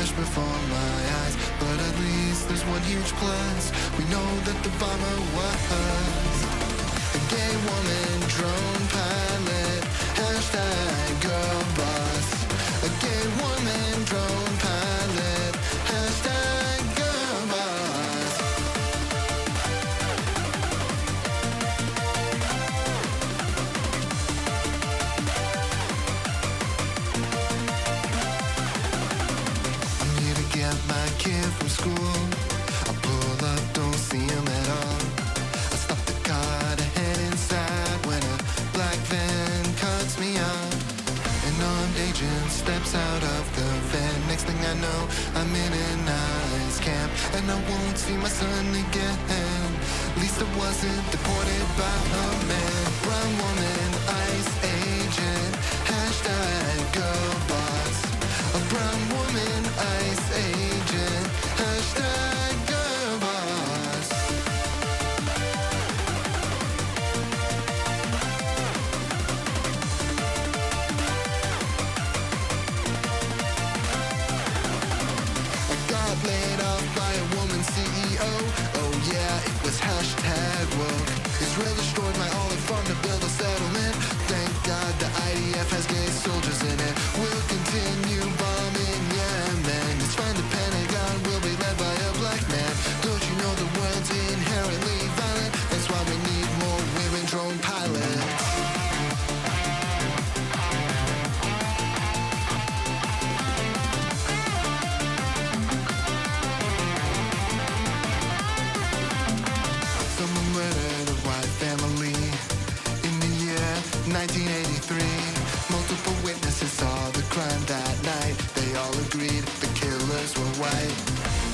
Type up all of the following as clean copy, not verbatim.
flash before my eyes, but at least there's one huge plus. We know that the bomber was a gay woman drone pilot. Hashtag girl boss. A gay woman drone pilot. Hashtag girl boss. I'm here to get my kid from school. I pull up, don't see him at all. I stop the car to head inside when a black van cuts me off. An armed agent steps out of the van. Next thing I know, I'm in an ICE camp, and I won't see my son again. At least I wasn't deported by a man. Brown woman, ICE agent. Hashtag girl boss. A brown woman, ICE agent. Hashtag girl boss. I got laid off by a woman CEO. Oh yeah, it was hashtag woke. Israel destroyed my olive farm to build a settlement. Thank God the IDF has gay soldiers in it. We'll continue bombing Yemen. It's fine, the Pentagon will be led by a black man. Don't you know the world's inherently violent? That's why we need more women drone pilots. Someone murdered a white family in the year 1983. Multiple witnesses saw the crime that night. They all agreed the killers were white.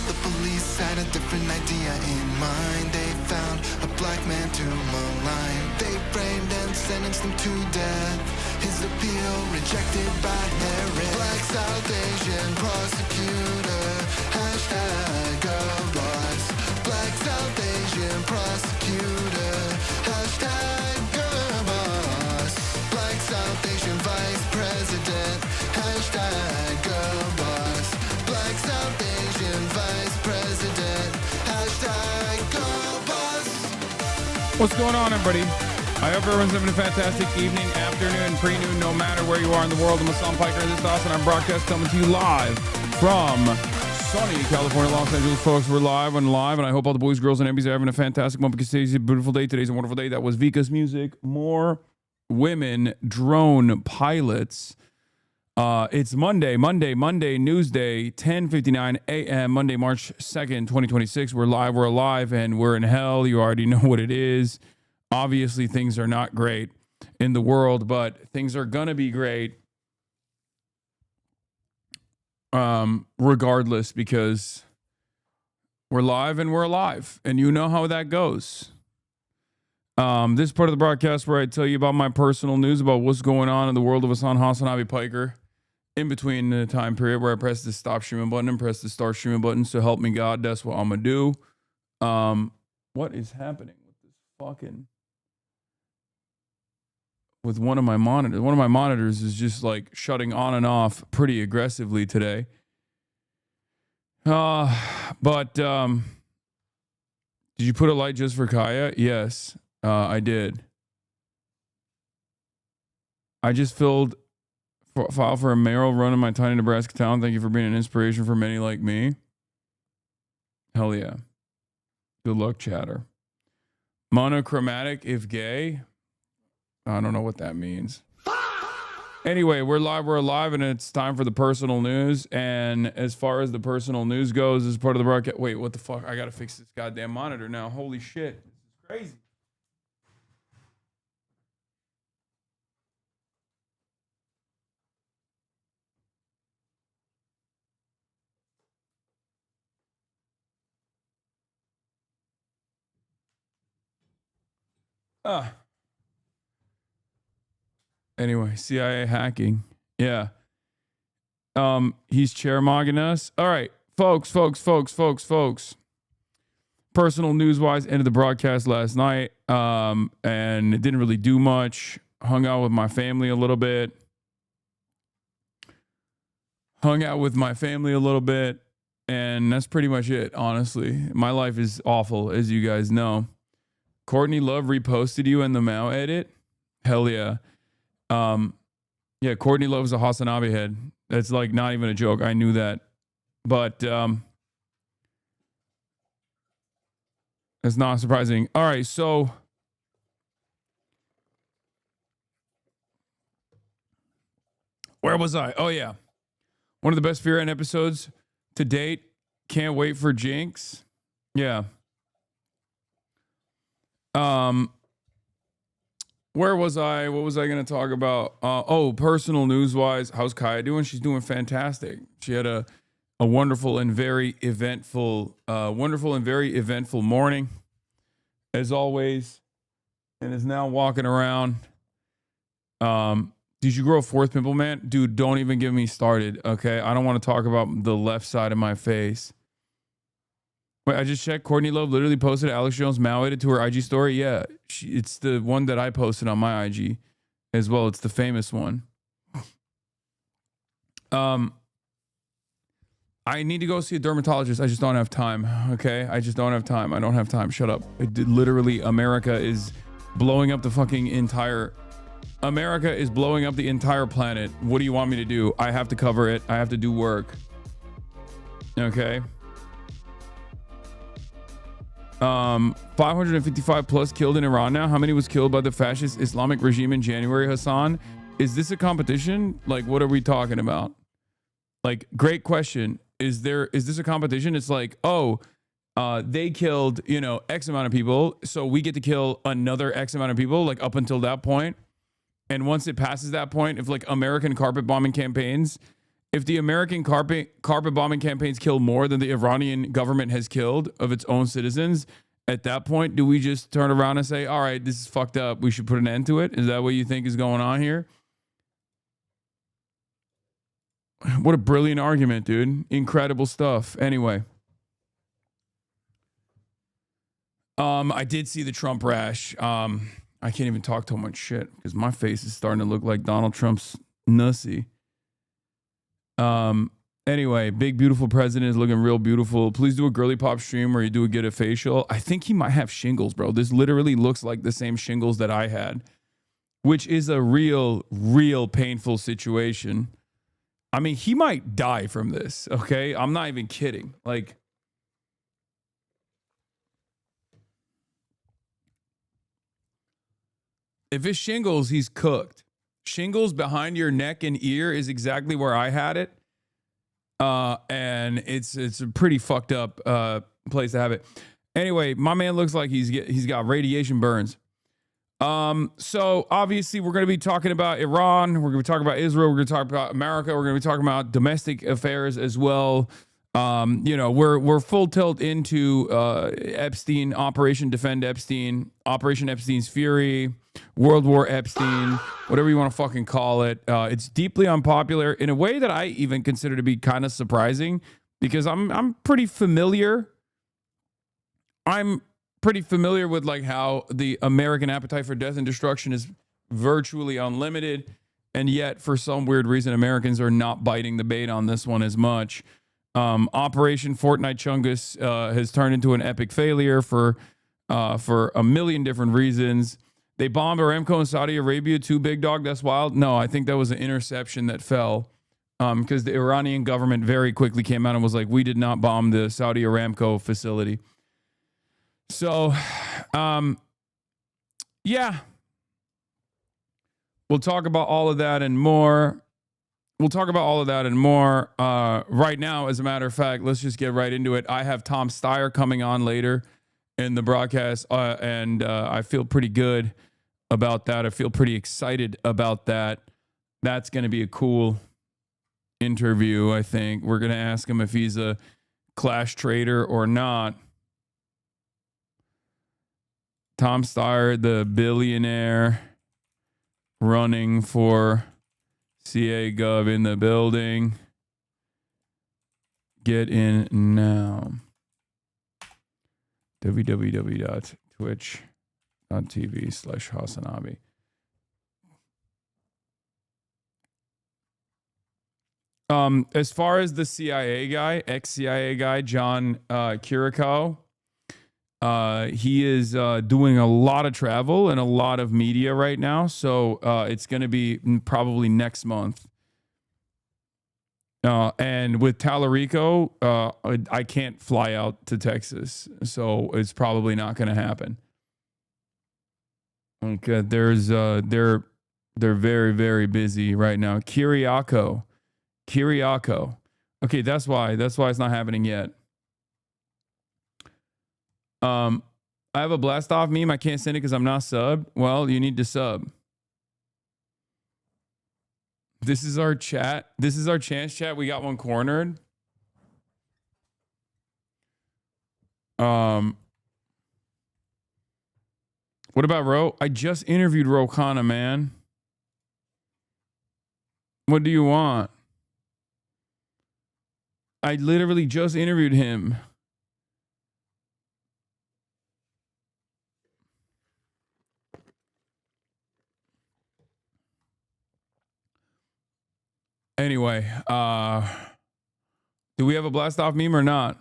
The police had a different idea in mind. They found a black man to malign. They framed and sentenced him to death. His appeal rejected by Harris. Black South Asian prosecutor. Hashtag girl boss. Black South Asian prosecutor. Hashtag girl boss. Black South Asian vice president. Hashtag girl boss. Black South Asian vice president. Hashtag girl boss. What's going on, everybody? I hope everyone's having a fantastic evening, afternoon, pre-noon, no matter where you are in the world. I'm Hasan Piker, and this is Hasan. I'm broadcast coming to you live from sunny California, Los Angeles, folks. We're live, and I hope all the boys, girls, and MBs are having a fantastic one because today's a beautiful day. Today's a wonderful day. That was Vika's music. More women drone pilots. It's Monday, Newsday, 10:59 a.m., Monday, March 2nd, 2026. We're live, we're alive, and we're in hell. You already know what it is. Obviously, things are not great in the world, but things are going to be great regardless, because we're live and we're alive, and you know how that goes. This part of the broadcast where I tell you about my personal news about what's going on in the world of HasanAbi Piker in between the time period where I press the stop streaming button and press the start streaming button. So help me God, that's what I'm gonna do. What is happening with this fucking with one of my monitors? One of my monitors is just like shutting on and off pretty aggressively today. But did you put a light just for Kaya? Yes, I did. I just filled file for a mayoral run in my tiny Nebraska town. Thank you for being an inspiration for many like me. Hell yeah. Good luck, chatter. Monochromatic if gay. I don't know what that means. Anyway, we're live, we're alive, and it's time for the personal news. And as far as the personal news goes, as part of the broadcast. Wait, what the fuck? I gotta fix this goddamn monitor now. Holy shit. This is crazy. Anyway, CIA hacking. Yeah. He's chairmogging us. All right, folks. Personal news-wise, ended the broadcast last night, and it didn't really do much. Hung out with my family a little bit. hung out with my family a little bit, and that's pretty much it, honestly. My life is awful, as you guys know. Courtney Love reposted you in the Mao edit? Hell yeah. Yeah, Courtney Love's a HasanAbi head. That's like not even a joke. I knew that. But it's not surprising. All right, so where was I? Oh, yeah. One of the best Fear End episodes to date. Can't wait for Jinx. Yeah. Where was I? What was I going to talk about? Personal news-wise, how's Kaya doing? She's doing fantastic. She had a wonderful and very eventful morning, as always, and is now walking around. Did you grow a fourth pimple, man? Dude, don't even get me started, okay? I don't want to talk about the left side of my face. Wait, I just checked. Courtney Love literally posted Alex Jones Mao edit to her IG story. Yeah, it's the one that I posted on my IG as well. It's the famous one. I need to go see a dermatologist. I just don't have time, okay? I just don't have time. I don't have time. Shut up. Literally, America is blowing up the fucking entire... America is blowing up the entire planet. What do you want me to do? I have to cover it. I have to do work. Okay. 555 plus killed in Iran now. How many was killed by the fascist Islamic regime in January, Hasan? Is this a competition? Like, what are we talking about? Like, great question. Is this a competition? It's like, they killed, X amount of people, so we get to kill another X amount of people, like up until that point. And once it passes that point, if like American carpet bombing campaigns, if the American carpet bombing campaigns kill more than the Iranian government has killed of its own citizens, at that point, do we just turn around and say, all right, this is fucked up, we should put an end to it? Is that what you think is going on here? What a brilliant argument, dude. Incredible stuff. Anyway. I did see the Trump rash. I can't even talk too much shit because my face is starting to look like Donald Trump's nussy. Anyway, big beautiful president is looking real beautiful. Please do a girly pop stream where you do get a facial. I think he might have shingles, bro. This literally looks like the same shingles that I had, which is a real painful situation. I mean, he might die from this, okay? I'm not even kidding. Like, if it's shingles, he's cooked. Shingles behind your neck and ear is exactly where I had it. And it's a pretty fucked up place to have it. Anyway, my man looks like he's got radiation burns. So obviously we're going to be talking about Iran. We're going to be talking about Israel. We're going to talk about America. We're going to be talking about domestic affairs as well. We're full tilt into Epstein, Operation Defend Epstein, Operation Epstein's Fury, World War Epstein, whatever you want to fucking call it. It's deeply unpopular in a way that I even consider to be kind of surprising because I'm pretty familiar. I'm pretty familiar with like how the American appetite for death and destruction is virtually unlimited, and yet for some weird reason Americans are not biting the bait on this one as much. Operation Fortnite Chungus has turned into an epic failure for a million different reasons. They bombed Aramco in Saudi Arabia too, big dog. That's wild. No, I think that was an interception that fell because the Iranian government very quickly came out and was like, we did not bomb the Saudi Aramco facility. So, yeah, we'll talk about all of that and more. Right now, as a matter of fact, let's just get right into it. I have Tom Steyer coming on later in the broadcast, and I feel pretty good about that. I feel pretty excited about that. That's going to be a cool interview, I think. We're going to ask him if he's a Clash trader or not. Tom Steyer, the billionaire running for CA Gov in the building. Get in now. www.twitch.tv/HasanAbi. As far as the CIA guy, ex-CIA guy, John Kiriko, he is doing a lot of travel and a lot of media right now. So it's going to be probably next month. And with Tallarico, I can't fly out to Texas. So it's probably not going to happen. Okay, they're very, very busy right now. Kiriako. Okay, that's why it's not happening yet. I have a blast off meme. I can't send it because I'm not subbed. Well, you need to sub. This is our chat. This is our chance chat. We got one cornered. What about Ro? I just interviewed Ro Khanna, man. What do you want? I literally just interviewed him. Anyway, do we have a blast off meme or not?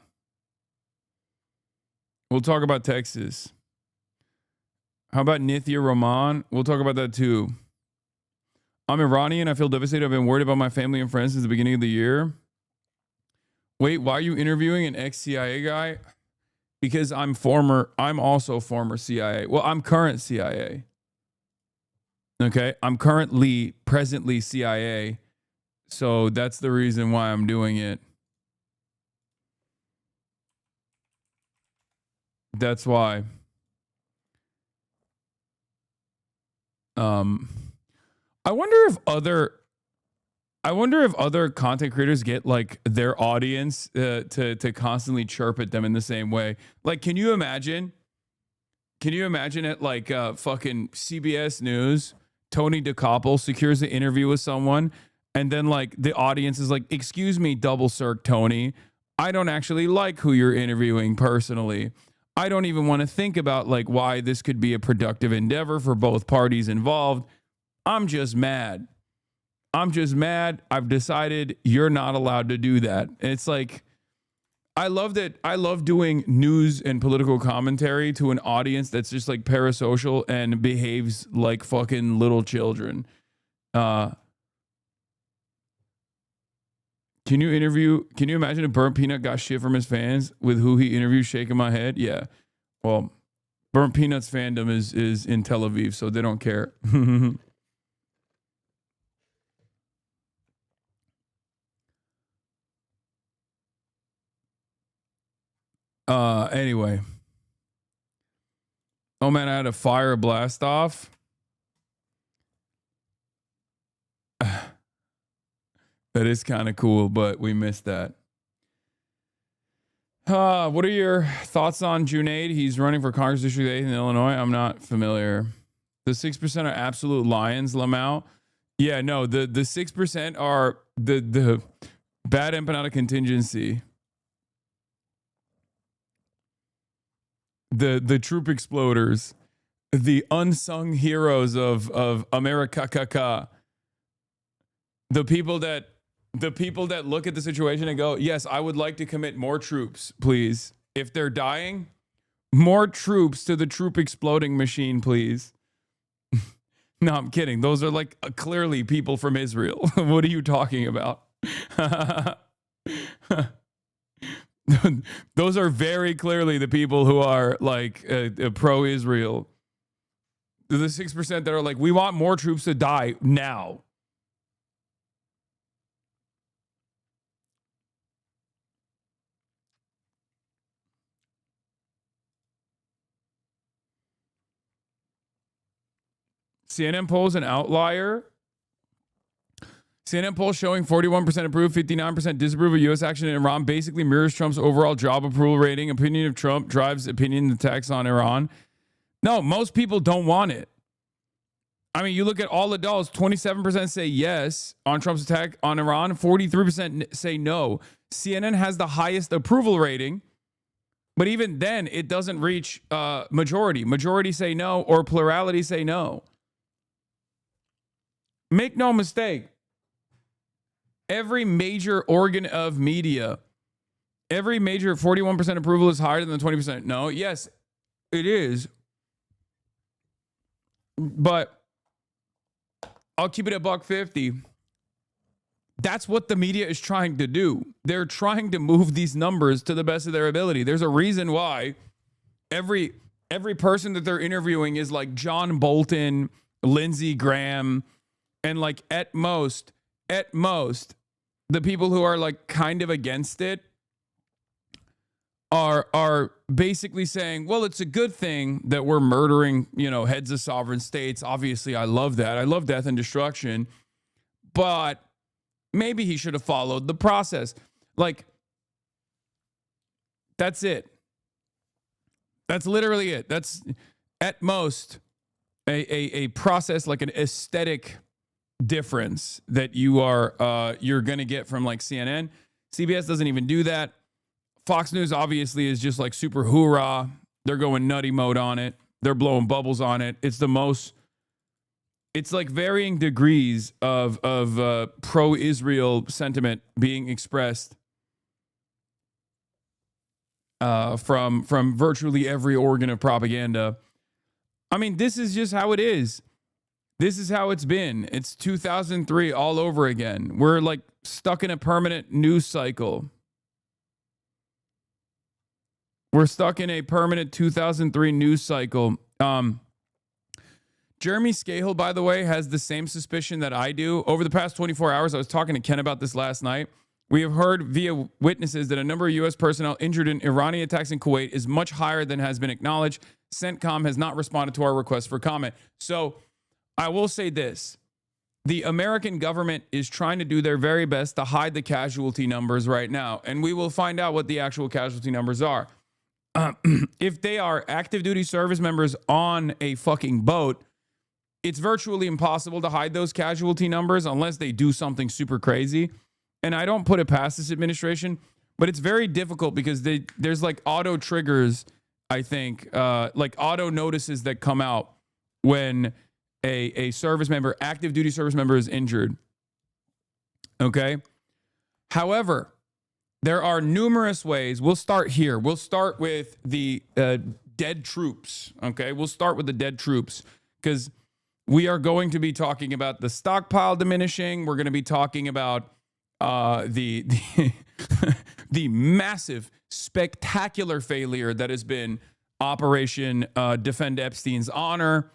We'll talk about Texas. How about Nithya Rahman? We'll talk about that too. I'm Iranian. I feel devastated. I've been worried about my family and friends since the beginning of the year. Wait, why are you interviewing an ex-CIA guy? Because I'm also former CIA. Well, I'm current CIA. Okay, I'm presently CIA. So that's the reason why I'm doing it. That's why. I wonder if other content creators get like their audience to constantly chirp at them in the same way. Like, can you imagine at like fucking CBS News, Tony DeCoppel secures an interview with someone, and then like the audience is like, "Excuse me, double circ Tony, I don't actually like who you're interviewing personally. I don't even want to think about like why this could be a productive endeavor for both parties involved. I'm just mad. I've decided you're not allowed to do that." And it's like, I love doing news and political commentary to an audience that's just like parasocial and behaves like fucking little children. Can you imagine if Burnt Peanut got shit from his fans with who he interviewed? Shaking my head. Yeah. Well, Burnt Peanut's fandom is in Tel Aviv, so they don't care. Anyway. Oh man, I had a fire blast off. That is kind of cool, but we missed that. What are your thoughts on Junaid? He's running for Congress District 8 in Illinois. I'm not familiar. The 6% are absolute lions, Lamau. Yeah, no, the 6% are the bad empanada contingency. The troop exploders. The unsung heroes of America. The people that look at the situation and go, yes, I would like to commit more troops, please. If they're dying, more troops to the troop exploding machine, please. No, I'm kidding. Those are like clearly people from Israel. What are you talking about? Those are very clearly the people who are like pro-Israel. The 6% that are like, we want more troops to die now. CNN polls an outlier. CNN poll showing 41% approve, 59% disapprove of U.S. action in Iran basically mirrors Trump's overall job approval rating. Opinion of Trump drives opinion attacks on Iran. No, most people don't want it. I mean, you look at all adults, 27% say yes on Trump's attack on Iran, 43% say no. CNN has the highest approval rating, but even then, it doesn't reach majority. Majority say no, or plurality say no. Make no mistake. every major organ of media, every major 41% approval is higher than the 20%. No, yes, it is. But I'll keep it at $1.50. That's what the media is trying to do. They're trying to move these numbers to the best of their ability. There's a reason why every person that they're interviewing is like John Bolton, Lindsey Graham, and like at most, the people who are like kind of against it are basically saying, well, it's a good thing that we're murdering, heads of sovereign states. Obviously, I love that. I love death and destruction. But maybe he should have followed the process. Like, that's it. That's literally it. That's at most a process, like an aesthetic difference that you're going to get from like CNN. CBS doesn't even do that. Fox News obviously is just like super hoorah. They're going nutty mode on it. They're blowing bubbles on it. It's like varying degrees of pro-Israel sentiment being expressed from virtually every organ of propaganda. I mean, this is just how it is. This is how it's been. It's 2003 all over again. We're like stuck in a permanent news cycle. We're stuck in a permanent 2003 news cycle. Jeremy Scahill, by the way, has the same suspicion that I do. Over the past 24 hours, I was talking to Ken about this last night. We have heard via witnesses that a number of U.S. personnel injured in Iranian attacks in Kuwait is much higher than has been acknowledged. CENTCOM has not responded to our request for comment. So I will say this. The American government is trying to do their very best to hide the casualty numbers right now. And we will find out what the actual casualty numbers are. If they are active duty service members on a fucking boat, it's virtually impossible to hide those casualty numbers unless they do something super crazy. And I don't put it past this administration, but it's very difficult because there's like auto triggers, I think, like auto notices that come out when a service member, active duty service member, is injured. Okay. However, there are numerous ways. We'll start here. We'll start with the dead troops. Okay. We'll start with the dead troops because we are going to be talking about the stockpile diminishing. We're going to be talking about the the massive, spectacular failure that has been Operation Defend Epstein's Honor.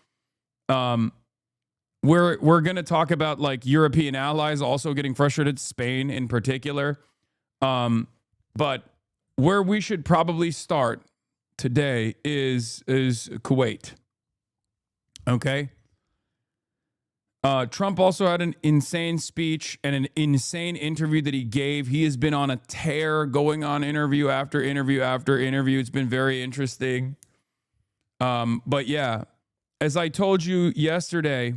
We're going to talk about like European allies also getting frustrated, Spain in particular. But where we should probably start today is Kuwait. Okay. Trump also had an insane speech and an insane interview that he gave. He has been on a tear, going on interview after interview after interview. It's been very interesting. But yeah, as I told you yesterday,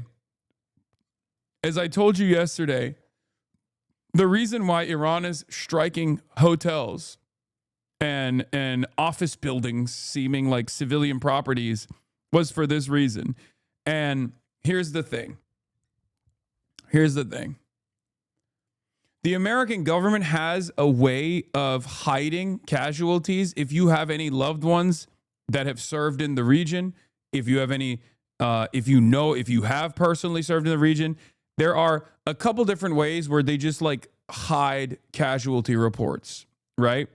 the reason why Iran is striking hotels and office buildings seeming like civilian properties was for this reason. And here's the thing. The American government has a way of hiding casualties. If you have any loved ones that have served in the region, if you have any, if you have personally served in the region, there are a couple different ways where they just like hide casualty reports, right?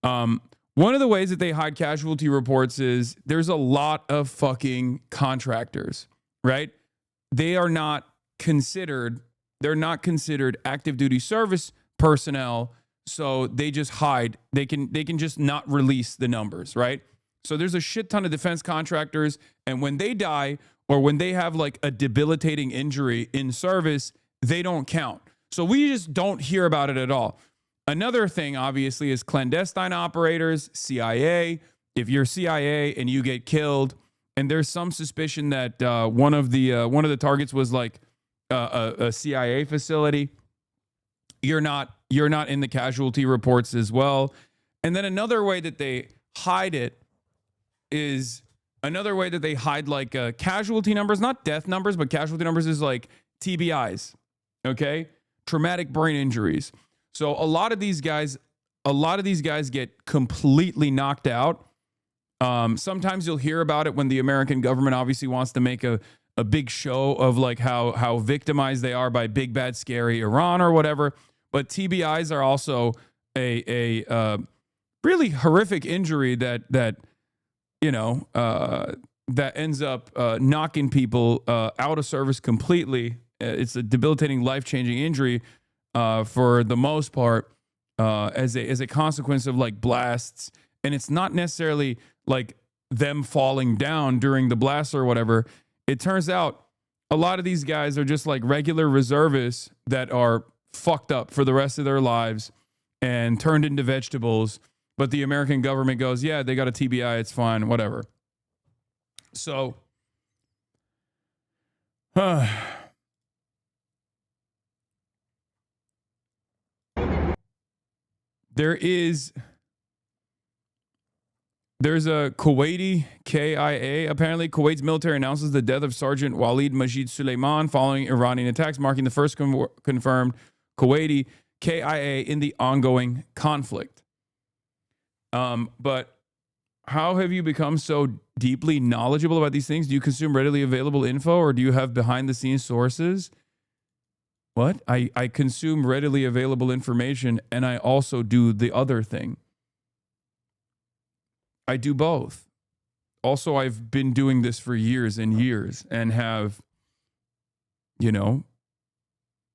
One of the ways that they hide casualty reports is there's a lot of fucking contractors, right? They're not considered active duty service personnel, so they just hide. They can just not release the numbers, right? So there's a shit ton of defense contractors, and when they die or when they have like a debilitating injury in service, they don't count. So we just don't hear about it at all. Another thing, obviously, is clandestine operators, CIA. If you're CIA and you get killed, and there's some suspicion that one of the targets was like a CIA facility, you're not in the casualty reports as well. And then another way that they hide it is like casualty numbers, not death numbers, but casualty numbers is like TBIs. Okay, traumatic brain injuries. So a lot of these guys get completely knocked out. Sometimes you'll hear about it when the American government obviously wants to make a big show of like how victimized they are by big bad scary Iran or whatever. But TBIs are also a really horrific injury that ends up knocking people out of service completely. It's a debilitating, life-changing injury for the most part as a consequence of like blasts. And it's not necessarily like them falling down during the blast or whatever. It turns out a lot of these guys are just like regular reservists that are fucked up for the rest of their lives and turned into vegetables. But the American government goes, yeah, they got a TBI, it's fine, whatever. So, there's a Kuwaiti KIA. Apparently, Kuwait's military announces the death of Sergeant Walid Majid Suleiman following Iranian attacks, marking the first confirmed Kuwaiti KIA in the ongoing conflict. But how have you become so deeply knowledgeable about these things? Do you consume readily available info, or do you have behind-the-scenes sources? What? I consume readily available information, and I also do the other thing. I do both. Also, I've been doing this for years and years and have,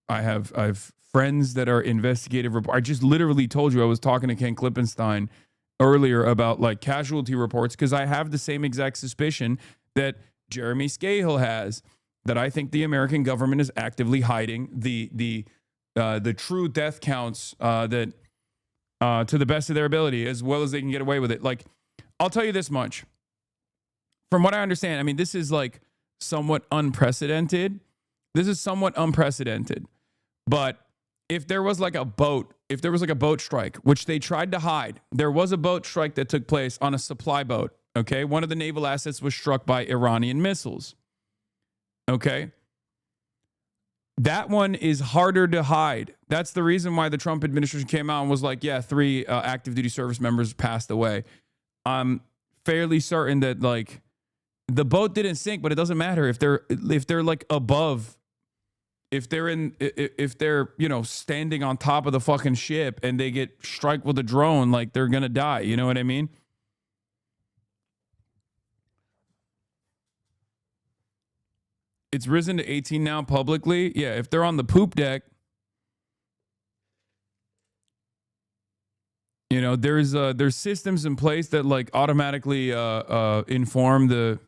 I've friends that are investigative reporters. I just literally told you I was talking to Ken Klippenstein earlier about like casualty reports because I have the same exact suspicion that Jeremy Scahill has, that I think the American government is actively hiding the true death counts that to the best of their ability, as well as they can get away with it. Like, I'll tell you this much. From what I understand, I mean, this is like somewhat unprecedented. But if there was like a boat strike, which they tried to hide, there was a boat strike that took place on a supply boat. Okay. One of the naval assets was struck by Iranian missiles. Okay. That one is harder to hide. That's the reason why the Trump administration came out and was like, yeah, 3 active duty service members passed away. I'm fairly certain that like the boat didn't sink, but it doesn't matter if they're like above, if they're standing on top of the fucking ship and they get struck with a drone, like they're gonna die. You know what I mean? It's risen to 18 now publicly. Yeah, if they're on the poop deck, there's systems in place that like automatically inform the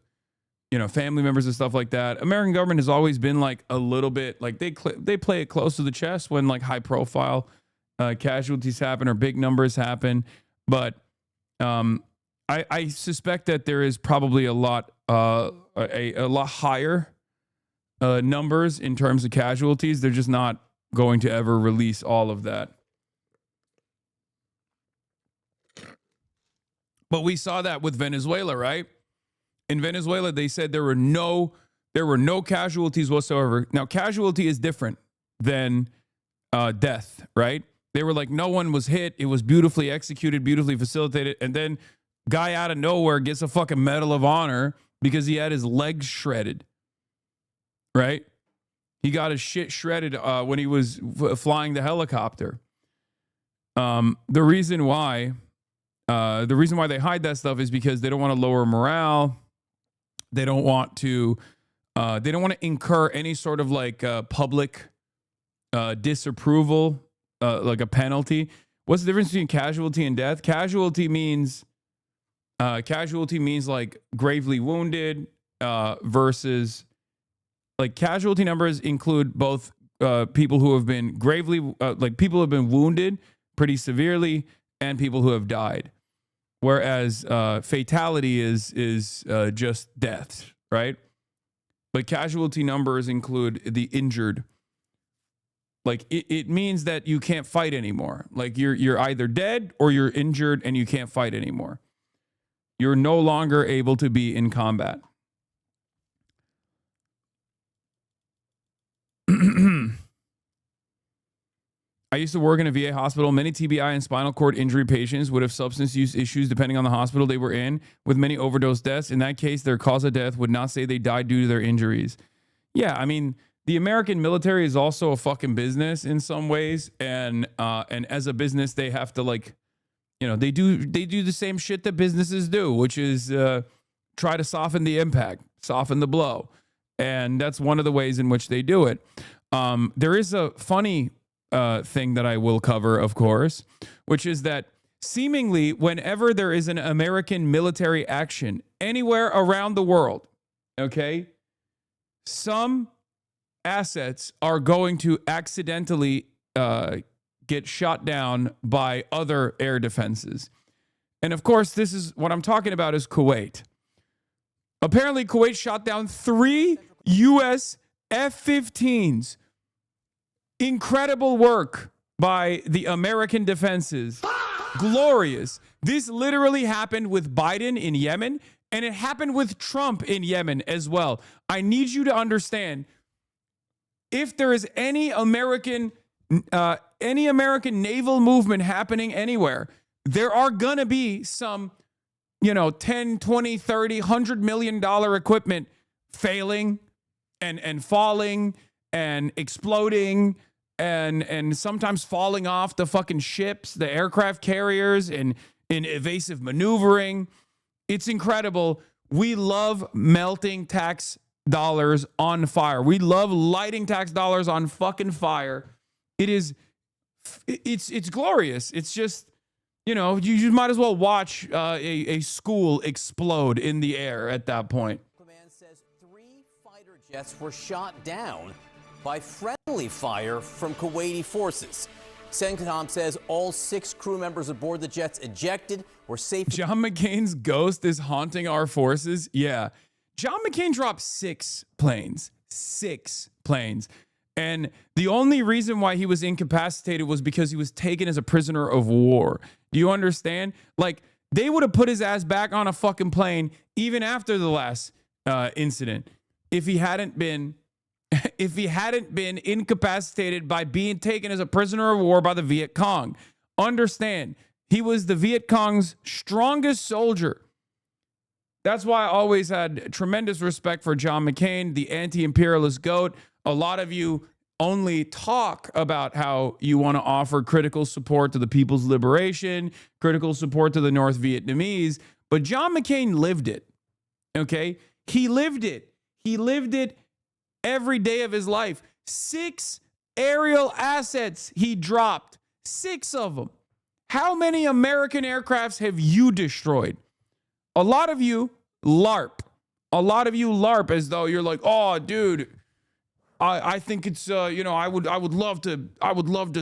family members and stuff like that. American government has always been like a little bit like they play it close to the chest when like high profile casualties happen or big numbers happen. But I suspect that there is probably a lot higher numbers in terms of casualties. They're just not going to ever release all of that. But we saw that with Venezuela, right? In Venezuela, they said there were no casualties whatsoever. Now, casualty is different than death, right? They were like, no one was hit. It was beautifully executed, beautifully facilitated. And then guy out of nowhere gets a fucking Medal of Honor because he had his legs shredded, right? He got his shit shredded when he was flying the helicopter. The reason why they hide that stuff is because they don't want to lower morale. They don't want to incur any sort of like public disapproval, like a penalty. What's the difference between casualty and death? Casualty means like gravely wounded versus like casualty numbers include both people who have been gravely like people who have been wounded pretty severely and people who have died. Whereas fatality is just death, right? But casualty numbers include the injured. Like it means that you can't fight anymore. Like you're either dead or you're injured and you can't fight anymore. You're no longer able to be in combat. I used to work in a VA hospital. Many TBI and spinal cord injury patients would have substance use issues depending on the hospital they were in, with many overdose deaths. In that case, their cause of death would not say they died due to their injuries. Yeah, I mean, the American military is also a fucking business in some ways, and as a business, they have to, like, you know, they do the same shit that businesses do, which is try to soften the impact, soften the blow, and that's one of the ways in which they do it. There is a funny thing that I will cover, of course, which is that seemingly whenever there is an American military action anywhere around the world, okay, some assets are going to accidentally get shot down by other air defenses. And of course, this is what I'm talking about is Kuwait. Apparently, Kuwait shot down 3 U.S. F-15s. Incredible work by the American defenses. Glorious. This literally happened with Biden in Yemen, and it happened with Trump in Yemen as well. I need you to understand, if there is any American naval movement happening anywhere, there are going to be some, you know, 10, 20, 30, $100 million equipment failing and falling and exploding and sometimes falling off the fucking ships, the aircraft carriers, and in evasive maneuvering. It's incredible. We love melting tax dollars on fire. We love lighting tax dollars on fucking fire. It's glorious. It's just, you know, you might as well watch a school explode in the air at that point. Command says 3 fighter jets were shot down by friendly fire from Kuwaiti forces. CENTCOM says all 6 crew members aboard the jets ejected were safe. John McCain's ghost is haunting our forces. Yeah. John McCain dropped 6 planes. 6 planes. And the only reason why he was incapacitated was because he was taken as a prisoner of war. Do you understand? Like, they would have put his ass back on a fucking plane even after the last incident if he hadn't been incapacitated by being taken as a prisoner of war by the Viet Cong. Understand, he was the Viet Cong's strongest soldier. That's why I always had tremendous respect for John McCain, the anti-imperialist goat. A lot of you only talk about how you want to offer critical support to the people's liberation, critical support to the North Vietnamese, but John McCain lived it, okay? He lived it. He lived it every day of his life. 6 aerial assets he dropped. 6 of them. How many American aircrafts have you destroyed? A lot of you LARP. A lot of you LARP as though you're like, oh, dude, I think it's you know, I would love to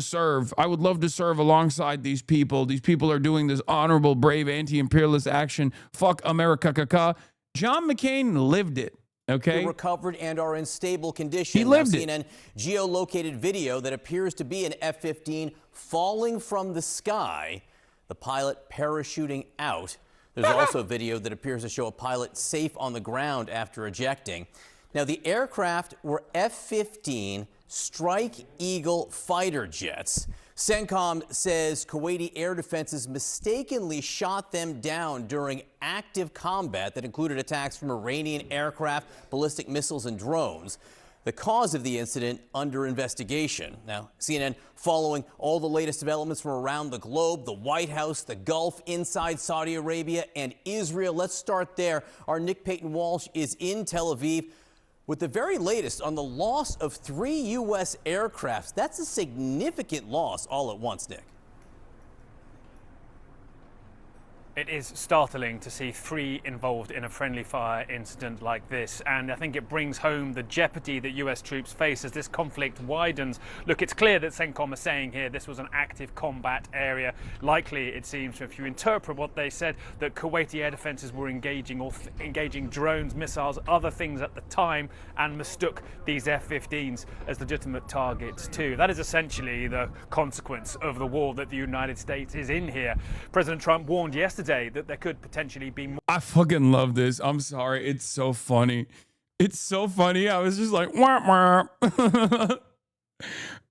serve. I would love to serve alongside these people. These people are doing this honorable, brave, anti-imperialist action. Fuck America, caca. John McCain lived it. Okay. Recovered and are in stable condition. He lived it. CNN geolocated video that appears to be an F-15 falling from the sky. The pilot parachuting out. There's also video that appears to show a pilot safe on the ground after ejecting. Now, the aircraft were F-15 Strike Eagle fighter jets. CENTCOM says Kuwaiti air defenses mistakenly shot them down during active combat that included attacks from Iranian aircraft, ballistic missiles, and drones. The cause of the incident under investigation. Now, CNN following all the latest developments from around the globe, the White House, the Gulf, inside Saudi Arabia, and Israel. Let's start there. Our Nick Payton-Walsh is in Tel Aviv with the very latest on the loss of 3 U.S. aircrafts. That's a significant loss all at once, Nick. It is startling to see 3 involved in a friendly fire incident like this, and I think it brings home the jeopardy that US troops face as this conflict widens. Look, it's clear that CENTCOM are saying here this was an active combat area. Likely, it seems, if you interpret what they said, that Kuwaiti air defenses were engaging drones, missiles, other things at the time, and mistook these F-15s as legitimate targets too. That is essentially the consequence of the war that the United States is in here. President Trump warned yesterday that there could potentially be more. I fucking love this. I'm sorry. It's so funny. It's so funny. I was just like, wah, wah.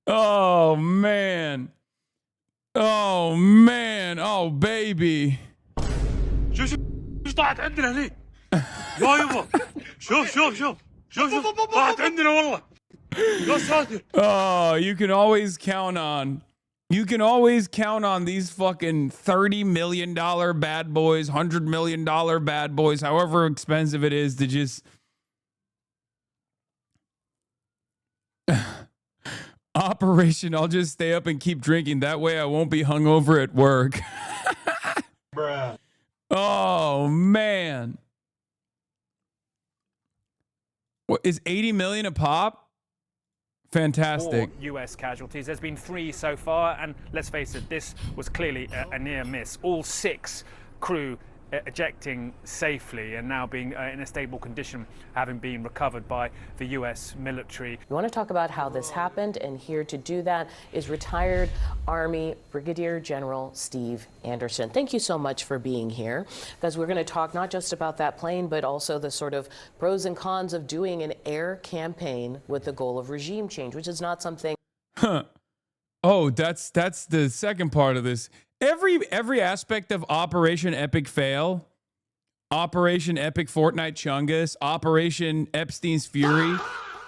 Oh, man. Oh, man. Oh, baby. شوف طلعت عندنا هني يا يبا شوف طلعت عندنا والله يا ساتر. Oh, you can always count on these fucking $30 million bad boys, $100 million bad boys, however expensive it is to just Operation, I'll just stay up and keep drinking. That way I won't be hungover at work. Bruh. Oh, man. What is 80 million a pop? Fantastic. 4 US casualties. There's been 3 so far, and let's face it, this was clearly a near miss. All 6 crew ejecting safely and now being in a stable condition, having been recovered by the US military. We want to talk about how this happened, and here to do that is retired Army Brigadier General Steve Anderson. Thank you so much for being here, because we're going to talk not just about that plane, but also the sort of pros and cons of doing an air campaign with the goal of regime change, which is not something. Oh, that's the second part of this. Every aspect of Operation Epic Fail, Operation Epic Fortnite Chungus, Operation Epstein's Fury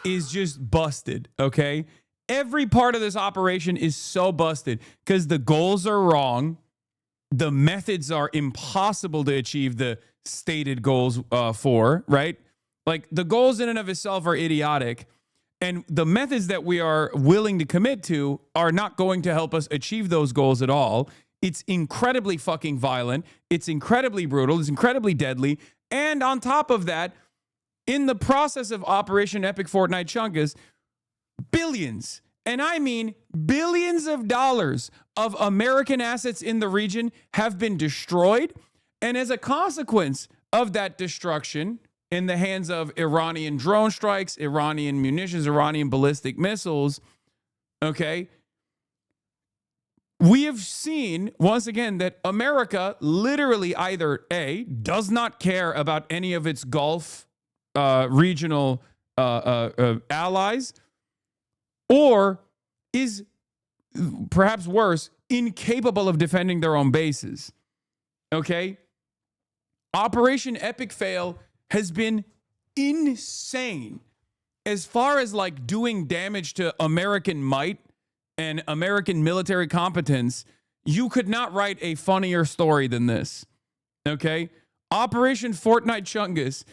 is just busted, okay? Every part of this operation is so busted because the goals are wrong. The methods are impossible to achieve the stated goals for, right? Like, the goals in and of itself are idiotic. And the methods that we are willing to commit to are not going to help us achieve those goals at all. It's incredibly fucking violent. It's incredibly brutal. It's incredibly deadly. And on top of that, in the process of Operation Epic Fortnite Chungus, billions, and I mean billions of dollars of American assets in the region have been destroyed. And as a consequence of that destruction, in the hands of Iranian drone strikes, Iranian munitions, Iranian ballistic missiles, okay, we have seen, once again, that America literally either A, does not care about any of its Gulf regional allies, or is, perhaps worse, incapable of defending their own bases. Okay? Operation Epic Fail has been insane as far as like doing damage to American might and American military competence. You could not write a funnier story than this. Okay? Operation Fortnite Chungus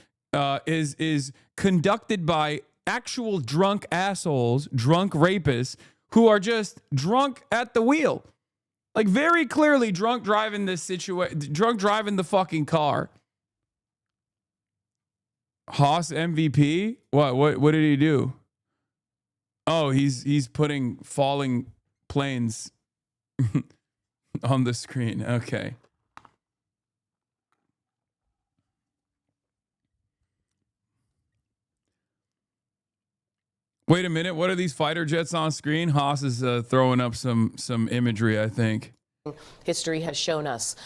is conducted by actual drunk assholes, drunk rapists who are just drunk at the wheel. Like, very clearly drunk driving this situation, drunk driving the fucking car. Haas MVP? What did he do? Oh, he's putting falling planes on the screen. Okay. Wait a minute. What are these fighter jets on screen? Haas is throwing up some imagery, I think. History has shown us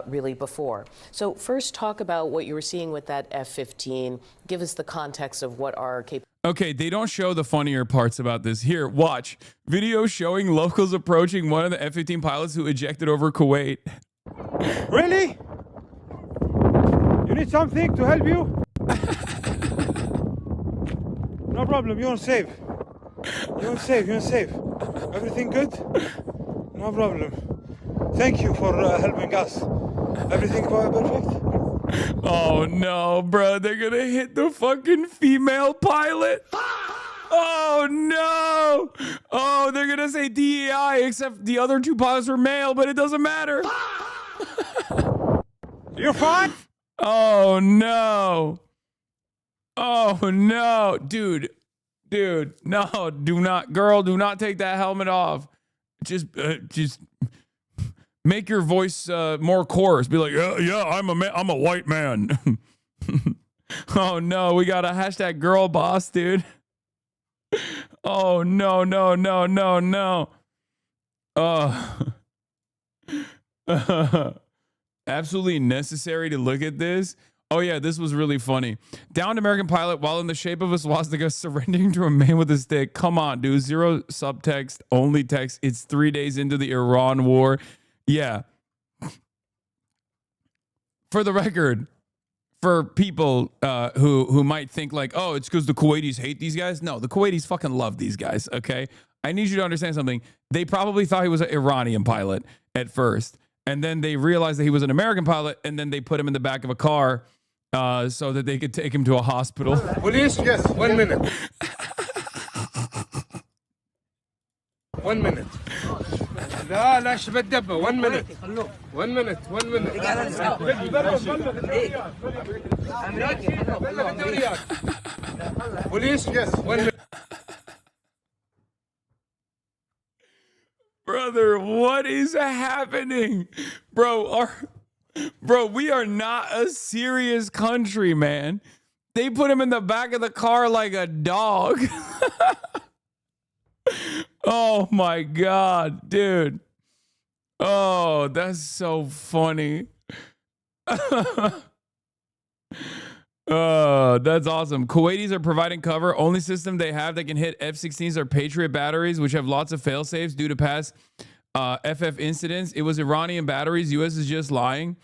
really before. So first, talk about what you were seeing with that F-15. Give us the context of what our capabilities. Okay, they don't show the funnier parts about this. Here, watch. Video showing locals approaching one of the F-15 pilots who ejected over Kuwait. Really? You need something to help you? No problem, you're safe. You're safe. Everything good? No problem. Thank you for helping us. Everything perfect? Oh no, bro. They're gonna hit the fucking female pilot. Oh no. Oh, they're gonna say DEI, except the other 2 pilots were male, but it doesn't matter. You're fine? Oh no. Oh no. Dude, no, do not take that helmet off. Just make your voice more coarse. Be like, yeah, I'm a white man. Oh no, we got a hashtag girl boss, dude. Oh no. Absolutely necessary to look at this. Oh, yeah, this was really funny. Downed American pilot while in the shape of a swastika surrendering to a man with a stick. Come on, dude. Zero subtext, only text. It's 3 days into the Iran war. Yeah. For the record, for people who might think like, oh, it's because the Kuwaitis hate these guys. No, the Kuwaitis fucking love these guys, okay? I need you to understand something. They probably thought he was an Iranian pilot at first. And then they realized that he was an American pilot, and then they put him in the back of a car so that they could take him to a hospital. Police? Yes. 1 minute. 1 minute. لا لا شبه الدبة 1 minute 1 minute 1 minute Police? Yes. 1 minute. Brother, what is happening? Bro, we are not a serious country, man. They put him in the back of the car like a dog. Oh my God, dude. Oh, that's so funny. That's awesome. Kuwaitis are providing cover. Only system they have that can hit F-16s are Patriot batteries, which have lots of fail-safes due to past FF incidents. It was Iranian batteries. U.S. is just lying.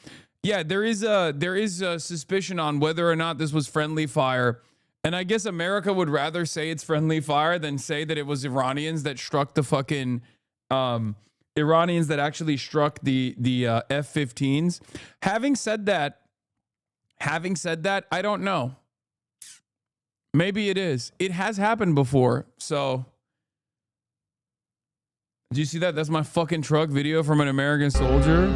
Yeah, there is a suspicion on whether or not this was friendly fire. And I guess America would rather say it's friendly fire than say that it was Iranians that struck the fucking Iranians that actually struck the F-15s. Having said that, I don't know. Maybe it is. It has happened before. So, do you see that? That's my fucking truck video from an American soldier.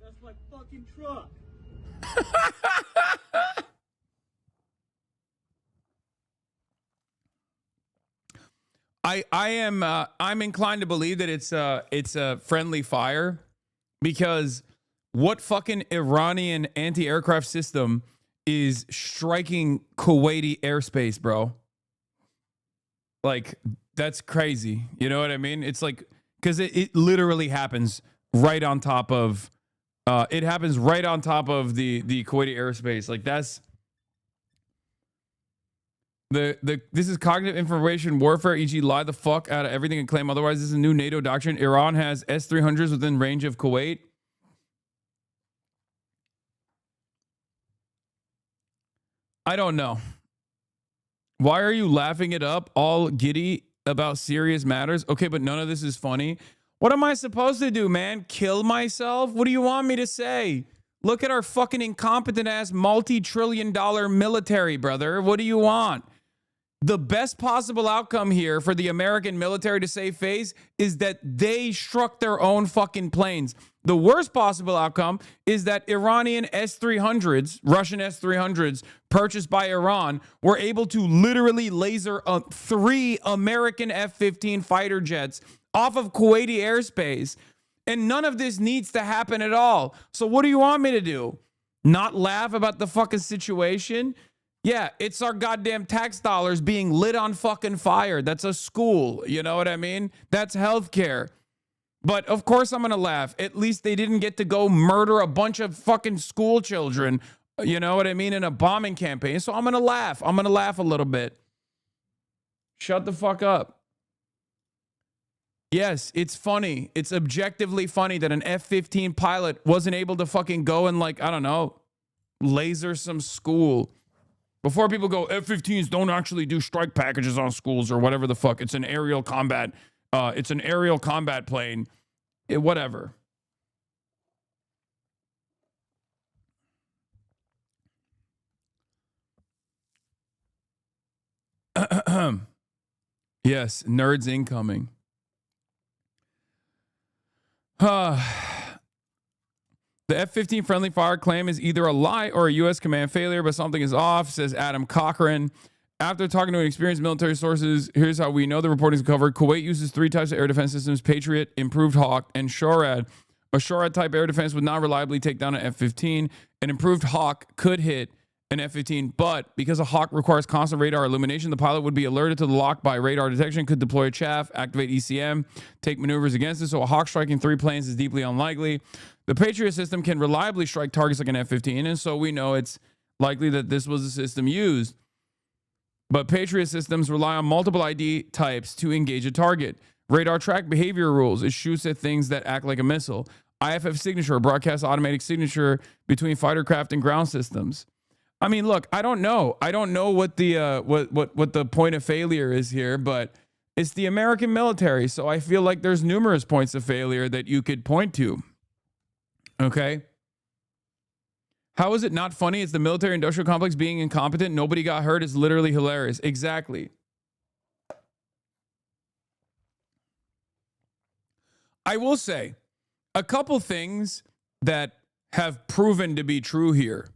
That's my fucking truck. I'm inclined to believe that it's a friendly fire, because what fucking Iranian anti-aircraft system is striking Kuwaiti airspace, bro? Like, that's crazy. You know what I mean? It's like, because it literally happens right on top of the Kuwaiti airspace. Like, that's this is cognitive information warfare, e.g. lie the fuck out of everything and claim otherwise. This is a new NATO doctrine. Iran has S-300s within range of Kuwait. I don't know. Why are you laughing it up all giddy about serious matters? Okay, but none of this is funny. What am I supposed to do, man? Kill myself? What do you want me to say? Look at our fucking incompetent ass multi-trillion-dollar military, brother. What do you want? The best possible outcome here for the American military to save face is that they struck their own fucking planes. The worst possible outcome is that Iranian S-300s, Russian S-300s purchased by Iran, were able to literally laser 3 American F-15 fighter jets off of Kuwaiti airspace. And none of this needs to happen at all. So what do you want me to do? Not laugh about the fucking situation? Yeah, it's our goddamn tax dollars being lit on fucking fire. That's a school. You know what I mean? That's healthcare. But of course I'm going to laugh. At least they didn't get to go murder a bunch of fucking school children. You know what I mean? In a bombing campaign. So I'm going to laugh. I'm going to laugh a little bit. Shut the fuck up. Yes, it's funny. It's objectively funny that an F-15 pilot wasn't able to fucking go and, like, I don't know, laser some school. Before people go, F-15s don't actually do strike packages on schools or whatever the fuck. It's an aerial combat. It's an aerial combat plane. Whatever. Yes, nerds incoming. The F-15 friendly fire claim is either a lie or a U.S. command failure, but something is off, says Adam Cochran. After talking to experienced military sources, here's how we know the reporting is covered. Kuwait uses 3 types of air defense systems: Patriot, Improved Hawk, and SHORAD. A SHORAD type air defense would not reliably take down an F-15. An Improved Hawk could hit an F-15, but because a Hawk requires constant radar illumination, the pilot would be alerted to the lock by radar detection, could deploy a chaff, activate ECM, take maneuvers against it, so a Hawk striking 3 planes is deeply unlikely. The Patriot system can reliably strike targets like an F-15, and so we know it's likely that this was the system used. But Patriot systems rely on multiple ID types to engage a target. Radar track behavior rules. It shoots at things that act like a missile. IFF signature, broadcast automatic signature between fighter craft and ground systems. I mean, look, I don't know. I don't know what the what the point of failure is here, but it's the American military, so I feel like there's numerous points of failure that you could point to. Okay? How is it not funny? It's the military industrial complex being incompetent. Nobody got hurt. It's literally hilarious. Exactly. I will say a couple things that have proven to be true here.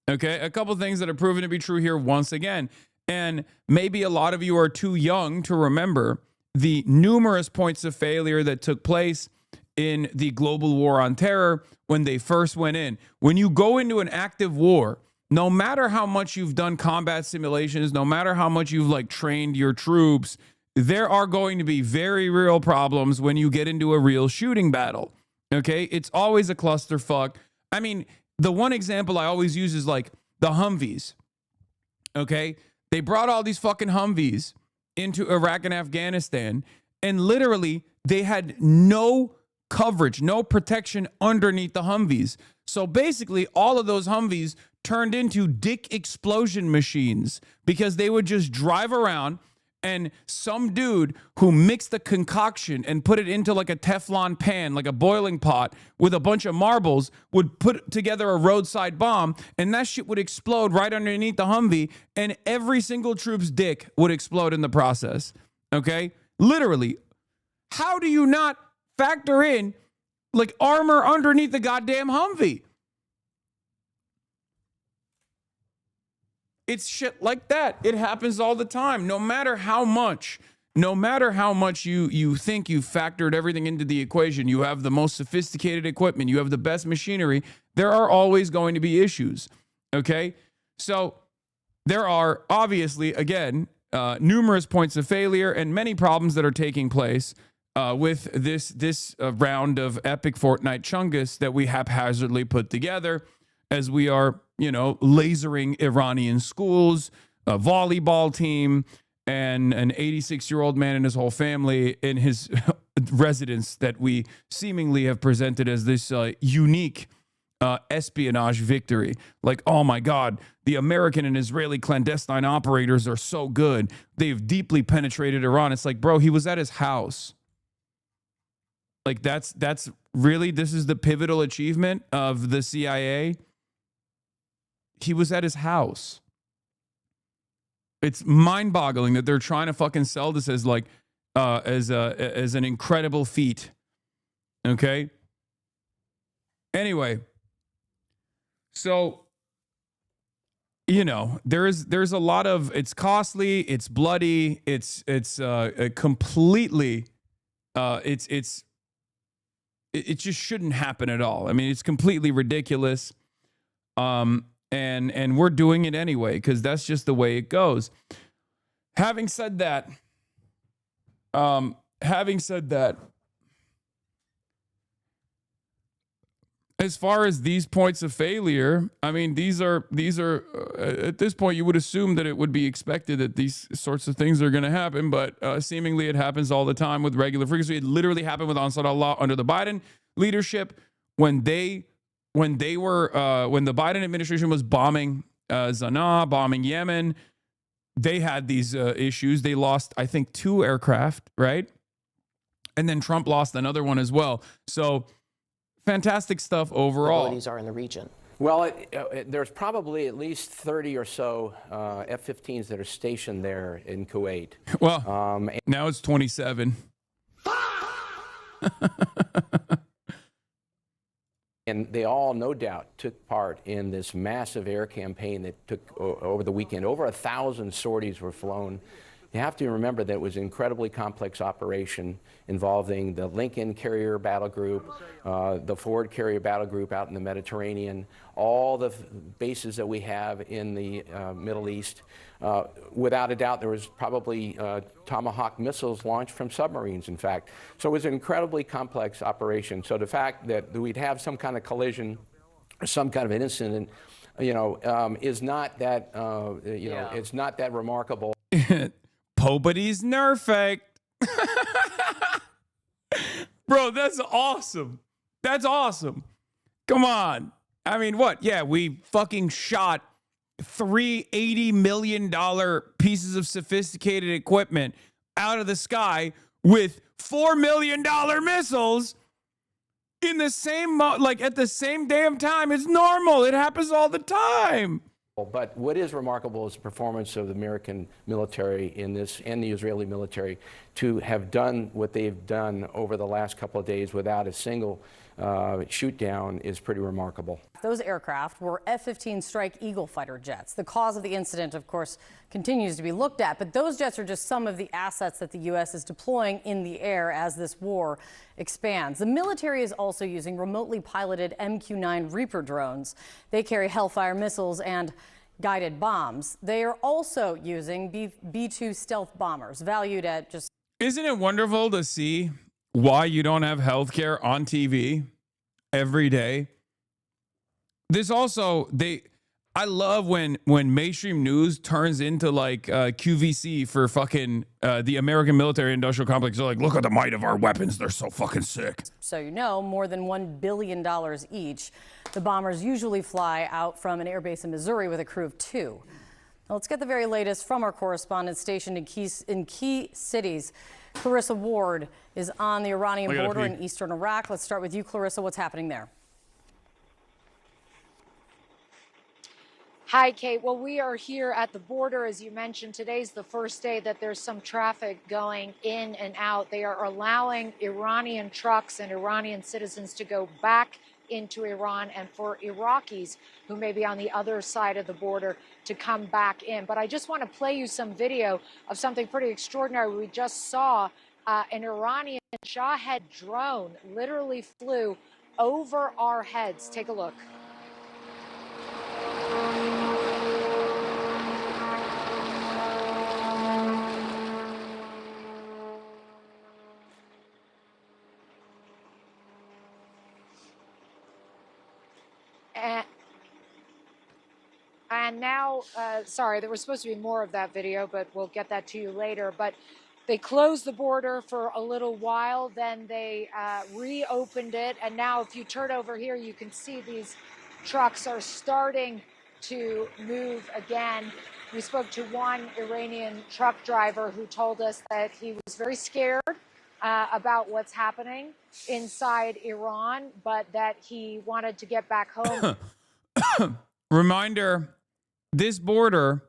Okay, a couple things that have proven to be true here once again. And maybe a lot of you are too young to remember the numerous points of failure that took place in the global war on terror when they first went in. When you go into an active war, no matter how much you've done combat simulations, no matter how much you've like trained your troops, there are going to be very real problems when you get into a real shooting battle. Okay, it's always a clusterfuck. I mean, the one example I always use is like the Humvees. Okay, they brought all these fucking Humvees into Iraq and Afghanistan, and literally they had no coverage, no protection underneath the Humvees. So basically, all of those Humvees turned into dick explosion machines because they would just drive around, and some dude who mixed the concoction and put it into like a Teflon pan, like a boiling pot with a bunch of marbles, would put together a roadside bomb, and that shit would explode right underneath the Humvee, and every single troop's dick would explode in the process. Okay? Literally. How do you not factor in like armor underneath the goddamn Humvee? It's shit like that. It happens all the time. No matter how much you think you've factored everything into the equation, you have the most sophisticated equipment, you have the best machinery, there are always going to be issues. Okay? So there are obviously, again, numerous points of failure and many problems that are taking place with this round of epic Fortnite chungus that we haphazardly put together as we are, lasering Iranian schools, a volleyball team, and an 86-year-old man and his whole family in his residence that we seemingly have presented as this unique espionage victory. Like, oh my God, the American and Israeli clandestine operators are so good. They've deeply penetrated Iran. It's like, bro, he was at his house. Like, that's really, this is the pivotal achievement of the CIA. He was at his house. It's mind-boggling that they're trying to fucking sell this as like as an incredible feat. Okay? Anyway, so there's a lot of, it's costly, it's bloody, it's completely it just shouldn't happen at all. I mean, it's completely ridiculous. And we're doing it anyway because that's just the way it goes. Having said that, as far as these points of failure, I mean, these are at this point you would assume that it would be expected that these sorts of things are going to happen, but seemingly it happens all the time with regular frequency. It literally happened with Ansar Allah under the Biden leadership when the Biden administration was bombing Sana'a, bombing Yemen. They had these issues. They lost, I think, 2 aircraft, right? And then Trump lost another one as well. So fantastic stuff overall. The VODs are in the region. Well, there's probably at least 30 or so F-15s that are stationed there in Kuwait. Well, now it's 27. And they all, no doubt, took part in this massive air campaign that took over the weekend. Over 1,000 sorties were flown You have to remember that it was an incredibly complex operation involving the Lincoln carrier battle group, the Ford carrier battle group out in the Mediterranean, all the bases that we have in the Middle East. Without a doubt, there was probably Tomahawk missiles launched from submarines, in fact. So it was an incredibly complex operation. So the fact that we'd have some kind of collision or some kind of an incident, is not that, it's not that remarkable. Nobody's nerfect. Bro, that's awesome. That's awesome. Come on. I mean, what? Yeah, we fucking shot three $80 million pieces of sophisticated equipment out of the sky with $4 million missiles in the same, at the same damn time. It's normal. It happens all the time. But what is remarkable is the performance of the American military in this and the Israeli military to have done what they've done over the last couple of days without a single shoot down is pretty remarkable. Those aircraft were F-15 Strike Eagle fighter jets. The cause of the incident, of course, continues to be looked at, but those jets are just some of the assets that the U.S. is deploying in the air as this war expands. The military is also using remotely piloted MQ-9 Reaper drones. They carry Hellfire missiles and guided bombs. They are also using B-2 stealth bombers, valued at just... Isn't it wonderful to see why you don't have healthcare on TV every day? This also, I love when mainstream news turns into like QVC for fucking the American military industrial complex. They're like, look at the might of our weapons. They're so fucking sick. So more than $1 billion each. The bombers usually fly out from an airbase in Missouri with a crew of 2. Now let's get the very latest from our correspondent stationed in key cities. Clarissa Ward is on the Iranian border in eastern Iraq. Let's start with you, Clarissa. What's happening there? Hi, Kate. Well, we are here at the border. As you mentioned, today's the first day that there's some traffic going in and out. They are allowing Iranian trucks and Iranian citizens to go back into Iran, and for Iraqis who may be on the other side of the border to come back in. But I just want to play you some video of something pretty extraordinary. We just saw an Iranian Shahed drone literally flew over our heads. Take a look. And now, sorry, there was supposed to be more of that video, but we'll get that to you later. But they closed the border for a little while, then they reopened it. And now if you turn over here, you can see these trucks are starting to move again. We spoke to one Iranian truck driver who told us that he was very scared about what's happening inside Iran, but that he wanted to get back home. Reminder, this border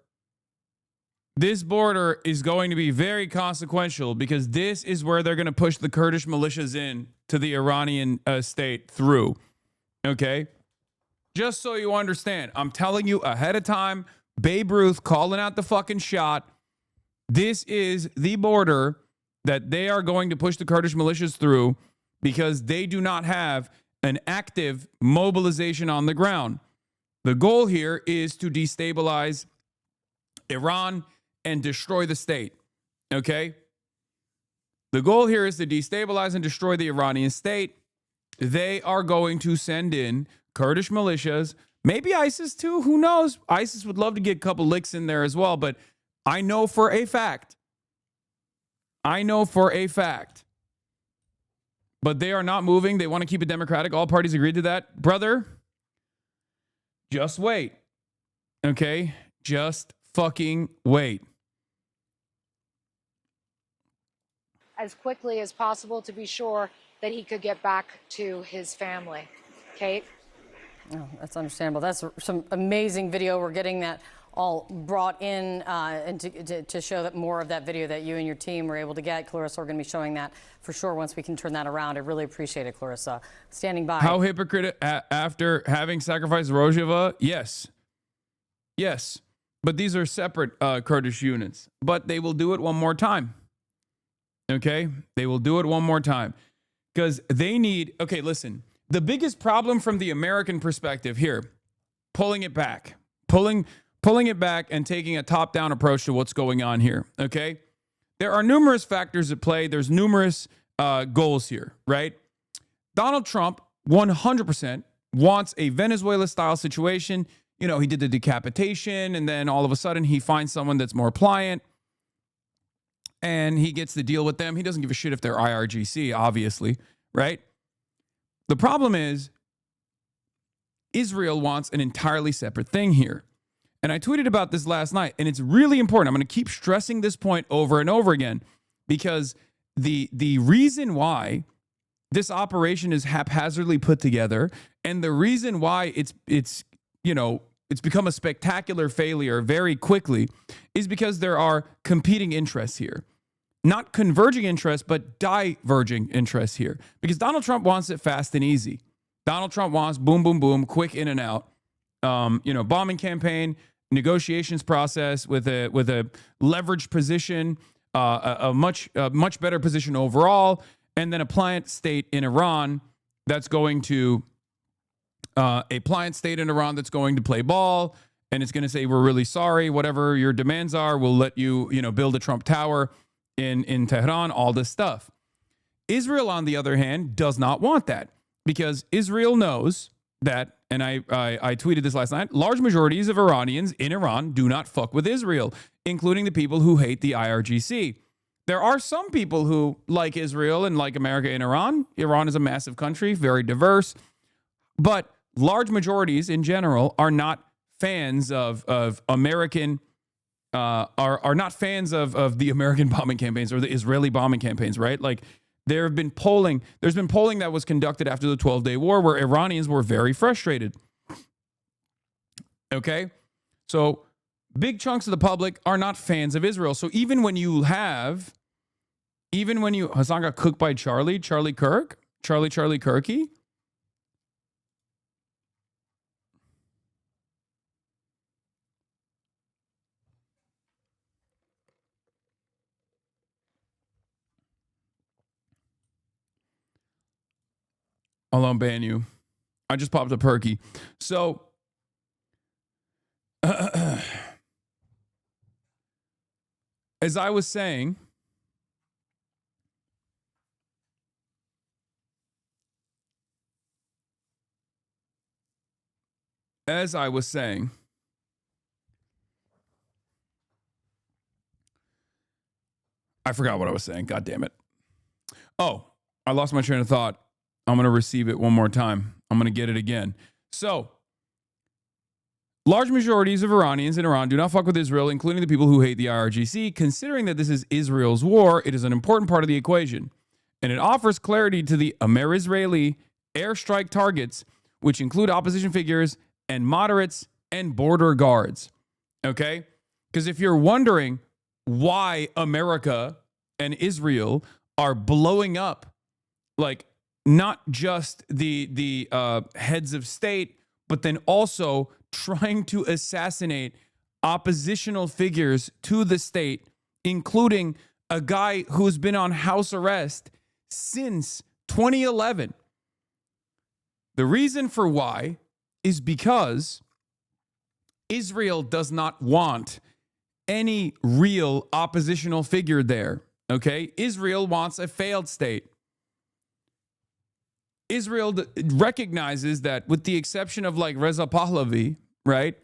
is going to be very consequential because this is where they're going to push the Kurdish militias in to the Iranian state through. Okay? Just so you understand, I'm telling you ahead of time, Babe Ruth calling out the fucking shot. This is the border that they are going to push the Kurdish militias through because they do not have an active mobilization on the ground. The goal here is to destabilize Iran and destroy the state, okay? The goal here is to destabilize and destroy the Iranian state. They are going to send in Kurdish militias, maybe ISIS too, who knows? ISIS would love to get a couple licks in there as well, but I know for a fact, but they are not moving. They want to keep it democratic. All parties agreed to that. Brother, just wait, okay? Just fucking wait. As quickly as possible to be sure that he could get back to his family. Kate? Oh, that's understandable. That's some amazing video. We're getting that all brought in and to show that more of that video that you and your team were able to get. Clarissa, we're going to be showing that for sure once we can turn that around. I really appreciate it, Clarissa. Standing by. How hypocrite after having sacrificed Rojava? Yes. Yes. But these are separate Kurdish units. But they will do it one more time. Okay? They will do it one more time. Because they need... Okay, listen. The biggest problem from the American perspective here, pulling it back. Pulling it back and taking a top-down approach to what's going on here. Okay? There are numerous factors at play. There's numerous goals here, right? Donald Trump 100% wants a Venezuela-style situation. You know, he did the decapitation, and then all of a sudden he finds someone that's more pliant, and he gets to deal with them. He doesn't give a shit if they're IRGC, obviously, right? The problem is Israel wants an entirely separate thing here. And I tweeted about this last night, and it's really important. I'm going to keep stressing this point over and over again, because the reason why this operation is haphazardly put together, and the reason why it's become a spectacular failure very quickly, is because there are competing interests here. Not converging interests, but diverging interests here. Because Donald Trump wants it fast and easy. Donald Trump wants boom, boom, boom, quick in and out. Bombing campaign, negotiations process with a leveraged position, a much better position overall, and then a pliant state in Iran that's going to play ball, and it's going to say, we're really sorry, whatever your demands are, we'll let you build a Trump Tower in Tehran, all this stuff. Israel, on the other hand, does not want that, because Israel knows that, and I tweeted this last night, large majorities of Iranians in Iran do not fuck with Israel, including the people who hate the IRGC. There are some people who like Israel and like America in Iran. Iran is a massive country, very diverse, but large majorities in general are not fans of American, are not fans of the American bombing campaigns or the Israeli bombing campaigns, right? Like, there's been polling that was conducted after the 12-day war where Iranians were very frustrated. Okay? So big chunks of the public are not fans of Israel. So even when Hasan got cooked by Charlie Kirky. I'll unban you. I just popped a perky. So, as I was saying, I forgot what I was saying. God damn it. Oh, I lost my train of thought. I'm going to receive it one more time. I'm going to get it again. So, large majorities of Iranians in Iran do not fuck with Israel, including the people who hate the IRGC. Considering that this is Israel's war, it is an important part of the equation. And it offers clarity to the Amer-Israeli airstrike targets, which include opposition figures and moderates and border guards. Okay? Because if you're wondering why America and Israel are blowing up, like, not just the heads of state, but then also trying to assassinate oppositional figures to the state, including a guy who's been on house arrest since 2011. The reason for why is because Israel does not want any real oppositional figure there, okay? Israel wants a failed state. Israel recognizes that, with the exception of like Reza Pahlavi, right,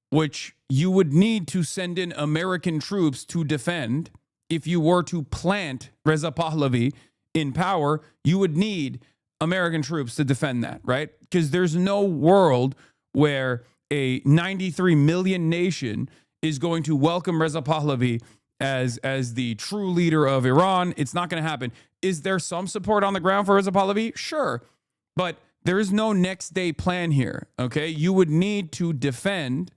which you would need to send in American troops to defend. If you were to plant Reza Pahlavi in power, you would need American troops to defend that, right? Because there's no world where a 93 million nation is going to welcome Reza Pahlavi as the true leader of Iran. It's not going to happen. Is there some support on the ground for Reza Pahlavi? Sure. But there is no next day plan here, okay? You would need to defend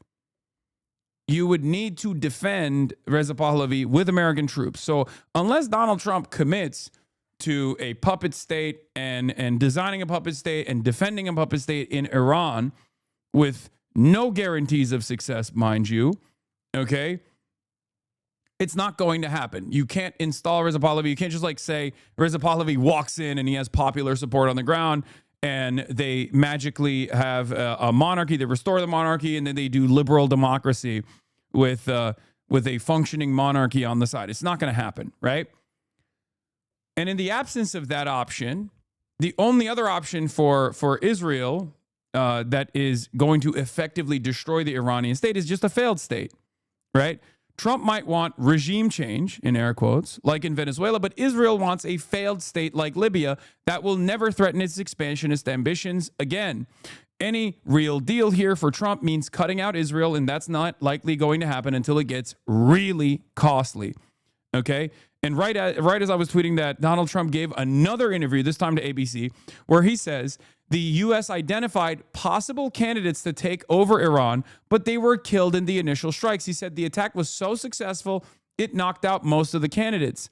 Reza Pahlavi with American troops. So unless Donald Trump commits to a puppet state and designing a puppet state and defending a puppet state in Iran with No guarantees of success, mind you. Okay? It's not going to happen. You can't install Reza Pahlavi. You can't just like say Reza Pahlavi walks in and he has popular support on the ground and they magically have a monarchy. They restore the monarchy and then they do liberal democracy with a functioning monarchy on the side. It's not going to happen, right? And in the absence of that option, the only other option for Israel that is going to effectively destroy the Iranian state is just a failed state, right? Trump might want regime change, in air quotes, like in Venezuela, but Israel wants a failed state like Libya that will never threaten its expansionist ambitions again. Any real deal here for Trump means cutting out Israel, and that's not likely going to happen until it gets really costly, okay? And right as I was tweeting that, Donald Trump gave another interview, this time to ABC, where he says the U.S. identified possible candidates to take over Iran, but they were killed in the initial strikes. He said the attack was so successful, it knocked out most of the candidates.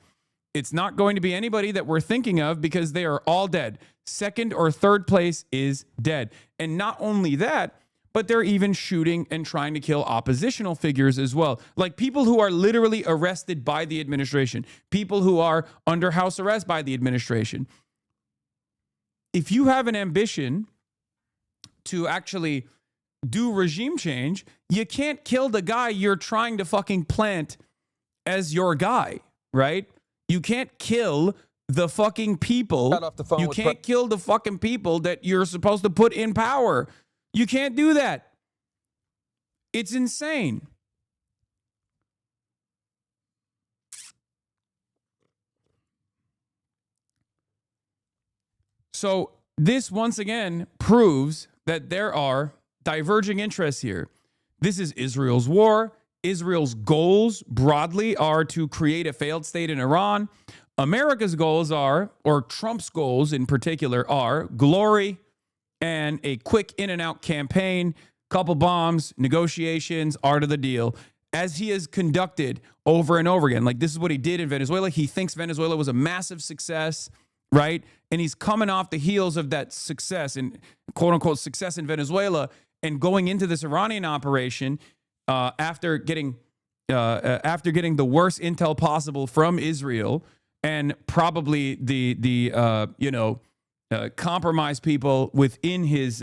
It's not going to be anybody that we're thinking of because they are all dead. Second or third place is dead. And not only that, but they're even shooting and trying to kill oppositional figures as well. Like people who are literally arrested by the administration, people who are under house arrest by the administration. If you have an ambition to actually do regime change, you can't kill the guy you're trying to fucking plant as your guy, right? You can't kill the fucking people. You can't kill the fucking people that you're supposed to put in power. You can't do that. It's insane. So this once again proves that there are diverging interests here. This is Israel's war. Israel's goals broadly are to create a failed state in Iran. America's goals are, or Trump's goals in particular, are glory and a quick in and out campaign, couple bombs, negotiations, art of the deal, as he has conducted over and over again. Like this is what he did in Venezuela. He thinks Venezuela was a massive success, right? And he's coming off the heels of that success and quote unquote success in Venezuela and going into this Iranian operation after getting the worst intel possible from Israel and probably the compromised people within his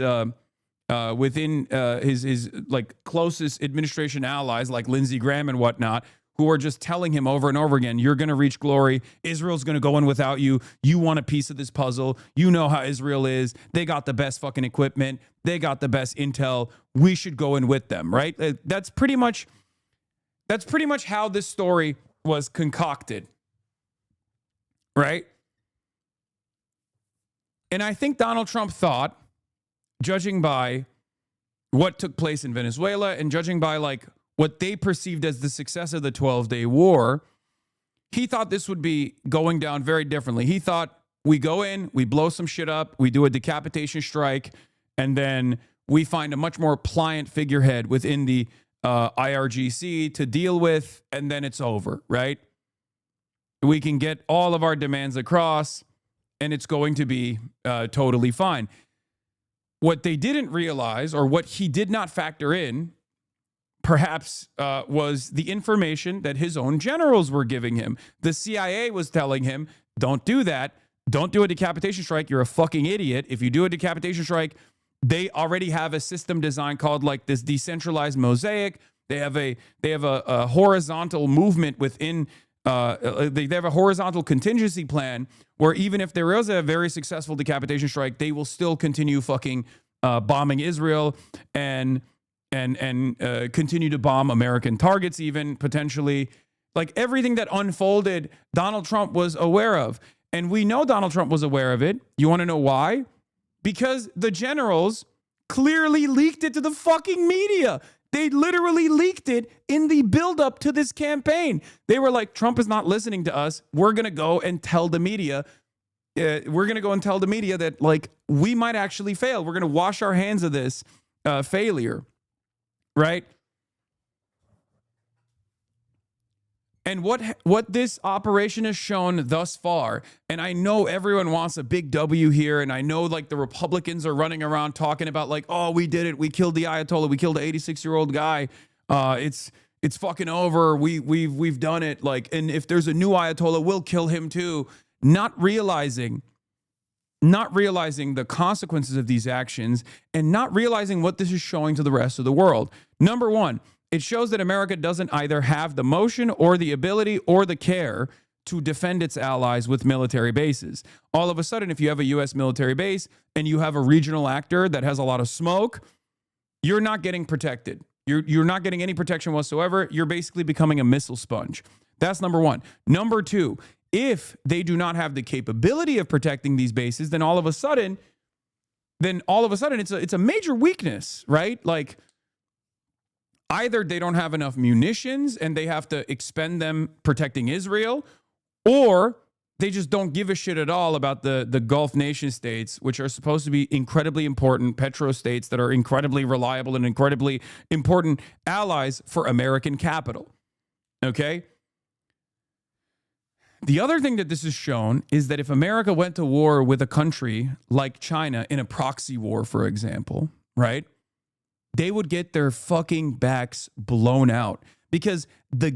like closest administration allies like Lindsey Graham and whatnot, who are just telling him over and over again, you're going to reach glory. Israel's going to go in without you. You want a piece of this puzzle. You know how Israel is. They got the best fucking equipment. They got the best intel. We should go in with them, right? That's pretty much how this story was concocted, right? And I think Donald Trump thought, judging by what took place in Venezuela and judging by like what they perceived as the success of the 12-day war, he thought this would be going down very differently. He thought we go in, we blow some shit up, we do a decapitation strike, and then we find a much more pliant figurehead within the IRGC to deal with, and then it's over, right? We can get all of our demands across, and it's going to be totally fine. What they didn't realize, or what he did not factor in, perhaps was the information that his own generals were giving him. The CIA was telling him, don't do that. Don't do a decapitation strike. You're a fucking idiot. If you do a decapitation strike, they already have a system designed called like this decentralized mosaic. They have a horizontal movement within. They have a horizontal contingency plan where even if there is a very successful decapitation strike, they will still continue fucking bombing Israel and continue to bomb American targets, even potentially. Like everything that unfolded, Donald Trump was aware of. And we know Donald Trump was aware of it. You want to know why? Because the generals clearly leaked it to the fucking media. They literally leaked it in the buildup to this campaign. They were like, Trump is not listening to us. We're going to go and tell the media. We're going to go and tell the media that like we might actually fail. We're going to wash our hands of this failure. Right? And what this operation has shown thus far, and I know everyone wants a big W here, and I know like the Republicans are running around talking about like, oh, we did it, we killed the Ayatollah, we killed the 86-year-old guy, it's fucking over, we've done it, like, and if there's a new Ayatollah, we'll kill him too, not realizing the consequences of these actions, and not realizing what this is showing to the rest of the world. Number one, it shows that America doesn't either have the motion or the ability or the care to defend its allies with military bases. All of a sudden, if you have a U.S. military base and you have a regional actor that has a lot of smoke, you're not getting protected. You're not getting any protection whatsoever. You're basically becoming a missile sponge. That's number one. Number two, if they do not have the capability of protecting these bases, then all of a sudden it's a major weakness, right? Like, either they don't have enough munitions and they have to expend them protecting Israel, or they just don't give a shit at all about the Gulf nation states, which are supposed to be incredibly important petrostates that are incredibly reliable and incredibly important allies for American capital. Okay? The other thing that this has shown is that if America went to war with a country like China in a proxy war, for example, right? They would get their fucking backs blown out, because the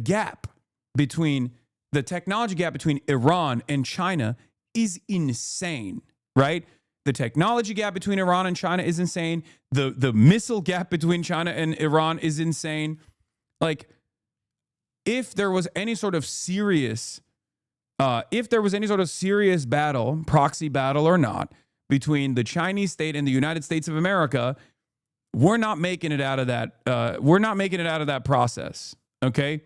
technology gap between Iran and China is insane, right? The technology gap between Iran and China is insane. The missile gap between China and Iran is insane. Like, if there was any sort of serious battle, proxy battle or not, between the Chinese state and the United States of America, we're not making it out of that. We're not making it out of that process. Okay,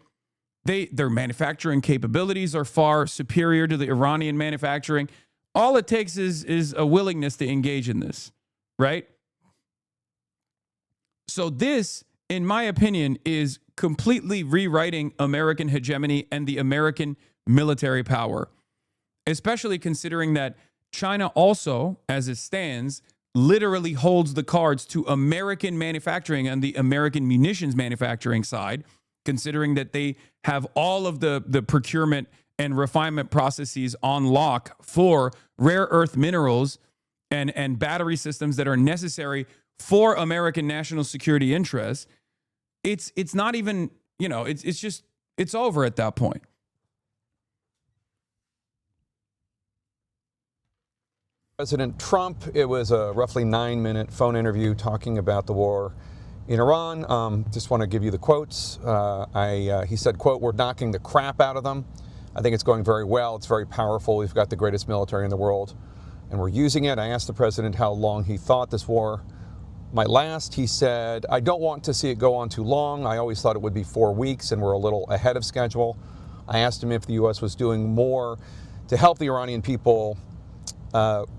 their manufacturing capabilities are far superior to the Iranian manufacturing. All it takes is a willingness to engage in this, right? So this, in my opinion, is completely rewriting American hegemony and the American military power, especially considering that China also, as it stands, literally holds the cards to American manufacturing and the American munitions manufacturing side, considering that they have all of the procurement and refinement processes on lock for rare earth minerals and battery systems that are necessary for American national security interests. It's not even, it's over at that point. President Trump, it was a roughly 9-minute phone interview talking about the war in Iran. Just want to give you the quotes. He said, quote, "We're knocking the crap out of them. I think it's going very well. It's very powerful. We've got the greatest military in the world, and we're using it." I asked the president how long he thought this war might last. He said, "I don't want to see it go on too long. I always thought it would be 4 weeks, and we're a little ahead of schedule." I asked him if the U.S. was doing more to help the Iranian people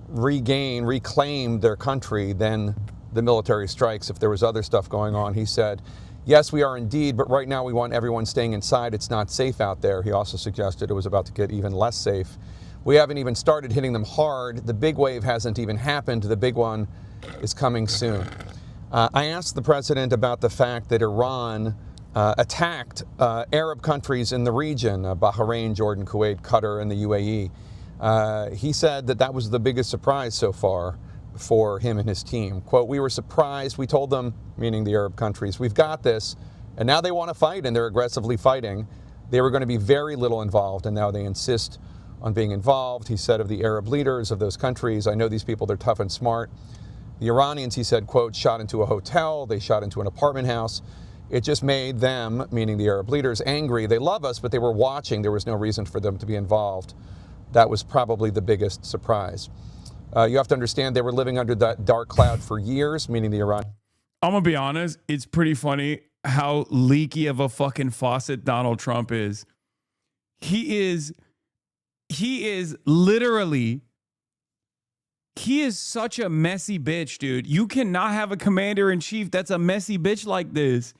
reclaim their country than the military strikes, if there was other stuff going on. He said, "Yes, we are indeed, but right now we want everyone staying inside. It's not safe out there." He also suggested it was about to get even less safe. "We haven't even started hitting them hard. The big wave hasn't even happened. The big one is coming soon." I asked the president about the fact that Iran attacked Arab countries in the region, Bahrain, Jordan, Kuwait, Qatar, and the UAE. He said that was the biggest surprise so far for him and his team. Quote, "We were surprised. We told them," meaning the Arab countries, "we've got this." And now they want to fight, and they're aggressively fighting. They were going to be very little involved, and now they insist on being involved. He said of the Arab leaders of those countries, "I know these people, they're tough and smart." The Iranians, he said, quote, "shot into a hotel. They shot into an apartment house. It just made them," meaning the Arab leaders, "angry. They love us, but they were watching. There was no reason for them to be involved." That was probably the biggest surprise. You have to understand they were living under that dark cloud for years, meaning the Iran. I'm going to be honest. It's pretty funny how leaky of a fucking faucet Donald Trump is. He is such a messy bitch, dude. You cannot have a commander-in-chief that's a messy bitch like this.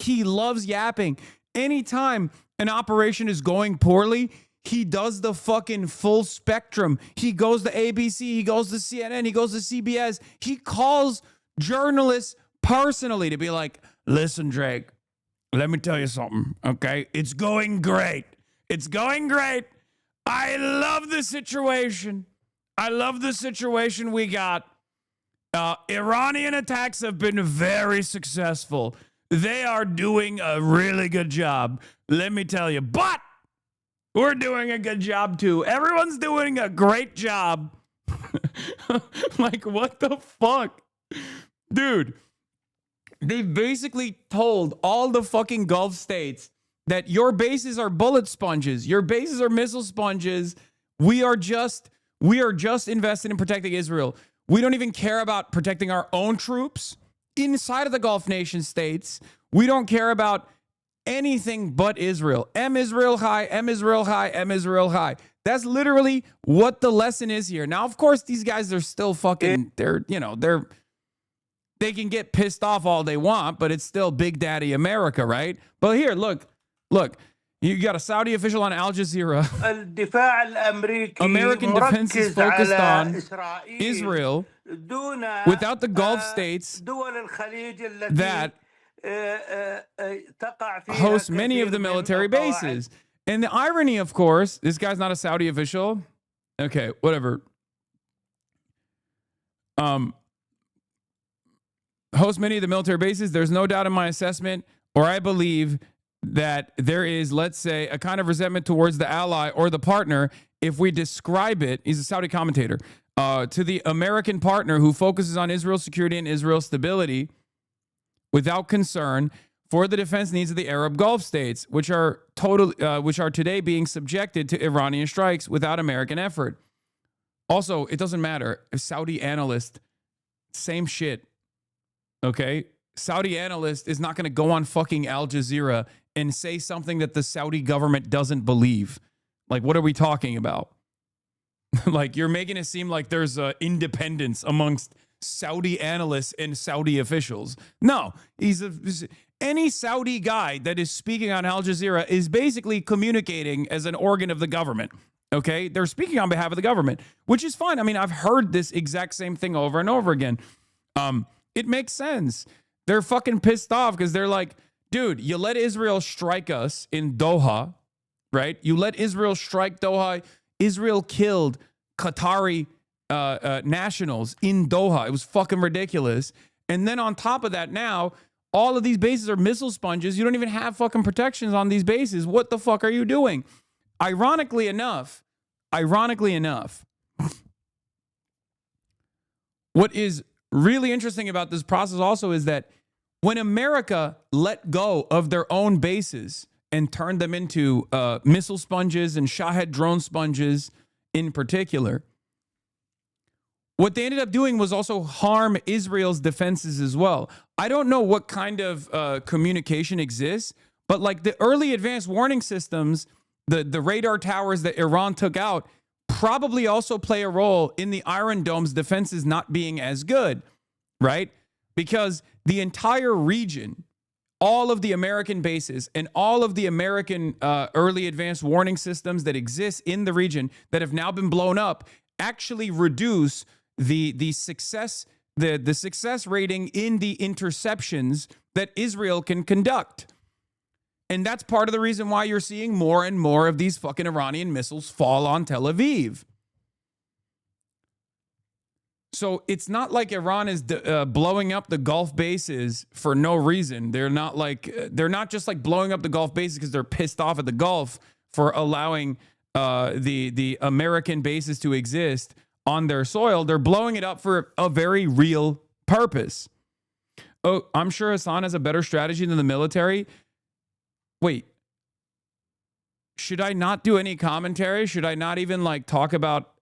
He loves yapping. Anytime an operation is going poorly, he does the fucking full spectrum. He goes to ABC, he goes to CNN, he goes to CBS. He calls journalists personally to be like, "Listen, Drake, let me tell you something, okay? It's going great. It's going great. I love the situation. I love the situation we got. Iranian attacks have been very successful. They are doing a really good job, let me tell you. But we're doing a good job too. Everyone's doing a great job. Like, what the fuck? Dude, they basically told all the fucking Gulf states that your bases are bullet sponges. Your bases are missile sponges. We are just invested in protecting Israel. We don't even care about protecting our own troops inside of the Gulf nation states. We don't care about anything but Israel. M Israel high, M Israel high, M Israel high. That's literally what the lesson is here. Now, of course, these guys are still fucking, they can get pissed off all they want, but it's still Big Daddy America, right? But here, look, you got a Saudi official on Al Jazeera. American defense is focused on Israel without the Gulf states that host many of the military bases. And the irony, of course, this guy's not a Saudi official. Okay, whatever. Host many of the military bases. There's no doubt in my assessment, or I believe that there is, let's say, a kind of resentment towards the ally or the partner if we describe it, he's a Saudi commentator, to the American partner who focuses on Israel's security and Israel's stability without concern for the defense needs of the Arab Gulf states, which are today being subjected to Iranian strikes without American effort. Also, it doesn't matter. A Saudi analyst, same shit. Okay? Saudi analyst is not going to go on fucking Al Jazeera and say something that the Saudi government doesn't believe. Like, what are we talking about? Like, you're making it seem like there's independence amongst Saudi analysts and Saudi officials. No, any Saudi guy that is speaking on Al Jazeera is basically communicating as an organ of the government. Okay? They're speaking on behalf of the government, which is fine. I mean, I've heard this exact same thing over and over again. It makes sense. They're fucking pissed off because they're like, dude, you let Israel strike us in Doha, right? You let Israel strike Doha. Israel killed Qatari nationals in Doha. It was fucking ridiculous. And then on top of that, now all of these bases are missile sponges. You don't even have fucking protections on these bases. What the fuck are you doing? Ironically enough, what is really interesting about this process also is that when America let go of their own bases and turned them into missile sponges and Shahed drone sponges in particular, what they ended up doing was also harm Israel's defenses as well. I don't know what kind of communication exists, but like the early advanced warning systems, the radar towers that Iran took out probably also play a role in the Iron Dome's defenses not being as good, right? Because the entire region, all of the American bases and all of the American early advanced warning systems that exist in the region that have now been blown up actually reduce the success rating in the interceptions that Israel can conduct. And that's part of the reason why you're seeing more and more of these fucking Iranian missiles fall on Tel Aviv. So it's not like Iran is blowing up the Gulf bases for no reason. They're not just like blowing up the Gulf bases because they're pissed off at the Gulf for allowing the American bases to exist on their soil. They're blowing it up for a very real purpose. Oh, I'm sure Hasan has a better strategy than the military. Wait, should I not do any commentary? Should I not even like talk about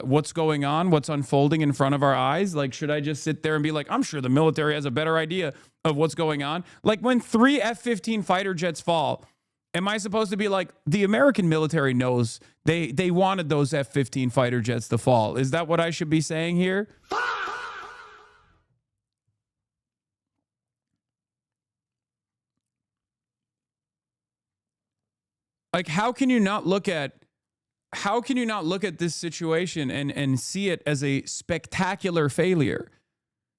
what's going on, what's unfolding in front of our eyes? Like, should I just sit there and be like, I'm sure the military has a better idea of what's going on? Like when 3 F-15 fighter jets fall, am I supposed to be like, the American military knows they wanted those F-15 fighter jets to fall? Is that what I should be saying here? Like, how can you not look at this situation and see it as a spectacular failure?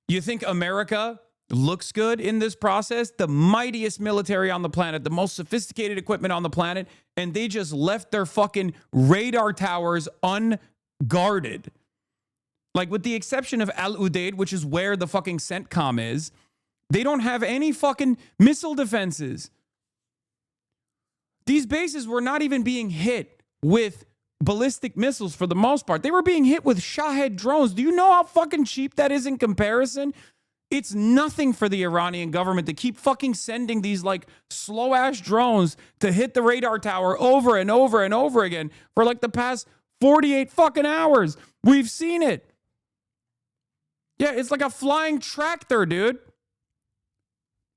You think America looks good in this process, the mightiest military on the planet, the most sophisticated equipment on the planet, and they just left their fucking radar towers unguarded. Like, with the exception of Al Udeid, which is where the fucking CENTCOM is, they don't have any fucking missile defenses. These bases were not even being hit with ballistic missiles for the most part. They were being hit with Shahed drones. Do you know how fucking cheap that is in comparison? It's nothing for the Iranian government to keep fucking sending these like slow ass drones to hit the radar tower over and over and over again for like the past 48 fucking hours. We've seen it. Yeah, it's like a flying tractor, dude.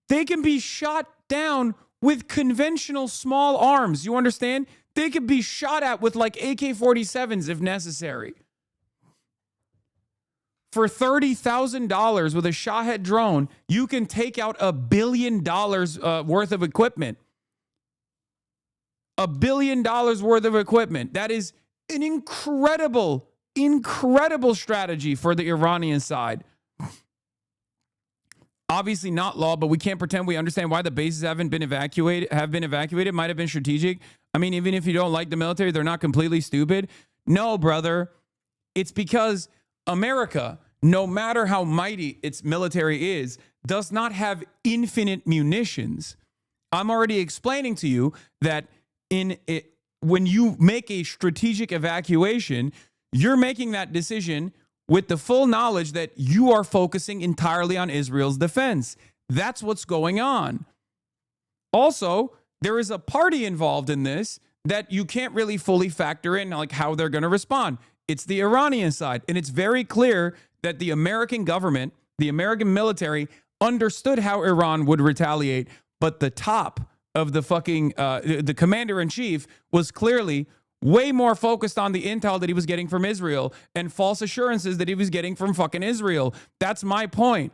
They can be shot down with conventional small arms. You understand? They could be shot at with like AK-47s if necessary. For $30,000 with a Shahed drone, you can take out $1 billion worth of equipment. $1 billion worth of equipment. That is an incredible strategy for the Iranian side. Obviously not law, but we can't pretend we understand why the bases have been evacuated. Might have been strategic. I mean, even if you don't like the military, they're not completely stupid. No, brother. It's because America, no matter how mighty its military is, does not have infinite munitions. I'm already explaining to you that when you make a strategic evacuation, you're making that decision with the full knowledge that you are focusing entirely on Israel's defense. That's what's going on. Also, there is a party involved in this that you can't really fully factor in, like how they're going to respond. It's the Iranian side. And it's very clear that the American government, the American military, understood how Iran would retaliate. But the top of the fucking, the commander-in-chief was clearly way more focused on the intel that he was getting from Israel and false assurances that he was getting from fucking Israel. That's my point.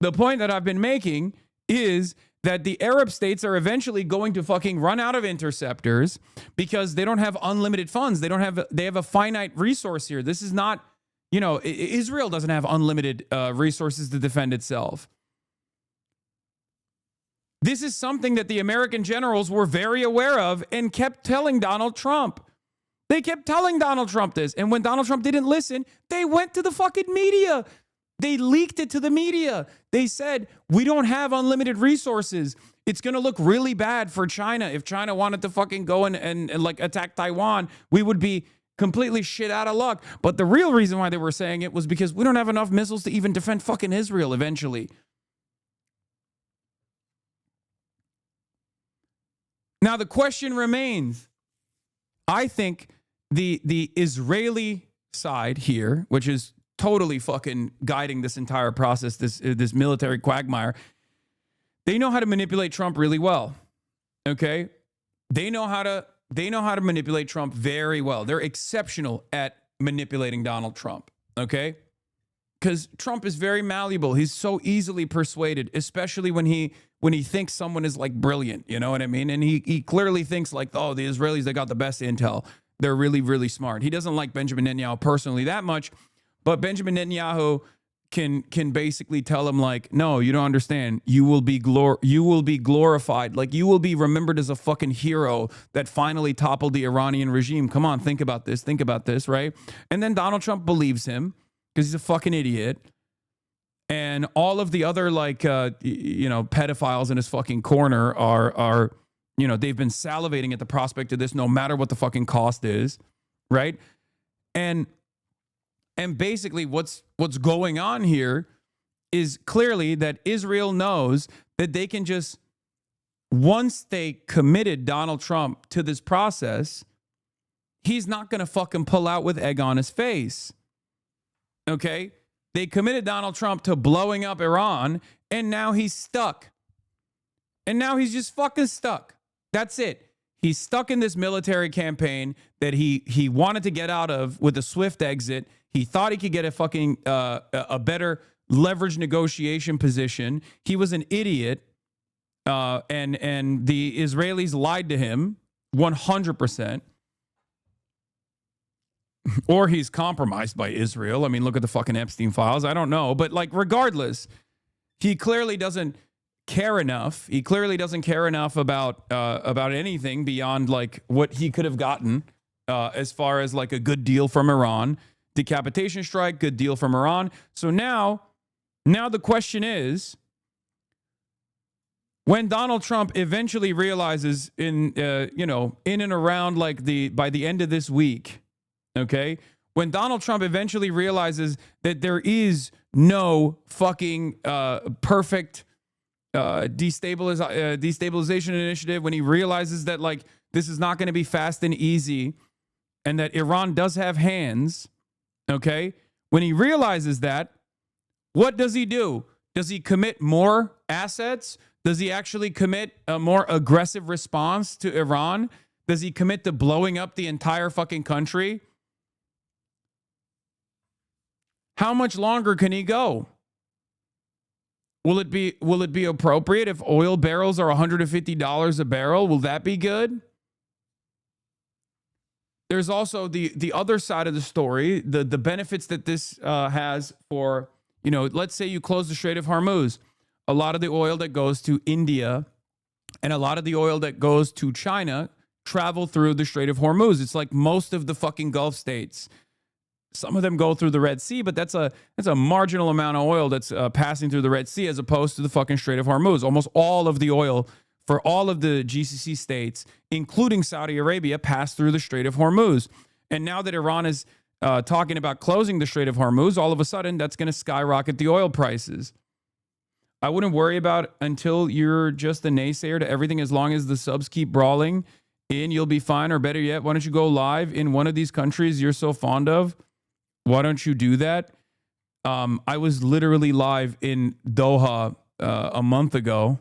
The point that I've been making is that the Arab states are eventually going to fucking run out of interceptors because they don't have unlimited funds. They have a finite resource here. This is not, Israel doesn't have unlimited resources to defend itself. This is something that the American generals were very aware of and kept telling Donald Trump. They kept telling Donald Trump this. And when Donald Trump didn't listen, they went to the fucking media. They leaked it to the media. They said, we don't have unlimited resources. It's going to look really bad for China. If China wanted to fucking go and like attack Taiwan, we would be completely shit out of luck. But the real reason why they were saying it was because we don't have enough missiles to even defend fucking Israel eventually. Now, the question remains, I think the Israeli side here, which is totally fucking guiding this entire process, this military quagmire, they know how to manipulate Trump really well. Okay? They know how to manipulate Trump very well. They're exceptional at manipulating Donald Trump. Okay? Because Trump is very malleable. He's so easily persuaded, especially when he thinks someone is like brilliant, you know what I mean? And he clearly thinks like, oh, the Israelis, they got the best intel. They're really, really smart. He doesn't like Benjamin Netanyahu personally that much, but Benjamin Netanyahu can basically tell him like, no, you don't understand. You will be glorified. Like, you will be remembered as a fucking hero that finally toppled the Iranian regime. Come on, think about this, right? And then Donald Trump believes him because he's a fucking idiot. And all of the other like, pedophiles in his fucking corner are, they've been salivating at the prospect of this no matter what the fucking cost is, right? And basically what's going on here is clearly that Israel knows that they can just, once they committed Donald Trump to this process, he's not going to fucking pull out with egg on his face. Okay? They committed Donald Trump to blowing up Iran, and now he's stuck. And now he's just fucking stuck. That's it. He's stuck in this military campaign that he wanted to get out of with a swift exit. He thought he could get a fucking a better leverage negotiation position. He was an idiot, and the Israelis lied to him 100%. Or he's compromised by Israel. I mean, look at the fucking Epstein files. I don't know. But like, regardless, he clearly doesn't care enough. He clearly doesn't care enough about anything beyond like what he could have gotten as far as like a good deal from Iran. Decapitation strike, good deal from Iran. So now the question is, when Donald Trump eventually realizes in and around like by the end of this week, okay, when Donald Trump eventually realizes that there is no fucking perfect destabilization initiative, when he realizes that like this is not going to be fast and easy, and that Iran does have hands, okay, when he realizes that, what does he do? Does he commit more assets? Does he actually commit a more aggressive response to Iran? Does he commit to blowing up the entire fucking country? How much longer can he go? Will it be appropriate if oil barrels are $150 a barrel? Will that be good? There's also the other side of the story, the benefits that this has for, let's say you close the Strait of Hormuz. A lot of the oil that goes to India and a lot of the oil that goes to China travel through the Strait of Hormuz. It's like most of the fucking Gulf states. Some of them go through the Red Sea, but that's a marginal amount of oil that's passing through the Red Sea as opposed to the fucking Strait of Hormuz. Almost all of the oil for all of the GCC states, including Saudi Arabia, pass through the Strait of Hormuz. And now that Iran is talking about closing the Strait of Hormuz, all of a sudden that's going to skyrocket the oil prices. I wouldn't worry about until you're just a naysayer to everything. As long as the subs keep brawling in, you'll be fine. Or better yet, why don't you go live in one of these countries you're so fond of? Why don't you do that? I was literally live in Doha a month ago.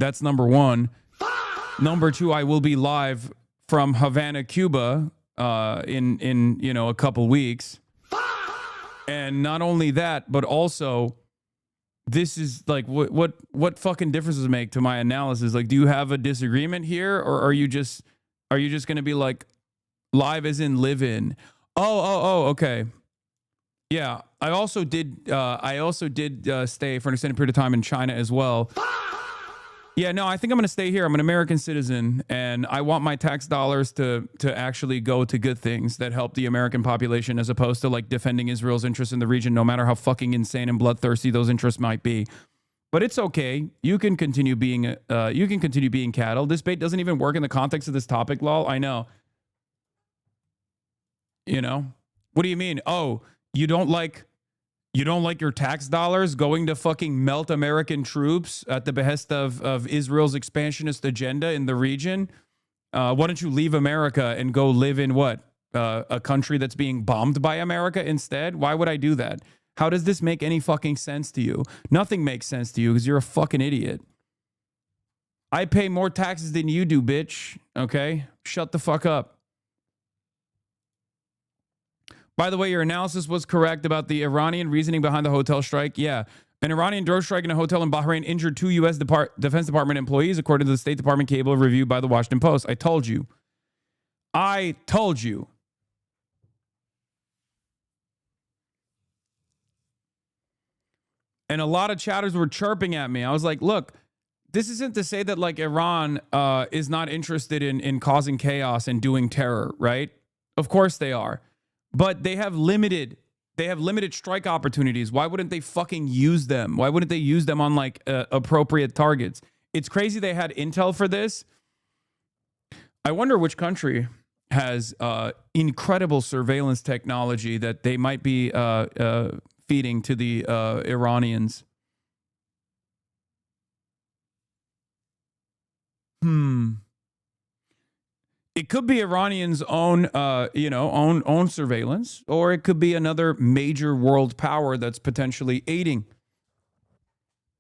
That's number one. Number two, I will be live from Havana, Cuba in a couple weeks. And not only that, but also, this is like what fucking difference does it make to my analysis? Like, do you have a disagreement here, or are you just going to be like live as in live in? Oh, okay. Yeah, I also did stay for an extended period of time in China as well. Yeah, no, I think I'm going to stay here. I'm an American citizen, and I want my tax dollars to actually go to good things that help the American population, as opposed to like defending Israel's interests in the region, no matter how fucking insane and bloodthirsty those interests might be. But it's okay. You can continue being cattle. This bait doesn't even work in the context of this topic, lol. I know. What do you mean? Oh, you don't like your tax dollars going to fucking melt American troops at the behest of Israel's expansionist agenda in the region? Why don't you leave America and go live in what? A country that's being bombed by America instead? Why would I do that? How does this make any fucking sense to you? Nothing makes sense to you because you're a fucking idiot. I pay more taxes than you do, bitch. Okay? Shut the fuck up. By the way, your analysis was correct about the Iranian reasoning behind the hotel strike. Yeah. An Iranian drone strike in a hotel in Bahrain injured 2 U.S. Defense Department employees, according to the State Department cable reviewed by the Washington Post. I told you. And a lot of chatters were chirping at me. I was like, look, this isn't to say that like Iran is not interested in causing chaos and doing terror, right? Of course they are. But they have limited strike opportunities. Why wouldn't they fucking use them? Why wouldn't they use them on like appropriate targets? It's crazy they had intel for this. I wonder which country has incredible surveillance technology that they might be feeding to the Iranians. It could be Iranians' own surveillance, or it could be another major world power that's potentially aiding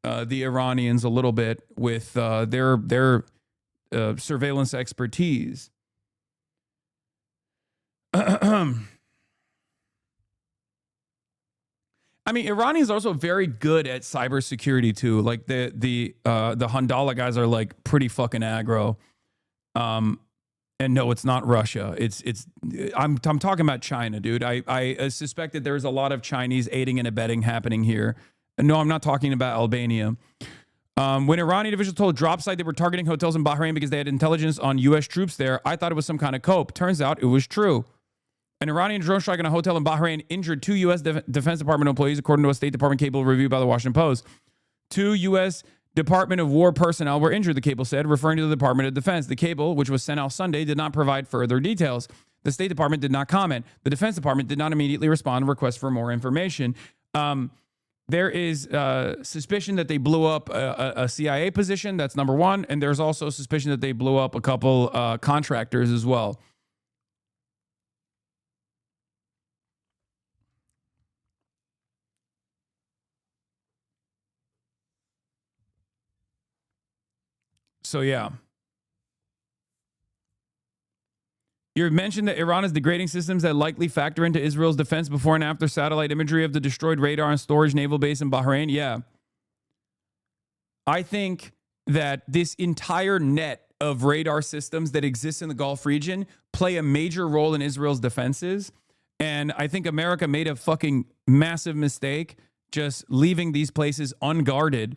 the Iranians a little bit with their surveillance expertise. I mean, Iranians are also very good at cybersecurity too. Like the Handala guys are like pretty fucking aggro. And no, it's not Russia. I'm talking about China, dude. I suspect that there's a lot of Chinese aiding and abetting happening here. No, I'm not talking about Albania. When Iranian officials told Drop Site they were targeting hotels in Bahrain because they had intelligence on U.S. troops there, I thought it was some kind of cope. Turns out it was true. An Iranian drone strike on a hotel in Bahrain injured 2 U.S. Defense Department employees, according to a State Department cable reviewed by the Washington Post. 2 U.S. Department of War personnel were injured, the cable said, referring to the Department of Defense. The cable, which was sent out Sunday, did not provide further details. The State Department did not comment. The Defense Department did not immediately respond to requests for more information. There is suspicion that they blew up a CIA position. That's number one. And there's also suspicion that they blew up a couple contractors as well. So, yeah. You mentioned that Iran is degrading systems that likely factor into Israel's defense before and after satellite imagery of the destroyed radar and storage naval base in Bahrain. Yeah. I think that this entire net of radar systems that exists in the Gulf region play a major role in Israel's defenses. And I think America made a fucking massive mistake just leaving these places unguarded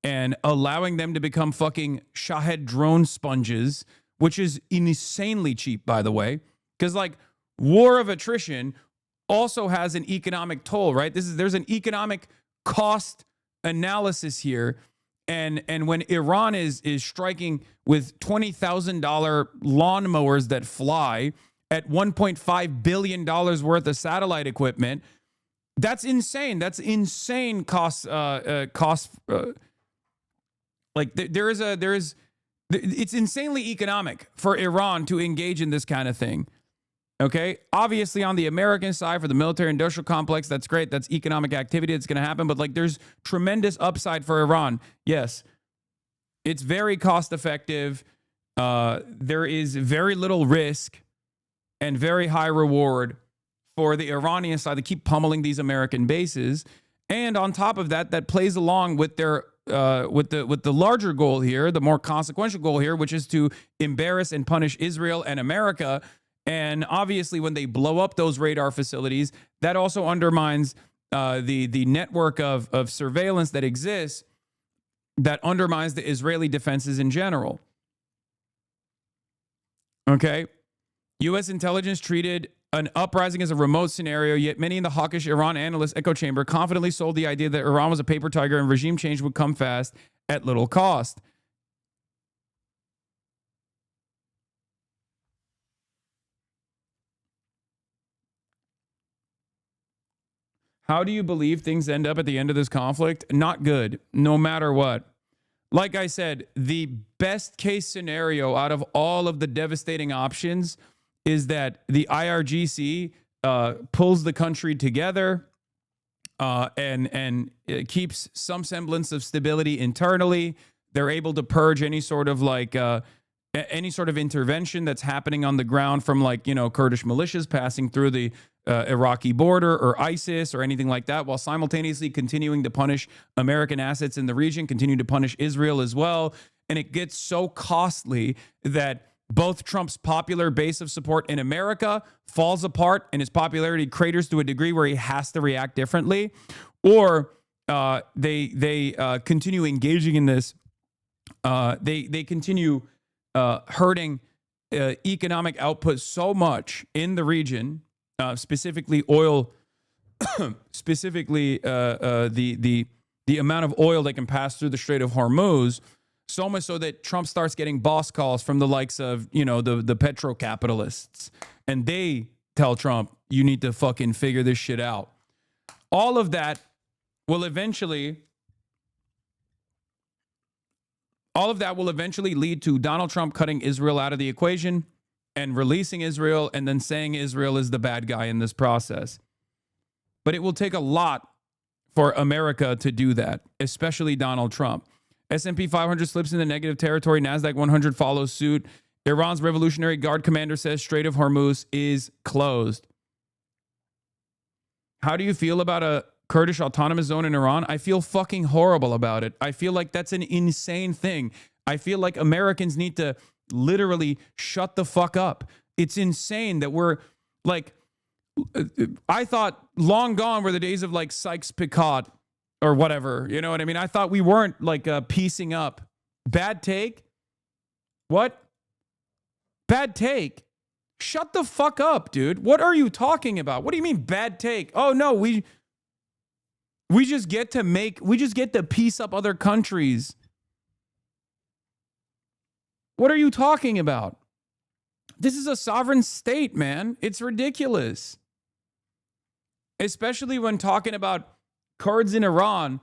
and allowing them to become fucking Shahed drone sponges, which is insanely cheap, by the way, because like war of attrition also has an economic toll, right? There's an economic cost analysis here. And when Iran is striking with $20,000 lawnmowers that fly at $1.5 billion worth of satellite equipment, that's insane. That's insane cost. It's insanely economic for Iran to engage in this kind of thing. Okay. Obviously, on the American side, for the military industrial complex, that's great. That's economic activity that's going to happen. But like, there's tremendous upside for Iran. Yes. It's very cost effective. There is very little risk and very high reward for the Iranian side to keep pummeling these American bases. And on top of that, that plays along with their with the larger goal here, the more consequential goal here, which is to embarrass and punish Israel and America. And obviously, when they blow up those radar facilities, that also undermines the network of surveillance that exists, that undermines the Israeli defenses in general. Okay, U.S. intelligence treated an uprising as a remote scenario, yet many in the hawkish Iran analyst echo chamber confidently sold the idea that Iran was a paper tiger and regime change would come fast at little cost. How do you believe things end up at the end of this conflict? Not good, no matter what. Like I said, the best case scenario out of all of the devastating options is that the IRGC pulls the country together and it keeps some semblance of stability internally. They're able to purge any sort of any sort of intervention that's happening on the ground from Kurdish militias passing through the Iraqi border or ISIS or anything like that, while simultaneously continuing to punish American assets in the region, continue to punish Israel as well. And it gets so costly that both Trump's popular base of support in America falls apart and his popularity craters to a degree where he has to react differently, or they continue engaging in this. They continue hurting economic output so much in the region, specifically oil, specifically the amount of oil that can pass through the Strait of Hormuz. So much so that Trump starts getting boss calls from the likes of, the petro capitalists. And they tell Trump, you need to fucking figure this shit out. All of that will eventually lead to Donald Trump cutting Israel out of the equation and releasing Israel and then saying Israel is the bad guy in this process. But it will take a lot for America to do that, especially Donald Trump. S&P 500 slips into negative territory. NASDAQ 100 follows suit. Iran's Revolutionary Guard commander says Strait of Hormuz is closed. How do you feel about a Kurdish autonomous zone in Iran? I feel fucking horrible about it. I feel like that's an insane thing. I feel like Americans need to literally shut the fuck up. It's insane that we're I thought long gone were the days of Sykes-Picot or whatever. You know what I mean? I thought we weren't like piecing up. Bad take? What? Bad take? Shut the fuck up, dude. What are you talking about? What do you mean bad take? Oh no, we just get to piece up other countries. What are you talking about? This is a sovereign state, man. It's ridiculous. Especially when talking about Kurds in Iran,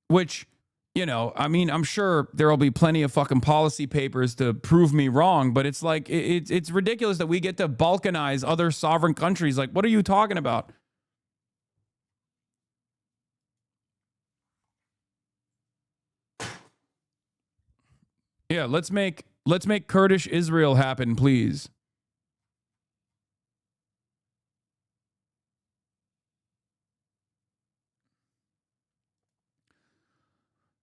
which, you know, I mean, I'm sure there'll be plenty of fucking policy papers to prove me wrong, but it's like, it's ridiculous that we get to balkanize other sovereign countries. Like, what are you talking about? Yeah, let's make Kurdish Israel happen, please.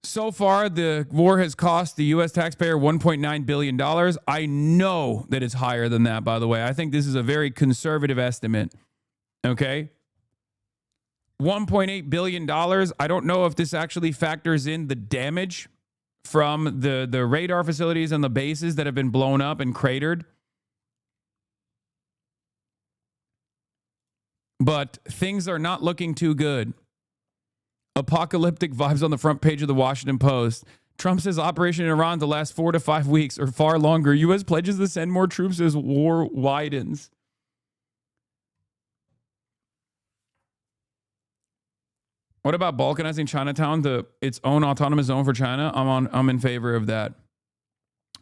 So far, the war has cost the U.S. taxpayer $1.9 billion. I know that it's higher than that, by the way. I think this is a very conservative estimate. Okay? $1.8 billion. I don't know if this actually factors in the damage from the radar facilities and the bases that have been blown up and cratered. But things are not looking too good. Apocalyptic vibes on the front page of the Washington Post. Trump says operation in Iran to last 4 to 5 weeks or far longer. U.S. pledges to send more troops as war widens. What about balkanizing Chinatown to its own autonomous zone for China? I'm in favor of that.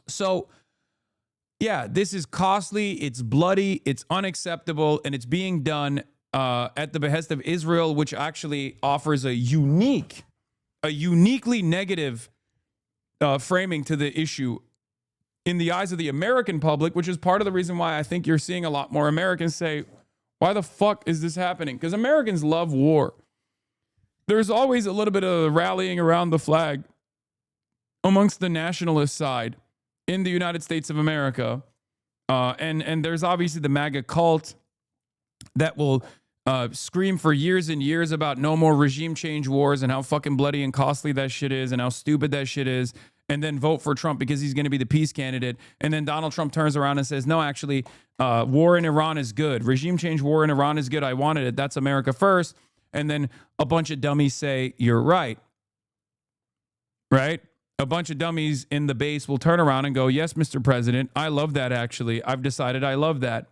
So, yeah, this is costly, it's bloody, it's unacceptable, and it's being done at the behest of Israel, which actually offers a uniquely negative framing to the issue in the eyes of the American public, which is part of the reason why I think you're seeing a lot more Americans say, why the fuck is this happening? Because Americans love war. There's always a little bit of rallying around the flag amongst the nationalist side in the United States of America. And there's obviously the MAGA cult that will scream for years and years about no more regime change wars and how fucking bloody and costly that shit is and how stupid that shit is, and then vote for Trump because he's going to be the peace candidate. And then Donald Trump turns around and says, no, actually, war in Iran is good. Regime change war in Iran is good. I wanted it. That's America first. And then a bunch of dummies say, you're right. Right? A bunch of dummies in the base will turn around and go, yes, Mr. President, I love that actually. I've decided I love that.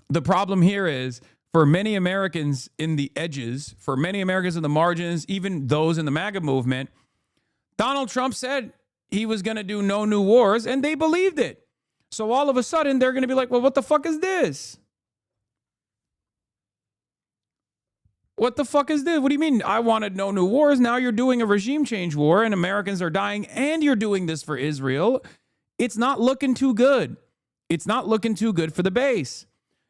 The problem here is for many Americans in the edges, for many Americans in the margins, even those in the MAGA movement, Donald Trump said he was going to do no new wars, and they believed it. So all of a sudden, they're going to be like, well, what the fuck is this? What the fuck is this? What do you mean I wanted no new wars? Now you're doing a regime change war, and Americans are dying, and you're doing this for Israel. It's not looking too good. It's not looking too good for the base.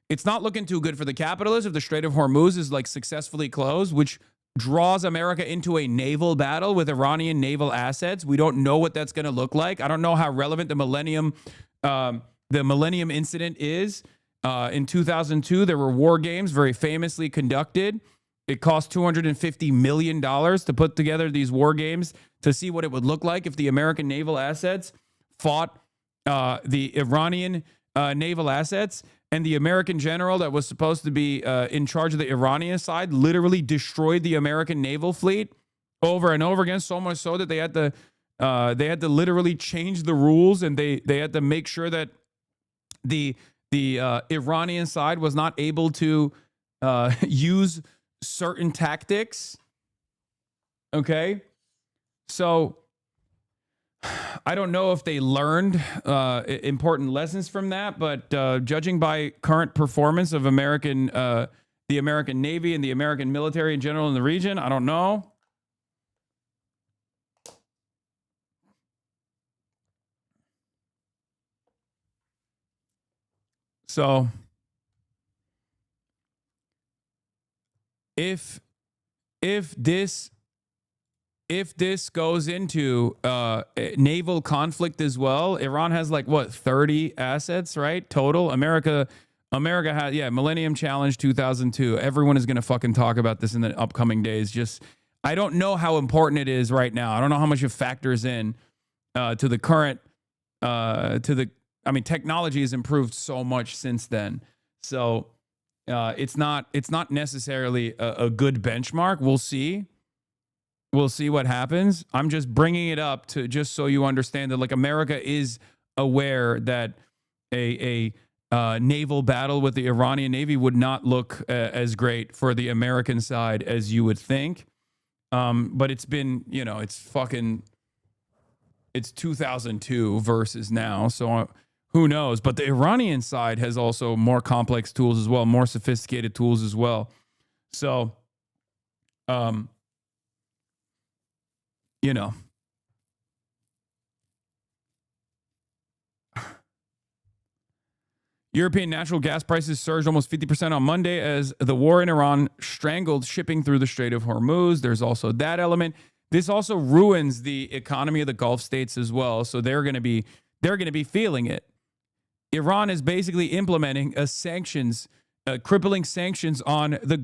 It's not looking too good for the capitalists if the Strait of Hormuz is like successfully closed, which draws America into a naval battle with Iranian naval assets. We don't know what that's going to look like. I don't know how relevant the Millennium Incident is. In 2002, there were war games very famously conducted. It cost $250 million to put together these war games to see what it would look like if the American naval assets fought the Iranian naval assets. And the American general that was supposed to be in charge of the Iranian side literally destroyed the American naval fleet over and over again, so much so that they had to literally change the rules, and they had to make sure that the Iranian side was not able to use certain tactics. Okay, so I don't know if they learned important lessons from that, but judging by current performance of the American Navy and the American military in general in the region, I don't know. So if this goes into naval conflict as well, Iran has like, what, 30 assets, right? Total. America America had, Millennium Challenge 2002. Everyone is going to fucking talk about this in the upcoming days. Just, I don't know how important it is right now. I don't know how much it factors in to the current, technology has improved so much since then. So it's not necessarily a good benchmark. We'll see. We'll see what happens. I'm just bringing it up to just so you understand that, like, America is aware that a naval battle with the Iranian Navy would not look as great for the American side as you would think. But it's been, it's 2002 versus now. So who knows? But the Iranian side has also more complex tools as well, more sophisticated tools as well. So, European natural gas prices surged almost 50% on Monday as the war in Iran strangled shipping through the Strait of Hormuz. There's also that element. This also ruins the economy of the Gulf states as well. So they're going to be feeling it. Iran is basically implementing crippling sanctions on the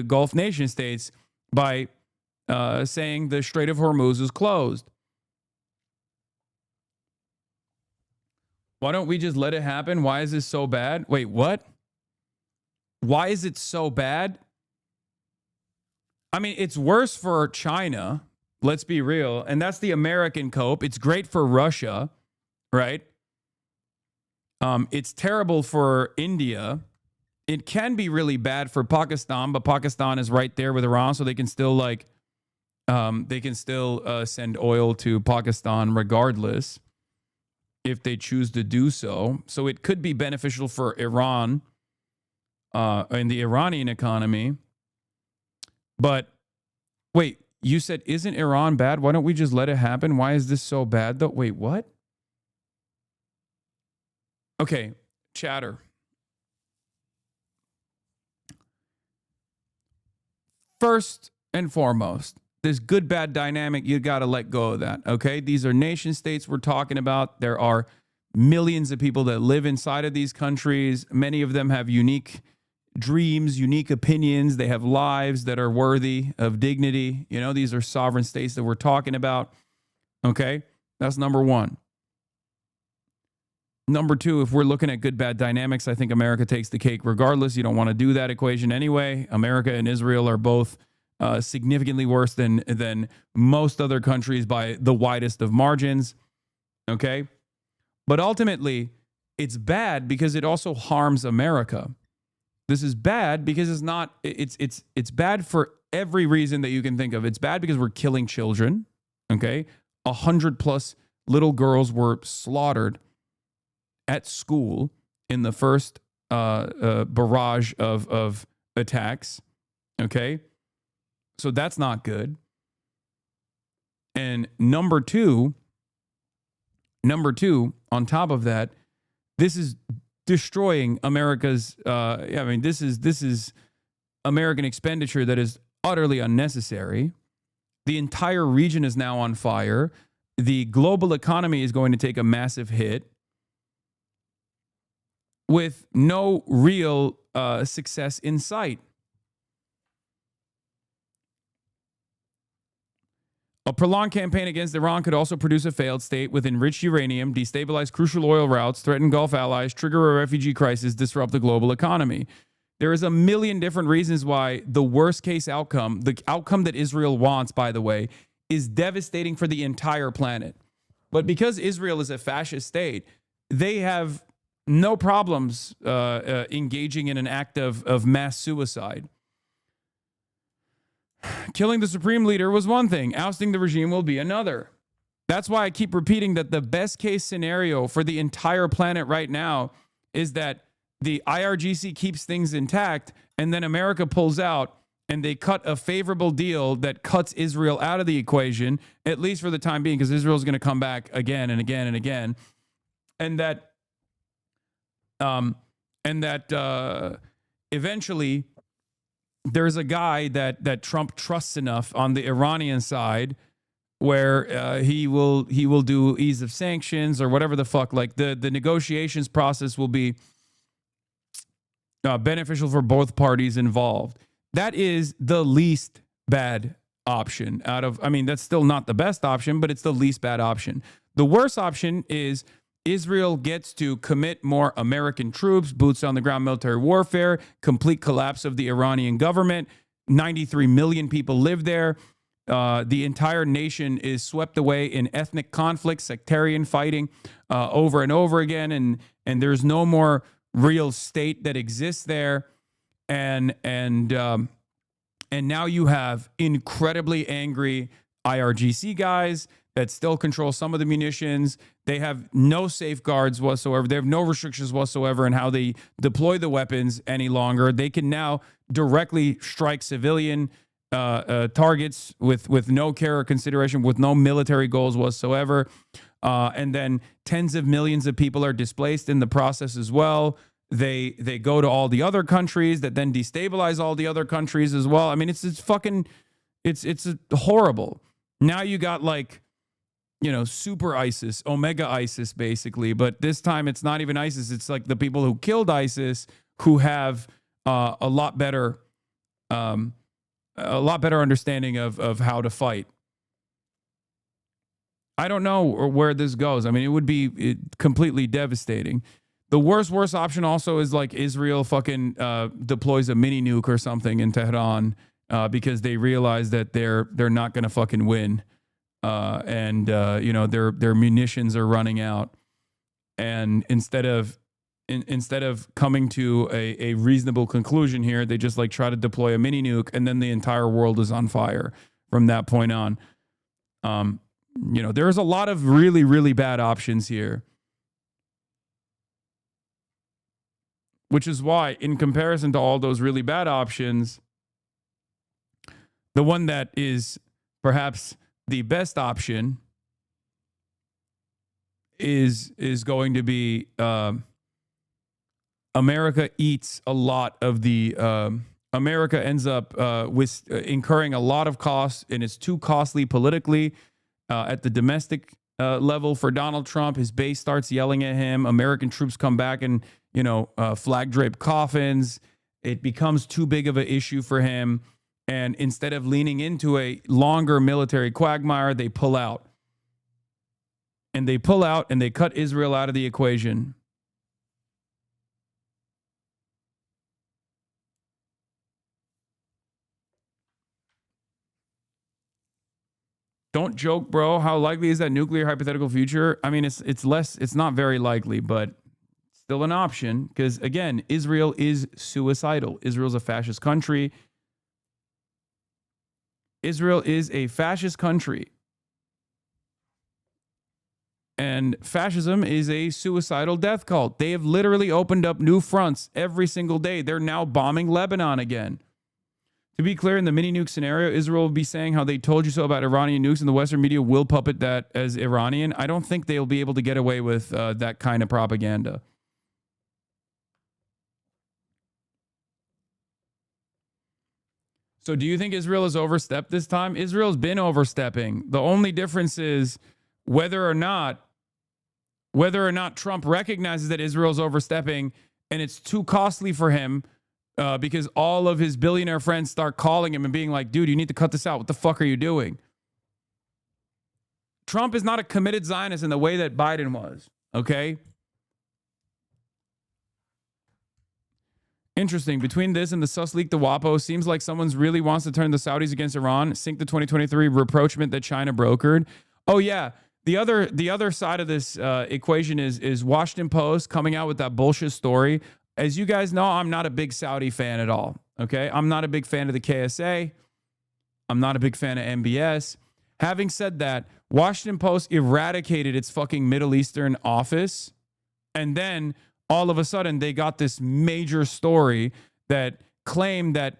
Gulf nation states by saying the Strait of Hormuz is closed. Why don't we just let it happen? Why is this so bad? Wait, what? Why is it so bad? I mean, it's worse for China. Let's be real. And that's the American cope. It's great for Russia, right? It's terrible for India. It can be really bad for Pakistan, but Pakistan is right there with Iran, so they can still send oil to Pakistan regardless, if they choose to do so. So it could be beneficial for Iran and the Iranian economy. But wait, you said, isn't Iran bad? Why don't we just let it happen? Why is this so bad though? Wait, what? Okay, chatter. First and foremost, this good-bad dynamic, you got to let go of that, okay? These are nation states we're talking about. There are millions of people that live inside of these countries. Many of them have unique dreams, unique opinions. They have lives that are worthy of dignity. These are sovereign states that we're talking about, okay? That's number one. Number two, if we're looking at good-bad dynamics, I think America takes the cake regardless. You don't want to do that equation anyway. America and Israel are both significantly worse than most other countries by the widest of margins, okay? But ultimately, it's bad because it also harms America. This is bad because it's bad for every reason that you can think of. It's bad because we're killing children, okay? 100+ little girls were slaughtered at school in the first barrage of attacks, okay? So that's not good. And number two, on top of that, this is destroying America's, this is American expenditure that is utterly unnecessary. The entire region is now on fire. The global economy is going to take a massive hit with no real success in sight. A prolonged campaign against Iran could also produce a failed state with enriched uranium, destabilize crucial oil routes, threaten Gulf allies, trigger a refugee crisis, disrupt the global economy. There is a million different reasons why the worst case outcome, the outcome that Israel wants, by the way, is devastating for the entire planet. But because Israel is a fascist state, they have no problems engaging in an act of mass suicide. Killing the supreme leader was one thing. Ousting the regime will be another. That's why I keep repeating that the best case scenario for the entire planet right now is that the IRGC keeps things intact and then America pulls out and they cut a favorable deal that cuts Israel out of the equation, at least for the time being, because Israel's going to come back again and again and again. And that eventually there's a guy that Trump trusts enough on the Iranian side where he will do ease of sanctions or whatever the fuck. Like the negotiations process will be beneficial for both parties involved. That is the least bad option out of, I mean, that's still not the best option, but it's the least bad option. The worst option is Israel gets to commit more American troops, boots on the ground military warfare, complete collapse of the Iranian government. 93 million people live there. The entire nation is swept away in ethnic conflict, sectarian fighting over and over again, and there's no more real state that exists there. And now you have incredibly angry IRGC guys that still control some of the munitions. They have no safeguards whatsoever. They have no restrictions whatsoever in how they deploy the weapons any longer. They can now directly strike civilian targets with no care or consideration, with no military goals whatsoever. And then tens of millions of people are displaced in the process as well. They go to all the other countries that then destabilize all the other countries as well. I mean, it's horrible. Now you got like, you know, super ISIS, Omega ISIS, basically. But this time it's not even ISIS. It's like the people who killed ISIS who have a lot better understanding of how to fight. I don't know where this goes. I mean, it would be completely devastating. The worst option also is like Israel fucking deploys a mini nuke or something in Tehran because they realize that they're not going to fucking win. And you know, their munitions are running out. And instead of coming to a reasonable conclusion here, they just like try to deploy a mini nuke, and then the entire world is on fire from that point on. You know, there's a lot of really, really bad options here. Which is why, in comparison to all those really bad options, the one that is perhaps the best option is going to be America eats a lot of the America ends up with incurring a lot of costs, and it's too costly politically at the domestic level for Donald Trump. His base starts yelling at him. American troops come back and, you know, flag draped coffins. It becomes too big of an issue for him. And instead of leaning into a longer military quagmire, they pull out. And they pull out and they cut Israel out of the equation. Don't joke, bro. How likely is that nuclear hypothetical future? I mean, it's not very likely, but still an option because, again, Israel is suicidal. Israel's a fascist country. Israel is a fascist country. And fascism is a suicidal death cult. They have literally opened up new fronts every single day. They're now bombing Lebanon again. To be clear, in the mini nuke scenario, Israel will be saying how they told you so about Iranian nukes, and the Western media will puppet that as Iranian. I don't think they'll be able to get away with that kind of propaganda. So do you think Israel has overstepped this time? Israel's been overstepping. The only difference is whether or not Trump recognizes that Israel's overstepping and it's too costly for him because all of his billionaire friends start calling him and being like, dude, you need to cut this out. What the fuck are you doing? Trump is not a committed Zionist in the way that Biden was, okay? Interesting. Between this and the sus leak, the WAPO, seems like someone really wants to turn the Saudis against Iran, sink the 2023 rapprochement that China brokered. Oh, yeah. The other side of this equation is Washington Post coming out with that bullshit story. As you guys know, I'm not a big Saudi fan at all, okay? I'm not a big fan of the KSA. I'm not a big fan of MBS. Having said that, Washington Post eradicated its fucking Middle Eastern office, and then all of a sudden they got this major story that claimed that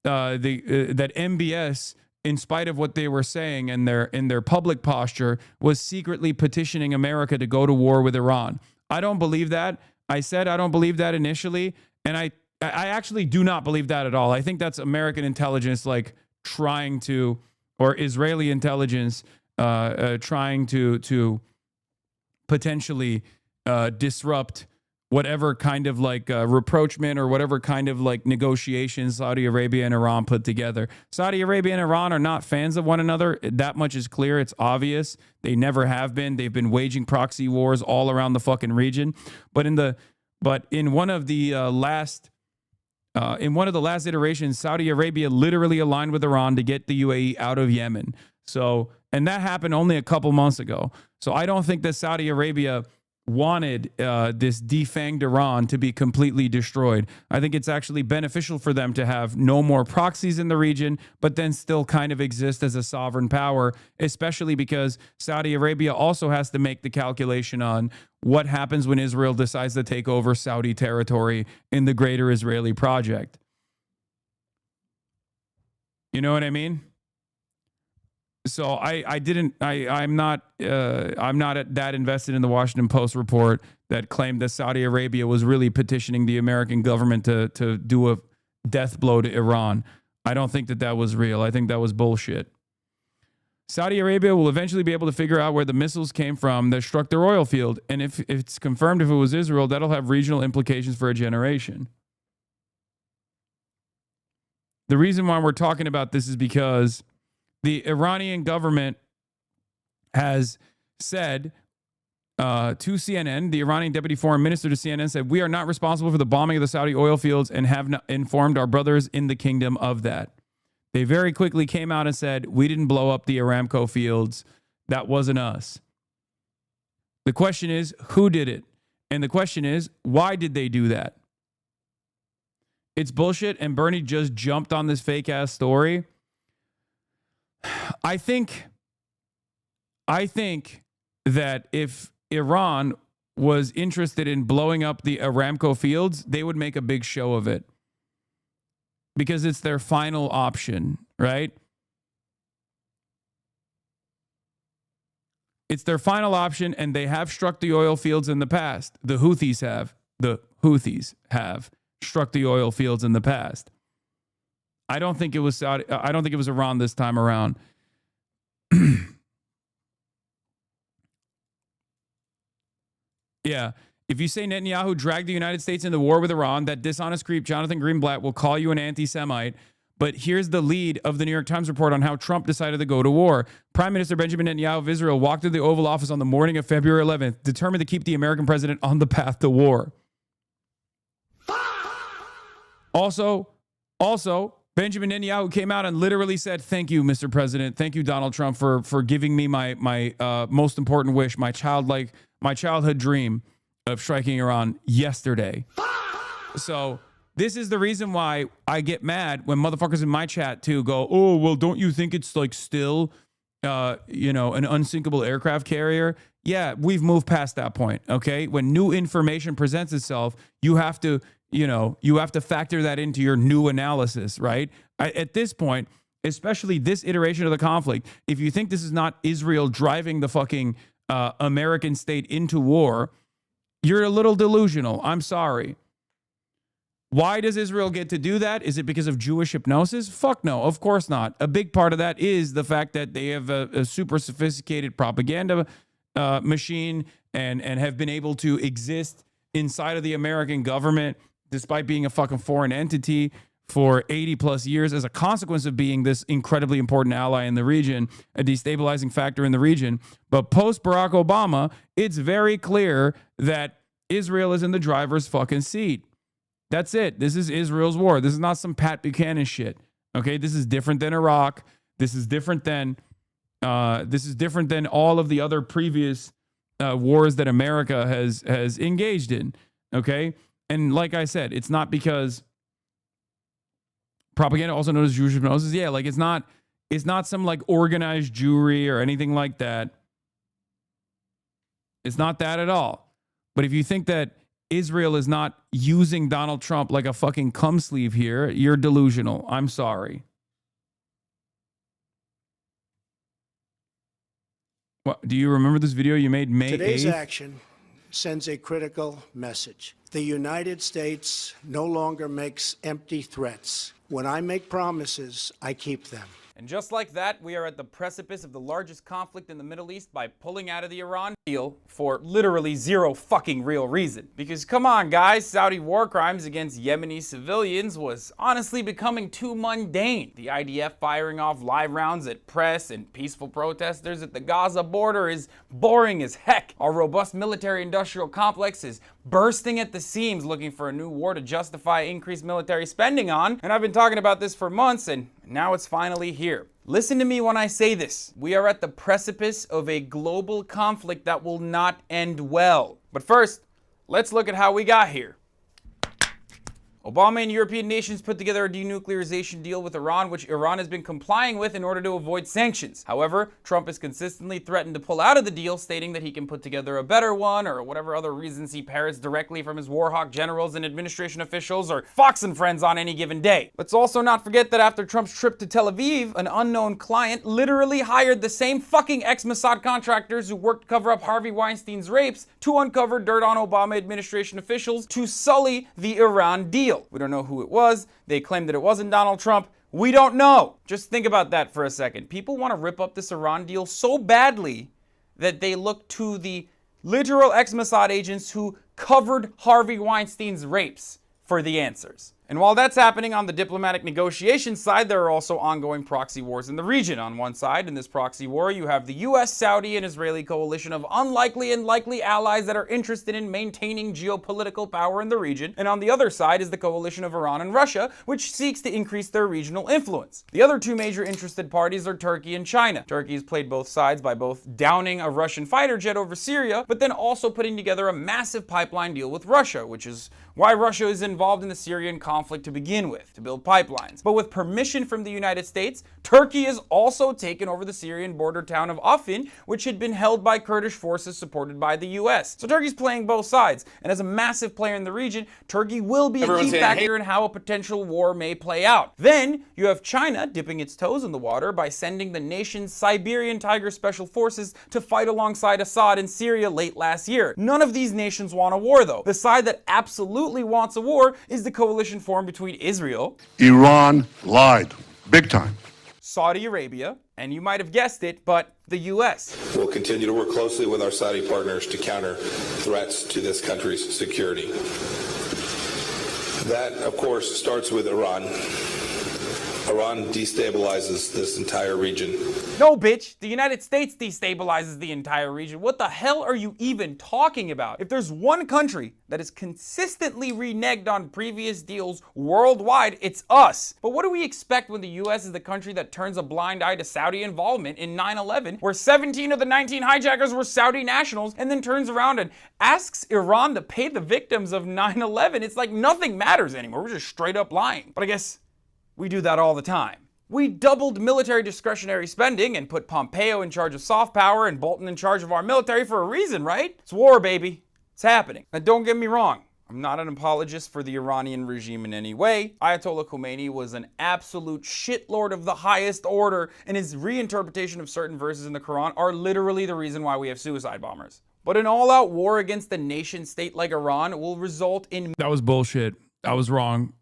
that MBS, in spite of what they were saying in their public posture, was secretly petitioning America to go to war with Iran. I don't believe that. I said I don't believe that initially, and I actually do not believe that at all. I think that's American intelligence like trying to, or Israeli intelligence trying to potentially disrupt whatever kind of like rapprochement or whatever kind of like negotiations Saudi Arabia and Iran put together. Saudi Arabia and Iran are not fans of one another. That much is clear. It's obvious. They never have been. They've been waging proxy wars all around the fucking region. But in one of the last iterations, Saudi Arabia literally aligned with Iran to get the UAE out of Yemen. So, and that happened only a couple months ago. So I don't think that Saudi Arabia wanted this defanged Iran to be completely destroyed. I think it's actually beneficial for them to have no more proxies in the region, but then still kind of exist as a sovereign power, especially because Saudi Arabia also has to make the calculation on what happens when Israel decides to take over Saudi territory in the greater Israeli project. You know what I mean? So I'm not that invested in the Washington Post report that claimed that Saudi Arabia was really petitioning the American government to do a death blow to Iran. I don't think that was real. I think that was bullshit. Saudi Arabia will eventually be able to figure out where the missiles came from that struck their oil field. And if it's confirmed if it was Israel, that'll have regional implications for a generation. The reason why we're talking about this is because the Iranian government has said to CNN, the Iranian deputy foreign minister to CNN said, "We are not responsible for the bombing of the Saudi oil fields and have not informed our brothers in the kingdom of that." They very quickly came out and said, "We didn't blow up the Aramco fields. That wasn't us." The question is, who did it? And the question is, why did they do that? It's bullshit, and Bernie just jumped on this fake-ass story. I think that if Iran was interested in blowing up the Aramco fields, they would make a big show of it because it's their final option, right? It's their final option, and they have struck the oil fields in the past. The Houthis have struck the oil fields in the past. I don't think it was Iran this time around. Yeah. If you say Netanyahu dragged the United States into war with Iran, that dishonest creep Jonathan Greenblatt will call you an anti-Semite. But here's the lead of the New York Times report on how Trump decided to go to war. Prime Minister Benjamin Netanyahu of Israel walked through the Oval Office on the morning of February 11th, determined to keep the American president on the path to war. Also, Benjamin Netanyahu came out and literally said, "Thank you, Mr. President. Thank you, Donald Trump, for giving me my most important wish, my childhood dream of striking Iran yesterday." So this is the reason why I get mad when motherfuckers in my chat too go, "Oh, well, don't you think it's like still, an unsinkable aircraft carrier?" Yeah, we've moved past that point. Okay, when new information presents itself, you have to factor that into your new analysis, right? At this point, especially this iteration of the conflict, if you think this is not Israel driving the fucking American state into war, you're a little delusional. I'm sorry. Why does Israel get to do that? Is it because of Jewish hypnosis? Fuck no, of course not. A big part of that is the fact that they have a super sophisticated propaganda machine and have been able to exist inside of the American government despite being a fucking foreign entity for 80 plus years as a consequence of being this incredibly important ally in the region, a destabilizing factor in the region. But post Barack Obama, it's very clear that Israel is in the driver's fucking seat. That's it. This is Israel's war. This is not some Pat Buchanan shit. Okay, this is different than Iraq. This is different than all of the other previous wars that America has engaged in. Okay, and like I said, it's not because propaganda, also known as Jewish hypnosis. Yeah, like it's not some like organized Jewry or anything like that. It's not that at all. But if you think that Israel is not using Donald Trump like a fucking cum sleeve here, you're delusional. I'm sorry. What, do you remember this video you made May 8th? Today's action sends a critical message. The United States no longer makes empty threats. When I make promises, I keep them. And just like that, we are at the precipice of the largest conflict in the Middle East by pulling out of the Iran deal for literally zero fucking real reason. Because come on guys, Saudi war crimes against Yemeni civilians was honestly becoming too mundane. The IDF firing off live rounds at press and peaceful protesters at the Gaza border is boring as heck. Our robust military-industrial complex is bursting at the seams looking for a new war to justify increased military spending on. And I've been talking about this for months, and now it's finally here. Listen to me when I say this. We are at the precipice of a global conflict that will not end well. But first, let's look at how we got here. Obama and European nations put together a denuclearization deal with Iran, which Iran has been complying with in order to avoid sanctions. However, Trump has consistently threatened to pull out of the deal, stating that he can put together a better one, or whatever other reasons he parrots directly from his warhawk generals and administration officials, or Fox and Friends on any given day. Let's also not forget that after Trump's trip to Tel Aviv, an unknown client literally hired the same fucking ex-Mossad contractors who worked to cover up Harvey Weinstein's rapes to uncover dirt on Obama administration officials to sully the Iran deal. We don't know who it was. They claim that it wasn't Donald Trump. We don't know. Just think about that for a second. People want to rip up this Iran deal so badly that they look to the literal ex-Mossad agents who covered Harvey Weinstein's rapes for the answers. And while that's happening on the diplomatic negotiation side, there are also ongoing proxy wars in the region. On one side, in this proxy war, you have the US, Saudi, and Israeli coalition of unlikely and likely allies that are interested in maintaining geopolitical power in the region. And on the other side is the coalition of Iran and Russia, which seeks to increase their regional influence. The other two major interested parties are Turkey and China. Turkey has played both sides by both downing a Russian fighter jet over Syria, but then also putting together a massive pipeline deal with Russia, which is why Russia is involved in the Syrian conflict to begin with, to build pipelines. But with permission from the United States, Turkey has also taken over the Syrian border town of Afrin, which had been held by Kurdish forces supported by the US. So Turkey's playing both sides, and as a massive player in the region, Turkey will be a key factor in how a potential war may play out. Then you have China dipping its toes in the water by sending the nation's Siberian Tiger Special Forces to fight alongside Assad in Syria late last year. None of these nations want a war though. The side that absolutely wants a war is the coalition formed between Israel, Iran lied, big time, Saudi Arabia, and you might have guessed it, but the US. We'll continue to work closely with our Saudi partners to counter threats to this country's security. That, of course, starts with Iran. Iran destabilizes this entire region. No, bitch. The United States destabilizes the entire region. What the hell are you even talking about? If there's one country that is consistently reneged on previous deals worldwide, it's us. But what do we expect when the US is the country that turns a blind eye to Saudi involvement in 9/11, where 17 of the 19 hijackers were Saudi nationals, and then turns around and asks Iran to pay the victims of 9/11? It's like nothing matters anymore. We're just straight up lying. But I guess we do that all the time. We doubled military discretionary spending and put Pompeo in charge of soft power and Bolton in charge of our military for a reason, right? It's war, baby. It's happening. Now, don't get me wrong. I'm not an apologist for the Iranian regime in any way. Ayatollah Khomeini was an absolute shitlord of the highest order, and his reinterpretation of certain verses in the Quran are literally the reason why we have suicide bombers. But an all-out war against a nation-state like Iran will result in... That was bullshit. I was wrong.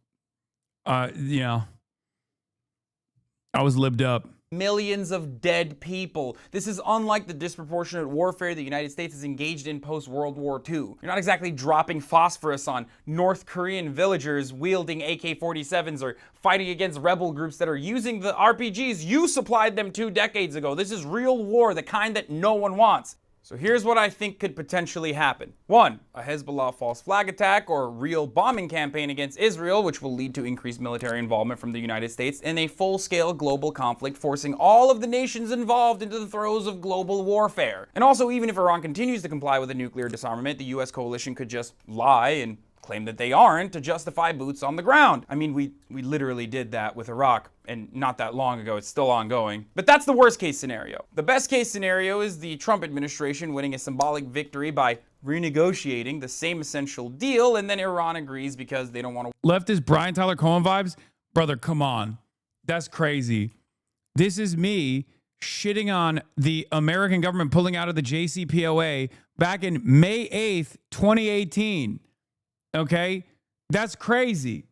I was libbed up. Millions of dead people. This is unlike the disproportionate warfare the United States is engaged in post-World War II. You're not exactly dropping phosphorus on North Korean villagers wielding AK-47s or fighting against rebel groups that are using the RPGs you supplied them 2 decades ago. This is real war, the kind that no one wants. So here's what I think could potentially happen. 1, a Hezbollah false flag attack or real bombing campaign against Israel, which will lead to increased military involvement from the United States in a full-scale global conflict, forcing all of the nations involved into the throes of global warfare. And also, even if Iran continues to comply with a nuclear disarmament, the US coalition could just lie and claim that they aren't to justify boots on the ground. I mean, we literally did that with Iraq, and not that long ago. It's still ongoing. But that's the worst case scenario. The best case scenario is the Trump administration winning a symbolic victory by renegotiating the same essential deal, and then Iran agrees because they don't want to... Leftist Brian Tyler Cohen vibes? Brother, come on. That's crazy. This is me shitting on the American government pulling out of the JCPOA back in May 8th, 2018. Okay? That's crazy.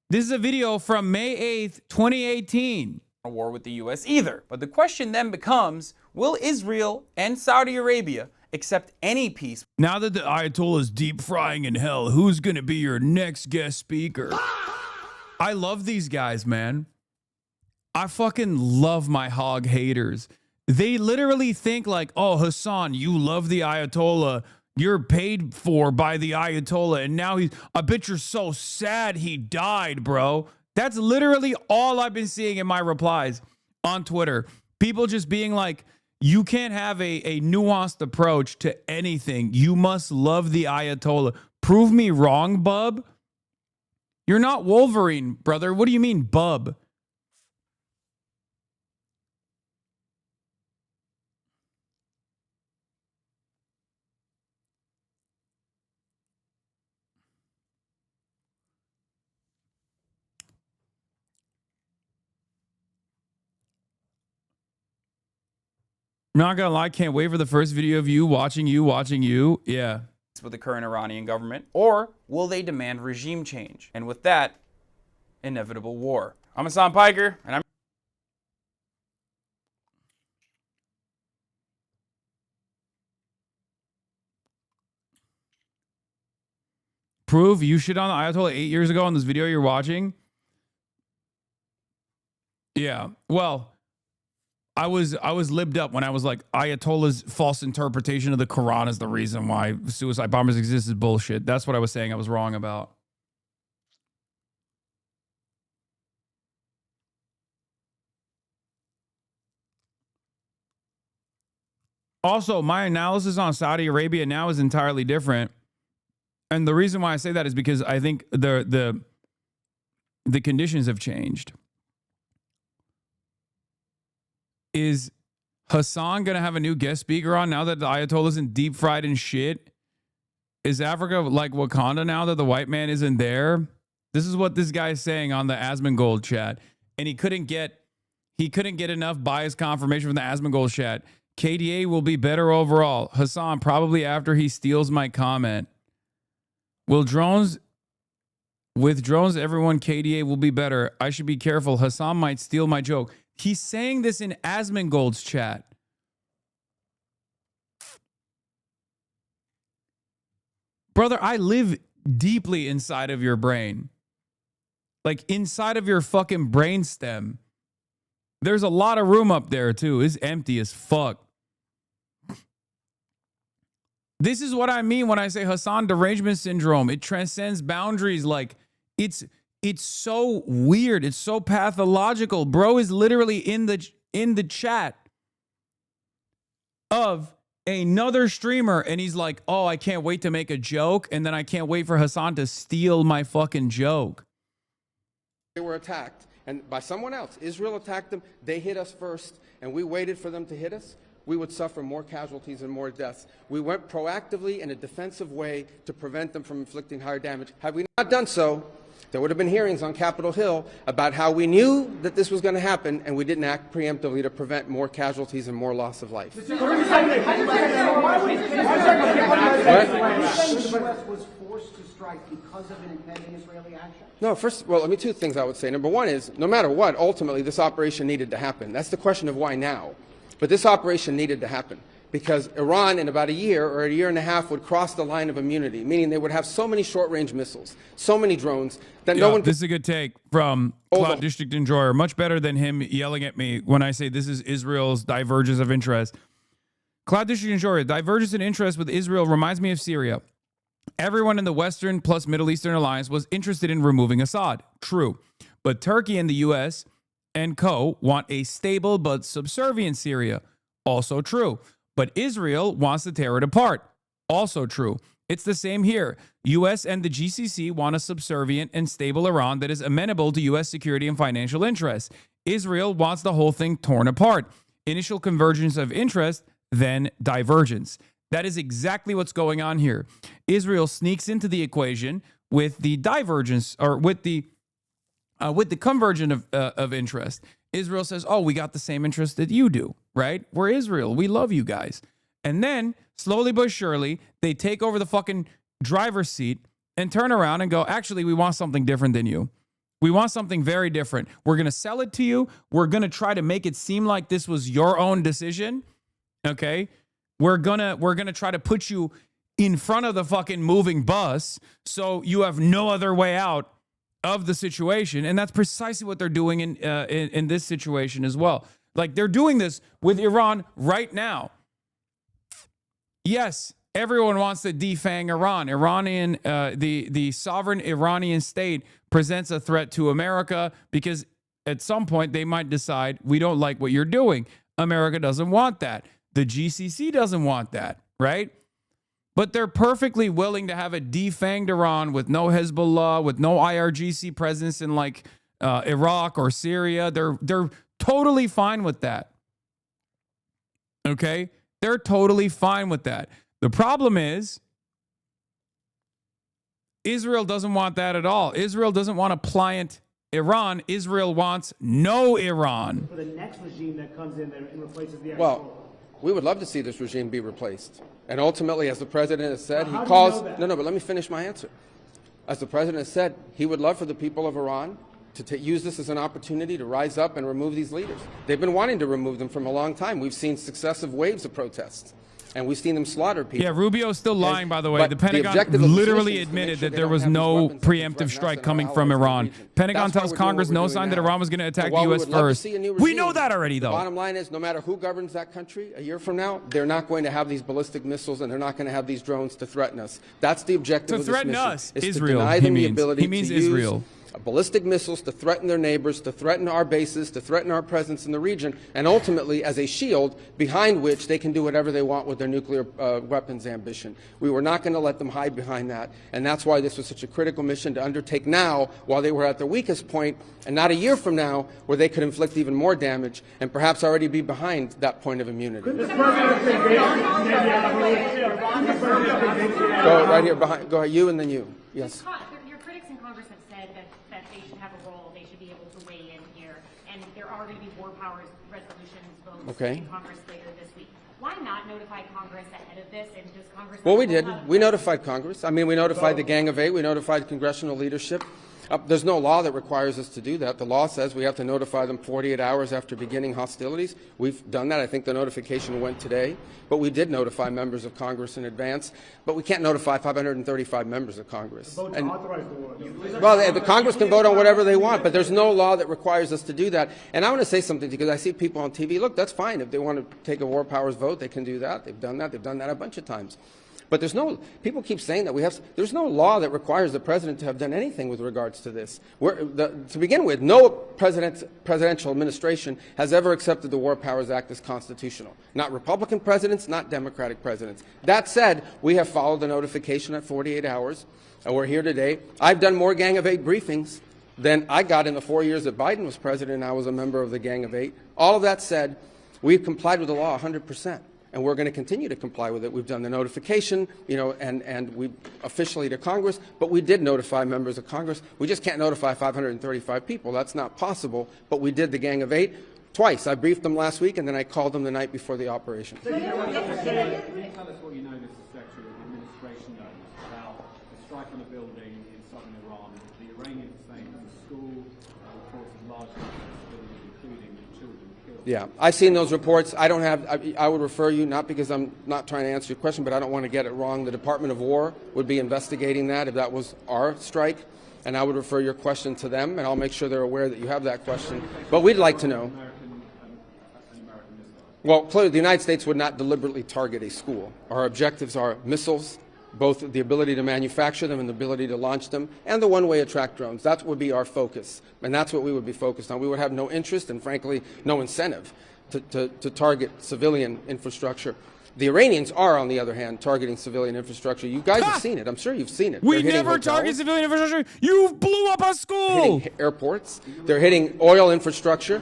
This is a video from May 8th, 2018. a war with the U.S. either. But the question then becomes, will Israel and Saudi Arabia accept any peace? Now that the Ayatollah is deep frying in hell, who's going to be your next guest speaker? I love these guys, man. I fucking love my hog haters. They literally think like, oh, Hasan, you love the Ayatollah. You're paid for by the Ayatollah. And now I bet you're so sad he died, bro. That's literally all I've been seeing in my replies on Twitter. People just being like, you can't have a nuanced approach to anything. You must love the Ayatollah. Prove me wrong, bub. You're not Wolverine, brother. What do you mean, bub? Not gonna lie, can't wait for the first video of you watching you. Yeah. With the current Iranian government, or will they demand regime change? And with that, inevitable war. I'm Hasan Piker, and I'm prove you shit on the Ayatollah 8 years ago on this video you're watching. Yeah, well, I was libbed up when I was like, Ayatollah's false interpretation of the Quran is the reason why suicide bombers exist is bullshit. That's what I was saying I was wrong about. Also, my analysis on Saudi Arabia now is entirely different. And the reason why I say that is because I think the conditions have changed. Is Hasan going to have a new guest speaker on now that the Ayatollah isn't deep fried and shit? Is Africa like Wakanda now that the white man isn't there? This is what this guy is saying on the Asmongold chat. And he couldn't get enough bias confirmation from the Asmongold chat. KDA will be better overall. Hasan, probably after he steals my comment. With drones, everyone KDA will be better. I should be careful. Hasan might steal my joke. He's saying this in Asmongold's chat. Brother, I live deeply inside of your brain. Like inside of your fucking brainstem. There's a lot of room up there too. It's empty as fuck. This is what I mean when I say Hasan derangement syndrome. It transcends boundaries. Like it's so weird. It's so pathological. Bro is literally in the chat of another streamer and he's like, oh, I can't wait to make a joke. And then I can't wait for Hasan to steal my fucking joke. They were attacked and by someone else. Israel attacked them. They hit us first and we waited for them to hit us. We would suffer more casualties and more deaths. We went proactively in a defensive way to prevent them from inflicting higher damage. Had we not done so, there would have been hearings on Capitol Hill about how we knew that this was going to happen and we didn't act preemptively to prevent more casualties and more loss of life. The U.S. was forced to strike because of an impending Israeli action? No, let me two things I would say. Number one is, no matter what, ultimately this operation needed to happen. That's the question of why now. But this operation needed to happen because Iran in about a year or a year and a half would cross the line of immunity, meaning they would have so many short-range missiles, so many drones that no one... This is a good take from Cloud District Enjoyer. Much better than him yelling at me when I say this is Israel's divergence of interest. Cloud District Enjoyer, divergence in interest with Israel reminds me of Syria. Everyone in the Western plus Middle Eastern alliance was interested in removing Assad. True. But Turkey and the U.S. and co. want a stable but subservient Syria. Also true. But Israel wants to tear it apart. Also true. It's the same here. U.S. and the GCC want a subservient and stable Iran that is amenable to U.S. security and financial interests. Israel wants the whole thing torn apart. Initial convergence of interest, then divergence. That is exactly what's going on here. Israel sneaks into the equation with the divergence, or with the convergence of interest. Israel says, oh, we got the same interest that you do, right? We're Israel. We love you guys. And then, slowly but surely, they take over the fucking driver's seat and turn around and go, actually, we want something different than you. We want something very different. We're going to sell it to you. We're going to try to make it seem like this was your own decision. Okay? We're going to try to put you in front of the fucking moving bus so you have no other way out of the situation. And that's precisely what they're doing in this situation as well. Like, they're doing this with Iran right now. Yes, everyone wants to defang Iran. The sovereign Iranian state presents a threat to America because at some point they might decide, we don't like what you're doing. America doesn't want that. The GCC doesn't want that, right? But they're perfectly willing to have a defanged Iran with no Hezbollah, with no IRGC presence in like Iraq or Syria. They're totally fine with that. Okay? They're totally fine with that. The problem is Israel doesn't want that at all. Israel doesn't want a pliant Iran. Israel wants no Iran. For the next regime that comes in there and replaces the Well, we would love to see this regime be replaced. And ultimately, as the president has said, he calls... No, but let me finish my answer. As the president has said, he would love for the people of Iran to use this as an opportunity to rise up and remove these leaders. They've been wanting to remove them from a long time. We've seen successive waves of protests, and we've seen them slaughter people. Yeah, Rubio's still lying, by the way. The Pentagon literally admitted that there was no preemptive strike coming from Iran. Pentagon tells Congress no sign that Iran was going to attack the U.S. first. We know that already, though. The bottom line is, no matter who governs that country a year from now, they're not going to have these ballistic missiles and they're not going to have these drones to threaten us. That's the objective of this mission. To threaten us, is Israel, to deny them he the means. ability He means to Israel. use ballistic missiles to threaten their neighbors, to threaten our bases, to threaten our presence in the region, and ultimately as a shield behind which they can do whatever they want with their nuclear weapons ambition. We were not going to let them hide behind that, and that's why this was such a critical mission to undertake now while they were at their weakest point, and not a year from now where they could inflict even more damage and perhaps already be behind that point of immunity. Go right here behind. Go ahead, you and then you. Yes. Your critics in Congress have said that they should have a role, they should be able to weigh in here, and there are going to be war powers resolutions votes in Congress later this week. Why not notify Congress ahead of this? And does Congress? Well, we did. We notified Congress. I mean, we notified the Gang of Eight. We notified congressional leadership. There's no law that requires us to do that. The law says we have to notify them 48 hours after beginning hostilities. We've done that. I think the notification went today. But we did notify members of Congress in advance. But we can't notify 535 members of Congress. Well, the Congress can vote on whatever they want, but there's no law that requires us to do that. And I want to say something, because I see people on TV. Look, that's fine. If they want to take a war powers vote, they can do that. They've done that. They've done that a bunch of times. But there's no, people keep saying that there's no law that requires the president to have done anything with regards to this. To begin with, no presidential administration has ever accepted the War Powers Act as constitutional. Not Republican presidents, not Democratic presidents. That said, we have followed the notification at 48 hours, and we're here today. I've done more Gang of Eight briefings than I got in the 4 years that Biden was president and I was a member of the Gang of Eight. All of that said, we've complied with the law 100%. And we're going to continue to comply with it. We've done the notification, and we officially to Congress, but we did notify members of Congress. We just can't notify 535 people. That's not possible, but we did the Gang of Eight twice. I briefed them last week, and then I called them the night before the operation. Can you tell us what you know, Mr. Secretary, of the administration knows about the strike on a building in southern Iran, the Iranians saying that the school reports of large including children killed? Yeah, I've seen those reports. I don't have. I would refer you, not because I'm not trying to answer your question, but I don't want to get it wrong. The Department of War would be investigating that if that was our strike, and I would refer your question to them, and I'll make sure they're aware that you have that question. But we'd like to know. Well, clearly, the United States would not deliberately target a school. Our objectives are missiles, both the ability to manufacture them and the ability to launch them, and the one-way attract drones. That would be our focus, and that's what we would be focused on. We would have no interest and, frankly, no incentive to target civilian infrastructure. The Iranians are, on the other hand, targeting civilian infrastructure. You guys have seen it. I'm sure you've seen it. We never target civilian infrastructure. You blew up a school. Hitting airports. They're hitting oil infrastructure.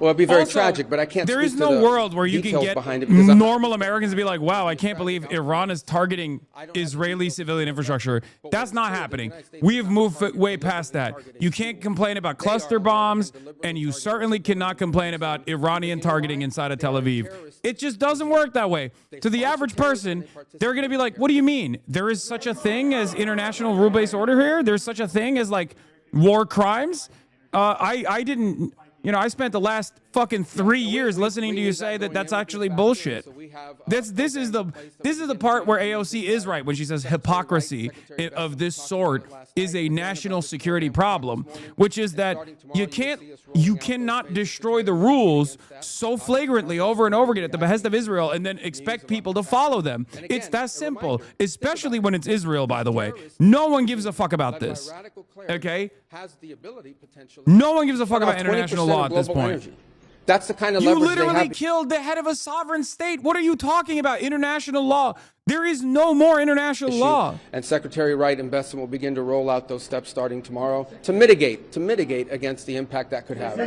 Well, it'd be very Also, tragic, but I can't there speak is to no the world where you can details get behind it because normal Americans to be like, wow, I can't believe Iran is targeting Israeli civilian infrastructure. That's not happening. We have moved way past that. You can't complain about cluster bombs, and you certainly cannot complain about Iranian targeting inside of Tel Aviv. It just doesn't work that way. To the average person, they're going to be like, what do you mean? There is such a thing as international rule-based order here? There's such a thing as like war crimes? I didn't, you know, I spent the last fucking 3 years listening to you say that that's actually bullshit. This is the part where AOC is right when she says hypocrisy of this sort is a national security problem, which is that you cannot destroy the rules so flagrantly over and over again at the behest of Israel and then expect people to follow them. It's that simple, especially when it's Israel, by the way. No one gives a fuck about this. Okay? No one gives a fuck about international law at this point. That's the kind of you leverage they literally have. killed the head of a sovereign state. What are you talking about? International law. There is no more international law. And Secretary Wright and Besson will begin to roll out those steps starting tomorrow to mitigate against the impact that could have.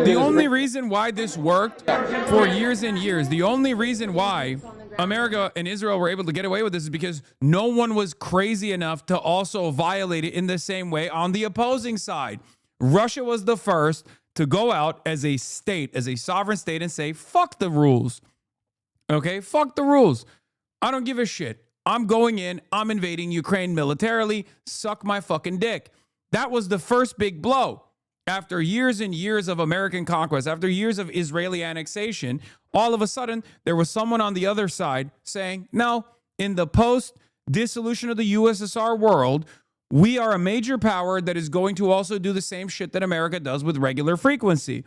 The only reason why this worked for years and years, the only reason why America and Israel were able to get away with this is because no one was crazy enough to also violate it in the same way on the opposing side. Russia was the first to go out as a state, as a sovereign state, and say, fuck the rules. Okay, fuck the rules. I don't give a shit. I'm going in, I'm invading Ukraine militarily, suck my fucking dick. That was the first big blow. After years and years of American conquest, after years of Israeli annexation, all of a sudden, there was someone on the other side saying, no, in the post-dissolution of the USSR world, we are a major power that is going to also do the same shit that America does with regular frequency.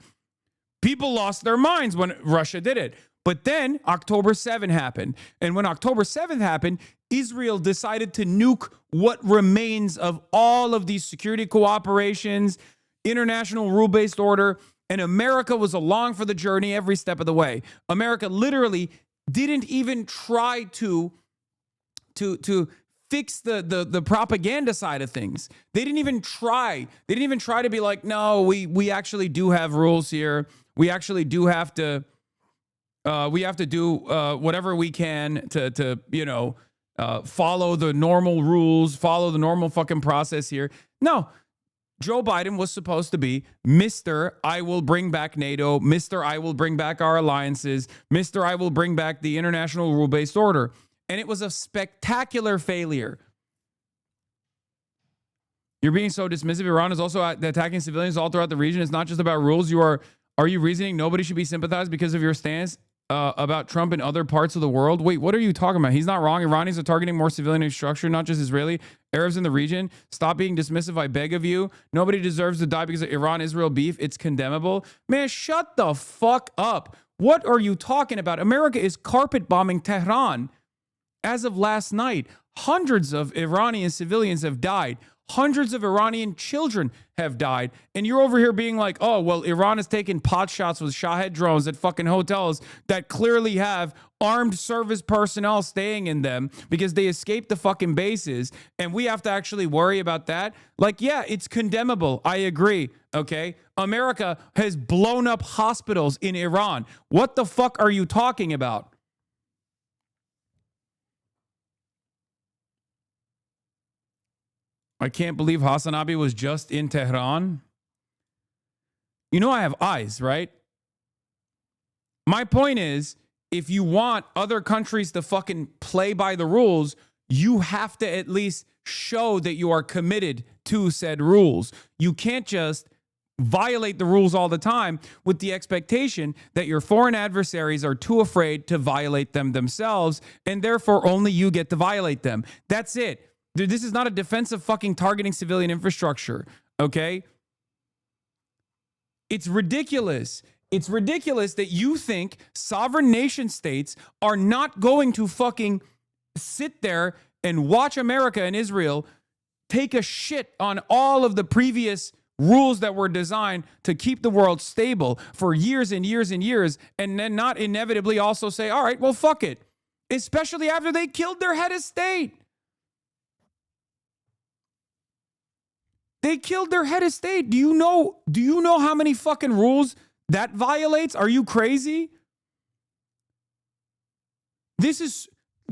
People lost their minds when Russia did it. But then October 7 happened. And when October 7th happened, Israel decided to nuke what remains of all of these security cooperations, international rule-based order, and America was along for the journey every step of the way. America literally didn't even try to fix the propaganda side of things. They didn't even try. They didn't even try to be like, no, we actually do have rules here. We actually do have to do whatever we can to follow the normal rules, follow the normal fucking process here. No, Joe Biden was supposed to be Mr. I will bring back NATO, Mr. I will bring back our alliances, Mr. I will bring back the international rule-based order. And it was a spectacular failure. You're being so dismissive. Iran is also attacking civilians all throughout the region. It's not just about rules. Are you reasoning nobody should be sympathized because of your stance about Trump in other parts of the world? Wait, what are you talking about? He's not wrong. Iranians are targeting more civilian infrastructure, not just Israeli. Arabs in the region. Stop being dismissive, I beg of you. Nobody deserves to die because of Iran-Israel beef. It's condemnable. Man, shut the fuck up. What are you talking about? America is carpet bombing Tehran. As of last night, hundreds of Iranian civilians have died. Hundreds of Iranian children have died. And you're over here being like, oh, well, Iran is taking pot shots with Shahed drones at fucking hotels that clearly have armed service personnel staying in them because they escaped the fucking bases. And we have to actually worry about that. Like, yeah, it's condemnable. I agree. Okay. America has blown up hospitals in Iran. What the fuck are you talking about? I can't believe HasanAbi was just in Tehran. You know I have eyes, right? My point is, if you want other countries to fucking play by the rules, you have to at least show that you are committed to said rules. You can't just violate the rules all the time with the expectation that your foreign adversaries are too afraid to violate them themselves, and therefore only you get to violate them. That's it. This is not a defense of fucking targeting civilian infrastructure, okay? It's ridiculous. It's ridiculous that you think sovereign nation states are not going to fucking sit there and watch America and Israel take a shit on all of the previous rules that were designed to keep the world stable for years and years and years, and then not inevitably also say, all right, well, fuck it. Especially after they killed their head of state. They killed their head of state. Do you know how many fucking rules that violates? Are you crazy?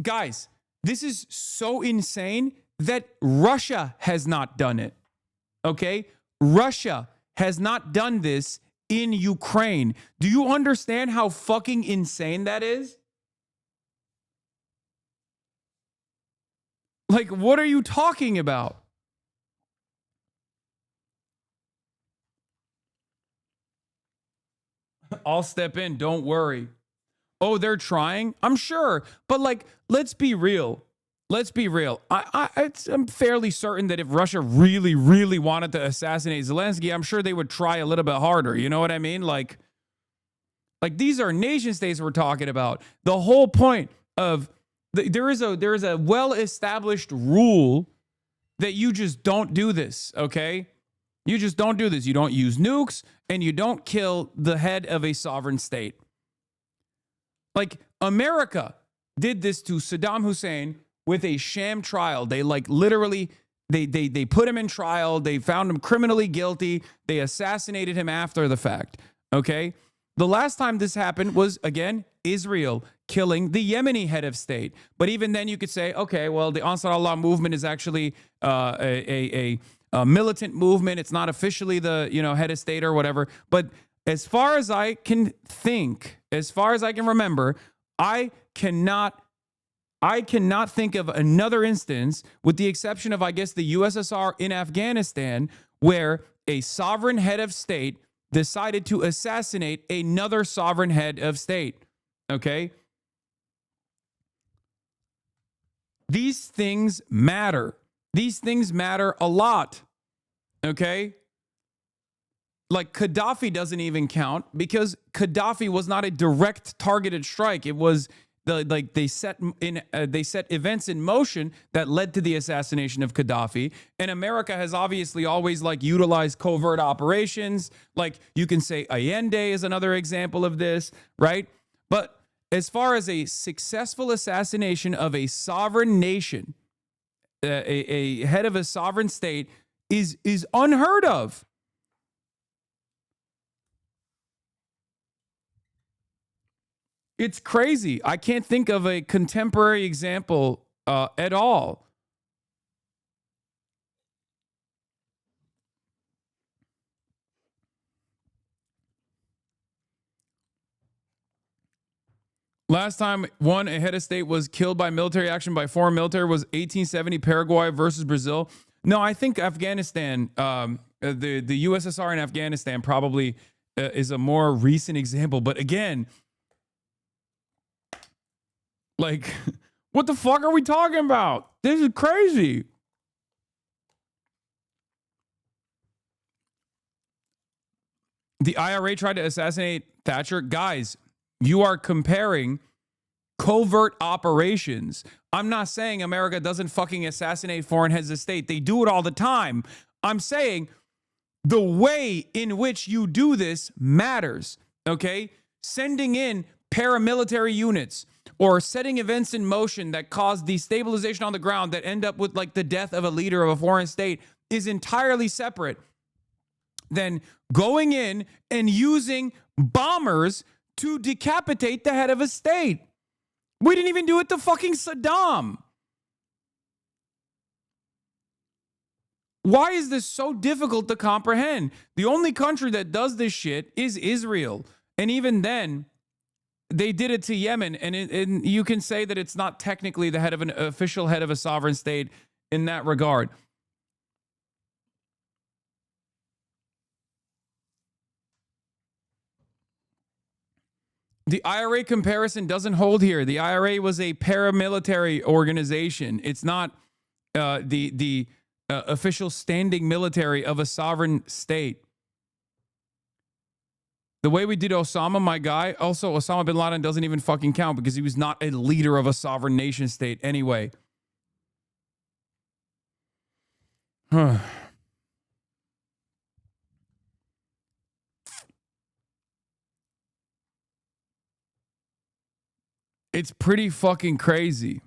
Guys, this is so insane that Russia has not done it. Okay? Russia has not done this in Ukraine. Do you understand how fucking insane that is? Like, what are you talking about? I'll step in. Don't worry. Oh, they're trying? I'm sure. But, like, let's be real. Let's be real. I'm fairly certain that if Russia really, really wanted to assassinate Zelensky, I'm sure they would try a little bit harder. You know what I mean? Like these are nation states we're talking about. The whole point of there is a well-established rule that you just don't do this, okay? You just don't do this. You don't use nukes, and you don't kill the head of a sovereign state. Like, America did this to Saddam Hussein with a sham trial. They literally put him in trial. They found him criminally guilty. They assassinated him after the fact. Okay? The last time this happened was, again, Israel killing the Yemeni head of state. But even then you could say, okay, well, the Ansar Allah movement is actually a militant movement. It's not officially the, head of state or whatever. But as far as I can think, as far as I can remember, I cannot think of another instance, with the exception of, I guess, the USSR in Afghanistan, where a sovereign head of state decided to assassinate another sovereign head of state. Okay? These things matter. These things matter a lot. Okay? Like, Gaddafi doesn't even count because Gaddafi was not a direct targeted strike. It was they set events in motion that led to the assassination of Gaddafi. And America has obviously always utilized covert operations. Like, you can say Allende is another example of this, right? But as far as a successful assassination of a sovereign nation, a head of a sovereign state is unheard of. It's crazy. I can't think of a contemporary example at all. Last time a head of state was killed by military action by foreign military was 1870 Paraguay versus Brazil. No, I think Afghanistan, the USSR in Afghanistan probably is a more recent example. But again, what the fuck are we talking about? This is crazy. The IRA tried to assassinate Thatcher. Guys, you are comparing covert operations. I'm not saying America doesn't fucking assassinate foreign heads of state. They do it all the time. I'm saying the way in which you do this matters, okay? Sending in paramilitary units or setting events in motion that cause destabilization on the ground that end up with the death of a leader of a foreign state is entirely separate than going in and using bombers to decapitate the head of a state. We didn't even do it to fucking Saddam. Why is this so difficult to comprehend? The only country that does this shit is Israel. And even then, they did it to Yemen, and you can say that it's not technically the head of an official head of a sovereign state in that regard. The IRA comparison doesn't hold here. The IRA was a paramilitary organization. It's not the official standing military of a sovereign state. The way we did Osama, my guy, also Osama bin Laden doesn't even fucking count because he was not a leader of a sovereign nation state anyway. It's pretty fucking crazy.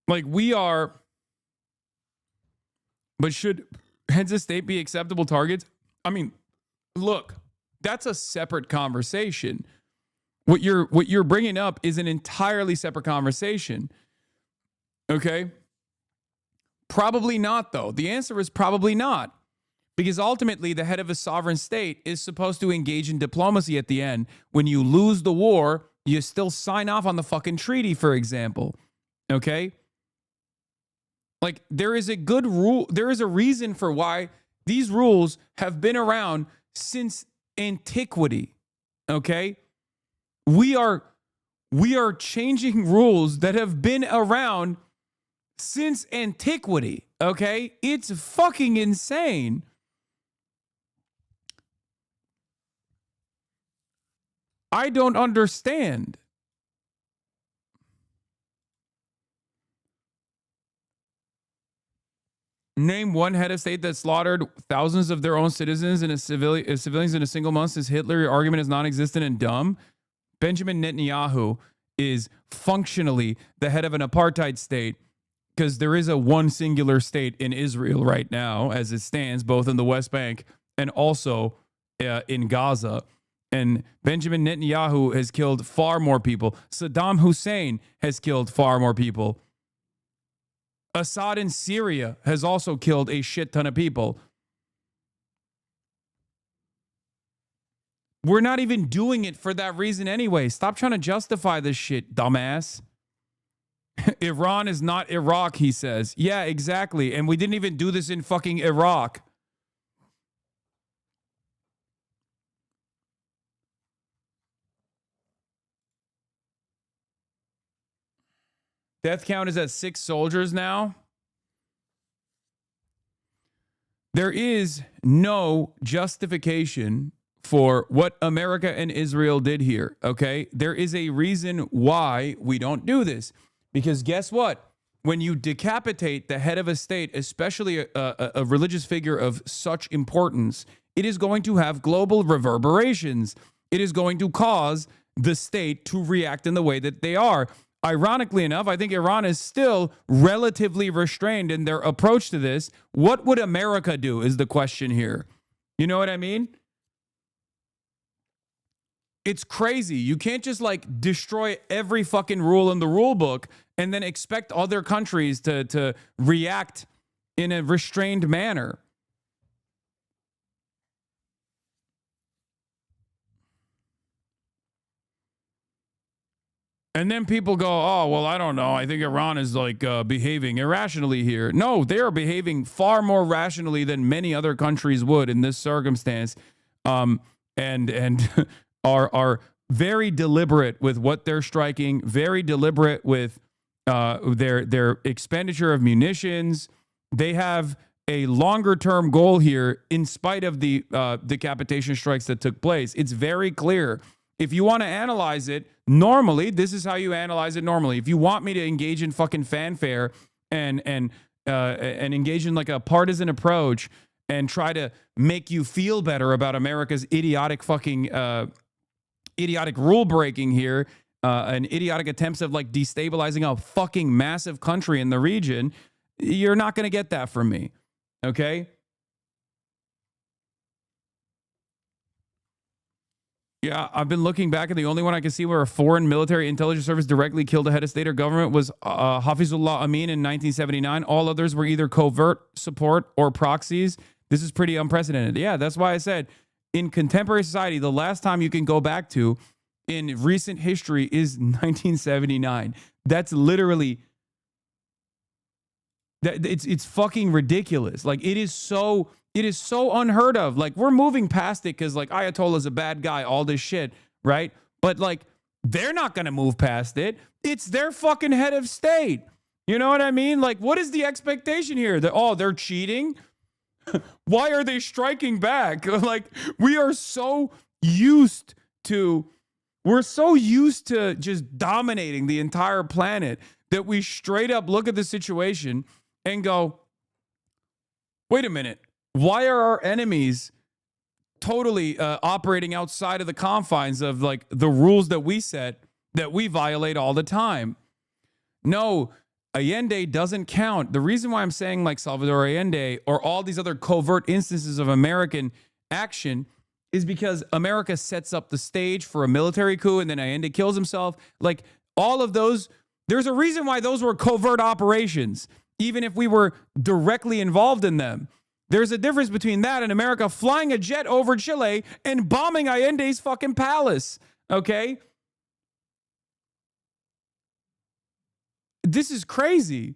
Like we are, but should heads of state be acceptable targets? I mean, look, that's a separate conversation. What you're bringing up is an entirely separate conversation. Okay? Probably not, though. The answer is probably not. Because ultimately, the head of a sovereign state is supposed to engage in diplomacy at the end. When you lose the war, you still sign off on the fucking treaty, for example. Okay? Like, there is a good rule. There is a reason for why these rules have been around since antiquity. Okay? We are changing rules that have been around since antiquity. Okay? It's fucking insane. I don't understand. Name one head of state that slaughtered thousands of their own citizens and civilians in a single month since Hitler. Your argument is non-existent and dumb. Benjamin Netanyahu is functionally the head of an apartheid state because there is a one singular state in Israel right now as it stands, both in the West Bank and also in Gaza. And Benjamin Netanyahu has killed far more people. Saddam Hussein has killed far more people. Assad in Syria has also killed a shit ton of people. We're not even doing it for that reason anyway. Stop trying to justify this shit, dumbass. Iran is not Iraq, he says. Yeah, exactly. And we didn't even do this in fucking Iraq. Death count is at 6 soldiers now. There is no justification for what America and Israel did here, okay? There is a reason why we don't do this. Because guess what? When you decapitate the head of a state, especially a religious figure of such importance, it is going to have global reverberations. It is going to cause the state to react in the way that they are. Ironically enough, I think Iran is still relatively restrained in their approach to this. What would America do is the question here. You know what I mean? It's crazy. You can't just like destroy every fucking rule in the rule book and then expect other countries to react in a restrained manner. And then people go, oh, well, I don't know. I think Iran is like behaving irrationally here. No, they are behaving far more rationally than many other countries would in this circumstance, and are very deliberate with what they're striking, very deliberate with their expenditure of munitions. They have a longer term goal here in spite of the decapitation strikes that took place. It's very clear. If you want to analyze it normally, this is how you analyze it normally. If you want me to engage in fucking fanfare and engage in like a partisan approach and try to make you feel better about America's idiotic fucking idiotic rule breaking here, and idiotic attempts of like destabilizing a fucking massive country in the region, you're not going to get that from me. Okay? Yeah, I've been looking back, and the only one I can see where a foreign military intelligence service directly killed a head of state or government was Hafizullah Amin in 1979. All others were either covert support or proxies. This is pretty unprecedented. Yeah, that's why I said in contemporary society, the last time you can go back to in recent history is 1979. That's literally, it's fucking ridiculous. Like it is so unheard of. Like we're moving past it because like Ayatollah's a bad guy, all this shit, right? But like they're not going to move past it. It's their fucking head of state. You know what I mean? Like what is the expectation here? That, oh, they're cheating? Why are they striking back? Like we're so used to just dominating the entire planet that we straight up look at the situation and go, wait a minute. Why are our enemies totally operating outside of the confines of like the rules that we set that we violate all the time? No, Allende doesn't count. The reason why I'm saying like Salvador Allende or all these other covert instances of American action is because America sets up the stage for a military coup and then Allende kills himself. Like all of those, there's a reason why those were covert operations, even if we were directly involved in them. There's a difference between that and America flying a jet over Chile and bombing Allende's fucking palace. Okay? This is crazy.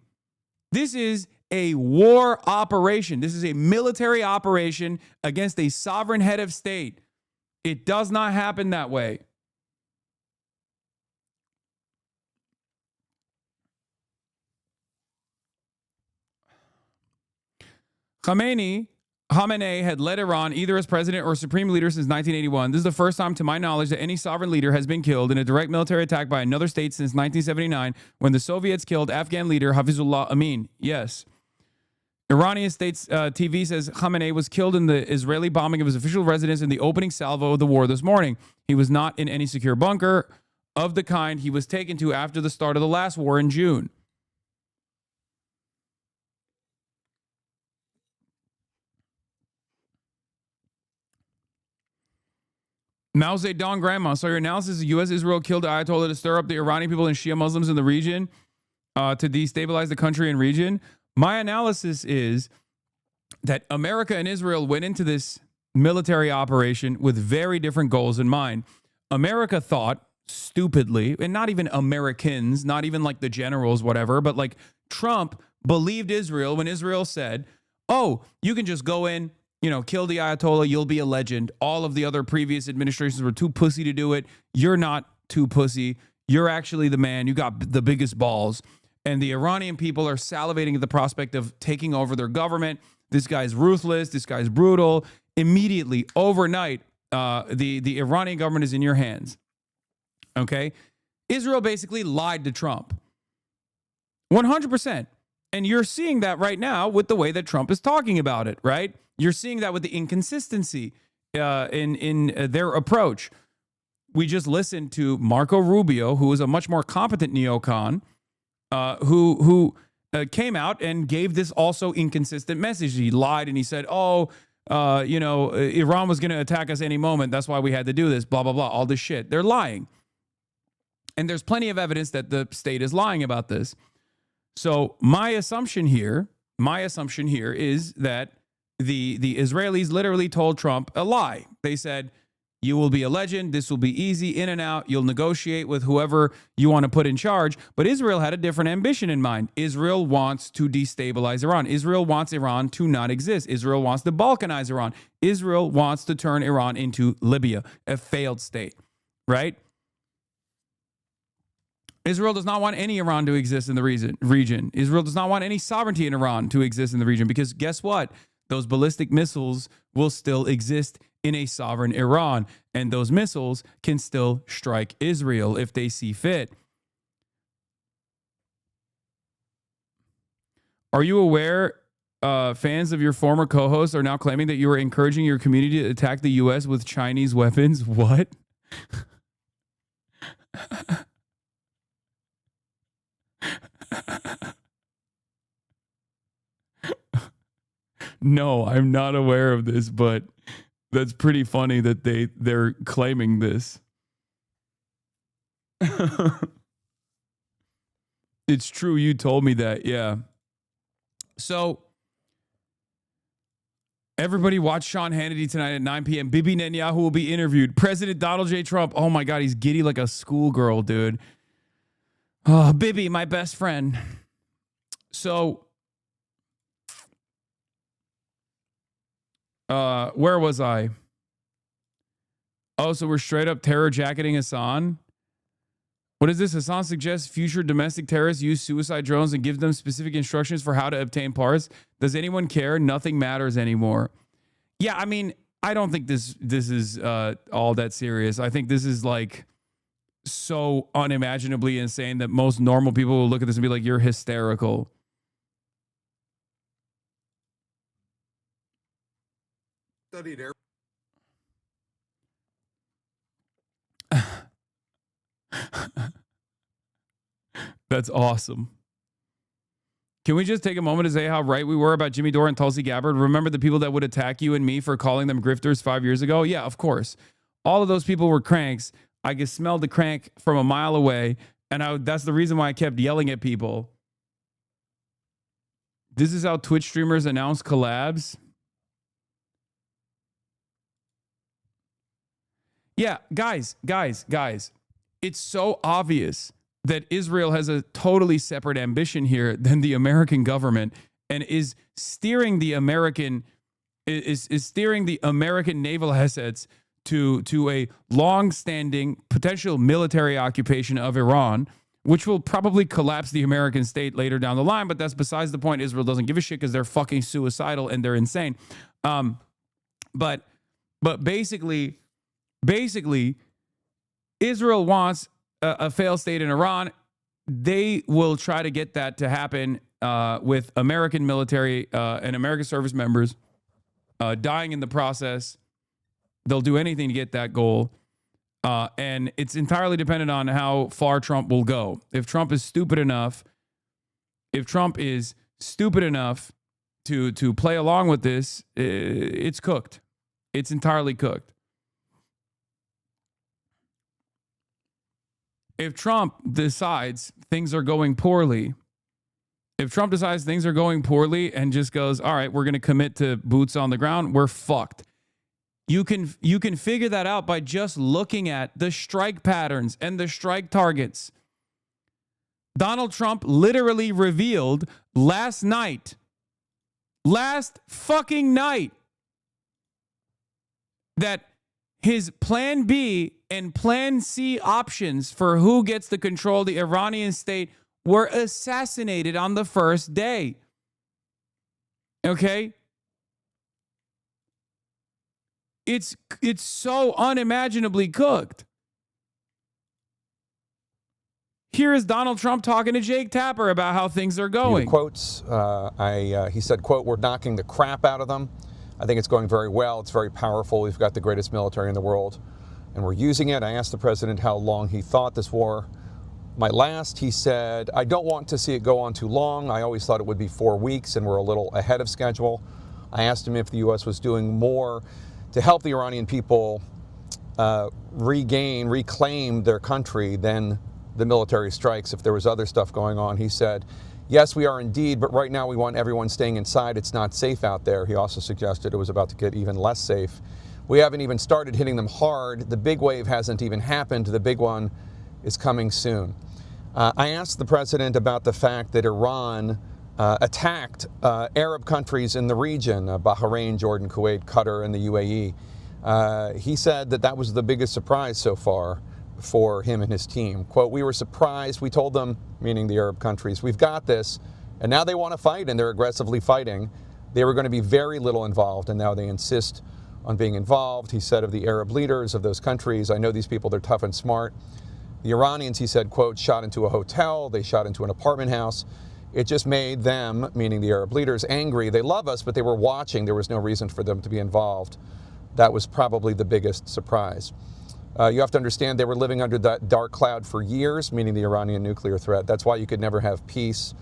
This is a war operation. This is a military operation against a sovereign head of state. It does not happen that way. Khamenei had led Iran either as president or supreme leader since 1981. This is the first time, to my knowledge, that any sovereign leader has been killed in a direct military attack by another state since 1979, when the Soviets killed Afghan leader Hafizullah Amin. Yes. Iranian state's TV says Khamenei was killed in the Israeli bombing of his official residence in the opening salvo of the war this morning. He was not in any secure bunker of the kind he was taken to after the start of the last war in June. Mao Zedong grandma, so your analysis of U.S. Israel killed the Ayatollah to stir up the Iranian people and Shia Muslims in the region to destabilize the country and region. My analysis is that America and Israel went into this military operation with very different goals in mind. America thought, stupidly, and not even Americans, not even like the generals, whatever, but like Trump believed Israel when Israel said, oh, you can just go in, you know, kill the Ayatollah, you'll be a legend. All of the other previous administrations were too pussy to do it. You're not too pussy. You're actually the man. You got the biggest balls. And the Iranian people are salivating at the prospect of taking over their government. This guy's ruthless. This guy's brutal. Immediately, overnight, the Iranian government is in your hands. Okay? Israel basically lied to Trump. 100%. And you're seeing that right now with the way that Trump is talking about it, right? You're seeing that with the inconsistency in their approach. We just listened to Marco Rubio, who is a much more competent neocon, who came out and gave this also inconsistent message. He lied and he said, Iran was going to attack us any moment. That's why we had to do this, blah, blah, blah, all this shit. They're lying. And there's plenty of evidence that the state is lying about this. So my assumption here is that the Israelis literally told Trump a lie. They said, you will be a legend. This will be easy, in and out. You'll negotiate with whoever you want to put in charge. But Israel had a different ambition in mind. Israel wants to destabilize Iran. Israel wants Iran to not exist. Israel wants to balkanize Iran. Israel wants to turn Iran into Libya, a failed state, right? Israel does not want any Iran to exist in the region. Israel does not want any sovereignty in Iran to exist in the region because guess what? Those ballistic missiles will still exist in a sovereign Iran, and those missiles can still strike Israel if they see fit. Are you aware fans of your former co-host are now claiming that you are encouraging your community to attack the U.S. with Chinese weapons? What? No, I'm not aware of this, but that's pretty funny that they're claiming this. It's true. You told me that. Yeah. So everybody watch Sean Hannity tonight at 9 p.m. Bibi Netanyahu will be interviewed. President Donald J. Trump. Oh my God, he's giddy like a schoolgirl, dude. Oh, Bibi, my best friend. So, where was I? Oh, so we're straight up terror jacketing Hasan. What is this? Hasan suggests future domestic terrorists use suicide drones and gives them specific instructions for how to obtain parts. Does anyone care? Nothing matters anymore. Yeah, I mean, I don't think this is all that serious. I think this is like so unimaginably insane that most normal people will look at this and be like, you're hysterical. Studied air. That's awesome. Can we just take a moment to say how right we were about Jimmy Dore and Tulsi Gabbard? Remember the people that would attack you and me for calling them grifters 5 years ago? Yeah, of course. All of those people were cranks. I could smell the crank from a mile away, and that's the reason why I kept yelling at people. This is how Twitch streamers announce collabs. Yeah, guys. It's so obvious that Israel has a totally separate ambition here than the American government, and is steering the American naval assets to a long-standing potential military occupation of Iran, which will probably collapse the American state later down the line. But that's besides the point. Israel doesn't give a shit because they're fucking suicidal and they're insane. But basically, Israel wants a failed state in Iran. They will try to get that to happen with American military and American service members dying in the process. They'll do anything to get that goal. And it's entirely dependent on how far Trump will go. If Trump is stupid enough to play along with this, it's cooked. It's entirely cooked. If Trump decides things are going poorly, and just goes, all right, we're going to commit to boots on the ground, we're fucked. You can figure that out by just looking at the strike patterns and the strike targets. Donald Trump literally revealed last fucking night, that his plan B and plan C options for who gets to control the Iranian state were assassinated on the first day. Okay? It's so unimaginably cooked. Here is Donald Trump talking to Jake Tapper about how things are going. Quotes. He said, quote, "We're knocking the crap out of them. I think it's going very well. It's very powerful. We've got the greatest military in the world, and we're using it." I asked the president how long he thought this war might last. He said, "I don't want to see it go on too long. I always thought it would be 4 weeks, and we're a little ahead of schedule." I asked him if the U.S. was doing more to help the Iranian people reclaim their country than the military strikes, if there was other stuff going on. He said, "Yes, we are indeed, but right now we want everyone staying inside. It's not safe out there." He also suggested it was about to get even less safe. "We haven't even started hitting them hard. The big wave hasn't even happened. The big one is coming soon." I asked the president about the fact that Iran attacked Arab countries in the region, Bahrain, Jordan, Kuwait, Qatar, and the UAE. He said that was the biggest surprise so far for him and his team. Quote, "We were surprised. We told them," meaning the Arab countries, "we've got this." And now they want to fight, and they're aggressively fighting. They were going to be very little involved, and now they insist on being involved. He said of the Arab leaders of those countries, "I know these people, they're tough and smart." The Iranians, he said, quote, "shot into a hotel. They shot into an apartment house. It just made them," meaning the Arab leaders, "angry. They love us, but they were watching. There was no reason for them to be involved." That was probably the biggest surprise. You have to understand they were living under that dark cloud for years, meaning the Iranian nuclear threat. That's why you could never have peace.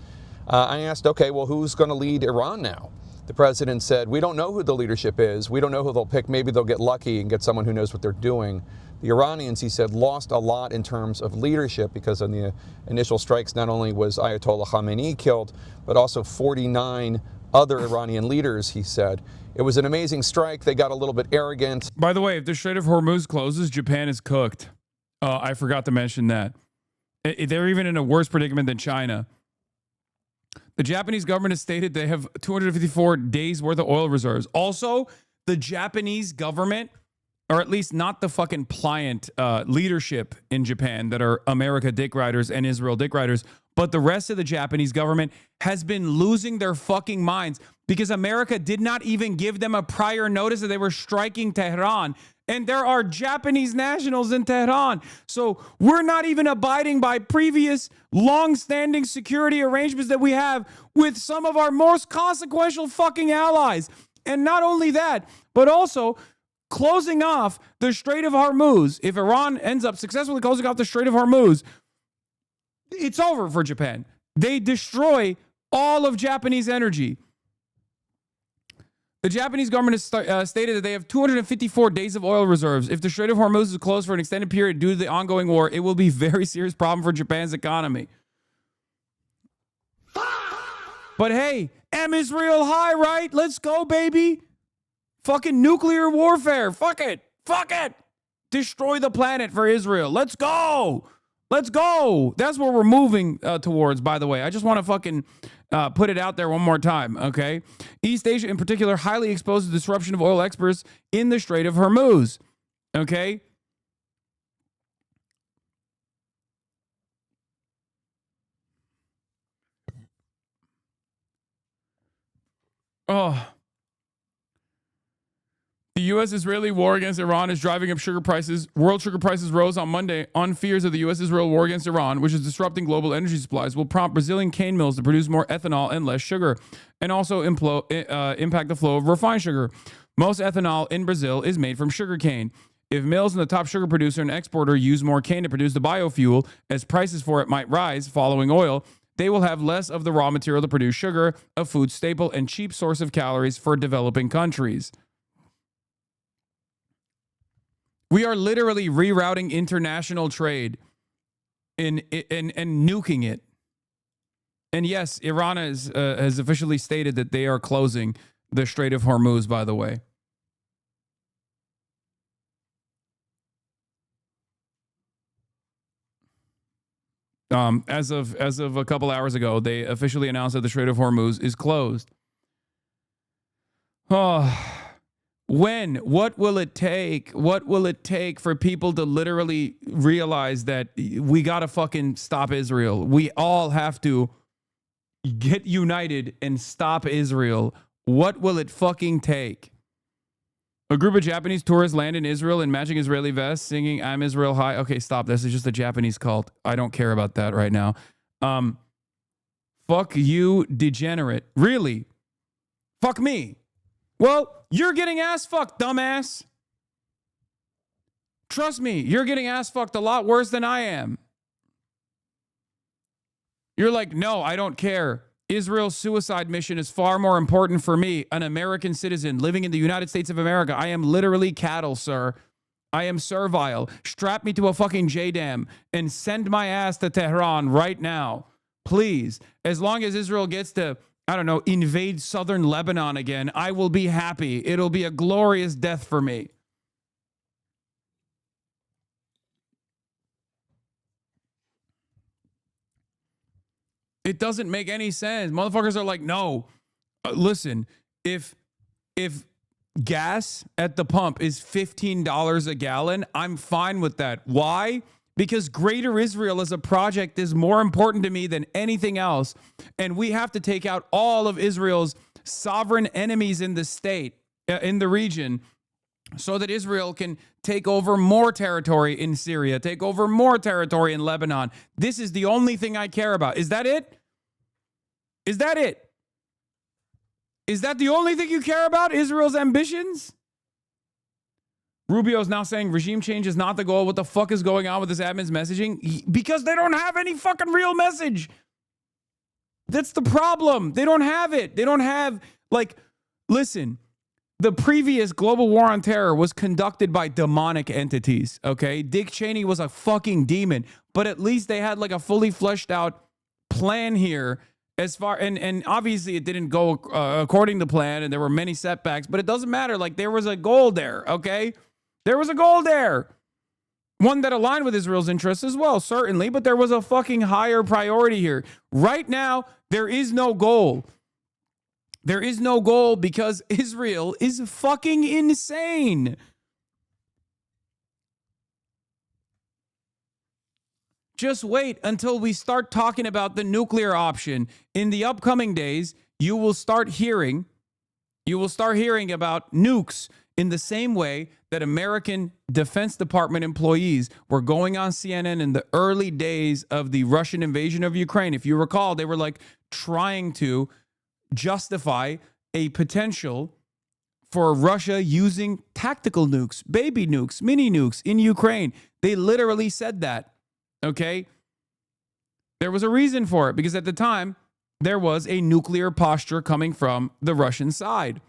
I asked, okay, well, who's going to lead Iran now? The president said, "We don't know who the leadership is. We don't know who they'll pick. Maybe they'll get lucky and get someone who knows what they're doing." The Iranians, he said, lost a lot in terms of leadership because in the initial strikes, not only was Ayatollah Khamenei killed, but also 49 other Iranian leaders, he said. It was an amazing strike. They got a little bit arrogant. By the way, if the Strait of Hormuz closes, Japan is cooked. I forgot to mention that. They're even in a worse predicament than China. The Japanese government has stated they have 254 days worth of oil reserves. Also, the Japanese government, or at least not the fucking pliant leadership in Japan that are America dick riders and Israel dick riders, but the rest of the Japanese government has been losing their fucking minds because America did not even give them a prior notice that they were striking Tehran. And there are Japanese nationals in Tehran. So we're not even abiding by previous long-standing security arrangements that we have with some of our most consequential fucking allies. And not only that, but also closing off the Strait of Hormuz. If Iran ends up successfully closing off the Strait of Hormuz, it's over for Japan. They destroy All of Japanese energy. The Japanese government has stated that they have 254 days of oil reserves. If the Strait of Hormuz is closed for an extended period due to the ongoing war, it will be a very serious problem for Japan's economy. But hey, am Israel high, right? Let's go, baby. Fucking nuclear warfare. Fuck it. Fuck it. Destroy the planet for Israel. Let's go. Let's go. That's where we're moving towards, by the way. I just want to fucking put it out there one more time, okay? East Asia, in particular, highly exposed to disruption of oil exports in the Strait of Hormuz, okay? Oh. The U.S.-Israeli war against Iran is driving up sugar prices. World sugar prices rose on Monday on fears of the U.S.-Israel war against Iran, which is disrupting global energy supplies, will prompt Brazilian cane mills to produce more ethanol and less sugar, and also impact the flow of refined sugar. Most ethanol in Brazil is made from sugar cane. If mills and the top sugar producer and exporter use more cane to produce the biofuel, as prices for it might rise following oil, they will have less of the raw material to produce sugar, a food staple and cheap source of calories for developing countries. We are literally rerouting international trade and nuking it. And yes, Iran has officially stated that they are closing the Strait of Hormuz, by the way. As of a couple hours ago, they officially announced that the Strait of Hormuz is closed. Oh. When? What will it take? What will it take for people to literally realize that we got to fucking stop Israel? We all have to get united and stop Israel. What will it fucking take? A group of Japanese tourists land in Israel in matching Israeli vests singing I'm Israel High. Okay, stop. This is just a Japanese cult. I don't care about that right now. Fuck you, degenerate. Really? Fuck me. Well, you're getting ass fucked, dumbass. Trust me, you're getting ass fucked a lot worse than I am. You're like, no, I don't care. Israel's suicide mission is far more important for me, an American citizen living in the United States of America. I am literally cattle, sir. I am servile. Strap me to a fucking JDAM and send my ass to Tehran right now. Please. As long as Israel gets to, I don't know, invade southern Lebanon again, I will be happy. It'll be a glorious death for me. It doesn't make any sense. Motherfuckers are like, no, listen, if gas at the pump is $15 a gallon, I'm fine with that. Why? Because Greater Israel as a project is more important to me than anything else. And we have to take out all of Israel's sovereign enemies in the state, in the region, so that Israel can take over more territory in Syria, take over more territory in Lebanon. This is the only thing I care about. Is that it? Is that it? Is that the only thing you care about? Israel's ambitions? Rubio is now saying regime change is not the goal. What the fuck is going on with this admin's messaging? Because they don't have any fucking real message. That's the problem. They don't have it. They don't have, like, listen, the previous global war on terror was conducted by demonic entities, okay? Dick Cheney was a fucking demon, but at least they had like a fully fleshed out plan here as far, and obviously it didn't go according to plan and there were many setbacks, but it doesn't matter. Like, there was a goal there, okay? There was a goal there. One that aligned with Israel's interests as well, certainly, but there was a fucking higher priority here. Right now, there is no goal. There is no goal because Israel is fucking insane. Just wait until we start talking about the nuclear option. In the upcoming days, you will start hearing about nukes in the same way that American Defense Department employees were going on CNN in the early days of the Russian invasion of Ukraine. If you recall, they were like trying to justify a potential for Russia using tactical nukes, baby nukes, mini nukes in Ukraine. They literally said that, okay? There was a reason for it because at the time, there was a nuclear posture coming from the Russian side.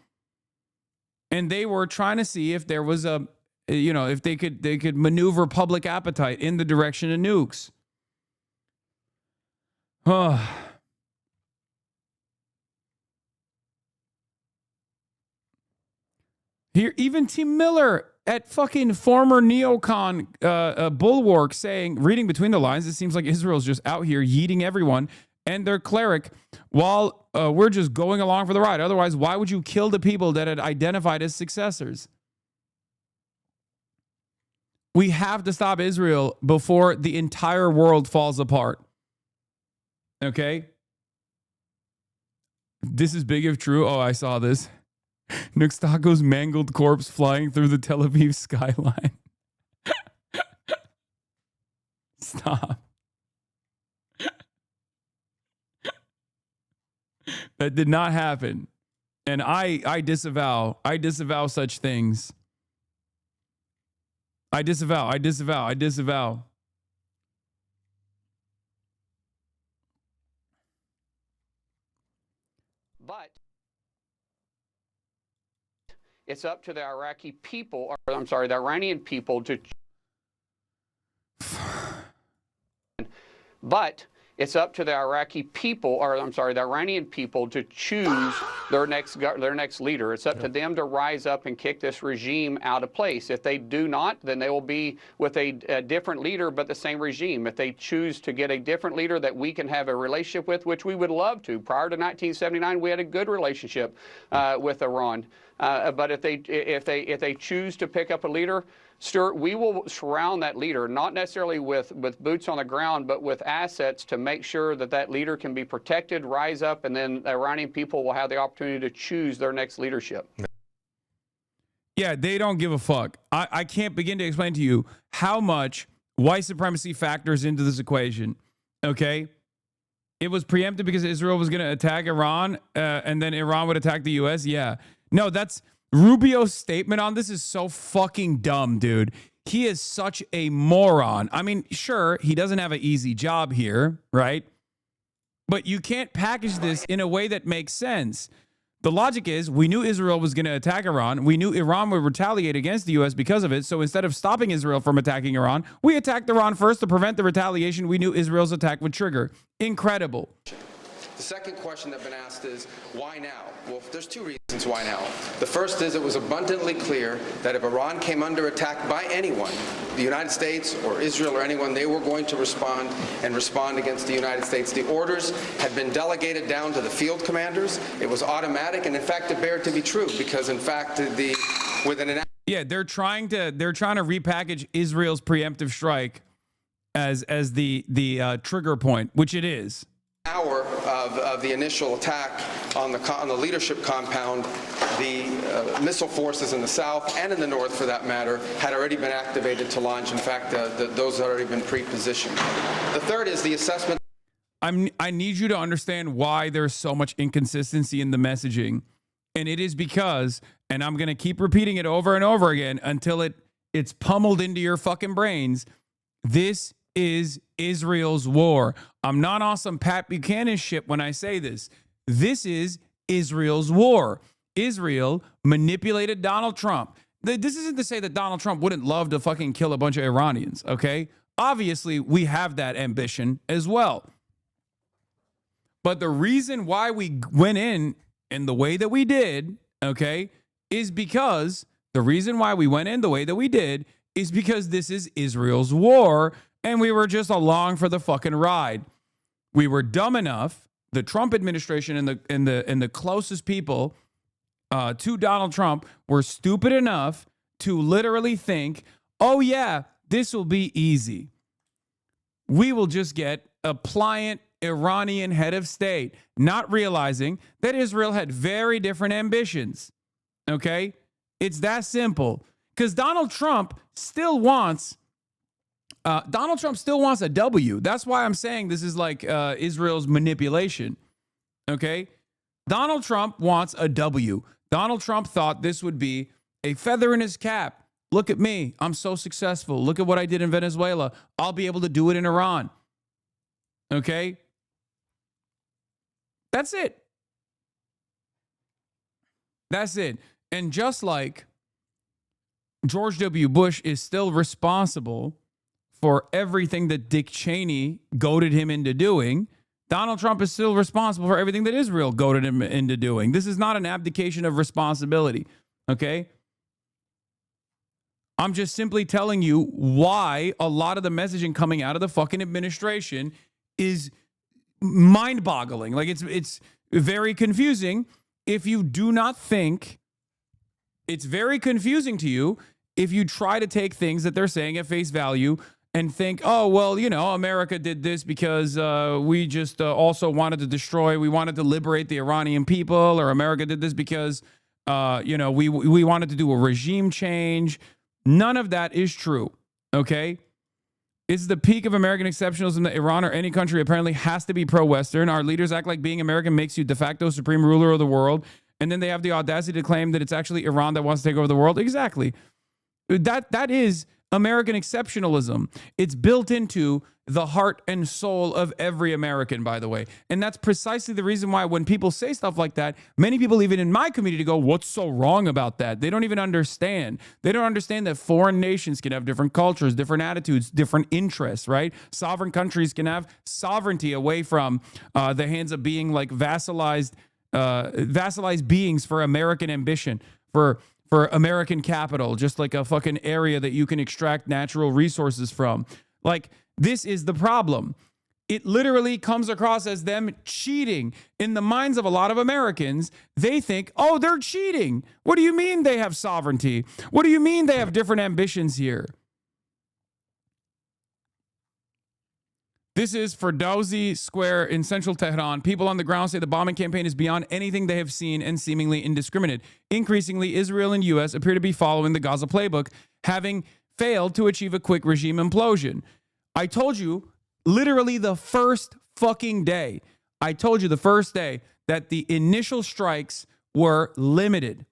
And they were trying to see if there was a, if they could maneuver public appetite in the direction of nukes. Here, even Tim Miller at fucking former neocon bulwark saying, reading between the lines, it seems like Israel's just out here yeeting everyone and their cleric while we're just going along for the ride. Otherwise, why would you kill the people that had identified as successors? We have to stop Israel before the entire world falls apart. Okay? This is big if true. Oh, I saw this. Nuxtaco's mangled corpse flying through the Tel Aviv skyline. Stop. That did not happen. And I disavow such things. I disavow. But it's up to the Iraqi people, or I'm sorry, the Iranian people to. But it's up to the Iraqi people, or I'm sorry, the Iranian people to choose their next leader. It's up to them to rise up and kick this regime out of place. If they do not, then they will be with a different leader, but the same regime. If they choose to get a different leader that we can have a relationship with, which we would love to. Prior to 1979, we had a good relationship with Iran. But if they choose to pick up a leader, Stuart, we will surround that leader, not necessarily with boots on the ground, but with assets to make sure that that leader can be protected, rise up, and then the Iranian people will have the opportunity to choose their next leadership. Yeah, they don't give a fuck. I can't begin to explain to you how much white supremacy factors into this equation, okay? It was preempted because Israel was going to attack Iran, and then Iran would attack the U.S., yeah. No, that's... Rubio's statement on this is so fucking dumb, dude. He is such a moron. I mean, sure, he doesn't have an easy job here, right? But you can't package this in a way that makes sense. The logic is we knew Israel was going to attack Iran. We knew Iran would retaliate against the U.S. because of it. So instead of stopping Israel from attacking Iran, we attacked Iran first to prevent the retaliation we knew Israel's attack would trigger. Incredible. The second question that's been asked is, why now? Well, there's two reasons why now. The first is it was abundantly clear that if Iran came under attack by anyone, the United States or Israel or anyone, they were going to respond against the United States. The orders had been delegated down to the field commanders. It was automatic, and in fact, it bared to be true because, in fact, yeah, they're trying to repackage Israel's preemptive strike as the trigger point, which it is. Hour of the initial attack on the leadership compound, the missile forces in the south and in the north, for that matter, had already been activated to launch. In fact, those had already been pre-positioned. The third is the assessment. I need you to understand why there's so much inconsistency in the messaging, and it is because, and I'm going to keep repeating it over and over again until it's pummeled into your fucking brains. This is Israel's war. I'm not on some Pat Buchanan shit when I say this. This is Israel's war. Israel manipulated Donald Trump. This isn't to say that Donald Trump wouldn't love to fucking kill a bunch of Iranians, okay? Obviously, we have that ambition as well. But the reason why we went in the way that we did, okay, is because this is Israel's war. And we were just along for the fucking ride. We were dumb enough, the Trump administration and the closest people to Donald Trump were stupid enough to literally think, oh yeah, this will be easy. We will just get a pliant Iranian head of state, not realizing that Israel had very different ambitions. Okay? It's that simple. Because Donald Trump still wants a W. That's why I'm saying this is like Israel's manipulation. Okay? Donald Trump wants a W. Donald Trump thought this would be a feather in his cap. Look at me. I'm so successful. Look at what I did in Venezuela. I'll be able to do it in Iran. Okay? That's it. That's it. And just like George W. Bush is still responsible for everything that Dick Cheney goaded him into doing, Donald Trump is still responsible for everything that Israel goaded him into doing. This is not an abdication of responsibility, okay? I'm just simply telling you why a lot of the messaging coming out of the fucking administration is mind-boggling. Like, it's very confusing if you do not think, it's very confusing to you if you try to take things that they're saying at face value and think, oh, well, you know, America did this because we just also wanted to destroy, we wanted to liberate the Iranian people, or America did this because, you know, we wanted to do a regime change. None of that is true, okay? It's the peak of American exceptionalism that Iran or any country apparently has to be pro-Western. Our leaders act like being American makes you de facto supreme ruler of the world, and then they have the audacity to claim that it's actually Iran that wants to take over the world. Exactly. That is American exceptionalism. It's built into the heart and soul of every American, by the way. And that's precisely the reason why when people say stuff like that, many people even in my community go, what's so wrong about that? They don't even understand. They don't understand that foreign nations can have different cultures, different attitudes, different interests, right? Sovereign countries can have sovereignty away from the hands of being like vassalized beings for American ambition, for American capital, just like a fucking area that you can extract natural resources from. Like, this is the problem. It literally comes across as them cheating. In the minds of a lot of Americans, they think, oh, they're cheating. What do you mean they have sovereignty? What do you mean they have different ambitions here? This is Ferdowsi Square in central Tehran. People on the ground say the bombing campaign is beyond anything they have seen and seemingly indiscriminate. Increasingly, Israel and U.S. appear to be following the Gaza playbook, having failed to achieve a quick regime implosion. I told you, literally the first fucking day, I told you the first day that the initial strikes were limited.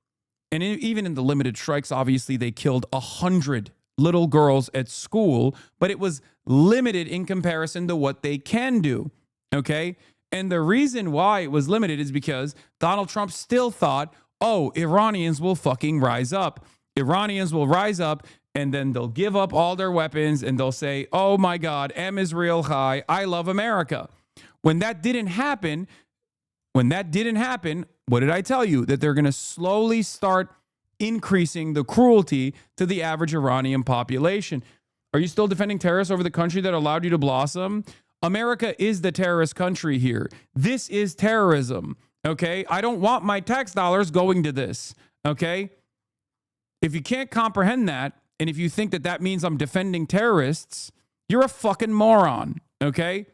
And even in the limited strikes, obviously, they killed 100 little girls at school, but it was limited in comparison to what they can do, okay? And the reason why it was limited is because Donald Trump still thought, oh, Iranians will fucking rise up. Iranians will rise up, and then they'll give up all their weapons, and they'll say, oh my God, Am Israel Chai, I love America. When that didn't happen, what did I tell you? That they're going to slowly start increasing the cruelty to the average Iranian population. Are you still defending terrorists over the country that allowed you to blossom? America is the terrorist country here. This is terrorism, okay? I don't want my tax dollars going to this, okay? If you can't comprehend that, and if you think that that means I'm defending terrorists, you're a fucking moron, okay?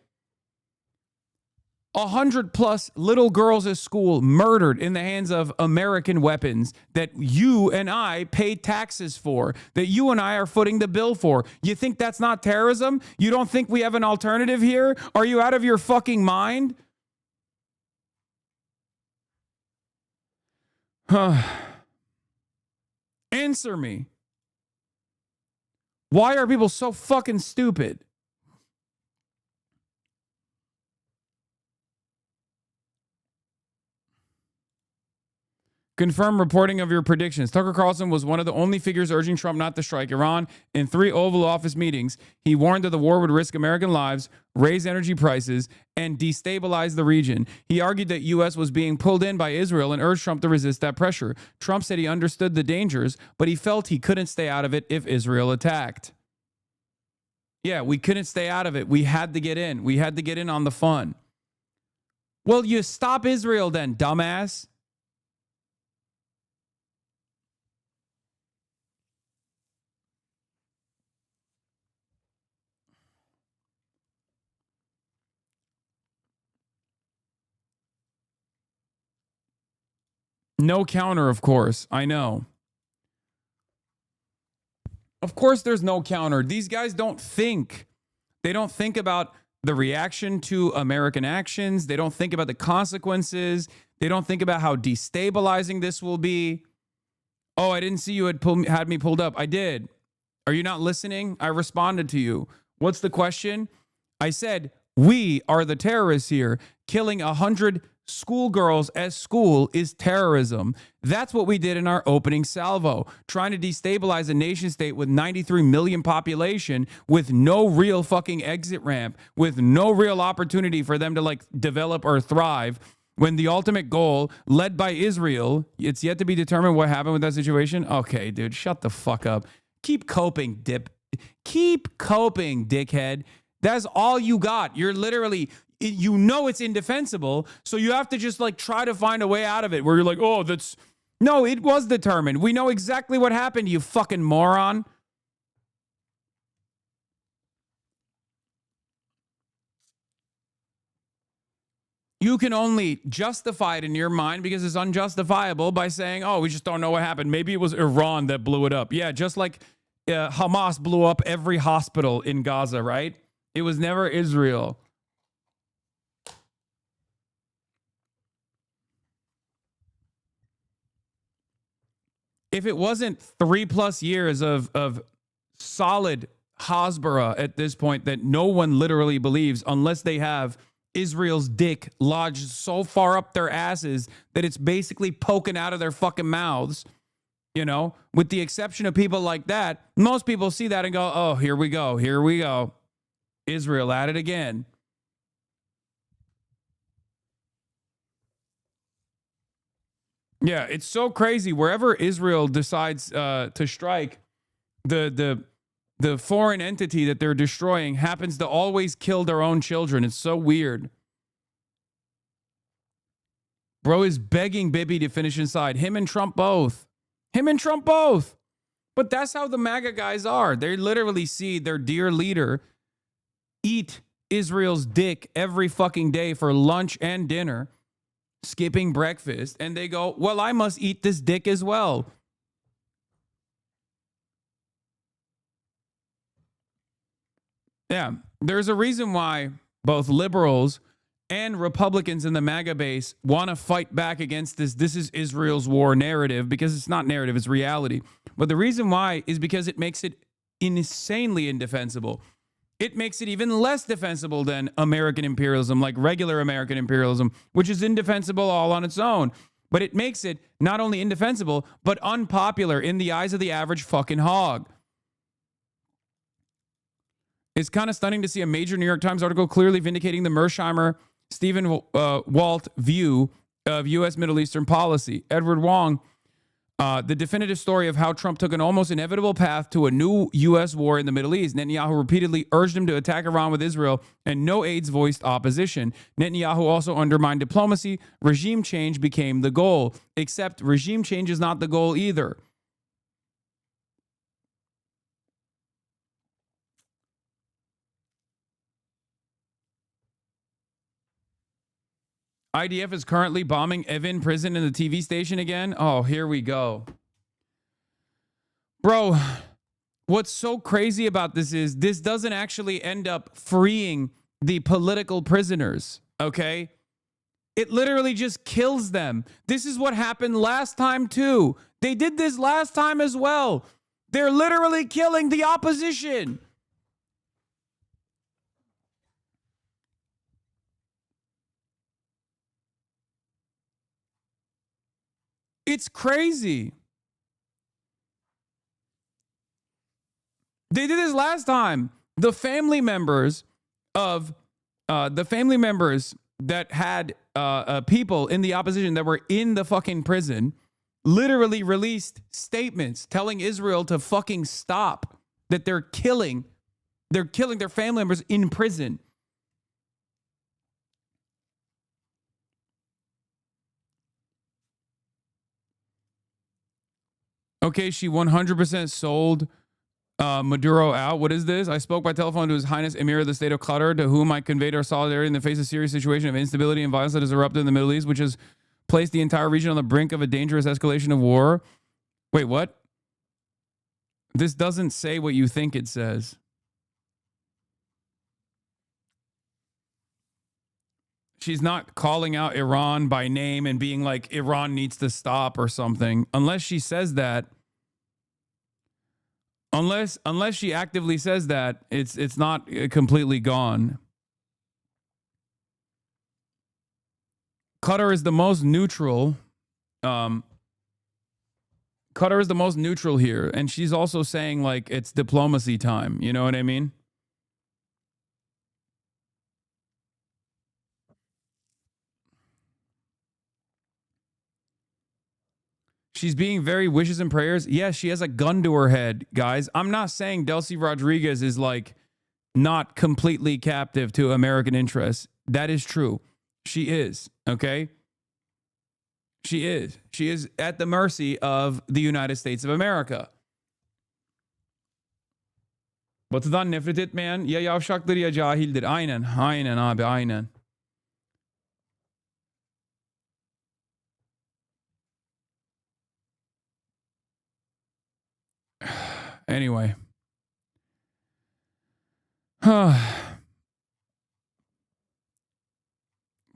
100+ little girls at school murdered in the hands of American weapons that you and I pay taxes for, that you and I are footing the bill for. You think that's not terrorism? You don't think we have an alternative here? Are you out of your fucking mind? Answer me. Why are people so fucking stupid? Confirm reporting of your predictions. Tucker Carlson was one of the only figures urging Trump not to strike Iran. In 3 Oval Office meetings, he warned that the war would risk American lives, raise energy prices, and destabilize the region. He argued that U.S. was being pulled in by Israel and urged Trump to resist that pressure. Trump said he understood the dangers, but he felt he couldn't stay out of it if Israel attacked. Yeah, we couldn't stay out of it. We had to get in. We had to get in on the fun. Well, you stop Israel then, dumbass. No counter, of course. I know. Of course there's no counter. These guys don't think. They don't think about the reaction to American actions. They don't think about the consequences. They don't think about how destabilizing this will be. Oh, I didn't see you had me pulled up. I did. Are you not listening? I responded to you. What's the question? I said, we are the terrorists here, killing 100 schoolgirls at school is terrorism. That's what we did in our opening salvo, trying to destabilize a nation state with 93 million population, with no real fucking exit ramp, with no real opportunity for them to like develop or thrive. When the ultimate goal, led by Israel, it's yet to be determined what happened with that situation. Okay, dude, shut the fuck up. Keep coping, Keep coping, dickhead. That's all you got. You're literally, you know it's indefensible, so you have to just like try to find a way out of it where you're like, oh, that's, no, it was determined. We know exactly what happened, you fucking moron. You can only justify it in your mind because it's unjustifiable by saying, oh, we just don't know what happened. Maybe it was Iran that blew it up. Yeah, just like Hamas blew up every hospital in Gaza, right? It was never Israel. If it wasn't 3+ years of solid Hasbara at this point that no one literally believes unless they have Israel's dick lodged so far up their asses that it's basically poking out of their fucking mouths, you know, with the exception of people like that, most people see that and go, oh, here we go. Here we go. Israel at it again. Yeah, it's so crazy. Wherever Israel decides to strike, the foreign entity that they're destroying happens to always kill their own children. It's so weird. Bro is begging Bibi to finish inside. Him and Trump both. Him and Trump both. But that's how the MAGA guys are. They literally see their dear leader eat Israel's dick every fucking day for lunch and dinner, skipping breakfast, and they go, well, I must eat this dick as well. Yeah, there's a reason why both liberals and Republicans in the MAGA base want to fight back against this is Israel's war narrative, because it's not narrative, it's reality. But the reason why is because it makes it insanely indefensible. It makes it even less defensible than American imperialism, like regular American imperialism, which is indefensible all on its own. But it makes it not only indefensible, but unpopular in the eyes of the average fucking hog. It's kind of stunning to see a major New York Times article clearly vindicating the Mersheimer Stephen Walt view of U.S. Middle Eastern policy. Edward Wong, the definitive story of how Trump took an almost inevitable path to a new U.S. war in the Middle East. Netanyahu repeatedly urged him to attack Iran with Israel, and no aides voiced opposition. Netanyahu also undermined diplomacy. Regime change became the goal, except regime change is not the goal either. IDF is currently bombing Evin prison in the TV station again. Oh, here we go. Bro, what's so crazy about this is this doesn't actually end up freeing the political prisoners, okay? It literally just kills them. This is what happened last time too. They did this last time as well. They're literally killing the opposition. It's crazy. They did this last time. The family members of that had people in the opposition that were in the fucking prison literally released statements telling Israel to fucking stop, that they're killing their family members in prison. Okay, she 100% sold Maduro out. What is this? I spoke by telephone to His Highness Emir of the State of Qatar, to whom I conveyed our solidarity in the face of a serious situation of instability and violence that has erupted in the Middle East, which has placed the entire region on the brink of a dangerous escalation of war. Wait, what? This doesn't say what you think it says. She's not calling out Iran by name and being like, Iran needs to stop or something. Unless she says that. Unless she actively says that, it's not completely gone. Qatar is the most neutral. Qatar is the most neutral here. And she's also saying, like, it's diplomacy time. You know what I mean? She's being very wishes and prayers. Yes, she has a gun to her head, guys. I'm not saying Delcy Rodriguez is, like, not completely captive to American interests. That is true. She is, okay? She is. She is at the mercy of the United States of America. Batı'dan nefret etmeyen ya yavşaktır ya cahildir. Aynen, aynen abi, aynen. Anyway.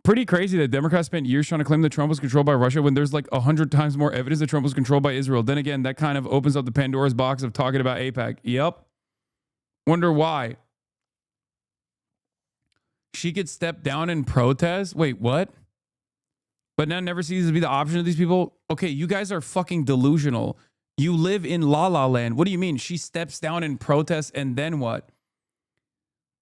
Pretty crazy that Democrats spent years trying to claim that Trump was controlled by Russia when there's like 100 times more evidence that Trump was controlled by Israel. Then again, that kind of opens up the Pandora's box of talking about AIPAC. Yep. Wonder why. She could step down and protest? Wait, what? But now never ceases to be the option of these people? Okay, you guys are fucking delusional. You live in La La Land. What do you mean? She steps down and protests and then what?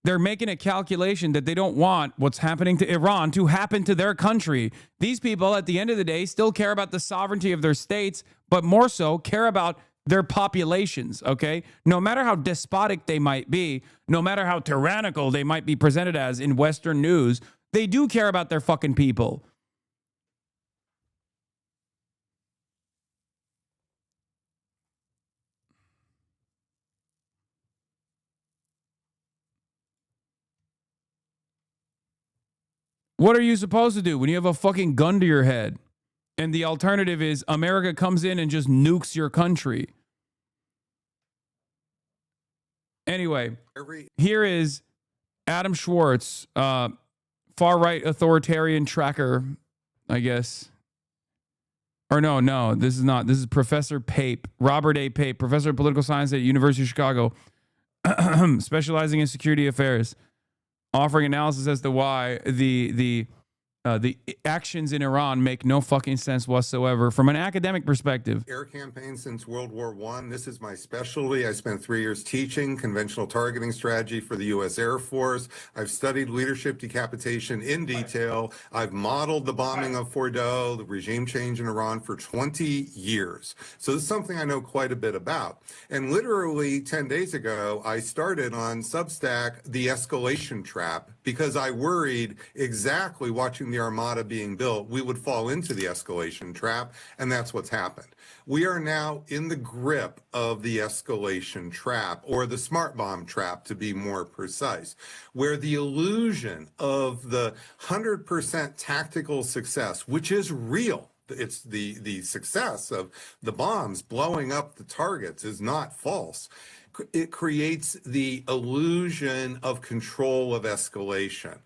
They're making a calculation that they don't want what's happening to Iran to happen to their country. These people, at the end of the day, still care about the sovereignty of their states, but more so care about their populations, okay? No matter how despotic they might be, no matter how tyrannical they might be presented as in Western news, they do care about their fucking people. What are you supposed to do when you have a fucking gun to your head? And the alternative is America comes in and just nukes your country. Anyway, here is Adam Schwartz, far-right authoritarian tracker, I guess. Or no, this is not. This is Professor Pape, Robert A. Pape, professor of political science at University of Chicago, specializing in security affairs, offering analysis as to why the actions in Iran make no fucking sense whatsoever from an academic perspective. Air campaign since World War I. This is my specialty. I spent 3 years teaching conventional targeting strategy for the U.S. Air Force. I've studied leadership decapitation in detail. I've modeled the bombing of Fordow, the regime change in Iran for 20 years. So this is something I know quite a bit about. And literally 10 days ago, I started on Substack, The Escalation Trap, because I worried exactly watching the Armada being built, we would fall into the escalation trap, and that's what's happened. We are now in the grip of the escalation trap, or the smart bomb trap, to be more precise, where the illusion of the 100% tactical success, which is real, it's the success of the bombs blowing up the targets is not false. It creates the illusion of control of escalation.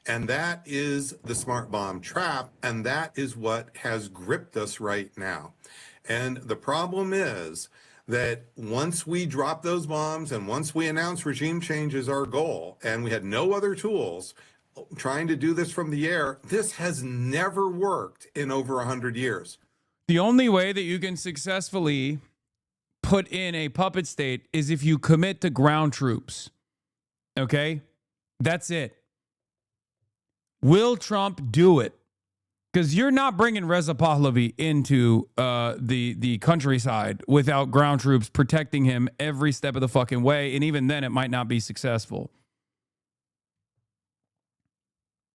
And that is the smart bomb trap, and that is what has gripped us right now. And the problem is that once we drop those bombs and once we announce regime change is our goal, and we had no other tools trying to do this from the air, this has never worked in over 100 years. The only way that you can successfully put in a puppet state is if you commit to ground troops. Okay? That's it. Will Trump do it? Because you're not bringing Reza Pahlavi into the countryside without ground troops protecting him every step of the fucking way. And even then, it might not be successful.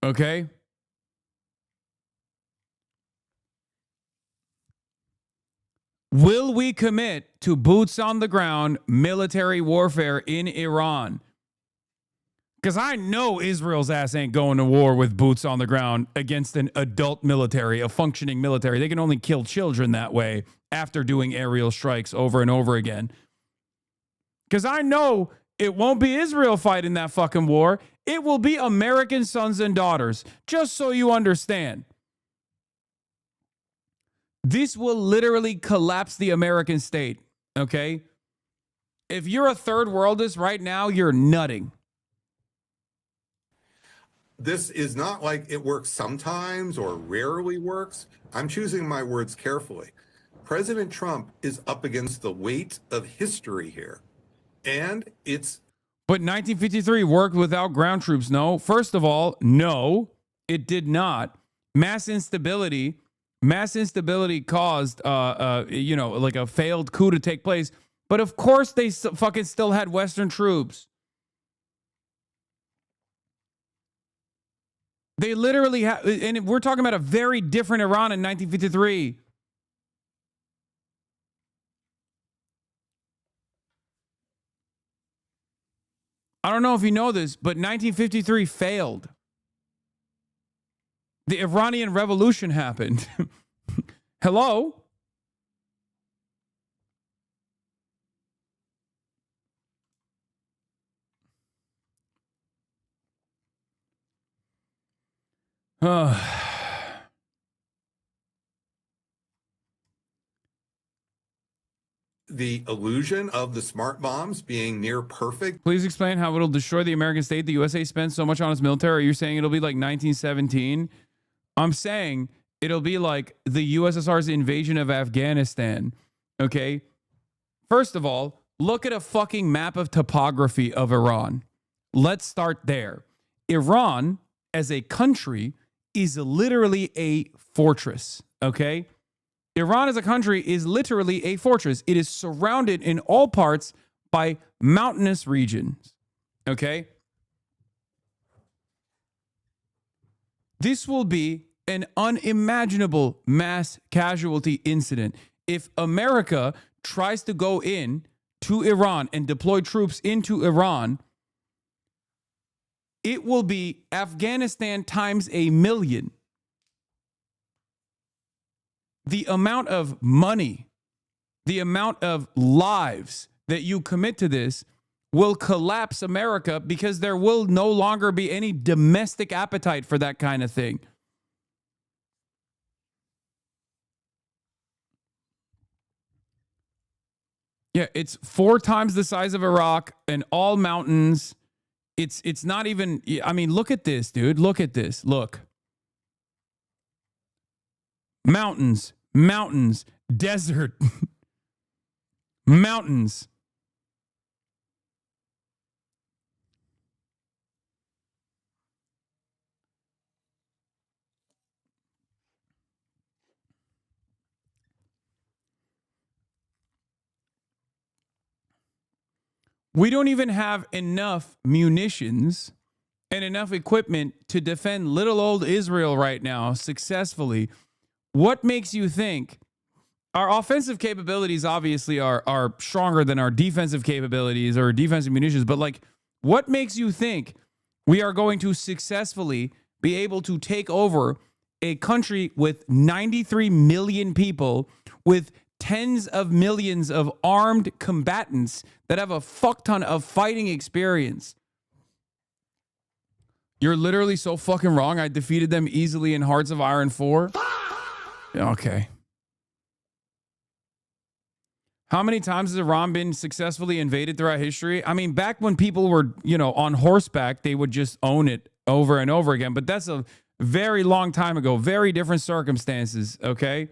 Okay? Will we commit to boots on the ground military warfare in Iran? Because I know Israel's ass ain't going to war with boots on the ground against an adult military, a functioning military. They can only kill children that way after doing aerial strikes over and over again. Because I know it won't be Israel fighting that fucking war. It will be American sons and daughters, just so you understand. This will literally collapse the American state, okay? If you're a third worldist right now, you're nutting. this is not like it works sometimes or rarely works. I'm choosing my words carefully. President Trump is up against the weight of history here. And it's... But 1953 worked without ground troops. No. First of all, no, it did not. Mass instability caused, you know, like a failed coup to take place. But of course they fucking still had Western troops. They literally have, and we're talking about a very different Iran in 1953. I don't know if you know this, but 1953 failed. The Iranian Revolution happened. Hello? The illusion of the smart bombs being near perfect. Please explain how it'll destroy the American state. The USA spends so much on its military. Are you saying it'll be like 1917? I'm saying it'll be like the USSR's invasion of Afghanistan. Okay? First of all, look at a fucking map of topography of Iran. Let's start there. Iran, as a country, is literally a fortress. Okay? Iran as a country is literally a fortress. It is surrounded in all parts by mountainous regions. Okay? This will be an unimaginable mass casualty incident. If America tries to go in to Iran and deploy troops into Iran, it will be Afghanistan times 1,000,000. The amount of money, the amount of lives that you commit to this will collapse America because there will no longer be any domestic appetite for that kind of thing. Yeah, it's 4 times the size of Iraq and all mountains. It's not even, I mean, look at this, dude. Look at this. Look. Mountains, mountains, desert, mountains. We don't even have enough munitions and enough equipment to defend little old Israel right now successfully. What makes you think our offensive capabilities obviously are stronger than our defensive capabilities or defensive munitions, but like, what makes you think we are going to successfully be able to take over a country with 93 million people, with tens of millions of armed combatants that have a fuck ton of fighting experience? You're literally so fucking wrong. I defeated them easily in Hearts of Iron 4. Okay. How many times has Iran been successfully invaded throughout history? I mean, back when people were, you know, on horseback, they would just own it over and over again. But that's a very long time ago. Very different circumstances, okay?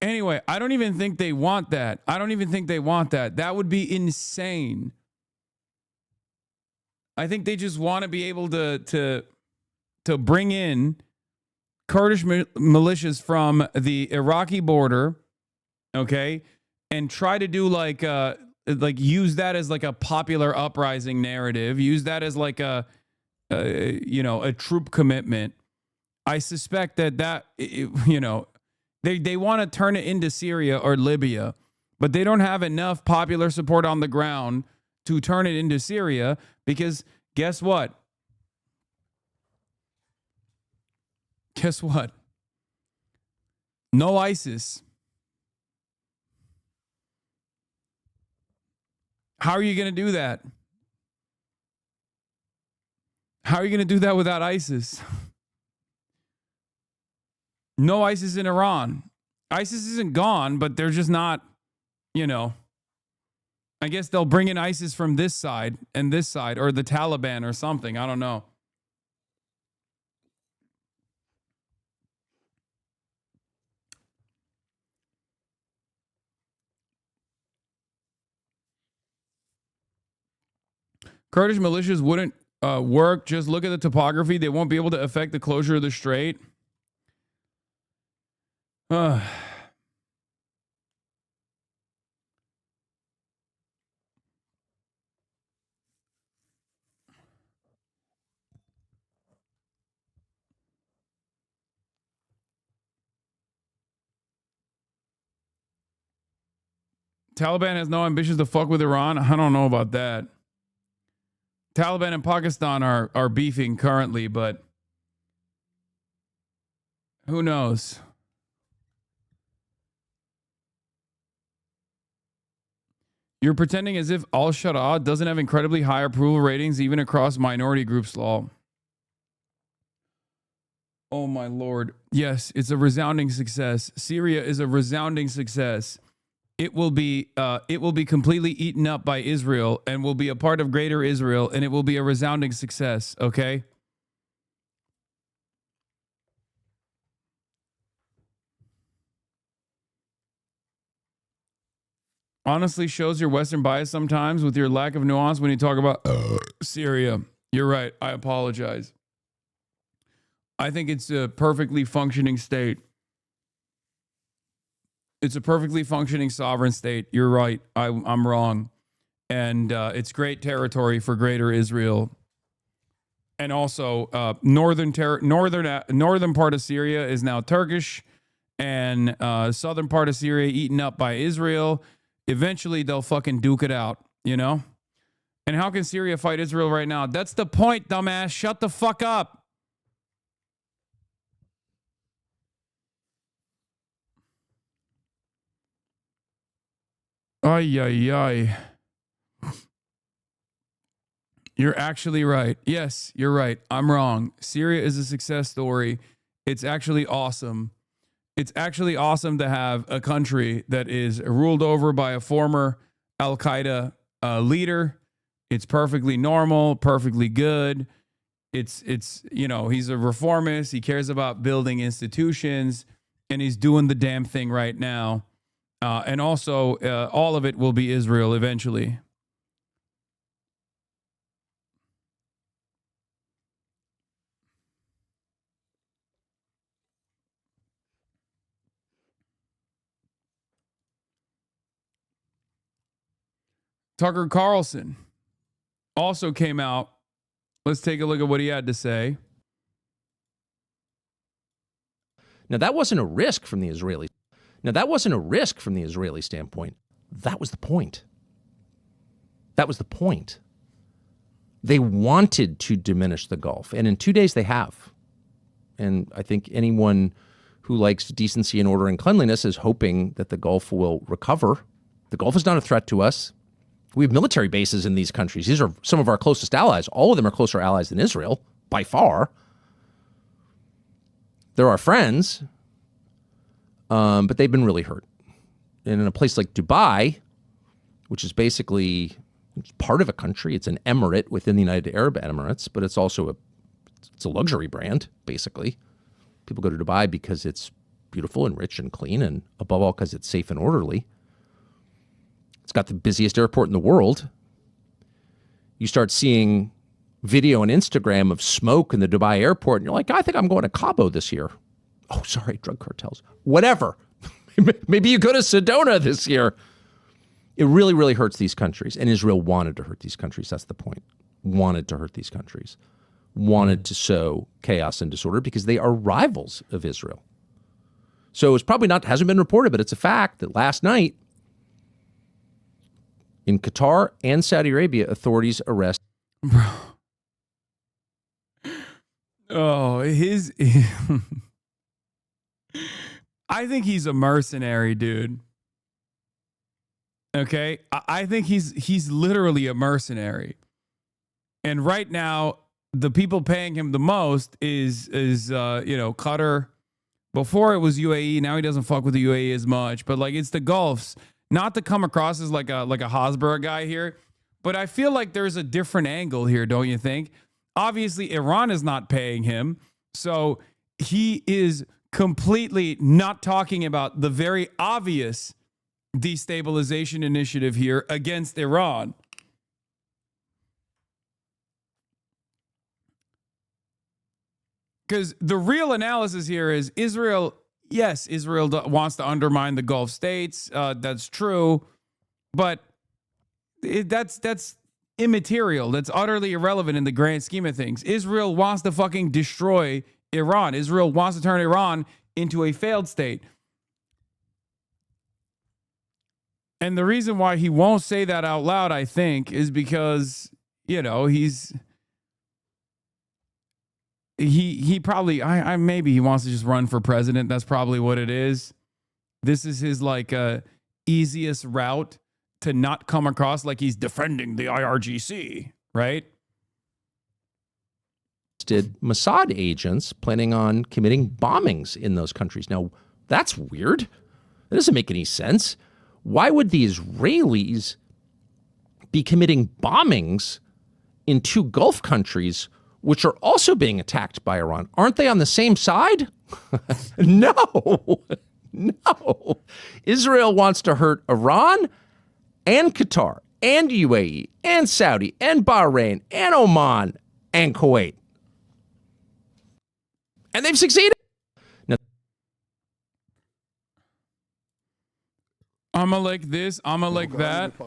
Anyway, I don't even think they want that. I don't even think they want that. That would be insane. I think they just want to be able to bring in Kurdish militias from the Iraqi border, okay, and try to do like use that as like a popular uprising narrative, use that as like a troop commitment. I suspect that you know, they want to turn it into Syria or Libya, but they don't have enough popular support on the ground to turn it into Syria, because guess what? Guess what? No ISIS. How are you going to do that? How are you going to do that without ISIS? No ISIS in Iran. ISIS isn't gone, but they're just not, you know, I guess they'll bring in ISIS from this side and this side, or the Taliban or something. I don't know. Kurdish militias wouldn't work. Just look at the topography. They won't be able to affect the closure of the strait. Taliban has no ambitions to fuck with Iran. I don't know about that. Taliban and Pakistan are beefing currently, but who knows? You're pretending as if al-Sharaa doesn't have incredibly high approval ratings even across minority groups, lol. Oh my lord. Yes, it's a resounding success. Syria is a resounding success. It will be completely eaten up by Israel and will be a part of greater Israel, and it will be a resounding success, okay? Honestly shows your Western bias sometimes with your lack of nuance when you talk about Syria. You're right. I apologize. I think it's a perfectly functioning state. It's a perfectly functioning sovereign state. You're right. I'm wrong. And it's great territory for greater Israel. And also, northern part of Syria is now Turkish, and southern part of Syria eaten up by Israel. Eventually, they'll fucking duke it out, you know? And how can Syria fight Israel right now? That's the point, dumbass. Shut the fuck up. Ay, ay, ay. You're actually right. Yes, you're right. I'm wrong. Syria is a success story. It's actually awesome. It's actually awesome to have a country that is ruled over by a former Al-Qaeda leader. It's perfectly normal, perfectly good. It's you know, he's a reformist. He cares about building institutions, and he's doing the damn thing right now. And also, all of it will be Israel eventually. Tucker Carlson also came out. Let's take a look at what he had to say. Now, that wasn't a risk from the Israelis. Standpoint. That was the point. They wanted to diminish the Gulf, and in 2 days they have. And I think anyone who likes decency and order and cleanliness is hoping that the Gulf will recover. The Gulf is not a threat to us. We have military bases in these countries. These are some of our closest allies. All of them are closer allies than Israel, by far. They're our friends, but they've been really hurt. And in a place like Dubai, which is basically part of a country, it's an emirate within the United Arab Emirates, but it's also a luxury brand, basically. People go to Dubai because it's beautiful and rich and clean, and above all, because it's safe and orderly. It's got the busiest airport in the world. You start seeing video on Instagram of smoke in the Dubai airport, and you're like, I think I'm going to Cabo this year. Oh, sorry, drug cartels. Whatever. Maybe you go to Sedona this year. It really, really hurts these countries. And Israel wanted to hurt these countries. That's the point. Wanted to hurt these countries. Wanted to sow chaos and disorder because they are rivals of Israel. So it's probably hasn't been reported, but it's a fact that last night in Qatar and Saudi Arabia, authorities arrest. Bro. Oh, I think he's a mercenary, dude. Okay? I think he's literally a mercenary. And right now, the people paying him the most is Qatar. Before it was UAE, now he doesn't fuck with the UAE as much, but like it's the Gulfs. not to come across as like a Hasbro guy here, but I feel like there's a different angle here, don't you think? Obviously, Iran is not paying him, so he is completely not talking about the very obvious destabilization initiative here against Iran. Because the real analysis here is Israel, yes, Israel wants to undermine the Gulf states. That's true. But that's immaterial. That's utterly irrelevant in the grand scheme of things. Israel wants to fucking destroy Iran. Israel wants to turn Iran into a failed state. And the reason why he won't say that out loud, I think, is because, you know, he probably, maybe he wants to just run for president. That's probably what it is. This is his like easiest route to not come across like he's defending the IRGC, right? Did Mossad agents planning on committing bombings in those countries. Now, that's weird. That doesn't make any sense. Why would the Israelis be committing bombings in two Gulf countries which are also being attacked by Iran? Aren't they on the same side? No. No. Israel wants to hurt Iran and Qatar and UAE and Saudi and Bahrain and Oman and Kuwait. And they've succeeded. Now, Amalek this, Amalek that.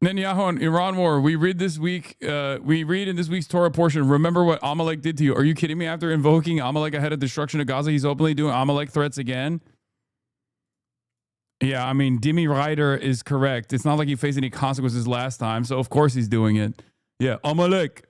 Netanyahu and Iran war. We read this week. We read in this week's Torah portion. Remember what Amalek did to you. Are you kidding me? After invoking Amalek ahead of destruction of Gaza, he's openly doing Amalek threats again. Yeah, I mean, Dimi Ryder is correct. It's not like he faced any consequences last time, so of course he's doing it. Yeah, Amalek.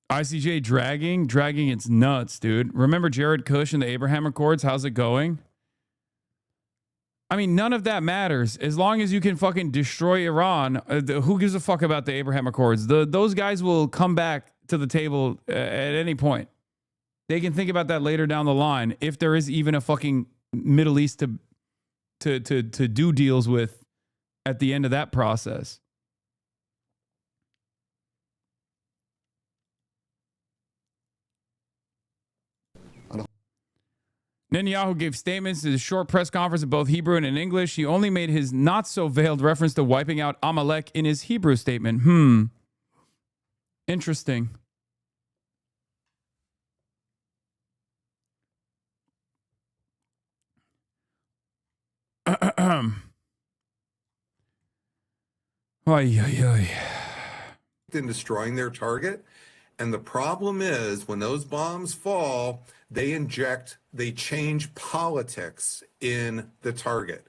ICJ dragging its nuts, dude. Remember Jared Kush and the Abraham Accords? How's it going? I mean, none of that matters. As long as you can fucking destroy Iran, who gives a fuck about the Abraham Accords? Those guys will come back to the table at any point. They can think about that later down the line if there is even a fucking Middle East to do deals with at the end of that process. Netanyahu gave statements at a short press conference in both Hebrew and in English. He only made his not-so-veiled reference to wiping out Amalek in his Hebrew statement. Interesting. In destroying their target. And the problem is when those bombs fall, they change politics in the target.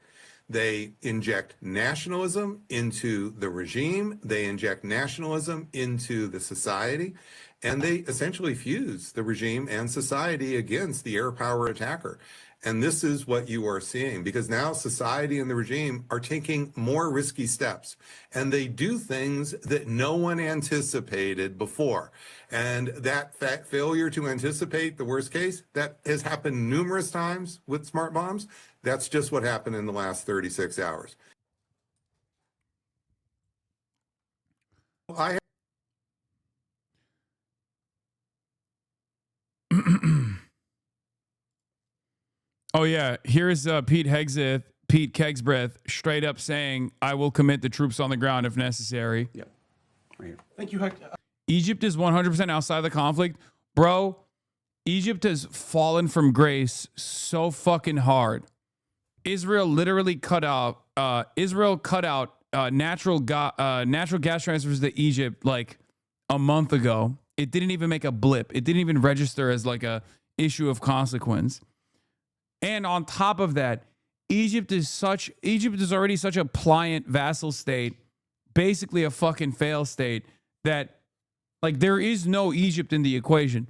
They inject nationalism into the regime. They inject nationalism into the society. And they essentially fuse the regime and society against the air power attacker. And this is what you are seeing, because now society and the regime are taking more risky steps, and they do things that no one anticipated before. And that failure to anticipate the worst case, that has happened numerous times with smart bombs. That's just what happened in the last 36 hours. Oh, yeah. Here's Pete KEGSBREATH straight up saying, I will commit the troops on the ground if necessary. Yep. Right here. Thank you, Egypt is 100% outside the conflict. Bro, Egypt has fallen from grace so fucking hard. Israel literally cut out natural gas transfers to Egypt like a month ago. It didn't even make a blip. It didn't even register as like a issue of consequence. And on top of that, Egypt is already such a pliant vassal state, basically a fucking fail state, that like there is no Egypt in the equation.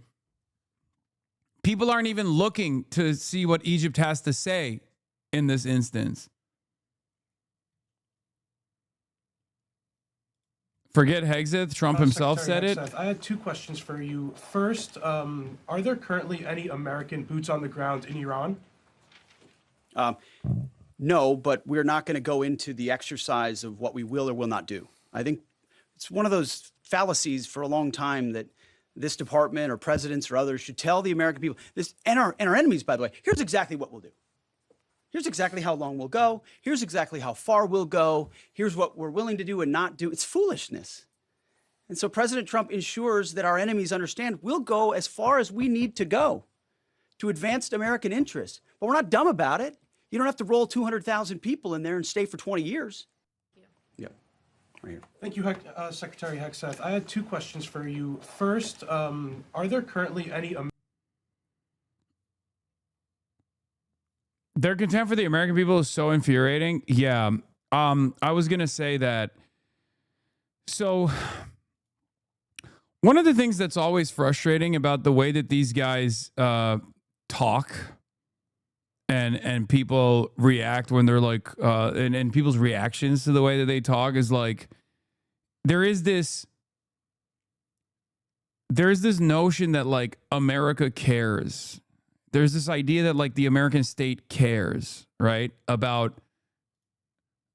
People aren't even looking to see what Egypt has to say in this instance. Forget Hexeth. Trump himself said Secretary it. Hexeth, I had two questions for you. First, are there currently any American boots on the ground in Iran? No, but we're not going to go into the exercise of what we will or will not do. I think it's one of those fallacies for a long time that this department or presidents or others should tell the American people this, and our enemies, by the way, here's exactly what we'll do. Here's exactly how long we'll go. Here's exactly how far we'll go. Here's what we're willing to do and not do. It's foolishness. And so President Trump ensures that our enemies understand we'll go as far as we need to go to advance American interests. But we're not dumb about it. You don't have to roll 200,000 people in there and stay for 20 years. Yep. Right here. Thank you, Secretary Hexeth. I had two questions for you. First, are there currently any Their contempt for the American people is so infuriating. Yeah. I was going to say that. So one of the things that's always frustrating about the way that these guys talk and people react when they're like, and people's reactions to the way that they talk is like, there's this notion that like America cares. There's this idea that like the American state cares, right, about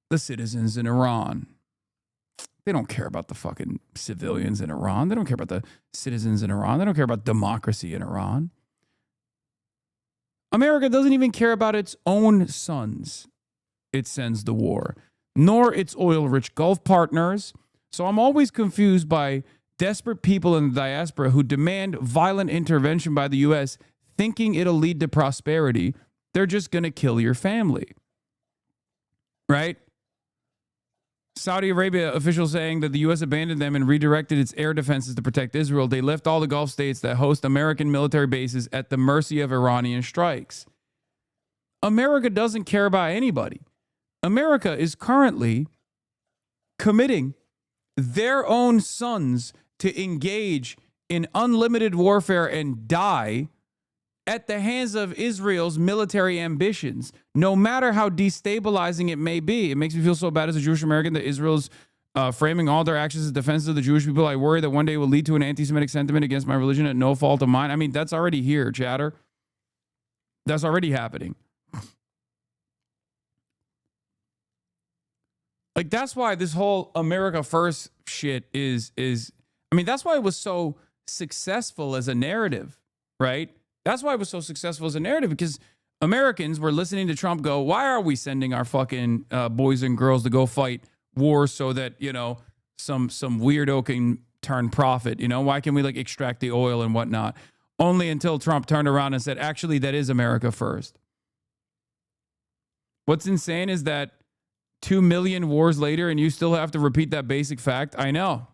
the citizens in Iran. They don't care about the fucking civilians in Iran. They don't care about the citizens in Iran. They don't care about democracy in Iran. America doesn't even care about its own sons it sends to war, nor its oil-rich Gulf partners. So I'm always confused by desperate people in the diaspora who demand violent intervention by the U.S., thinking it'll lead to prosperity. They're just going to kill your family. Right? Saudi Arabia officials saying that the U.S. abandoned them and redirected its air defenses to protect Israel. They left all the Gulf states that host American military bases at the mercy of Iranian strikes. America doesn't care about anybody. America is currently committing their own sons to engage in unlimited warfare and die at the hands of Israel's military ambitions, no matter how destabilizing it may be. It makes me feel so bad as a Jewish American that Israel's framing all their actions as defense of the Jewish people. I worry that one day will lead to an anti-Semitic sentiment against my religion at no fault of mine. I mean, that's already here, chatter. That's already happening. Like, that's why this whole America First shit is I mean, that's why it was so successful as a narrative, right? That's why it was so successful as a narrative, because Americans were listening to Trump go, why are we sending our fucking boys and girls to go fight wars so that, you know, some weirdo can turn profit? You know, why can we like extract the oil and whatnot? Only until Trump turned around and said, actually, that is America first. What's insane is that 2 million wars later and you still have to repeat that basic fact. I know.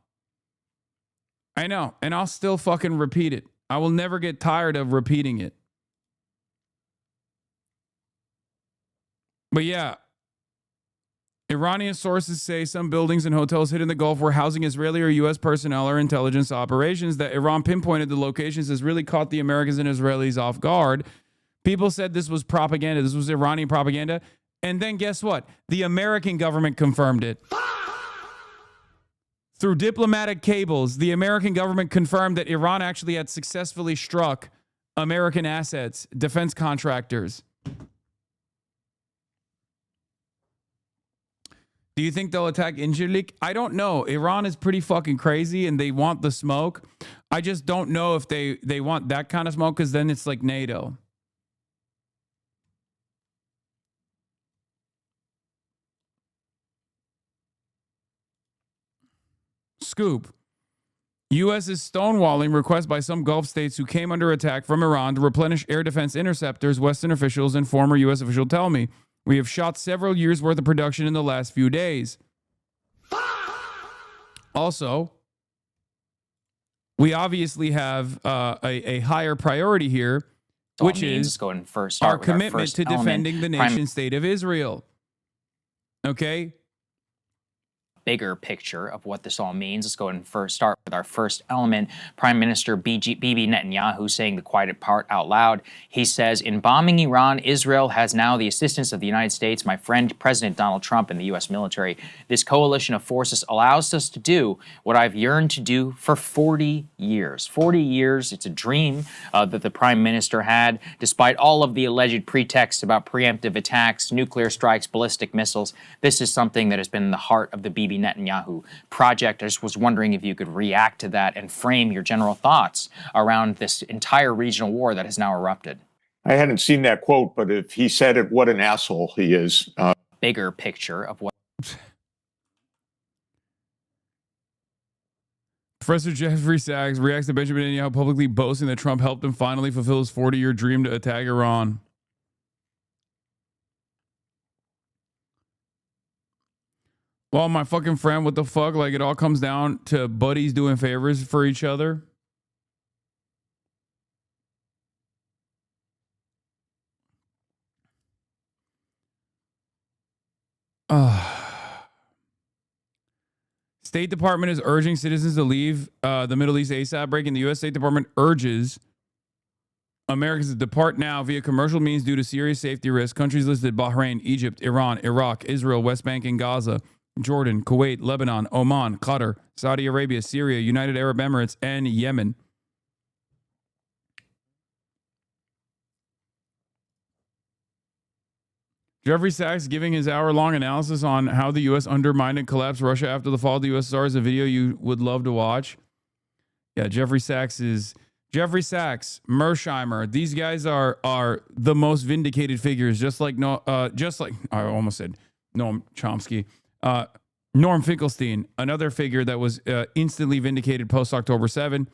And I'll still fucking repeat it. I will never get tired of repeating it. But yeah, Iranian sources say some buildings and hotels hit in the Gulf were housing Israeli or U.S. personnel or intelligence operations. That Iran pinpointed the locations has really caught the Americans and Israelis off guard. People said this was propaganda. This was Iranian propaganda. And then guess what? The American government confirmed it. Through diplomatic cables, the American government confirmed that Iran actually had successfully struck American assets, defense contractors. Do you think they'll attack Incirlik? I don't know. Iran is pretty fucking crazy and they want the smoke. I just don't know if they want that kind of smoke, because then it's like NATO. Scoop. U.S. is stonewalling requests by some Gulf states who came under attack from Iran to replenish air defense interceptors, Western officials and former U.S. official tell me. We have shot several years' worth of production in the last few days. Also, we obviously have a higher priority here, which is our commitment to defending the nation state of Israel. Okay? bigger picture of what this all means. Let's go ahead and start with our first element. Prime Minister Bibi Netanyahu saying the quiet part out loud. He says, in bombing Iran, Israel has now the assistance of the United States, my friend President Donald Trump, and the U.S. military. This coalition of forces allows us to do what I've yearned to do for 40 years. 40 years, it's a dream that the Prime Minister had, despite all of the alleged pretexts about preemptive attacks, nuclear strikes, ballistic missiles. This is something that has been in the heart of the Bibi Netanyahu project. I just was wondering if you could react to that and frame your general thoughts around this entire regional war that has now erupted. I hadn't seen that quote, but if he said it, what an asshole he is. Bigger picture of what. Professor Jeffrey Sachs reacts to Benjamin Netanyahu publicly boasting that Trump helped him finally fulfill his 40-year dream to attack Iran. Well, my fucking friend, what the fuck? Like, it all comes down to buddies doing favors for each other. State Department is urging citizens to leave the Middle East ASAP. Breaking, the U.S. State Department urges Americans to depart now via commercial means due to serious safety risks. Countries listed: Bahrain, Egypt, Iran, Iraq, Israel, West Bank and Gaza, Jordan, Kuwait, Lebanon, Oman, Qatar, Saudi Arabia, Syria, United Arab Emirates, and Yemen. Jeffrey Sachs giving his hour-long analysis on how the U.S. undermined and collapsed Russia after the fall of the USSR is a video you would love to watch. Yeah, Jeffrey Sachs, Mersheimer. These guys are the most vindicated figures, just like I almost said Noam Chomsky. Norm Finkelstein, another figure that was instantly vindicated post-October 7.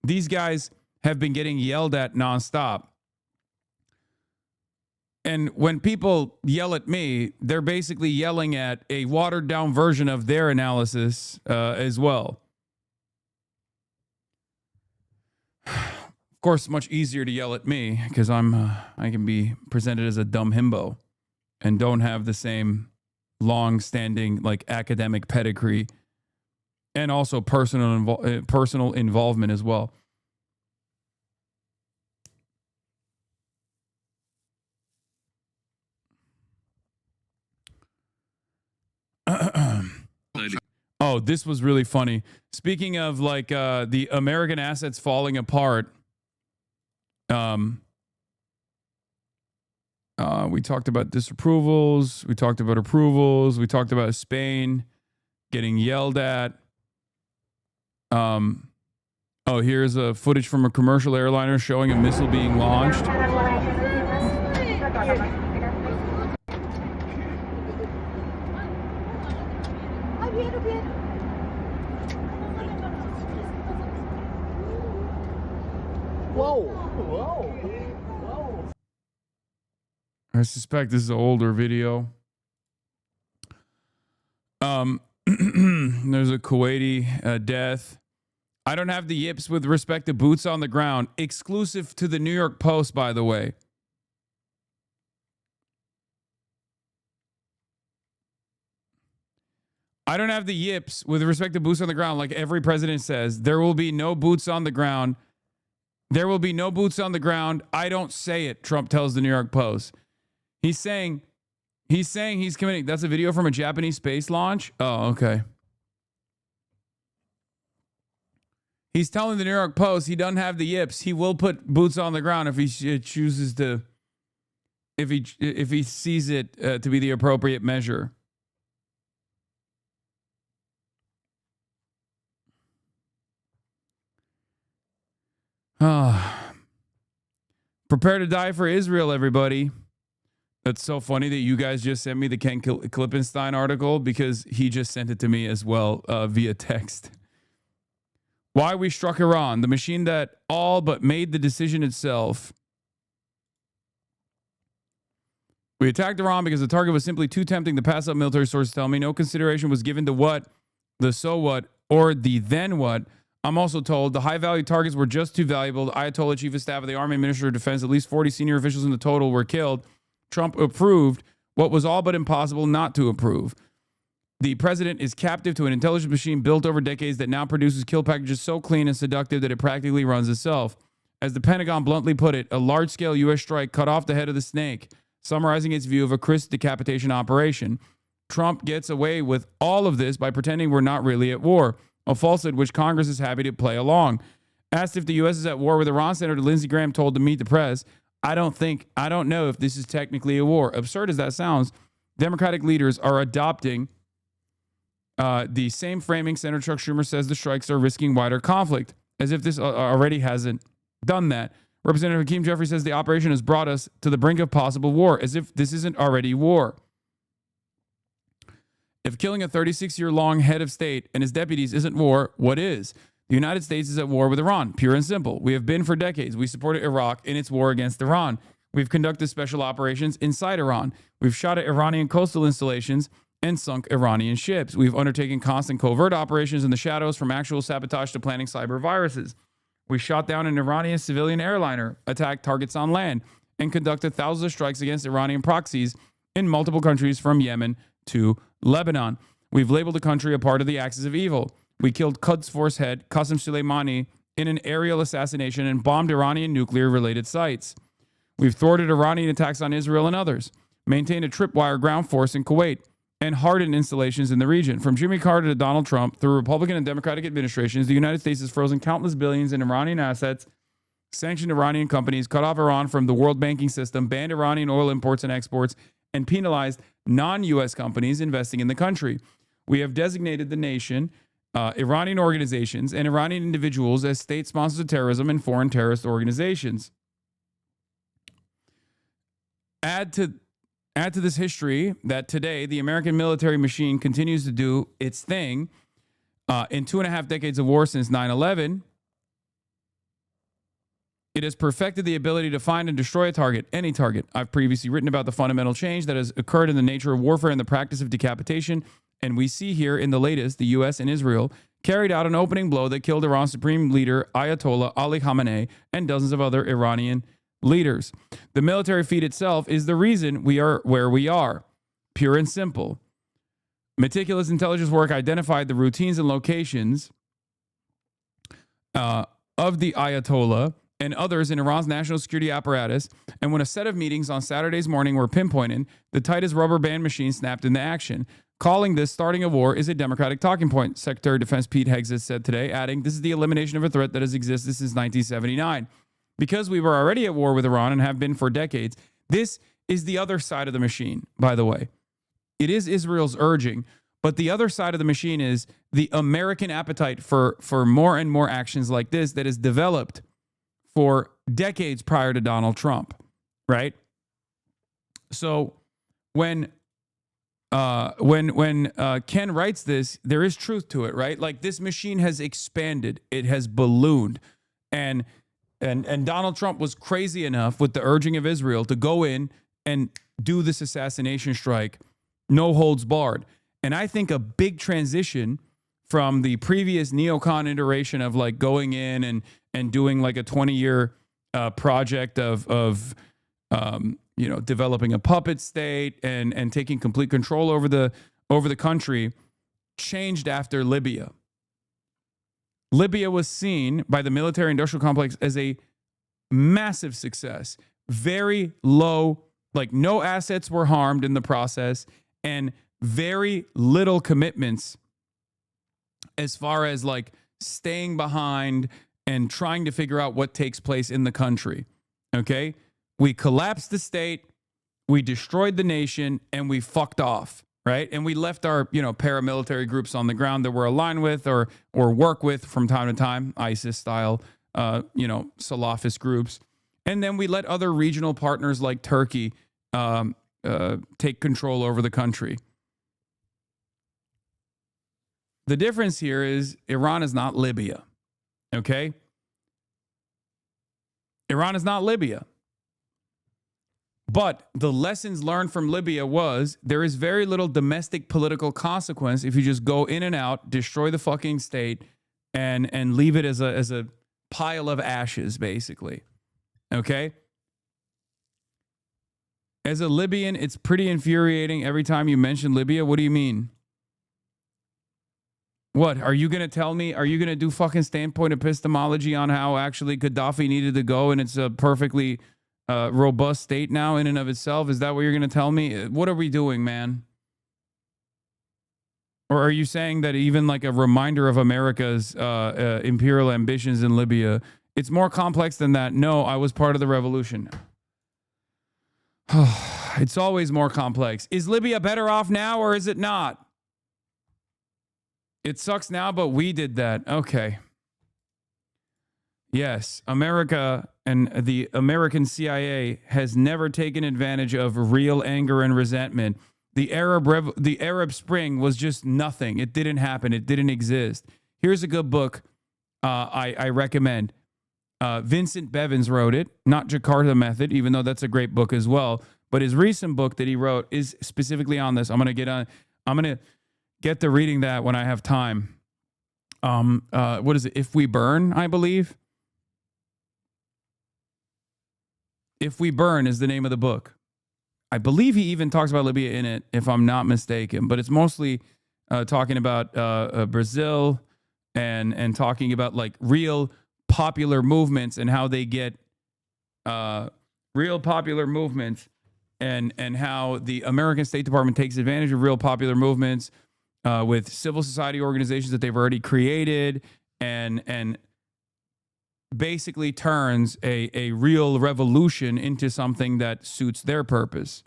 These guys have been getting yelled at nonstop. And when people yell at me, they're basically yelling at a watered-down version of their analysis as well. Of course, much easier to yell at me because I can be presented as a dumb himbo and don't have the same long-standing like academic pedigree and also personal involvement as well. Oh, this was really funny. Speaking of like the American assets falling apart, we talked about disapprovals, we talked about approvals, we talked about Spain getting yelled at. Oh, here's a footage from a commercial airliner showing a missile being launched. Whoa. I suspect this is an older video. There's a Kuwaiti death. I don't have the yips with respect to boots on the ground. Exclusive to the New York Post, by the way. I don't have the yips with respect to boots on the ground, like every president says. There will be no boots on the ground. There will be no boots on the ground. I don't say it, Trump tells the New York Post. He's saying he's committing. That's a video from a Japanese space launch. Oh, okay. He's telling the New York Post he doesn't have the yips. He will put boots on the ground if he chooses to, if he sees it to be the appropriate measure. Prepare to die for Israel, everybody. That's so funny that you guys just sent me the Ken Klippenstein article because he just sent it to me as well via text. Why we struck Iran, the machine that all but made the decision itself. We attacked Iran because the target was simply too tempting to pass up, military sources tell me. No consideration was given to what, the so what, or the then what. I'm also told the high-value targets were just too valuable. The Ayatollah Chief of Staff of the Army Minister of Defense, at least 40 senior officials in the total were killed. Trump approved what was all but impossible not to approve. The president is captive to an intelligence machine built over decades that now produces kill packages so clean and seductive that it practically runs itself. As the Pentagon bluntly put it, a large-scale U.S. strike cut off the head of the snake, summarizing its view of a crisp decapitation operation. Trump gets away with all of this by pretending we're not really at war, a falsehood which Congress is happy to play along. Asked if the U.S. is at war with Iran, Senator Lindsey Graham told to Meet the Press, I don't know if this is technically a war. Absurd as that sounds, Democratic leaders are adopting the same framing Senator Chuck Schumer says the strikes are risking wider conflict, as if this already hasn't done that. Representative Hakeem Jeffrey says the operation has brought us to the brink of possible war, as if this isn't already war. If killing a 36-year-long head of state and his deputies isn't war, what is? The United States is at war with Iran, pure and simple. We have been for decades. We supported Iraq in its war against Iran. We've conducted special operations inside Iran. We've shot at Iranian coastal installations and sunk Iranian ships. We've undertaken constant covert operations in the shadows, from actual sabotage to planning cyber viruses. We shot down an Iranian civilian airliner, attacked targets on land, and conducted thousands of strikes against Iranian proxies in multiple countries from Yemen to Lebanon. We've labeled the country a part of the axis of evil. We killed Quds Force head Qasem Soleimani in an aerial assassination and bombed Iranian nuclear-related sites. We've thwarted Iranian attacks on Israel and others, maintained a tripwire ground force in Kuwait, and hardened installations in the region. From Jimmy Carter to Donald Trump, through Republican and Democratic administrations, the United States has frozen countless billions in Iranian assets, sanctioned Iranian companies, cut off Iran from the world banking system, banned Iranian oil imports and exports, and penalized non-U.S. companies investing in the country. We have designated the nation, Iranian organizations, and Iranian individuals as state sponsors of terrorism and foreign terrorist organizations. Add to this history that today the American military machine continues to do its thing. In 2.5 decades of war since 9/11, it has perfected the ability to find and destroy a target, any target. I've previously written about the fundamental change that has occurred in the nature of warfare and the practice of decapitation, and we see here in the latest, the U.S. and Israel carried out an opening blow that killed Iran's supreme leader, Ayatollah Ali Khamenei, and dozens of other Iranian leaders. The military feat itself is the reason we are where we are. Pure and simple. Meticulous intelligence work identified the routines and locations of the Ayatollah and others in Iran's national security apparatus, and when a set of meetings on Saturday's morning were pinpointed, the tightest rubber band machine snapped into action. Calling this starting a war is a Democratic talking point, Secretary of Defense Pete Hegseth said today, adding, this is the elimination of a threat that has existed since 1979. Because we were already at war with Iran and have been for decades, this is the other side of the machine, by the way. It is Israel's urging, but the other side of the machine is the American appetite for more and more actions like this that is developed for decades prior to Donald Trump, right? So when Ken writes this, there is truth to it, right? Like, this machine has expanded, it has ballooned, and Donald Trump was crazy enough with the urging of Israel to go in and do this assassination strike, no holds barred. And I think a big transition from the previous neocon iteration of like going in and doing like a 20-year project of developing a puppet state and taking complete control over the country changed after Libya. Libya was seen by the military industrial complex as a massive success. Very low, like no assets were harmed in the process, and very little commitments as far as like staying behind and trying to figure out what takes place in the country. Okay? We collapsed the state, we destroyed the nation, and we fucked off, right? And we left our, paramilitary groups on the ground that we're aligned with or work with from time to time, ISIS style, Salafist groups. And then we let other regional partners like Turkey take control over the country. The difference here is Iran is not Libya, okay? Iran is not Libya. But the lessons learned from Libya was there is very little domestic political consequence if you just go in and out, destroy the fucking state, and leave it as a pile of ashes, basically. Okay? As a Libyan, it's pretty infuriating every time you mention Libya. What do you mean? What are you going to tell me? Are you going to do fucking standpoint epistemology on how actually Gaddafi needed to go and it's a perfectly robust state now in and of itself? Is that what you're going to tell me? What are we doing, man? Or are you saying that even like a reminder of America's imperial ambitions in Libya, it's more complex than that? No, I was part of the revolution. It's always more complex. Is Libya better off now or is it not? It sucks now, but we did that. Okay. Yes, America and the American CIA has never taken advantage of real anger and resentment. The Arab Spring was just nothing. It didn't happen. It didn't exist. Here's a good book I recommend. Vincent Bevins wrote it, not Jakarta Method, even though that's a great book as well. But his recent book that he wrote is specifically on this. I'm gonna get to reading that when I have time. What is it? If We Burn, I believe. If We Burn is the name of the book. I believe he even talks about Libya in it, if I'm not mistaken. But it's mostly talking about Brazil and talking about like real popular movements and how they get real popular movements and how the American State Department takes advantage of real popular movements with civil society organizations that they've already created and basically turns a real revolution into something that suits their purpose.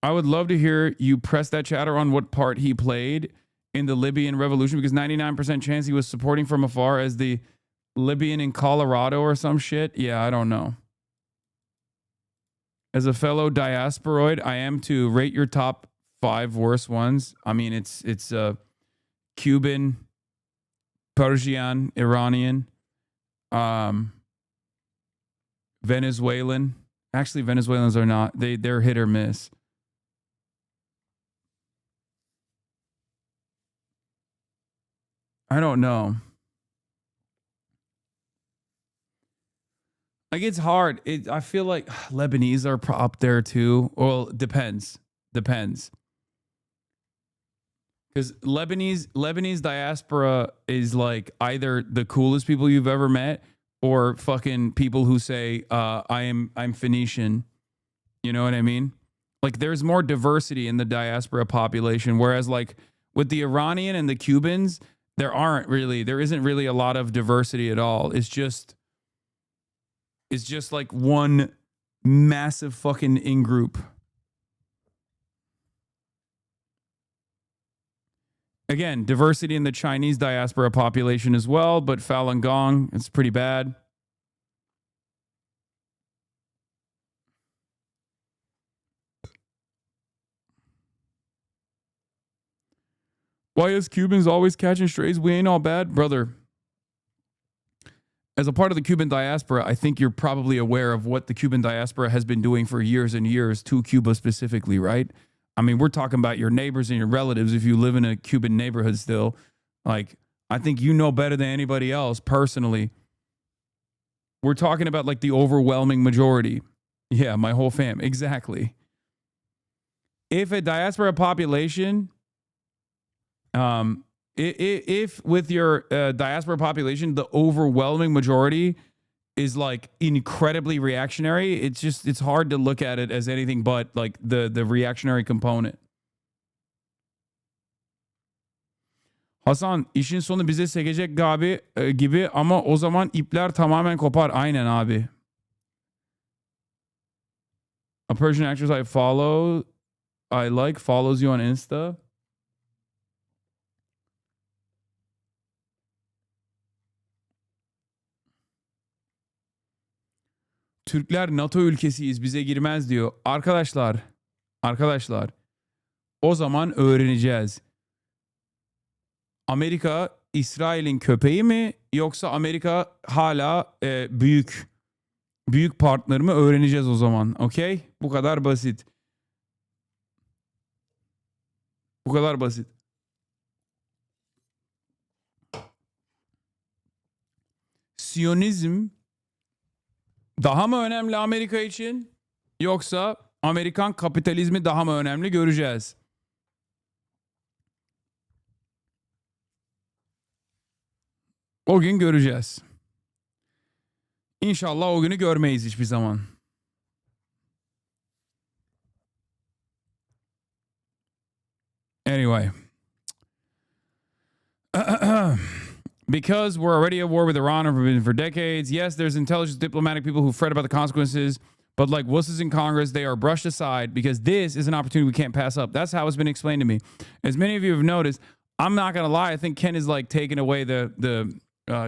I would love to hear you press that chatter on what part he played in the Libyan revolution, because 99% chance he was supporting from afar as the Libyan in Colorado or some shit. Yeah, I don't know. As a fellow diasporoid, I am to rate your top 5 worst ones. I mean, it's Cuban, Persian, Iranian, Venezuelan. Actually, Venezuelans are not. They're hit or miss. I don't know. Like, it's hard. I feel like Lebanese are up there too. Well, depends. Because Lebanese diaspora is like either the coolest people you've ever met or fucking people who say, I'm Phoenician. You know what I mean? Like, there's more diversity in the diaspora population, whereas like with the Iranian and the Cubans, there isn't really a lot of diversity at all. It's just like one massive fucking in-group. Again, diversity in the Chinese diaspora population as well, but Falun Gong, it's pretty bad. Why is Cubans always catching strays? We ain't all bad, brother. As a part of the Cuban diaspora, I think you're probably aware of what the Cuban diaspora has been doing for years and years to Cuba specifically, right? I mean, we're talking about your neighbors and your relatives if you live in a Cuban neighborhood still. Like, I think you know better than anybody else personally. We're talking about like the overwhelming majority. Yeah, my whole fam. Exactly. If a diaspora population, if with your diaspora population, the overwhelming majority is like incredibly reactionary, it's hard to look at it as anything but like the reactionary component. Hasan, işin sonu bize sekecek gibi ama o zaman ipler tamamen kopar. Aynen abi. A Persian actress I like follows you on Insta. Türkler NATO ülkesiyiz, bize girmez diyor. Arkadaşlar, o zaman öğreneceğiz. Amerika İsrail'in köpeği mi yoksa Amerika hala büyük partner mı, öğreneceğiz o zaman. Okey? Bu kadar basit. Bu kadar basit. Siyonizm Daha mı önemli Amerika için? Yoksa Amerikan kapitalizmi daha mı önemli, göreceğiz. O gün göreceğiz. İnşallah o günü görmeyiz hiçbir zaman. Anyway. Because we're already at war with Iran and have been for decades. Yes, there's intelligent diplomatic people who fret about the consequences, but like wusses in Congress, they are brushed aside because this is an opportunity we can't pass up. That's how it's been explained to me. As many of you have noticed, I'm not going to lie. I think Ken is like taking away the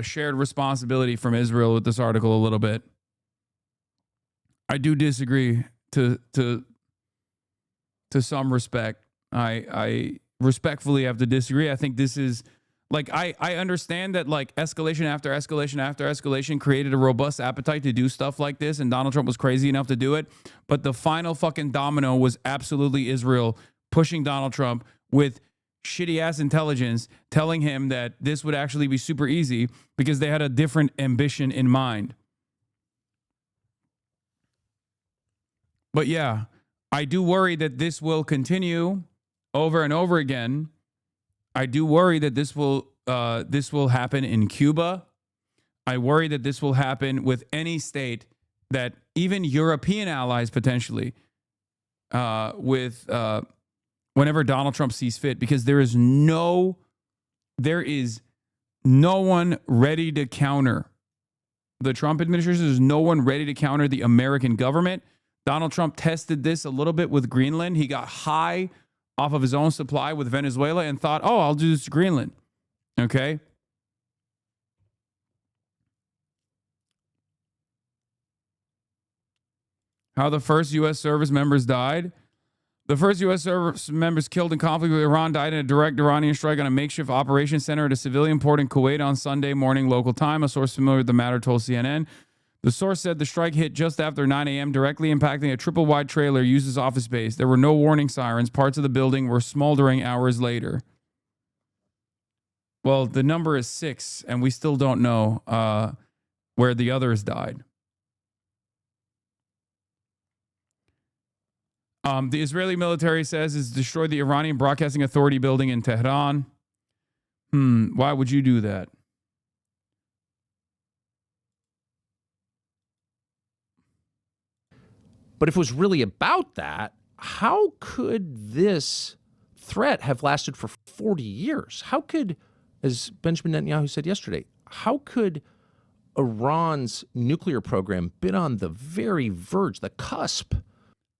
shared responsibility from Israel with this article a little bit. I do disagree to some respect. I respectfully have to disagree. I think this is like, I understand that like escalation after escalation after escalation created a robust appetite to do stuff like this, and Donald Trump was crazy enough to do it. But the final fucking domino was absolutely Israel pushing Donald Trump with shitty ass intelligence, telling him that this would actually be super easy because they had a different ambition in mind. But yeah, I do worry that this will continue over and over again. I do worry that this will happen in Cuba. I worry that this will happen with any state that even European allies potentially whenever Donald Trump sees fit, because there is no one ready to counter the Trump administration. There's no one ready to counter the American government. Donald Trump tested this a little bit with Greenland. He got high off of his own supply with Venezuela and thought, oh, I'll do this to Greenland. Okay. How the first U.S. service members died. The first U.S. service members killed in conflict with Iran died in a direct Iranian strike on a makeshift operations center at a civilian port in Kuwait on Sunday morning local time. A source familiar with the matter told CNN. The source said the strike hit just after 9 a.m., directly impacting a triple-wide trailer used as office space. There were no warning sirens. Parts of the building were smoldering hours later. Well, the number is 6, and we still don't know where the others died. The Israeli military says it's destroyed the Iranian Broadcasting Authority building in Tehran. Why would you do that? But if it was really about that, how could this threat have lasted for 40 years? How could, as Benjamin Netanyahu said yesterday, how could Iran's nuclear program been on the very verge, the cusp?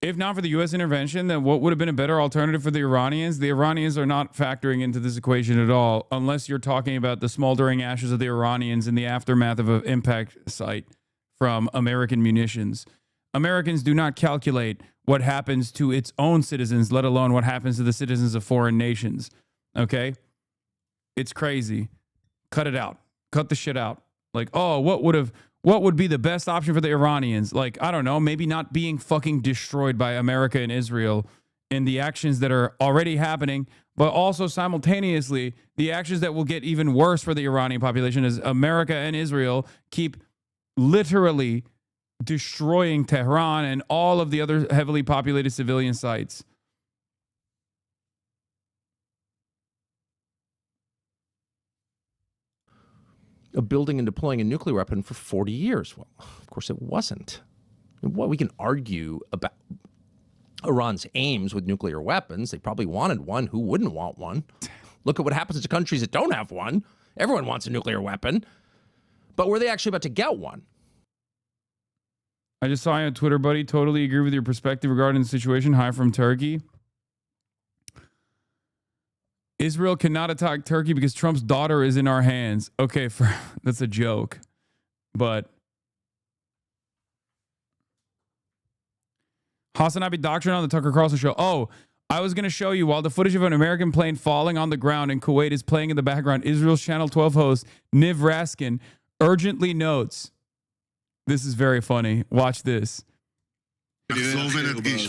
If not for the U.S. intervention, then what would have been a better alternative for the Iranians? The Iranians are not factoring into this equation at all, unless you're talking about the smoldering ashes of the Iranians in the aftermath of an impact site from American munitions. Americans do not calculate what happens to its own citizens, let alone what happens to the citizens of foreign nations. Okay? It's crazy. Cut it out. Cut the shit out. Like, oh, what would be the best option for the Iranians? Like, I don't know, maybe not being fucking destroyed by America and Israel in the actions that are already happening, but also simultaneously the actions that will get even worse for the Iranian population as America and Israel keep literally destroying Tehran and all of the other heavily populated civilian sites. Of building and deploying a nuclear weapon for 40 years. Well, of course it wasn't. Well, we can argue about Iran's aims with nuclear weapons. They probably wanted one. Who wouldn't want one? Look at what happens to countries that don't have one. Everyone wants a nuclear weapon. But were they actually about to get one? I just saw you on Twitter, buddy. Totally agree with your perspective regarding the situation. Hi from Turkey. Israel cannot attack Turkey because Trump's daughter is in our hands. Okay, that's a joke. But HasanAbi doctrine on the Tucker Carlson show. Oh, I was going to show you while the footage of an American plane falling on the ground in Kuwait is playing in the background, Israel's Channel 12 host Niv Raskin urgently notes. This is very funny. Watch this.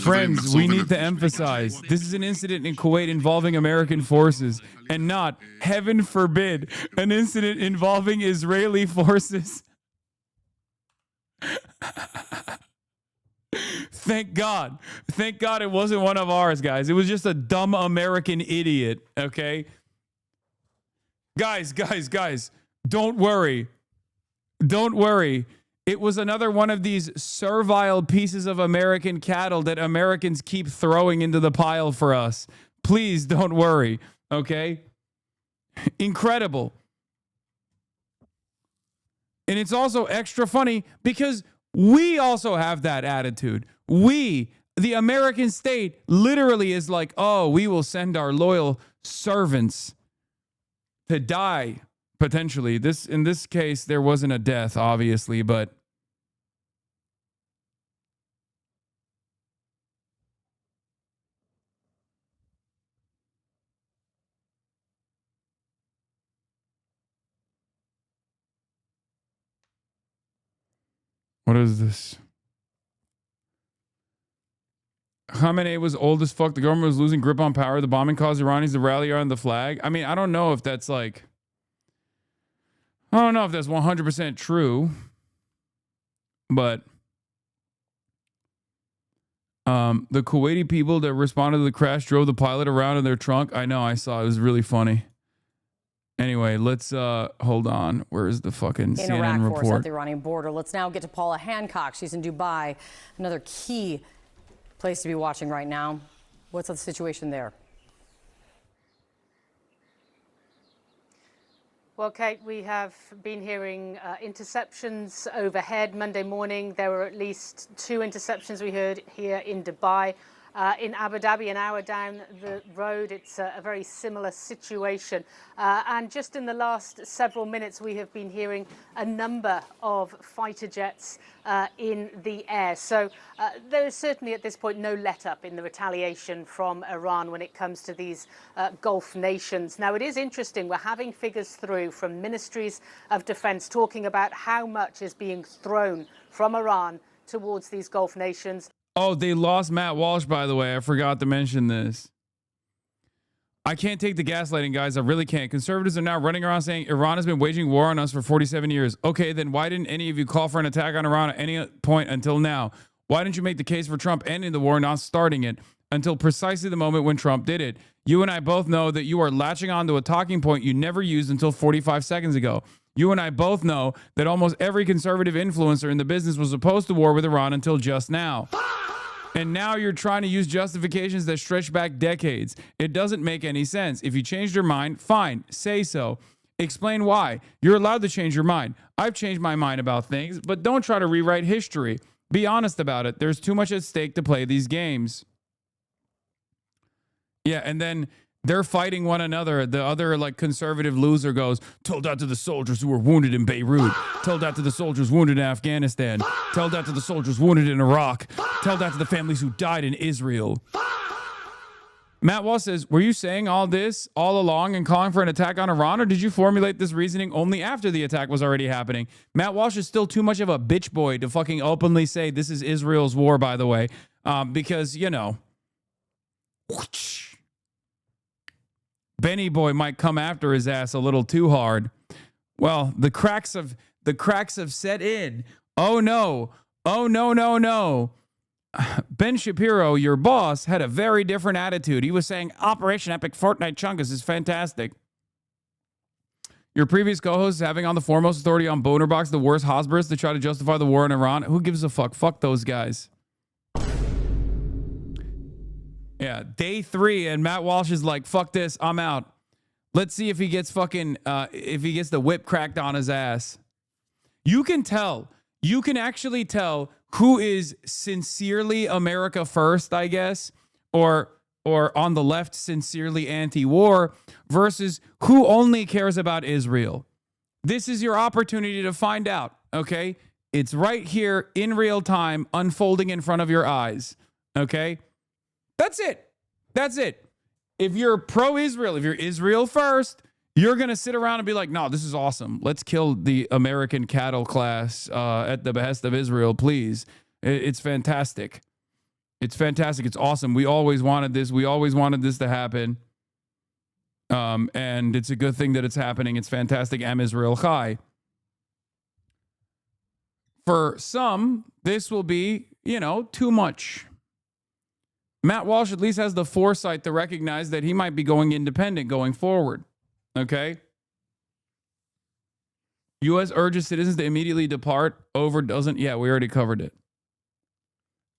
Friends, we need to emphasize this is an incident in Kuwait involving American forces and not, heaven forbid, an incident involving Israeli forces. Thank God. Thank God it wasn't one of ours, guys. It was just a dumb American idiot, okay? Guys. Don't worry. Don't worry. It was another one of these servile pieces of American cattle that Americans keep throwing into the pile for us. Please don't worry, okay? Incredible. And it's also extra funny because we also have that attitude. We, the American state, literally is like, oh, we will send our loyal servants to die, potentially. In this case, there wasn't a death, obviously, but what is this? Khamenei was old as fuck. The government was losing grip on power. The bombing caused Iranians to rally around the flag. I mean, I don't know if that's like... I don't know if that's 100% true. But... the Kuwaiti people that responded to the crash drove the pilot around in their trunk. I know, I saw. It was really funny. Anyway, let's hold on. Where is the fucking CNN Iraq report? force at the Iranian border. Let's now get to Paula Hancock. She's in Dubai. Another key place to be watching right now. What's the situation there? Well, Kate, we have been hearing interceptions overhead. Monday morning, there were at least 2 interceptions we heard here in Dubai. In Abu Dhabi, an hour down the road, it's a very similar situation. And just in the last several minutes, we have been hearing a number of fighter jets in the air. So there is certainly at this point no let-up in the retaliation from Iran when it comes to these Gulf nations. Now, it is interesting. We're having figures through from ministries of defense talking about how much is being thrown from Iran towards these Gulf nations. Oh, they lost Matt Walsh, by the way. I forgot to mention this. I can't take the gaslighting, guys. I really can't. Conservatives are now running around saying Iran has been waging war on us for 47 years. Okay, then why didn't any of you call for an attack on Iran at any point until now? Why didn't you make the case for Trump ending the war, not starting it, until precisely the moment when Trump did it? You and I both know that you are latching on to a talking point you never used until 45 seconds ago. You and I both know that almost every conservative influencer in the business was opposed to war with Iran until just now. And now you're trying to use justifications that stretch back decades. It doesn't make any sense. If you changed your mind, fine, say so. Explain why. You're allowed to change your mind. I've changed my mind about things, but don't try to rewrite history. Be honest about it. There's too much at stake to play these games. Yeah, and then they're fighting one another. The other like conservative loser goes, tell that to the soldiers who were wounded in Beirut. Tell that to the soldiers wounded in Afghanistan. Tell that to the soldiers wounded in Iraq. Tell that to the families who died in Israel. Matt Walsh says, were you saying all this all along and calling for an attack on Iran, or did you formulate this reasoning only after the attack was already happening? Matt Walsh is still too much of a bitch boy to fucking openly say this is Israel's war, by the way, because, you know, Benny boy might come after his ass a little too hard. Well, the cracks have set in. Oh no. Oh no. Ben Shapiro, your boss, had a very different attitude. He was saying Operation Epic Fortnite Chungus is fantastic. Your previous co-host is having on the foremost authority on Bonerbox, the worst Hosbers, to try to justify the war in Iran. Who gives a fuck? Fuck those guys. Yeah, day 3, and Matt Walsh is like, fuck this, I'm out. Let's see if he gets if he gets the whip cracked on his ass. You can actually tell who is sincerely America first, I guess, or on the left, sincerely anti-war, versus who only cares about Israel. This is your opportunity to find out, okay? It's right here in real time, unfolding in front of your eyes, okay? That's it. If you're pro-Israel, if you're Israel first, you're going to sit around and be like, no, this is awesome. Let's kill the American cattle class at the behest of Israel, please. It's fantastic. It's fantastic. It's awesome. We always wanted this. We always wanted this to happen. And it's a good thing that it's happening. It's fantastic. Am Israel Chai. For some, this will be you know, too much. Matt Walsh at least has the foresight to recognize that he might be going independent going forward. Okay? U.S. urges citizens to immediately depart over doesn't. Yeah, we already covered it.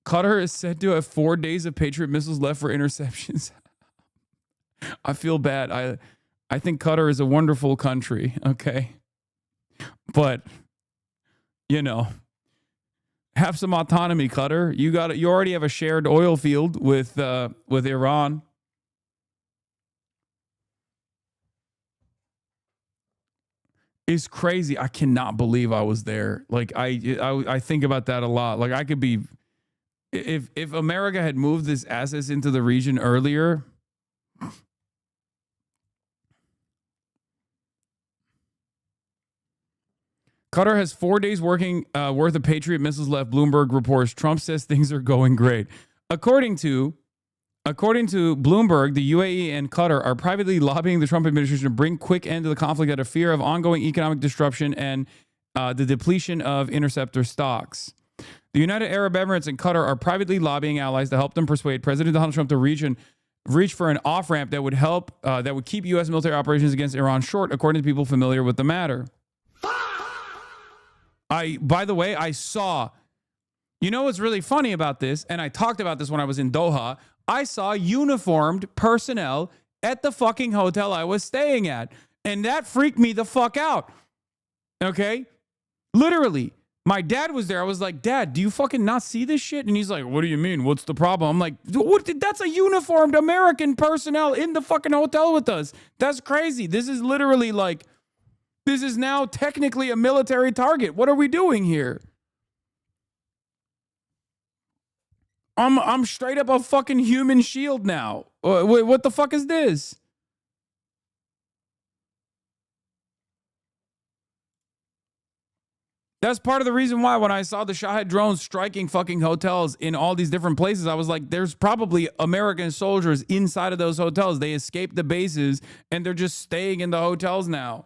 Qatar is said to have 4 days of Patriot missiles left for interceptions. I feel bad. I think Qatar is a wonderful country, okay? But, you know, have some autonomy, Qatar. You already have a shared oil field with Iran. It's crazy. I cannot believe I was there. Like I think about that a lot. Like I could be, if America had moved its assets into the region earlier. Qatar has 4 days worth of Patriot missiles left, Bloomberg reports. Trump says things are going great. According to Bloomberg, the UAE and Qatar are privately lobbying the Trump administration to bring quick end to the conflict out of fear of ongoing economic disruption and the depletion of interceptor stocks. The United Arab Emirates and Qatar are privately lobbying allies to help them persuade President Donald Trump to reach for an off-ramp that would keep U.S. military operations against Iran short, according to people familiar with the matter. By the way, I saw, you know what's really funny about this, and I talked about this when I was in Doha, I saw uniformed personnel at the fucking hotel I was staying at, and that freaked me the fuck out, okay? Literally, my dad was there. I was like, Dad, do you fucking not see this shit? And he's like, what do you mean? What's the problem? I'm like, what? That's a uniformed American personnel in the fucking hotel with us. That's crazy. This is literally like, this is now technically a military target. What are we doing here? I'm straight up a fucking human shield now. What the fuck is this? That's part of the reason why when I saw the Shahed drones striking fucking hotels in all these different places, I was like, there's probably American soldiers inside of those hotels. They escaped the bases and they're just staying in the hotels now.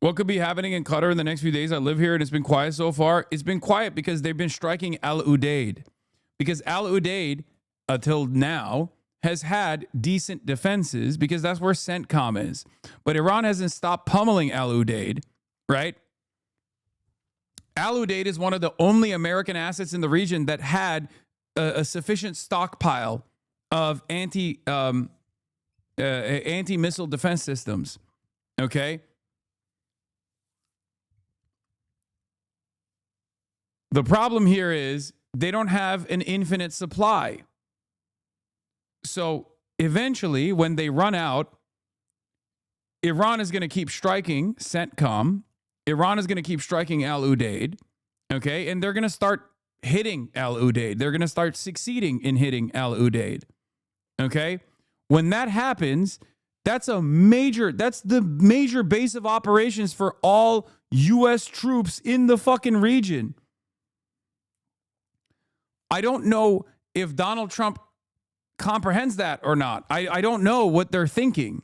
What could be happening in Qatar in the next few days? I live here and it's been quiet so far. It's been quiet because they've been striking Al Udeid. Because Al Udeid, until now, has had decent defenses because that's where CENTCOM is. But Iran hasn't stopped pummeling Al Udeid, right? Al Udeid is one of the only American assets in the region that had a sufficient stockpile of anti-missile defense systems, okay? The problem here is they don't have an infinite supply. So eventually, when they run out, Iran is going to keep striking CENTCOM. Iran is going to keep striking Al Udeid. Okay. And they're going to start hitting Al Udeid. They're going to start succeeding in hitting Al Udeid. Okay. When that happens, that's the major base of operations for all U.S. troops in the fucking region. I don't know if Donald Trump comprehends that or not. I don't know what they're thinking.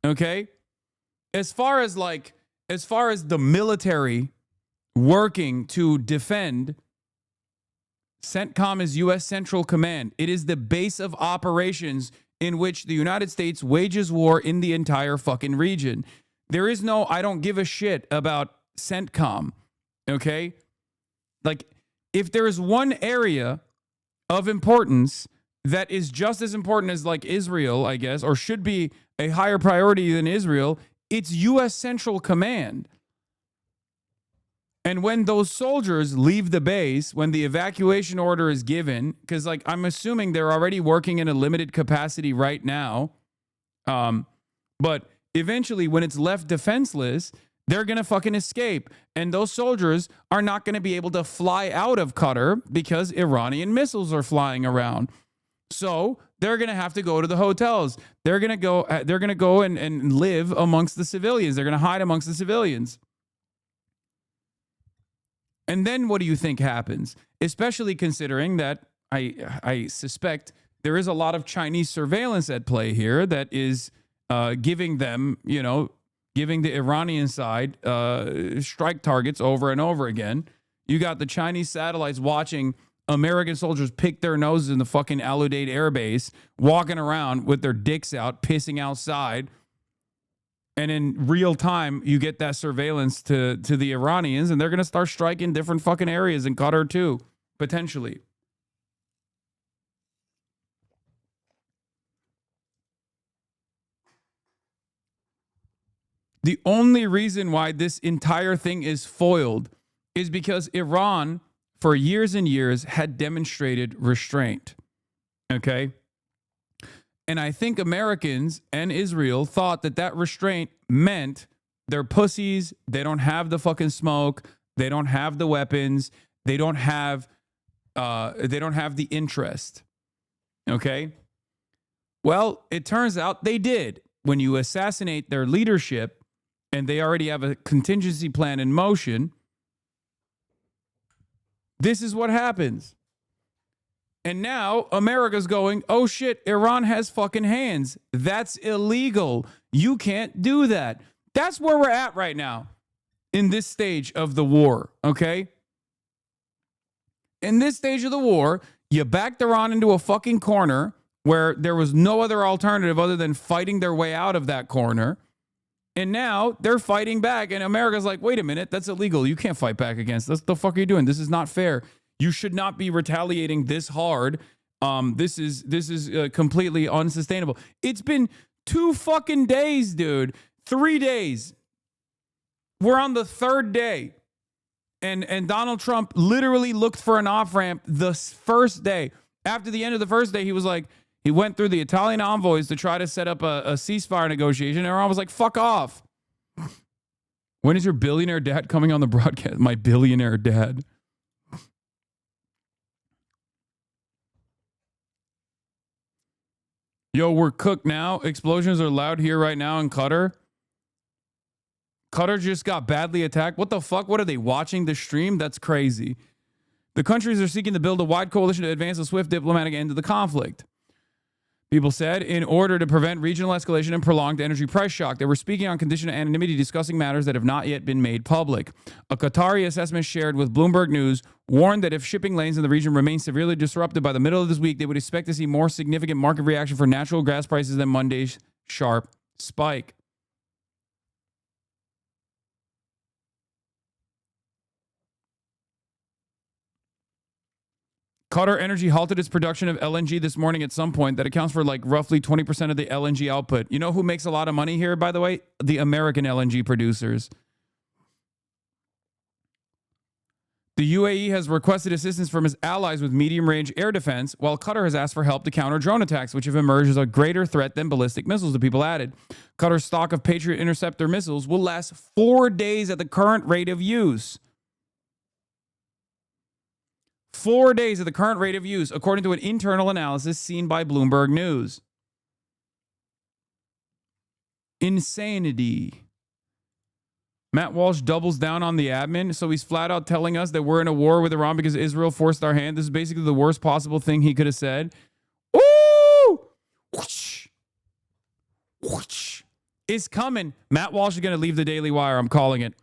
Okay. As far as the military working to defend, CENTCOM is U.S. Central Command. It is the base of operations in which the United States wages war in the entire fucking region. There is no, I don't give a shit about CENTCOM. Okay. Like, if there is one area of importance that is just as important as like Israel, I guess, or should be a higher priority than Israel, it's U.S. Central Command. And when those soldiers leave the base, when the evacuation order is given, because like I'm assuming they're already working in a limited capacity right now, but eventually when it's left defenseless, they're going to fucking escape. And those soldiers are not going to be able to fly out of Qatar because Iranian missiles are flying around. So they're going to have to go to the hotels. They're going to go and live amongst the civilians. They're going to hide amongst the civilians. And then what do you think happens? Especially considering that I suspect there is a lot of Chinese surveillance at play here that is giving them, giving the Iranian side strike targets over and over again. You got the Chinese satellites watching American soldiers pick their noses in the fucking Al Udeid Air Base, walking around with their dicks out, pissing outside. And in real time, you get that surveillance to the Iranians, and they're going to start striking different fucking areas in Qatar too, potentially. The only reason why this entire thing is foiled is because Iran, for years and years, had demonstrated restraint. Okay? And I think Americans and Israel thought that that restraint meant they're pussies, they don't have the fucking smoke, they don't have the weapons, they don't have the interest. Okay? Well, it turns out they did. When you assassinate their leadership and they already have a contingency plan in motion, this is what happens. And now America's going, oh shit, Iran has fucking hands. That's illegal. You can't do that. That's where we're at right now in this stage of the war, okay? In this stage of the war, you backed Iran into a fucking corner where there was no other alternative other than fighting their way out of that corner. And now they're fighting back, and America's like, wait a minute, that's illegal. You can't fight back against us. What the fuck are you doing? This is not fair. You should not be retaliating this hard. This is completely unsustainable. It's been 2 fucking days, dude. 3 days. We're on the 3rd day. And Donald Trump literally looked for an off-ramp the first day. After the end of the first day, he was like, he went through the Italian envoys to try to set up a ceasefire negotiation. And Iran was like, fuck off. When is your billionaire dad coming on the broadcast? My billionaire dad. Yo, we're cooked now. Explosions are loud here right now in Qatar. Qatar just got badly attacked. What the fuck? What are they watching the stream? That's crazy. The countries are seeking to build a wide coalition to advance a swift diplomatic end to the conflict. People said, in order to prevent regional escalation and prolonged energy price shock. They were speaking on condition of anonymity, discussing matters that have not yet been made public. A Qatari assessment shared with Bloomberg News warned that if shipping lanes in the region remain severely disrupted by the middle of this week, they would expect to see more significant market reaction for natural gas prices than Monday's sharp spike. Qatar Energy halted its production of LNG this morning at some point. That accounts for like roughly 20% of the LNG output. You know who makes a lot of money here, by the way? The American LNG producers. The UAE has requested assistance from its allies with medium-range air defense, while Qatar has asked for help to counter drone attacks, which have emerged as a greater threat than ballistic missiles, the people added. Qatar's stock of Patriot interceptor missiles will last 4 days at the current rate of use. 4 days at the current rate of use, according to an internal analysis seen by Bloomberg News. Insanity. Matt Walsh doubles down on the admin, so he's flat out telling us that we're in a war with Iran because Israel forced our hand. This is basically the worst possible thing he could have said. Ooh! Whoosh! Whoosh! It's coming. Matt Walsh is going to leave the Daily Wire. I'm calling it.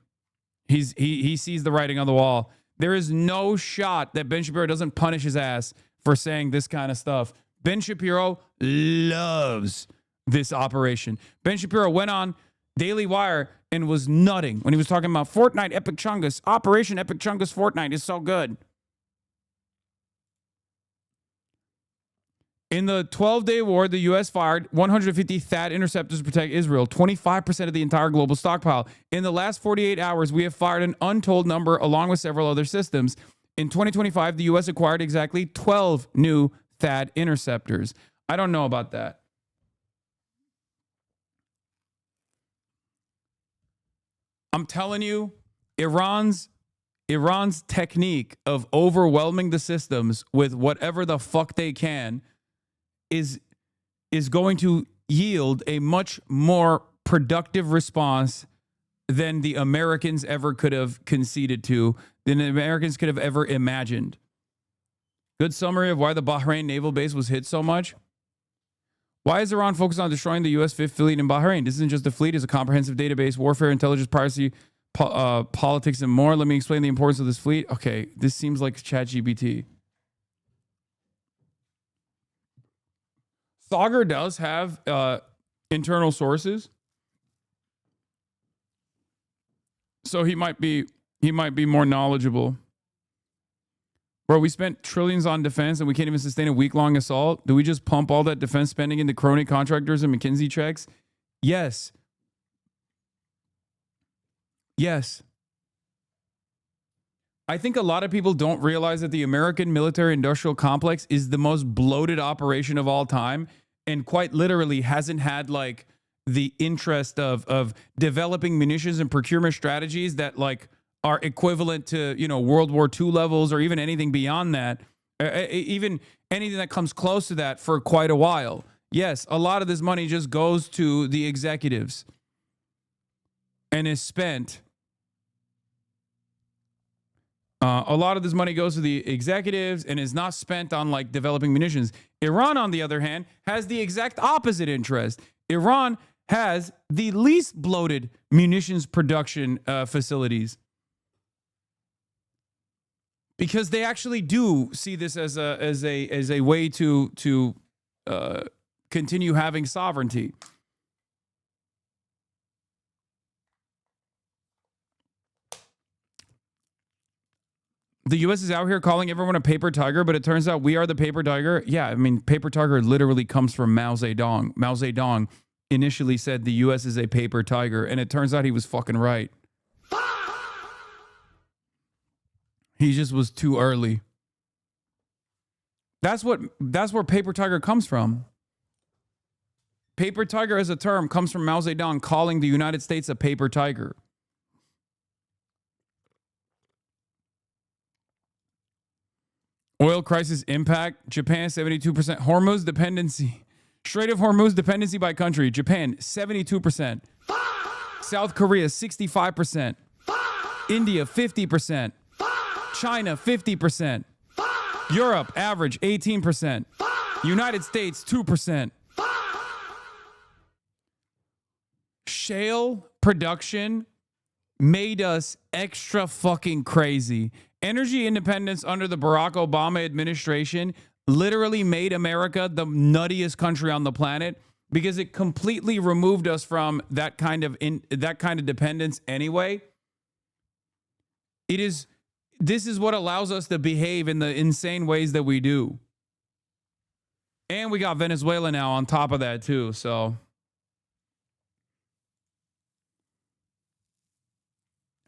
He sees the writing on the wall. There is no shot that Ben Shapiro doesn't punish his ass for saying this kind of stuff. Ben Shapiro loves this operation. Ben Shapiro went on Daily Wire and was nutting when he was talking about Fortnite Epic Chungus. Operation Epic Chungus Fortnite is so good. In the 12-day war, the U.S. fired 150 THAAD interceptors to protect Israel, 25% of the entire global stockpile. In the last 48 hours, we have fired an untold number along with several other systems. In 2025, the U.S. acquired exactly 12 new THAAD interceptors. I don't know about that. I'm telling you, Iran's technique of overwhelming the systems with whatever the fuck they can is going to yield a much more productive response than the Americans ever could have conceded to, than the Americans could have ever imagined. Good summary of why the Bahrain naval base was hit so much. Why is Iran focused on destroying the U.S. Fifth Fleet in Bahrain? This isn't just a fleet, it's a comprehensive database, warfare, intelligence, piracy, politics, and more. Let me explain the importance of this fleet. Okay, this seems like ChatGPT. Thogger does have internal sources, so he might be more knowledgeable. Bro, we spent trillions on defense and we can't even sustain a week-long assault. Do we just pump all that defense spending into crony contractors and McKinsey checks? Yes. Yes. I think a lot of people don't realize that the American military-industrial complex is the most bloated operation of all time, and quite literally hasn't had like the interest of developing munitions and procurement strategies that like are equivalent to, you know, World War II levels or even anything beyond that, even anything that comes close to that for quite a while. Yes, a lot of this money just goes to the executives and is spent. A lot of this money goes to the executives and is not spent on like developing munitions. Iran, on the other hand, has the exact opposite interest. Iran has the least bloated munitions production facilities, because they actually do see this as a way to continue having sovereignty. The U.S. is out here calling everyone a paper tiger, but it turns out we are the paper tiger. Yeah, I mean, paper tiger literally comes from Mao Zedong. Mao Zedong initially said the U.S. is a paper tiger, and it turns out he was fucking right. He just was too early. That's where paper tiger comes from. Paper tiger as a term comes from Mao Zedong calling the United States a paper tiger. Oil crisis impact, Japan 72%. Hormuz dependency. Strait of Hormuz dependency by country. Japan 72%. South Korea 65%. India 50%. China 50%. Europe average 18%. United States 2%. Shale production made us extra fucking crazy. Energy independence under the Barack Obama administration literally made America the nuttiest country on the planet, because it completely removed us from that kind of dependence anyway. This is what allows us to behave in the insane ways that we do. And we got Venezuela now on top of that too, so.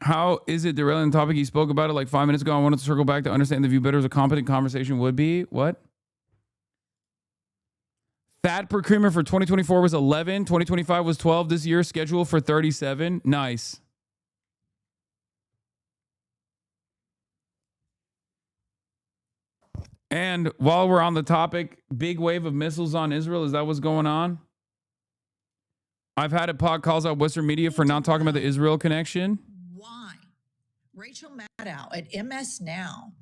How is it derailing the topic? He spoke about it like 5 minutes ago. I wanted to circle back to understand the view better as a competent conversation would be. What? THAAD procurement for 2024 was 11. 2025 was 12. This year scheduled for 37. Nice. And while we're on the topic, big wave of missiles on Israel. Is that what's going on? I've had a pod calls out Western media for not talking about the Israel connection. Why? Rachel Maddow at MS Now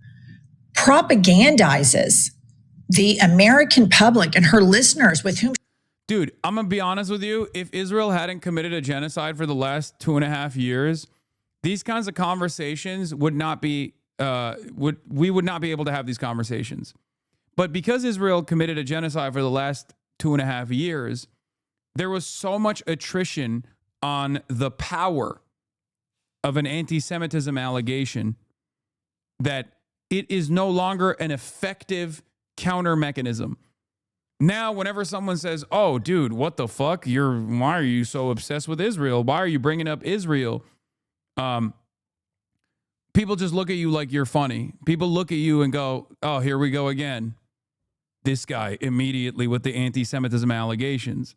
propagandizes the American public and her listeners with whom. Dude, I'm going to be honest with you. If Israel hadn't committed a genocide for the last 2.5 years, these kinds of conversations would not be, we would not be able to have these conversations. But because Israel committed a genocide for the last 2.5 years, there was so much attrition on the power of an anti-Semitism allegation that it is no longer an effective counter mechanism. Now, whenever someone says, oh, dude, what the fuck? Why are you so obsessed with Israel? Why are you bringing up Israel? People just look at you like you're funny. People look at you and go, oh, here we go again. This guy immediately with the anti-Semitism allegations.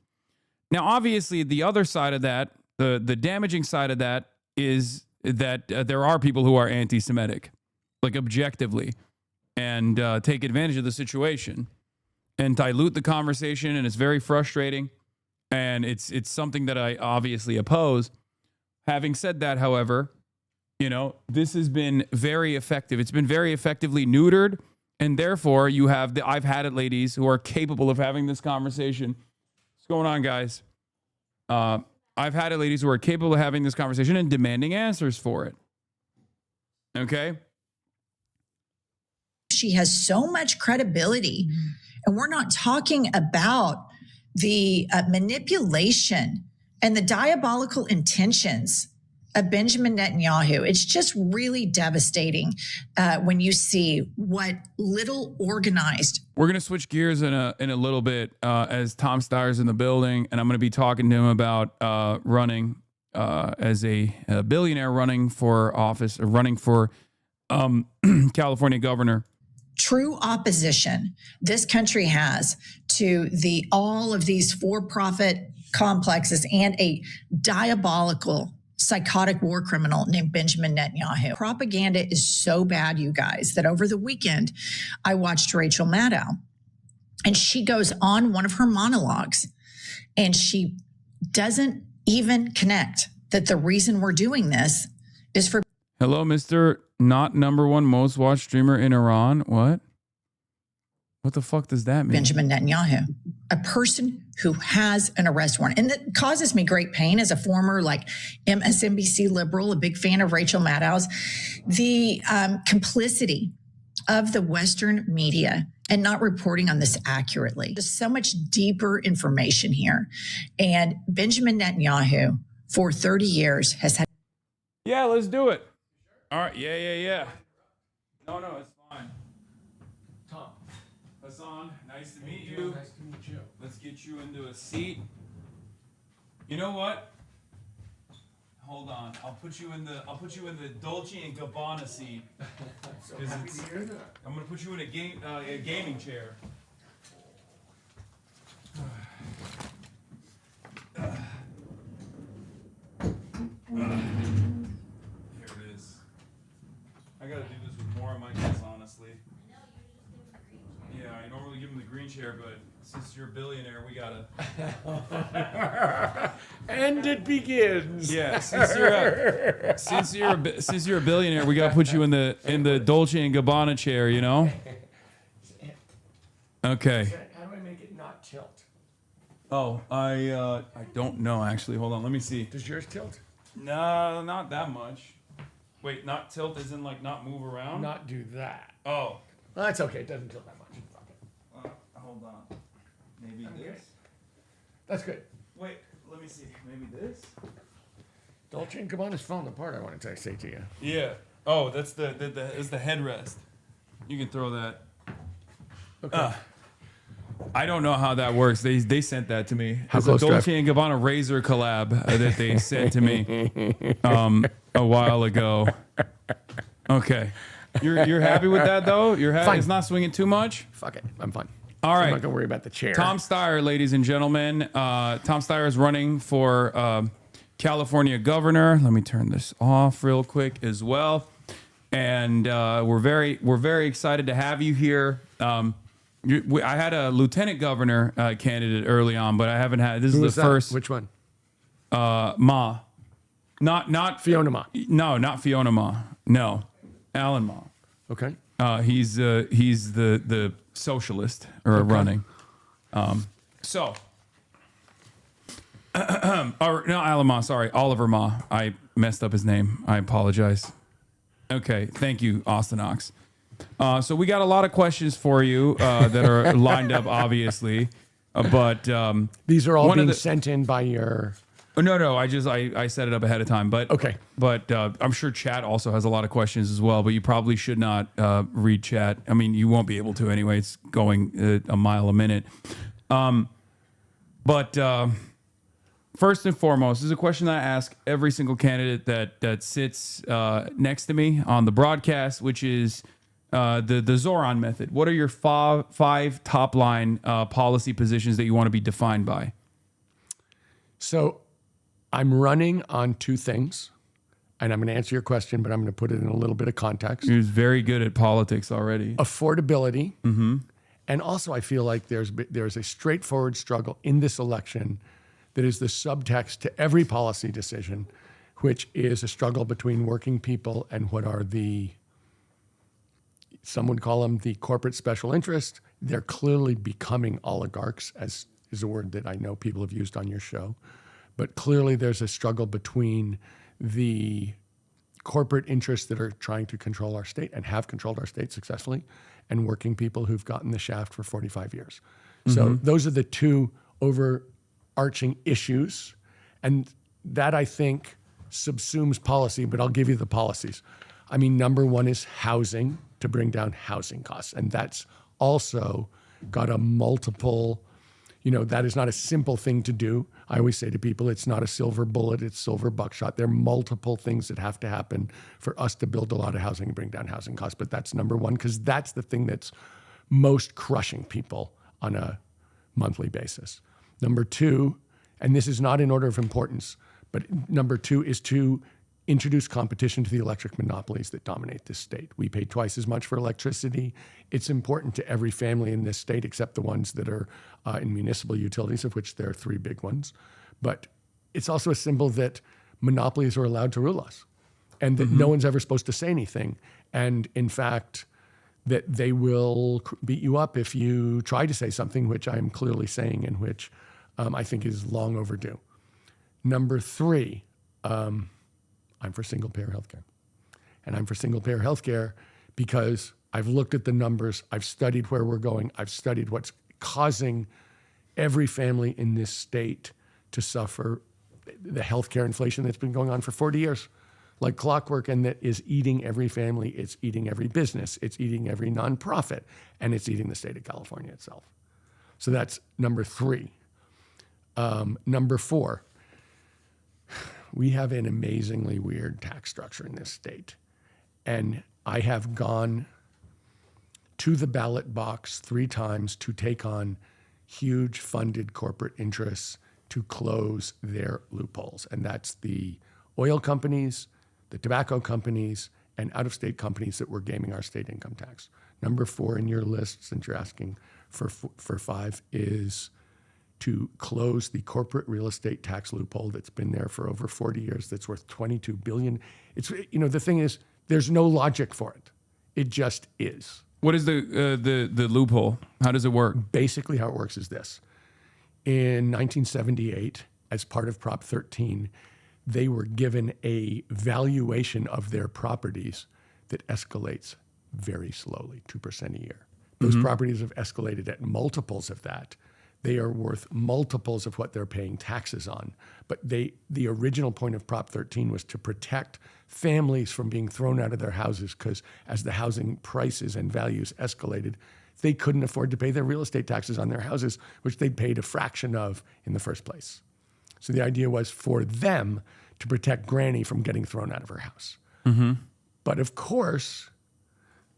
Now, obviously, the other side of that, the damaging side of that is that there are people who are anti-Semitic, like objectively, and take advantage of the situation and dilute the conversation, and it's very frustrating, and it's something that I obviously oppose. Having said that, however, this has been very effective. It's been very effectively neutered, and therefore you have the I've had it ladies who are capable of having this conversation. What's going on, guys? I've had it ladies who are capable of having this conversation and demanding answers for it. Okay? She has so much credibility, and we're not talking about the manipulation and the diabolical intentions of Benjamin Netanyahu. It's just really devastating when you see what little organized. We're going to switch gears in a little bit as Tom Steyer's in the building, and I'm going to be talking to him about running as a billionaire, running for office, or running for California governor. True opposition this country has to all of these for-profit complexes and a diabolical psychotic war criminal named Benjamin Netanyahu. Propaganda is so bad, you guys, that over the weekend, I watched Rachel Maddow, and she goes on one of her monologues, and she doesn't even connect that the reason we're doing this is for... Hello, Mr. Not #1 most watched streamer in Iran. What? What the fuck does that mean? Benjamin Netanyahu, a person who has an arrest warrant. And that causes me great pain as a former MSNBC liberal, a big fan of Rachel Maddow's. The complicity of the Western media and not reporting on this accurately. There's so much deeper information here. And Benjamin Netanyahu, for 30 years, has had... Yeah, let's do it. All right. Yeah. No, it's fine. Tom. Hasan, nice to meet you. Nice to meet you. Let's get you into a seat. You know what? Hold on. I'll put you in the Dolce and Gabbana seat. So happy to hear that. I'm gonna put you in a gaming chair. Here it is. I gotta do this with more of my guests, honestly. Yeah, I normally give them the green chair, but since you're a billionaire, we gotta. And it begins. Yeah, since you're a billionaire, we gotta put you in the Dolce and Gabbana chair, you know? Okay. How do I make it not tilt? Oh, I don't know actually. Hold on, let me see. Does yours tilt? No, not that much. Wait, not tilt as in not move around? Not do that. Oh. Well, that's okay. It doesn't tilt that much. Fuck it. Hold on. Maybe this? That's good. Wait, let me see. Maybe this? Dolce and Gabbana's falling apart, I want to say to you. Yeah. Oh, that's the headrest. You can throw that. Okay. I don't know how that works. They sent that to me. How It's a close Dolce and Gabbana razor collab that they sent to me a while ago. Okay. You're happy with that though? You're happy? Fine. It's not swinging too much? Fuck it. I'm fine. All right. I'm not going to worry about the chair. Tom Steyer, ladies and gentlemen. Tom Steyer is running for California governor. Let me turn this off real quick as well. And we're very excited to have you here. I had a lieutenant governor candidate early on, but I haven't had. This Who is the was that? first. Which one? Ma. Not Fiona Ma. No, not Fiona Ma. No, Alan Ma. Okay. He's the socialist running. So. Or no, Alan Ma. Sorry, Oliver Ma. I messed up his name. I apologize. Okay, thank you, Austin Ox. So we got a lot of questions for you that are lined up, obviously, but these are all being sent in by your. No. I set it up ahead of time, but okay. But I'm sure chat also has a lot of questions as well. But you probably should not read chat. I mean, you won't be able to anyway. It's going a mile a minute. But first and foremost, this is a question that I ask every single candidate that sits next to me on the broadcast, which is the Zoran method. What are your five top line policy positions that you want to be defined by? So I'm running on two things, and I'm going to answer your question, but I'm going to put it in a little bit of context. You're very good at politics already. Affordability. Mm-hmm. And also I feel like there's a straightforward struggle in this election that is the subtext to every policy decision, which is a struggle between working people and what are some would call them the corporate special interest. They're clearly becoming oligarchs, as is a word that I know people have used on your show. But clearly there's a struggle between the corporate interests that are trying to control our state and have controlled our state successfully, and working people who've gotten the shaft for 45 years. So those are the two overarching issues. And that, I think, subsumes policy, but I'll give you the policies. I mean, number one is housing, to bring down housing costs. And that's also got a multiple, that is not a simple thing to do. I always say to people, it's not a silver bullet, it's silver buckshot. There are multiple things that have to happen for us to build a lot of housing and bring down housing costs. But that's number one, because that's the thing that's most crushing people on a monthly basis. Number two, and this is not in order of importance, but number two is to introduce competition to the electric monopolies that dominate this state. We pay twice as much for electricity. It's important to every family in this state, except the ones that are in municipal utilities, of which there are 3 big ones. But it's also a symbol that monopolies are allowed to rule us, and that no one's ever supposed to say anything. And in fact, that they will beat you up if you try to say something, which I am clearly saying, and which I think is long overdue. Number 3, I'm for single-payer healthcare. And I'm for single-payer healthcare because I've looked at the numbers, I've studied where we're going, I've studied what's causing every family in this state to suffer the healthcare inflation that's been going on for 40 years, like clockwork, and that is eating every family, it's eating every business, it's eating every nonprofit, and it's eating the state of California itself. So that's number 3. Number 4, we have an amazingly weird tax structure in this state. And I have gone to the ballot box 3 times to take on huge funded corporate interests to close their loopholes. And that's the oil companies, the tobacco companies, and out-of-state companies that were gaming our state income tax. Number 4 in your list, since you're asking for 5, is to close the corporate real estate tax loophole that's been there for over 40 years, that's worth $22 billion. It's, the thing is, there's no logic for it. It just is. What is the loophole? How does it work? Basically, how it works is this. In 1978, as part of Prop 13, they were given a valuation of their properties that escalates very slowly, 2% a year. Those properties have escalated at multiples of that. They are worth multiples of what they're paying taxes on. But the original point of Prop 13 was to protect families from being thrown out of their houses, because as the housing prices and values escalated, they couldn't afford to pay their real estate taxes on their houses, which they'd paid a fraction of in the first place. So the idea was for them to protect Granny from getting thrown out of her house. But of course,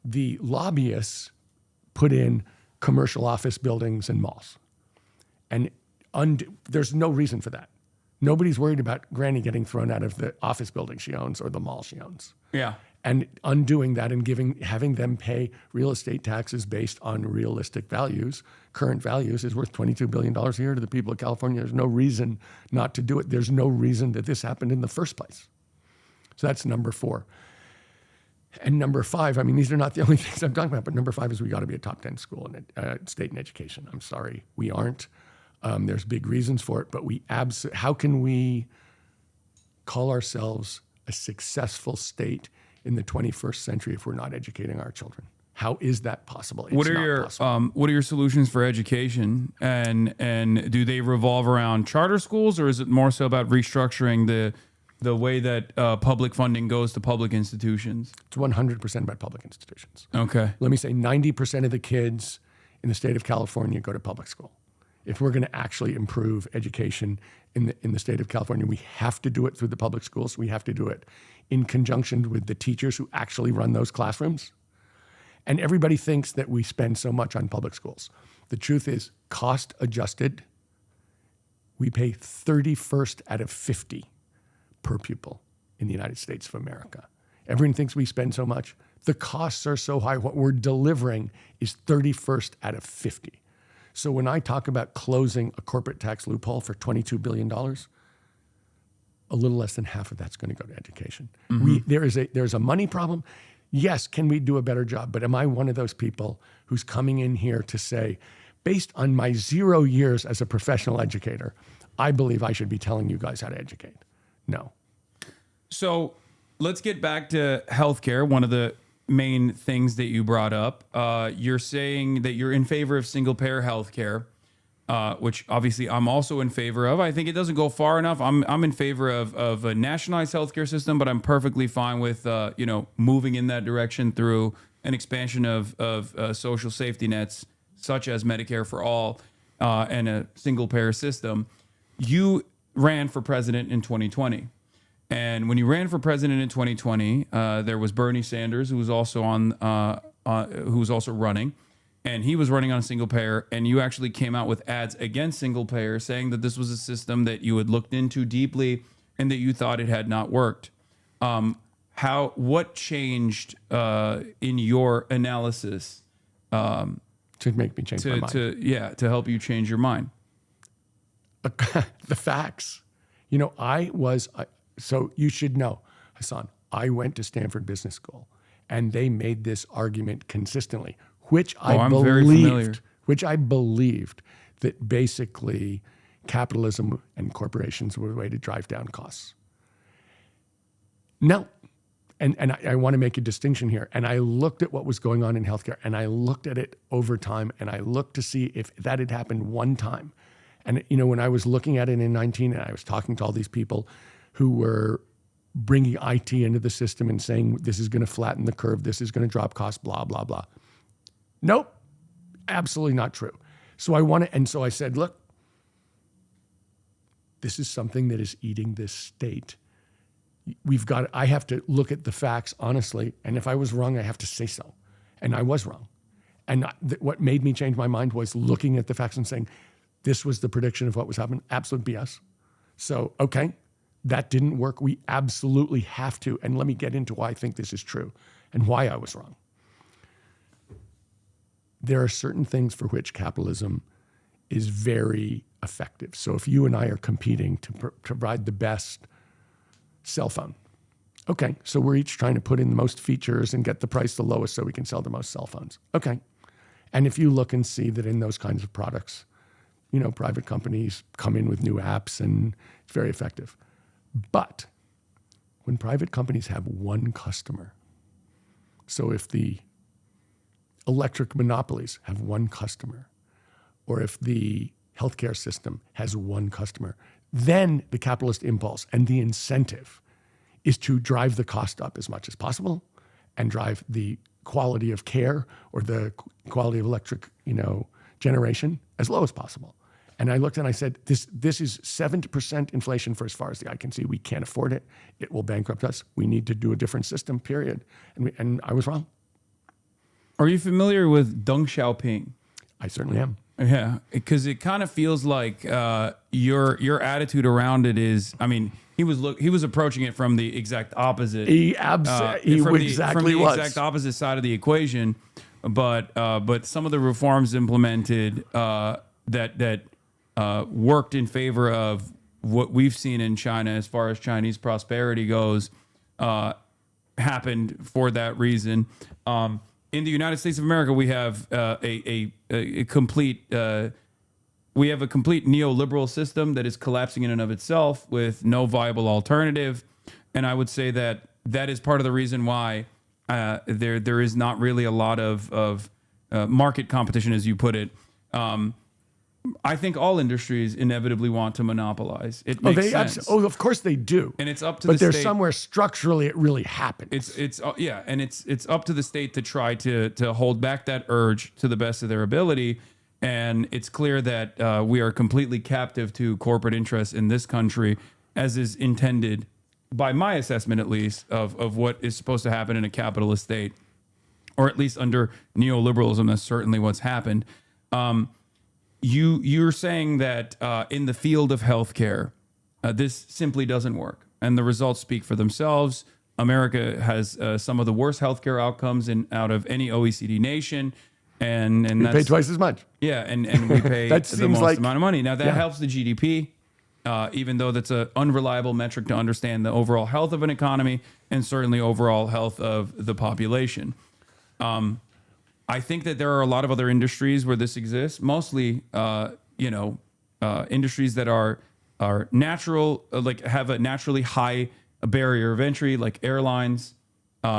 the lobbyists put in commercial office buildings and malls. And there's no reason for that. Nobody's worried about Granny getting thrown out of the office building she owns or the mall she owns. Yeah. And undoing that and having them pay real estate taxes based on realistic values, current values, is worth $22 billion a year to the people of California. There's no reason not to do it. There's no reason that this happened in the first place. So that's number 4. And number 5, I mean, these are not the only things I'm talking about, but number 5 is we got to be a top 10 school in state in education. I'm sorry, we aren't. There's big reasons for it, but how can we call ourselves a successful state in the 21st century if we're not educating our children? How is that possible? It's what are not possible. What are your solutions for education, and do they revolve around charter schools, or is it more so about restructuring the way that public funding goes to public institutions? It's 100% about public institutions. Okay. Let me say 90% of the kids in the state of California go to public school. If we're going to actually improve education in the state of California, we have to do it through the public schools. We have to do it in conjunction with the teachers who actually run those classrooms. And everybody thinks that we spend so much on public schools. The truth is, cost adjusted, we pay 31st out of 50 per pupil in the United States of America. Everyone thinks we spend so much. The costs are so high. What we're delivering is 31st out of 50. So when I talk about closing a corporate tax loophole for $22 billion, a little less than half of that's going to go to education. There's a money problem. Yes, can we do a better job? But am I one of those people who's coming in here to say, based on my 0 years as a professional educator, I believe I should be telling you guys how to educate? No. So let's get back to healthcare. One of the main things that you brought up, you're saying that you're in favor of single-payer healthcare, which obviously I'm also in favor of. I think it doesn't go far enough. I'm in favor of a nationalized healthcare system, but I'm perfectly fine with moving in that direction through an expansion of social safety nets, such as Medicare for all, and a single-payer system. You ran for president in 2020. And when you ran for president in 2020, there was Bernie Sanders, who was also running, and he was running on a single payer. And you actually came out with ads against single payer, saying that this was a system that you had looked into deeply and that you thought it had not worked. What changed in your analysis to make me change my mind? To help you change your mind. The facts. So you should know, Hasan, I went to Stanford Business School, and they made this argument consistently, which I believed that basically capitalism and corporations were the way to drive down costs. No. And I want to make a distinction here. And I looked at what was going on in healthcare, and I looked at it over time, and I looked to see if that had happened one time. And, when I was looking at it in 19, and I was talking to all these people who were bringing IT into the system and saying, this is going to flatten the curve, this is going to drop costs, blah, blah, blah. Nope, absolutely not true. So I said, look, this is something that is eating this state. I have to look at the facts honestly, and if I was wrong, I have to say so. And I was wrong. And what made me change my mind was looking at the facts and saying, this was the prediction of what was happening, absolute BS. So, okay, that didn't work. We absolutely have to. And let me get into why I think this is true and why I was wrong. There are certain things for which capitalism is very effective. So if you and I are competing to provide the best cell phone, okay, so we're each trying to put in the most features and get the price the lowest so we can sell the most cell phones. Okay. And if you look and see that in those kinds of products, private companies come in with new apps and it's very effective. But when private companies have one customer, so if the electric monopolies have one customer, or if the healthcare system has one customer, then the capitalist impulse and the incentive is to drive the cost up as much as possible and drive the quality of care or the quality of electric, generation as low as possible. And I looked and I said, this is 7% inflation for as far as the eye can see. We can't afford it. It will bankrupt us. We need to do a different system, period. And I was wrong. Are you familiar with Deng Xiaoping? I certainly am. Yeah, because it kind of feels like your attitude around it is, he was approaching it from the exact opposite. He exactly was. Exact opposite side of the equation. But some of the reforms implemented that worked in favor of what we've seen in China as far as Chinese prosperity goes happened for that reason. In the United States of America, we have a complete neoliberal system that is collapsing in and of itself with no viable alternative. And I would say that is part of the reason why there is not really a lot of market competition, as you put it. I think all industries inevitably want to monopolize. It makes sense. Of course they do. And it's up to but the state. But there's somewhere structurally it really happens. It's up to the state to try to hold back that urge to the best of their ability. And it's clear that we are completely captive to corporate interests in this country, as is intended, by my assessment at least, of what is supposed to happen in a capitalist state, or at least under neoliberalism. That's certainly what's happened. You're saying that in the field of healthcare, this simply doesn't work, and the results speak for themselves. America has some of the worst healthcare outcomes out of any OECD nation, and we pay twice as much. Yeah, and we pay that the seems most like, amount of money. Now that helps the GDP, even though that's an unreliable metric to understand the overall health of an economy and certainly overall health of the population. I think that there are a lot of other industries where this exists, mostly, industries that are natural, like have a naturally high barrier of entry, like airlines,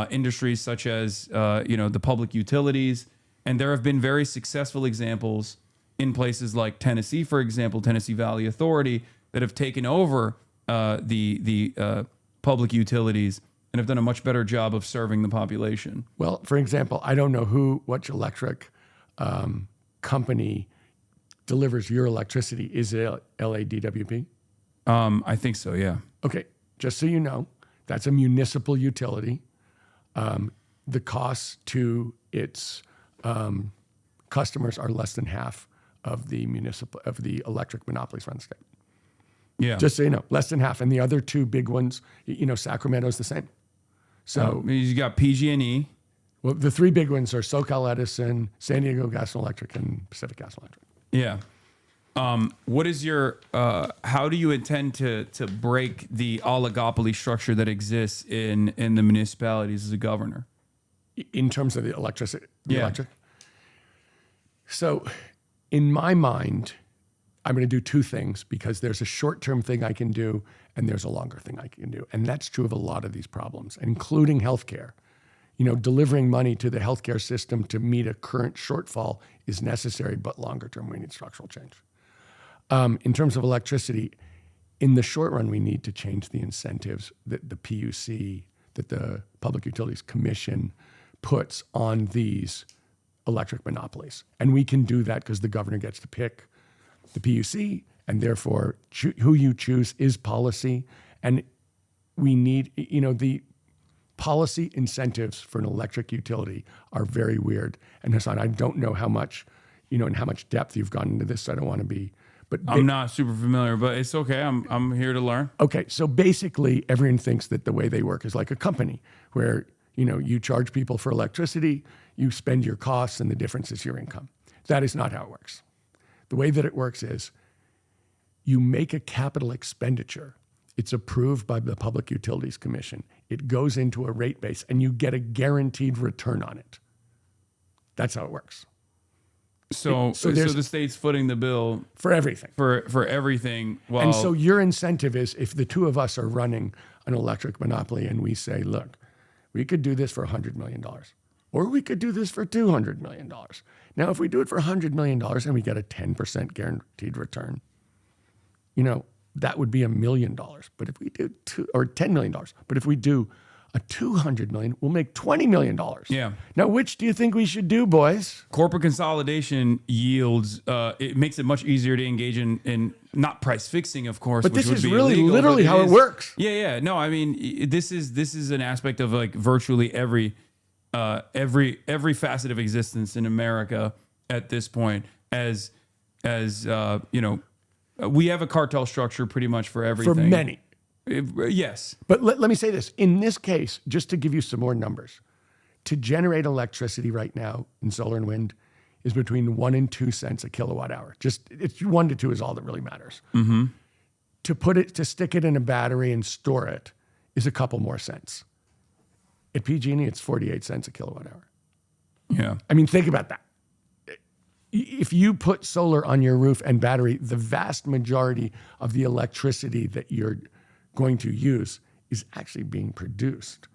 industries such as, the public utilities. And there have been very successful examples in places like Tennessee, for example, Tennessee Valley Authority, that have taken over the public utilities and have done a much better job of serving the population. Well, for example, I don't know which electric company delivers your electricity. Is it LADWP? I think so, yeah. Okay, just so you know, that's a municipal utility. The costs to its customers are less than half of the electric monopolies run the state. Yeah. Just so you know, less than half. And the other two big ones, Sacramento's the same. So you got PG&E. Well, the three big ones are SoCal Edison, San Diego Gas and Electric, and Pacific Gas and Electric. Yeah. What is your, how do you intend to break the oligopoly structure that exists in the municipalities as a governor? In terms of the electricity, electric? So in my mind, I'm going to do two things because there's a short-term thing I can do and there's a longer thing I can do. And that's true of a lot of these problems, including healthcare. Delivering money to the healthcare system to meet a current shortfall is necessary, but longer term, we need structural change. In terms of electricity, in the short run, we need to change the incentives that the PUC, that the Public Utilities Commission puts on these electric monopolies. And we can do that because the governor gets to pick the PUC, and therefore who you choose is policy. And we need, the policy incentives for an electric utility are very weird. And Hasan, I don't know how much, and how much depth you've gone into this, so I don't want to be, but I'm not super familiar, but it's okay. I'm here to learn. Okay, so basically everyone thinks that the way they work is like a company where, you charge people for electricity, you spend your costs, and the difference is your income. That is not how it works. The way that it works is you make a capital expenditure. It's approved by the Public Utilities Commission. It goes into a rate base, and you get a guaranteed return on it. That's how it works. So the state's footing the bill for everything. For everything. Well, and so your incentive is, if the two of us are running an electric monopoly and we say, look, we could do this for $100 million, or we could do this for $200 million. Now, if we do it for $100 million and we get a 10% guaranteed return, that would be $1 million. But if we do $10 million, but if we do a $200 million, we'll make $20 million. Yeah. Now, which do you think we should do, boys? Corporate consolidation yields, it makes it much easier to engage in not price fixing, of course. But which this would is be really illegal, literally how it works. Yeah. No, I mean, this is an aspect of like virtually every facet of existence in America at this point. As we have a cartel structure pretty much for everything. For many. Yes. But let me say this. In this case, just to give you some more numbers, to generate electricity right now in solar and wind is between 1 and 2 cents a kilowatt hour. It's 1 to 2 is all that really matters. Mm-hmm. To stick it in a battery and store it is a couple more cents. At PG&E, it's 48 cents a kilowatt hour. Yeah. I mean, think about that. If you put solar on your roof and battery, the vast majority of the electricity that you're going to use is actually being produced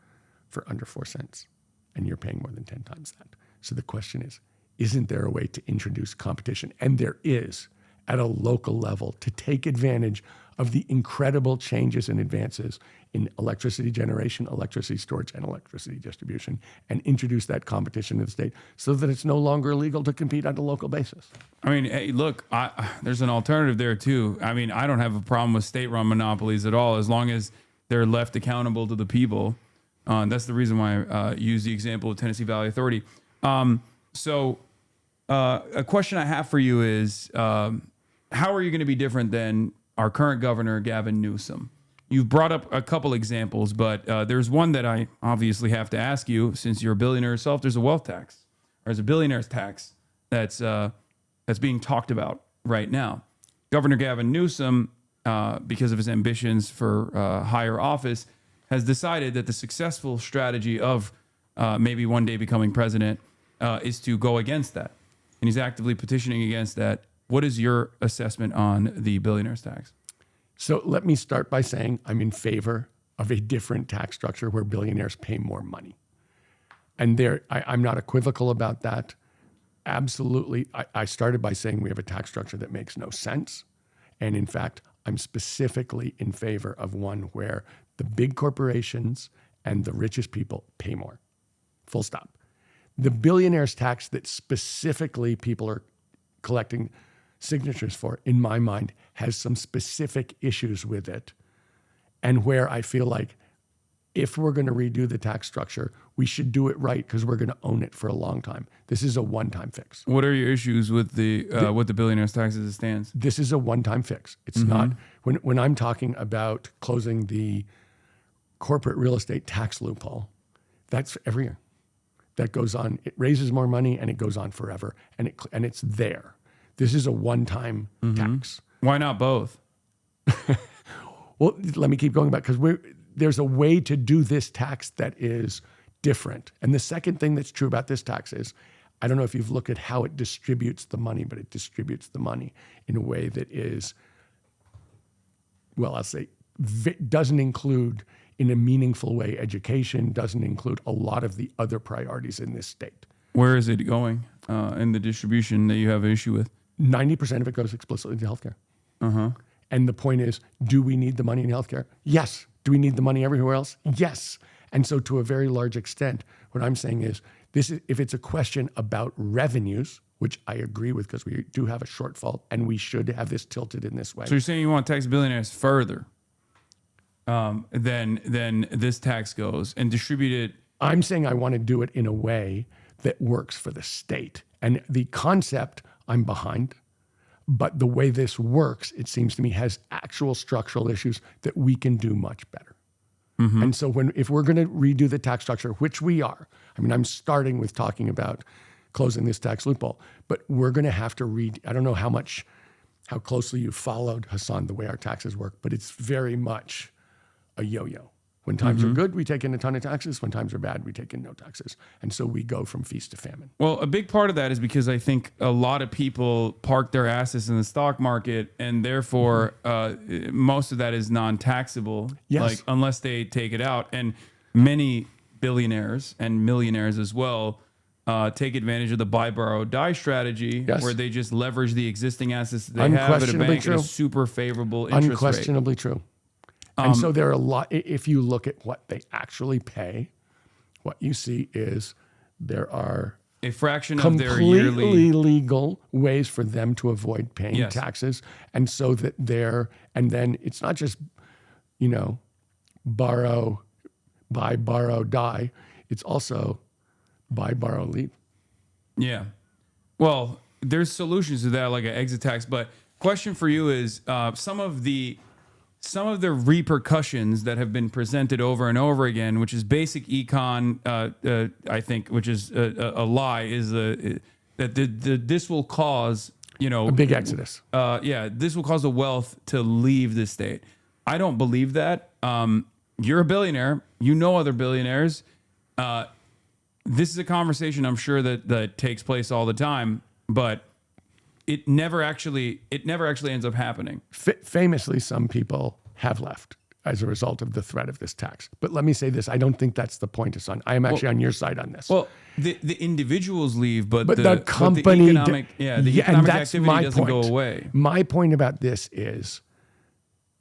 for under 4 cents, and you're paying more than 10 times that. So the question is, isn't there a way to introduce competition? And there is, at a local level, to take advantage of the incredible changes and advances in electricity generation, electricity storage, and electricity distribution, and introduce that competition to the state so that it's no longer illegal to compete on a local basis. I mean, hey, look, there's an alternative there too. I mean, I don't have a problem with state-run monopolies at all, as long as they're left accountable to the people. That's the reason why I use the example of Tennessee Valley Authority. So a question I have for you is, how are you going to be different than our current governor, Gavin Newsom? You've brought up a couple examples, but there's one that I obviously have to ask you, since you're a billionaire yourself. There's a wealth tax, or there's a billionaire's tax that's being talked about right now. Governor Gavin Newsom because of his ambitions for higher office, has decided that the successful strategy of maybe one day becoming president is to go against that. And he's actively petitioning against that. What is your assessment on the billionaires tax? So let me start by saying I'm in favor of a different tax structure where billionaires pay more money. And I'm not equivocal about that. Absolutely. I started by saying we have a tax structure that makes no sense. And in fact, I'm specifically in favor of one where the big corporations and the richest people pay more. Full stop. The billionaires tax that specifically people are collecting signatures for, in my mind, has some specific issues with it. And where I feel like if we're going to redo the tax structure, we should do it right because we're going to own it for a long time. This is a one-time fix. What are your issues with the billionaires tax as it stands? This is a one-time fix. It's not, when I'm talking about closing the corporate real estate tax loophole, that's every year. That goes on. It raises more money and it goes on forever, and it's there. This is a one-time tax. Why not both? Well, let me keep going back because there's a way to do this tax that is different. And the second thing that's true about this tax is, I don't know if you've looked at how it distributes the money, but it distributes the money in a way that is, well, I'll say, doesn't include in a meaningful way education, doesn't include a lot of the other priorities in this state. Where is it going in the distribution that you have an issue with? 90% of it goes explicitly to healthcare. And the point is, do we need the money in healthcare? Yes. Do we need the money everywhere else? Yes. And so to a very large extent, what I'm saying is, if it's a question about revenues, which I agree with because we do have a shortfall and we should have this tilted in this way. So you're saying you want to tax billionaires further than this tax goes and distribute it? I'm saying I want to do it in a way that works for the state. And the concept I'm behind, but the way this works, it seems to me, has actual structural issues that we can do much better. And so if we're going to redo the tax structure, which we are, I mean, I'm starting with talking about closing this tax loophole, but we're going to have to I don't know how closely you followed, Hasan, the way our taxes work, but it's very much a yo-yo. When times are good, we take in a ton of taxes. When times are bad, we take in no taxes. And so we go from feast to famine. Well, a big part of that is because I think a lot of people park their assets in the stock market, and therefore most of that is non-taxable, like unless they take it out. And many billionaires and millionaires as well take advantage of the buy, borrow, die strategy, where they just leverage the existing assets that they have at a bank at a super favorable interest rate. Unquestionably true. And so there are a lot, if you look at what they actually pay, what you see is there are a fraction of their completely yearly legal ways for them to avoid paying taxes. And so that and then it's not just, buy, borrow, die. It's also buy, borrow, leave. Yeah. Well, there's solutions to that, like an exit tax. But question for you is some of the repercussions that have been presented over and over again, which is basic econ, I think, which is a lie, is that this will cause, a big exodus. This will cause the wealth to leave the state. I don't believe that. You're a billionaire. You know other billionaires. This is a conversation I'm sure that takes place all the time, but it never actually ends up happening. Famously, some people have left as a result of the threat of this tax. But let me say this, I don't think that's the point, Hasan. I am actually on your side on this. Well, the individuals leave, but the company, the economic activity doesn't go away. My point about this is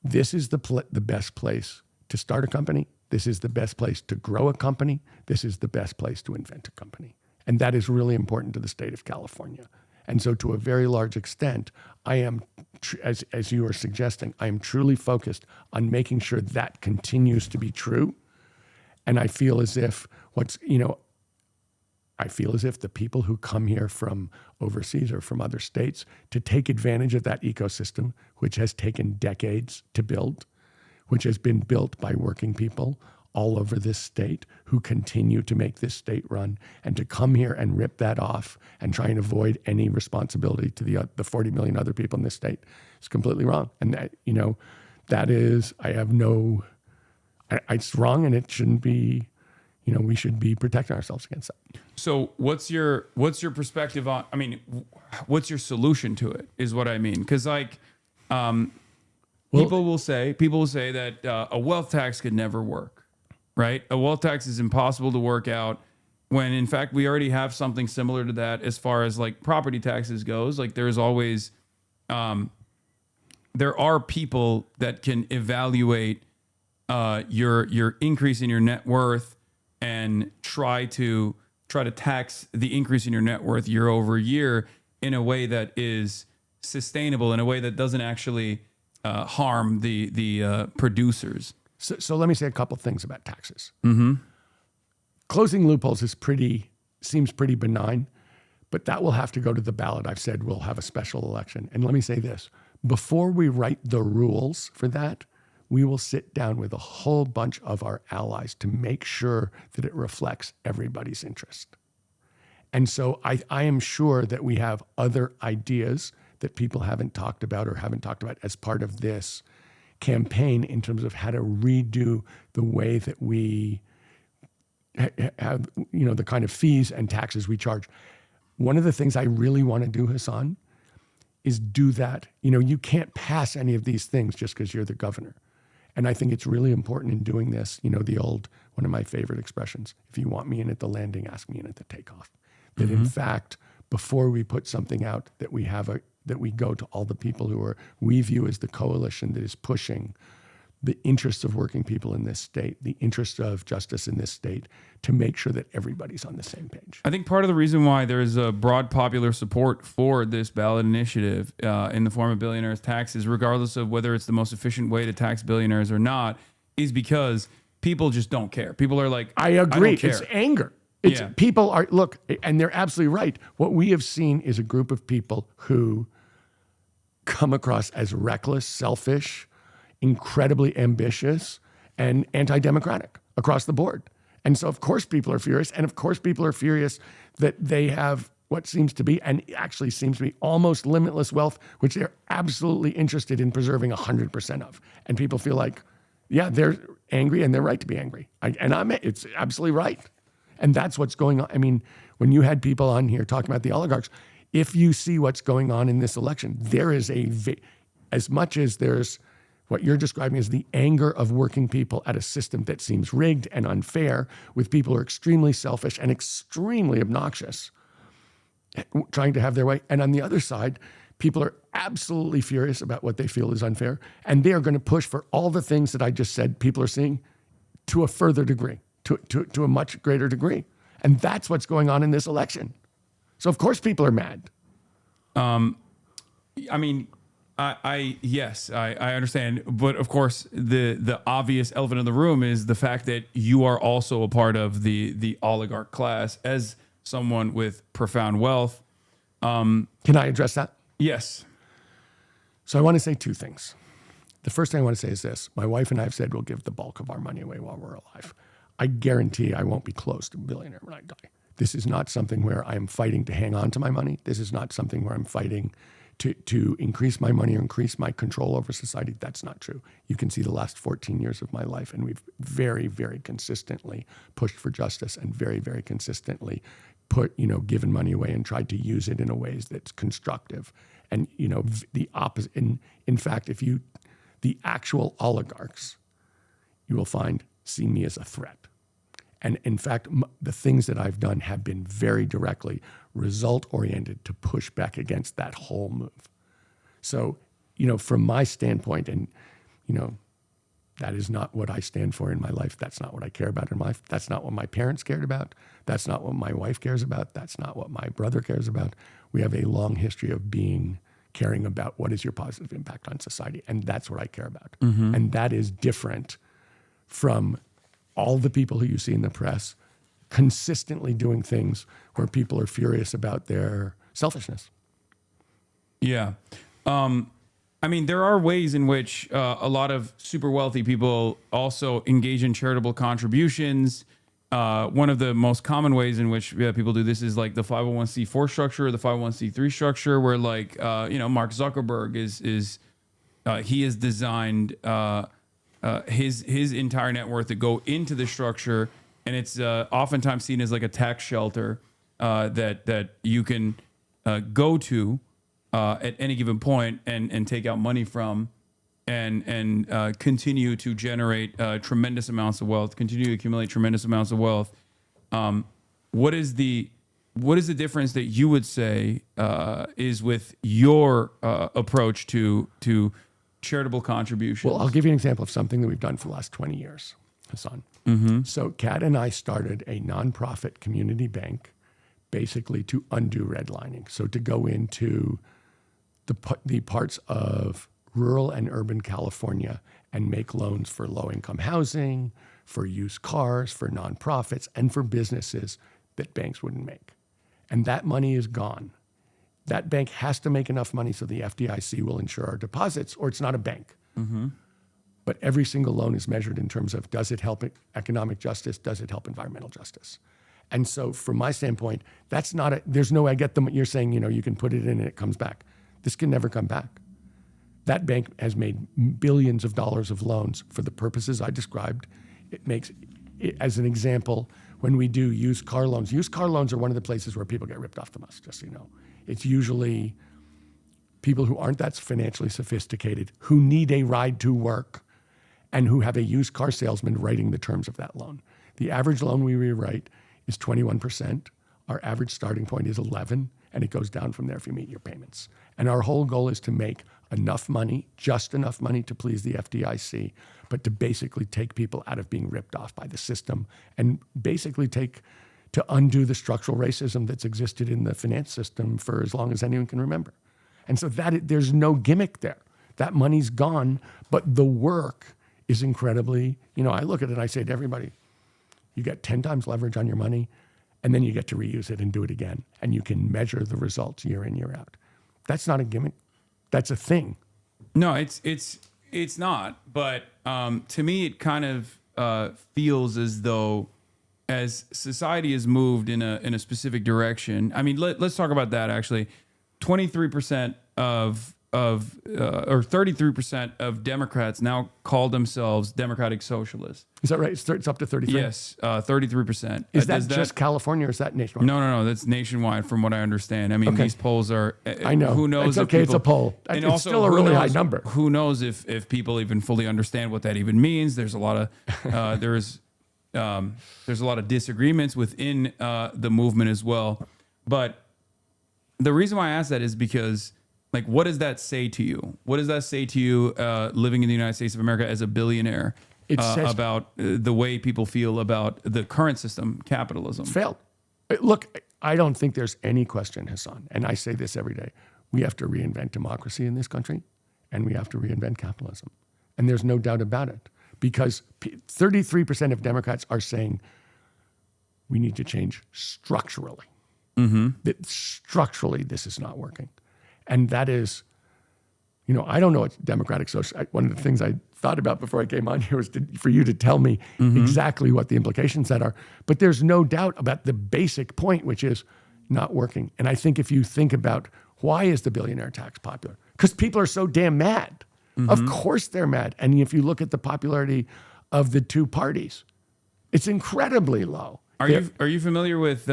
the best place to start a company. This is the best place to grow a company. This is the best place to invent a company. And that is really important to the state of California. And so to a very large extent, I am, as you are suggesting, I am truly focused on making sure that continues to be true. And I feel as if the people who come here from overseas or from other states to take advantage of that ecosystem, which has taken decades to build, which has been built by working people, all over this state who continue to make this state run, and to come here and rip that off and try and avoid any responsibility to the 40 million other people in this state is completely wrong. And that, that is, it's wrong, and it shouldn't be, we should be protecting ourselves against that. So what's your perspective on, what's your solution to it is what I mean? Because people will say that a wealth tax could never work, right? A wealth tax is impossible to work out, when in fact we already have something similar to that as far as like property taxes goes. Like there's always, there are people that can evaluate your increase in your net worth and try to tax the increase in your net worth year over year in a way that is sustainable, in a way that doesn't actually harm the producers. So let me say a couple things about taxes. Mm-hmm. Closing loopholes seems pretty benign, but that will have to go to the ballot. I've said we'll have a special election. And let me say this, before we write the rules for that, we will sit down with a whole bunch of our allies to make sure that it reflects everybody's interest. And so I am sure that we have other ideas that people haven't talked about as part of this campaign in terms of how to redo the way that we have, the kind of fees and taxes we charge. One of the things I really want to do, Hasan, is do that. You can't pass any of these things just because you're the governor. And I think it's really important in doing this, one of my favorite expressions, if you want me in at the landing, ask me in at the takeoff. That in fact, before we put something out, that we go to all the people who we view as the coalition that is pushing the interests of working people in this state, the interests of justice in this state, to make sure that everybody's on the same page. I think part of the reason why there's a broad popular support for this ballot initiative in the form of billionaires' taxes, regardless of whether it's the most efficient way to tax billionaires or not, is because people just don't care. People are like, I agree. I don't care. It's anger. People are, look, and they're absolutely right. What we have seen is a group of people who come across as reckless, selfish, incredibly ambitious, and anti-democratic across the board. And so, of course, people are furious. And of course, people are furious that they have what seems to be, and actually seems to be, almost limitless wealth, which they're absolutely interested in preserving 100% of. And people feel like, yeah, they're angry and they're right to be angry. It's absolutely right. And that's what's going on. When you had people on here talking about the oligarchs, if you see what's going on in this election, there is as much as there's what you're describing as the anger of working people at a system that seems rigged and unfair, with people who are extremely selfish and extremely obnoxious, trying to have their way. And on the other side, people are absolutely furious about what they feel is unfair. And they are going to push for all the things that I just said people are seeing to a further degree, to a much greater degree. And that's what's going on in this election. So of course people are mad. Yes, I understand. But of course, the obvious elephant in the room is the fact that you are also a part of the oligarch class as someone with profound wealth. Can I address that? Yes. So I want to say two things. The first thing I want to say is this. My wife and I have said we'll give the bulk of our money away while we're alive. I guarantee I won't be close to a billionaire when I die. This is not something where I'm fighting to hang on to my money. This is not something where I'm fighting to increase my money or increase my control over society. That's not true. You can see the last 14 years of my life, and we've very, very consistently pushed for justice and very, very consistently given money away and tried to use it in a ways that's constructive. And, the opposite. In fact, the actual oligarchs, you will find, see me as a threat. And in fact, the things that I've done have been very directly result-oriented to push back against that whole move. So, from my standpoint, and, that is not what I stand for in my life. That's not what I care about in my life. That's not what my parents cared about. That's not what my wife cares about. That's not what my brother cares about. We have a long history of caring about what is your positive impact on society. And that's what I care about. Mm-hmm. And that is different from all the people who you see in the press consistently doing things where people are furious about their selfishness. Yeah. I mean, there are ways in which a lot of super wealthy people also engage in charitable contributions. One of the most common ways in which people do this is like the 501c4 structure or the 501c3 structure, where like Mark Zuckerberg he has designed his entire net worth to go into the structure, and it's oftentimes seen as like a tax shelter that you can go to at any given point and take out money from, and continue to generate tremendous amounts of wealth, continue to accumulate tremendous amounts of wealth. What is the difference that you would say is with your approach to charitable contributions? Well, I'll give you an example of something that we've done for the last 20 years, Hasan. So Kat and I started a nonprofit community bank basically to undo redlining. So to go into the parts of rural and urban California and make loans for low-income housing, for used cars, for nonprofits, and for businesses that banks wouldn't make. And that money is gone. That bank has to make enough money so the FDIC will insure our deposits, or it's not a bank. But every single loan is measured in terms of, does it help economic justice? Does it help environmental justice? And so from my standpoint, that's not there's no, I get them, you're saying, you can put it in and it comes back. This can never come back. That bank has made billions of dollars of loans for the purposes I described. It makes, as an example, when we do used car loans are one of the places where people get ripped off the most, just so you know. It's usually people who aren't that financially sophisticated, who need a ride to work, and who have a used car salesman writing the terms of that loan. The average loan we rewrite is 21%. Our average starting point is 11, and it goes down from there if you meet your payments. And our whole goal is to make enough money, just enough money to please the FDIC, but to basically take people out of being ripped off by the system, and basically to undo the structural racism that's existed in the finance system for as long as anyone can remember. And so there's no gimmick there. That money's gone, but the work is incredibly, I look at it and I say to everybody, you get 10 times leverage on your money, and then you get to reuse it and do it again. And you can measure the results year in, year out. That's not a gimmick. That's a thing. No, it's not. But to me, it kind of feels as though, as society has moved in a specific direction. I mean, let's talk about that actually. 23% or 33% of Democrats now call themselves Democratic Socialists. Is that right? It's up to 33? Yes, 33%. Is that just California, or is that nationwide? No. That's nationwide from what I understand. I mean, these polls are... I know. Who knows? It's okay, it's a poll. And it's also, still a really high number. Who knows if people even fully understand what that even means? There's a lot of... there's a lot of disagreements within the movement as well. But the reason why I ask that is because... like, what does that say to you? What does that say to you living in the United States of America as a billionaire about the way people feel about the current system, capitalism? Failed. Look, I don't think there's any question, Hasan, and I say this every day. We have to reinvent democracy in this country, and we have to reinvent capitalism. And there's no doubt about it, because 33% of Democrats are saying we need to change structurally. That structurally, this is not working. And that is, I don't know what Democratic Social. One of the things I thought about before I came on here was for you to tell me exactly what the implications that are. But there's no doubt about the basic point, which is not working. And I think if you think about why is the billionaire tax popular? Because people are so damn mad. Of course they're mad. And if you look at the popularity of the two parties, it's incredibly low. Are you familiar with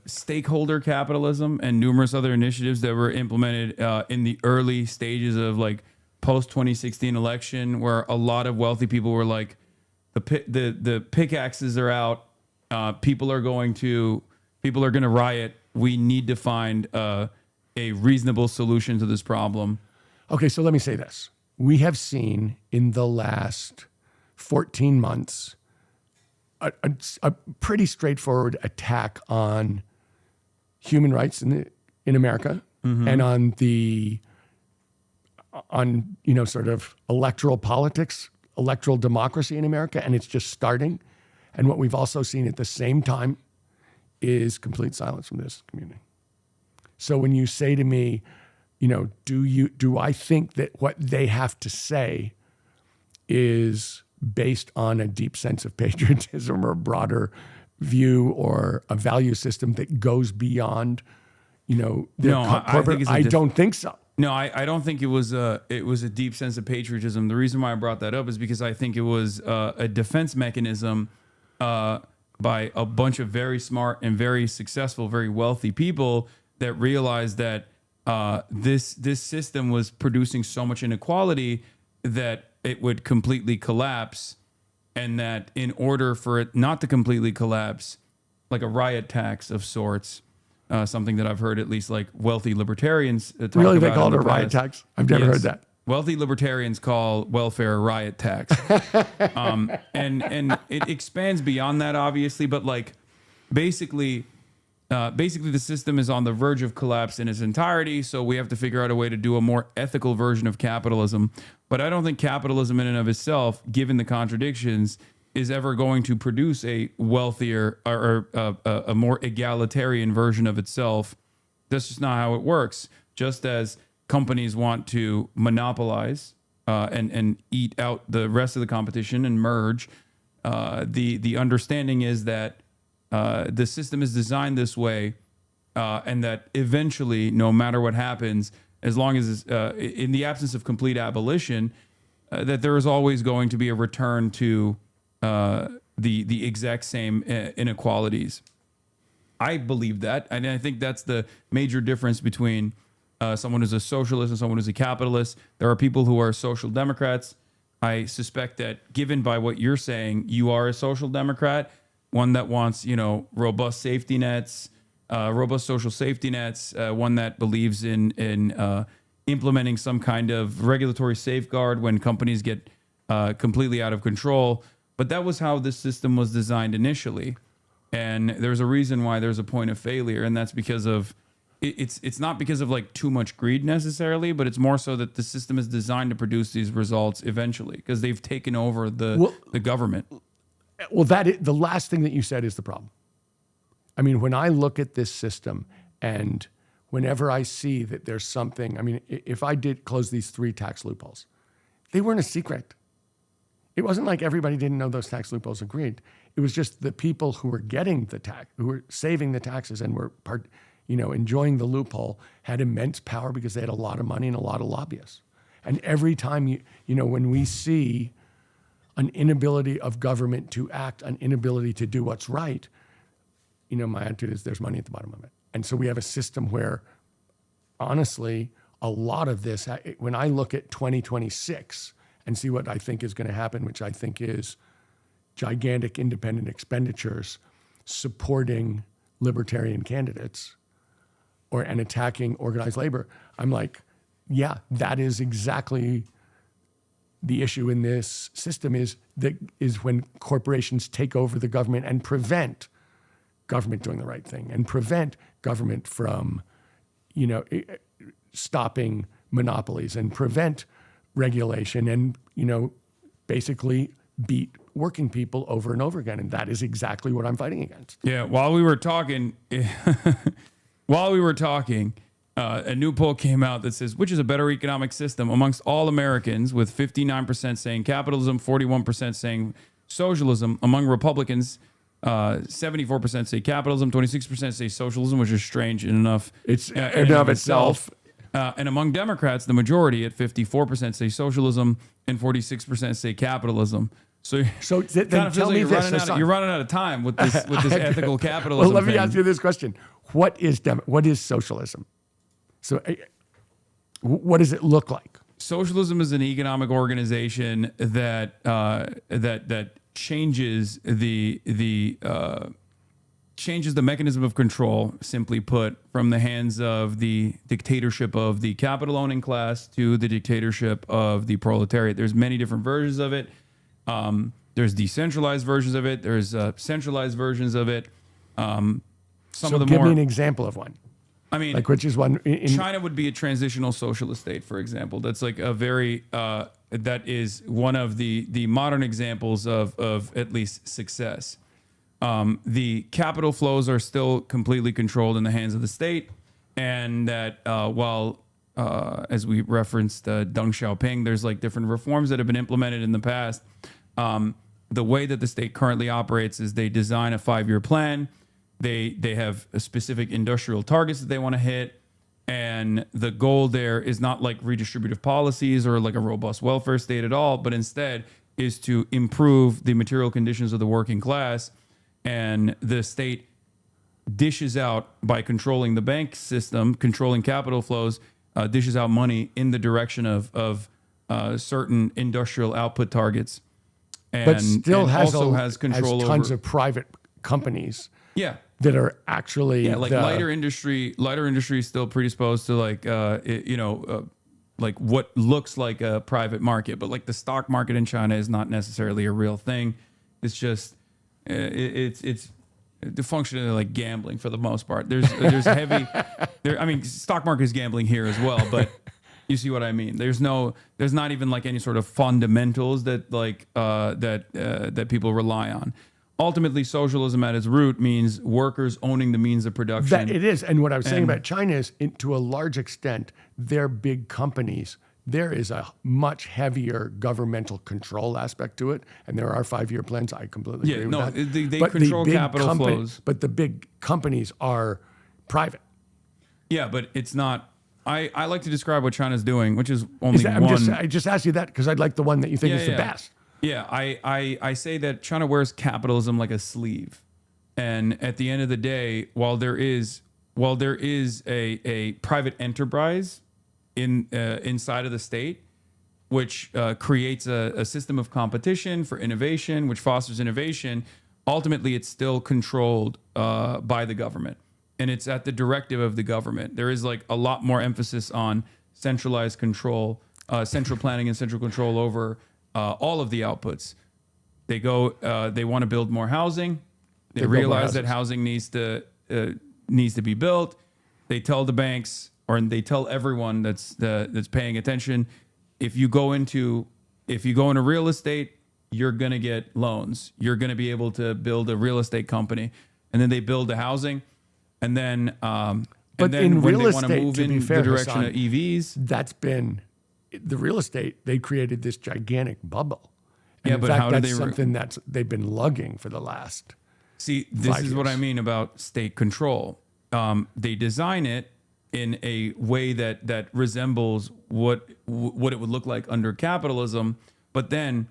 stakeholder capitalism and numerous other initiatives that were implemented in the early stages of like post 2016 election, where a lot of wealthy people were like, the pickaxes are out, people are going to riot. We need to find a reasonable solution to this problem. Okay, so let me say this. We have seen in the last 14 months a pretty straightforward attack on human rights in America, and on sort of electoral politics, electoral democracy in America, and it's just starting. And what we've also seen at the same time is complete silence from this community. So when you say to me, do I think that what they have to say is based on a deep sense of patriotism or a broader view or a value system that goes beyond, corporate? I don't think so. No, I don't think it was a deep sense of patriotism. The reason why I brought that up is because I think it was a defense mechanism by a bunch of very smart and very successful, very wealthy people that realized that this system was producing so much inequality that it would completely collapse, and that in order for it not to completely collapse, like a riot tax of sorts, something that I've heard at least like wealthy libertarians talk about. Really, they call it a riot tax? I've never heard that. Wealthy libertarians call welfare a riot tax. And it expands beyond that, obviously, but like basically the system is on the verge of collapse in its entirety, so we have to figure out a way to do a more ethical version of capitalism. But I don't think capitalism in and of itself, given the contradictions, is ever going to produce a wealthier or a more egalitarian version of itself. That's just not how it works. Just as companies want to monopolize and eat out the rest of the competition and merge, the understanding is that the system is designed this way, and that eventually, no matter what happens, as long as in the absence of complete abolition, that there is always going to be a return to the exact same inequalities. I believe that, and I think that's the major difference between someone who's a socialist and someone who's a capitalist. There are people who are social democrats. I suspect that, given by what you're saying, you are a social democrat, one that wants, robust safety nets, robust social safety nets, one that believes in implementing some kind of regulatory safeguard when companies get completely out of control. But that was how this system was designed initially. And there's a reason why there's a point of failure, and that's because of it's not because of like too much greed necessarily, but it's more so that the system is designed to produce these results eventually because they've taken over the government. Well, the last thing that you said is the problem. I mean, when I look at this system and whenever I see that there's something, I mean, if I did close these 3 tax loopholes, they weren't a secret. It wasn't like everybody didn't know those tax loopholes agreed. It was just the people who were getting the tax, who were saving the taxes and were enjoying the loophole had immense power because they had a lot of money and a lot of lobbyists. And every time when we see an inability of government to act, an inability to do what's right, my attitude is there's money at the bottom of it. And so we have a system where, honestly, a lot of this, when I look at 2026 and see what I think is going to happen, which I think is gigantic independent expenditures supporting libertarian candidates and attacking organized labor, I'm like, yeah, that is exactly the issue in this system is when corporations take over the government and prevent government doing the right thing and prevent government from, stopping monopolies and prevent regulation and, basically beat working people over and over again. And that is exactly what I'm fighting against. Yeah. While we were talking, a new poll came out that says, which is a better economic system amongst all Americans, with 59% saying capitalism, 41% saying socialism. Among Republicans, 74% say capitalism, 26% say socialism, which is strange enough. It's in and of itself. And among Democrats, the majority at 54% say socialism and 46% say capitalism. So then kind of tell me like this, you're running out of time with this ethical capitalism. Well, let me thing. ask you this question: what is socialism? So, what does it look like? Socialism is an economic organization that changes changes the mechanism of control, simply put, from the hands of the dictatorship of the capital owning class to the dictatorship of the proletariat. There's many different versions of it. There's decentralized versions of it. There's centralized versions of it. Give me an example of one. I mean, like which is one? China would be a transitional socialist state, for example. That's like a very that is one of the modern examples of at least success. The capital flows are still completely controlled in the hands of the state, and that while as we referenced Deng Xiaoping, there's like different reforms that have been implemented in the past. The way that the state currently operates is they design a 5-year plan. They have a specific industrial targets that they want to hit. And the goal there is not like redistributive policies or like a robust welfare state at all, but instead is to improve the material conditions of the working class. And the state dishes out, by controlling the bank system, controlling capital flows, dishes out money in the direction of certain industrial output targets. And, but still has control has tons over of private companies. Yeah. That are actually like lighter industry is still predisposed to like like what looks like a private market, but like the stock market in China is not necessarily a real thing. It's just it's the function of like gambling for the most part. There's heavy I mean, stock market is gambling here as well, but you see what I mean? There's not even like any sort of fundamentals that like that people rely on. Ultimately, socialism at its root means workers owning the means of production. That it is. And what I was saying about China is, to a large extent, their big companies, there is a much heavier governmental control aspect to it. And there are 5-year plans. I completely agree with that. They control capital flows. But the big companies are private. Yeah, but it's not. I like to describe what China's doing, which is only I just asked you that because I'd like the one that you think is the best. Yeah, I say that China wears capitalism like a sleeve, and at the end of the day, while there is a private enterprise inside of the state, which creates a system of competition for innovation, which fosters innovation, ultimately it's still controlled by the government, and it's at the directive of the government. There is like a lot more emphasis on centralized control, central planning and central control over all of the outputs. They want to build more housing. They realize that housing needs to be built. They tell the banks, or they tell everyone that's paying attention, if you go into real estate, you're gonna get loans. You're gonna be able to build a real estate company, and then they build the housing, and then but in when real they estate, want to move in the direction Hasan, of EVs, that's been the real estate. They created this gigantic bubble. And yeah, in but fact, how do that's they? Something they've been lugging for the last. See, this 5 is what I years. mean about state control. They design it in a way that resembles what it would look like under capitalism, but then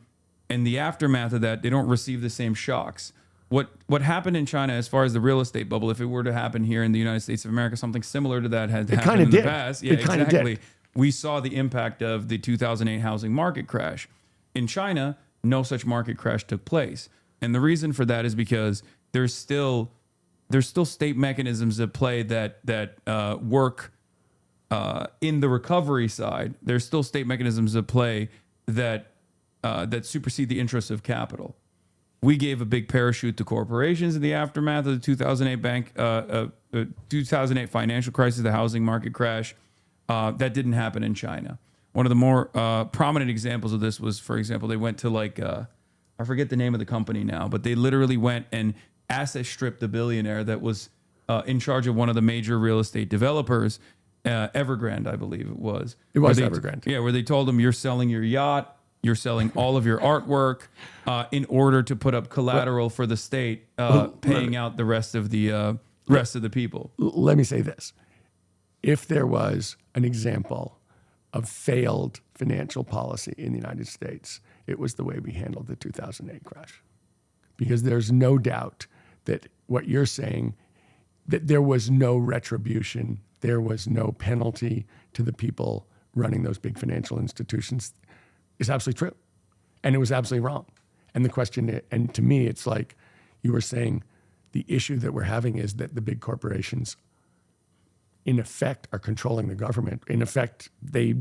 in the aftermath of that, they don't receive the same shocks. What happened in China as far as the real estate bubble, if it were to happen here in the United States of America, something similar to that had happened in the past. Yeah, exactly. We saw the impact of the 2008 housing market crash. In China, no such market crash took place. And the reason for that is because there's still state mechanisms at play that work in the recovery side. There's still state mechanisms at play that supersede the interests of capital. We gave a big parachute to corporations in the aftermath of the 2008 financial crisis, the housing market crash. That didn't happen in China. One of the more prominent examples of this was, for example, they went to like, I forget the name of the company now, but they literally went and asset stripped the billionaire that was in charge of one of the major real estate developers, Evergrande, I believe it was. It was Evergrande. Yeah, where they told him, you're selling your yacht, you're selling all of your artwork in order to put up collateral for the state, paying out the rest of the people. Let me say this. If there was an example of failed financial policy in the United States, it was the way we handled the 2008 crash. Because there's no doubt that what you're saying, that there was no retribution, there was no penalty to the people running those big financial institutions, is absolutely true. And it was absolutely wrong. And the question, and to me, it's like you were saying, the issue that we're having is that the big corporations in effect are controlling the government. In effect, they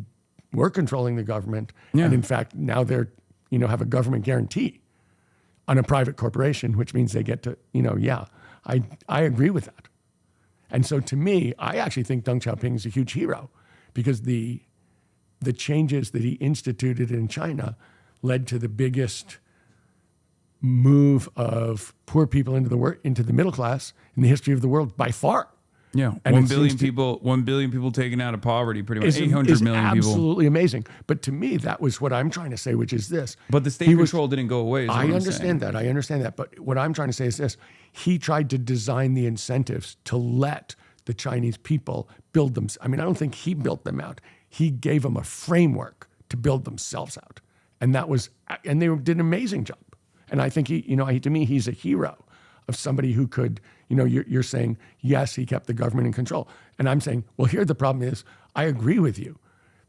were controlling the government. Yeah. And in fact, now they're, have a government guarantee on a private corporation, which means they get to, I agree with that. And so to me, I actually think Deng Xiaoping is a huge hero because the changes that he instituted in China led to the biggest move of poor people into the middle class in the history of the world by far. Yeah, And 1 it billion seems to- people, 1 billion people taken out of poverty, pretty much is 800 million people. absolutely amazing. But to me, that was what I'm trying to say, which is this. But the state control didn't go away. Is what I I'm understand saying. that. I understand that. But what I'm trying to say is this. He tried to design the incentives to let the Chinese people build them. I mean, I don't think he built them out. He gave them a framework to build themselves out. And they did an amazing job. And I think to me, he's a hero of somebody who could, you're saying, yes, he kept the government in control. And I'm saying, well, here the problem is, I agree with you.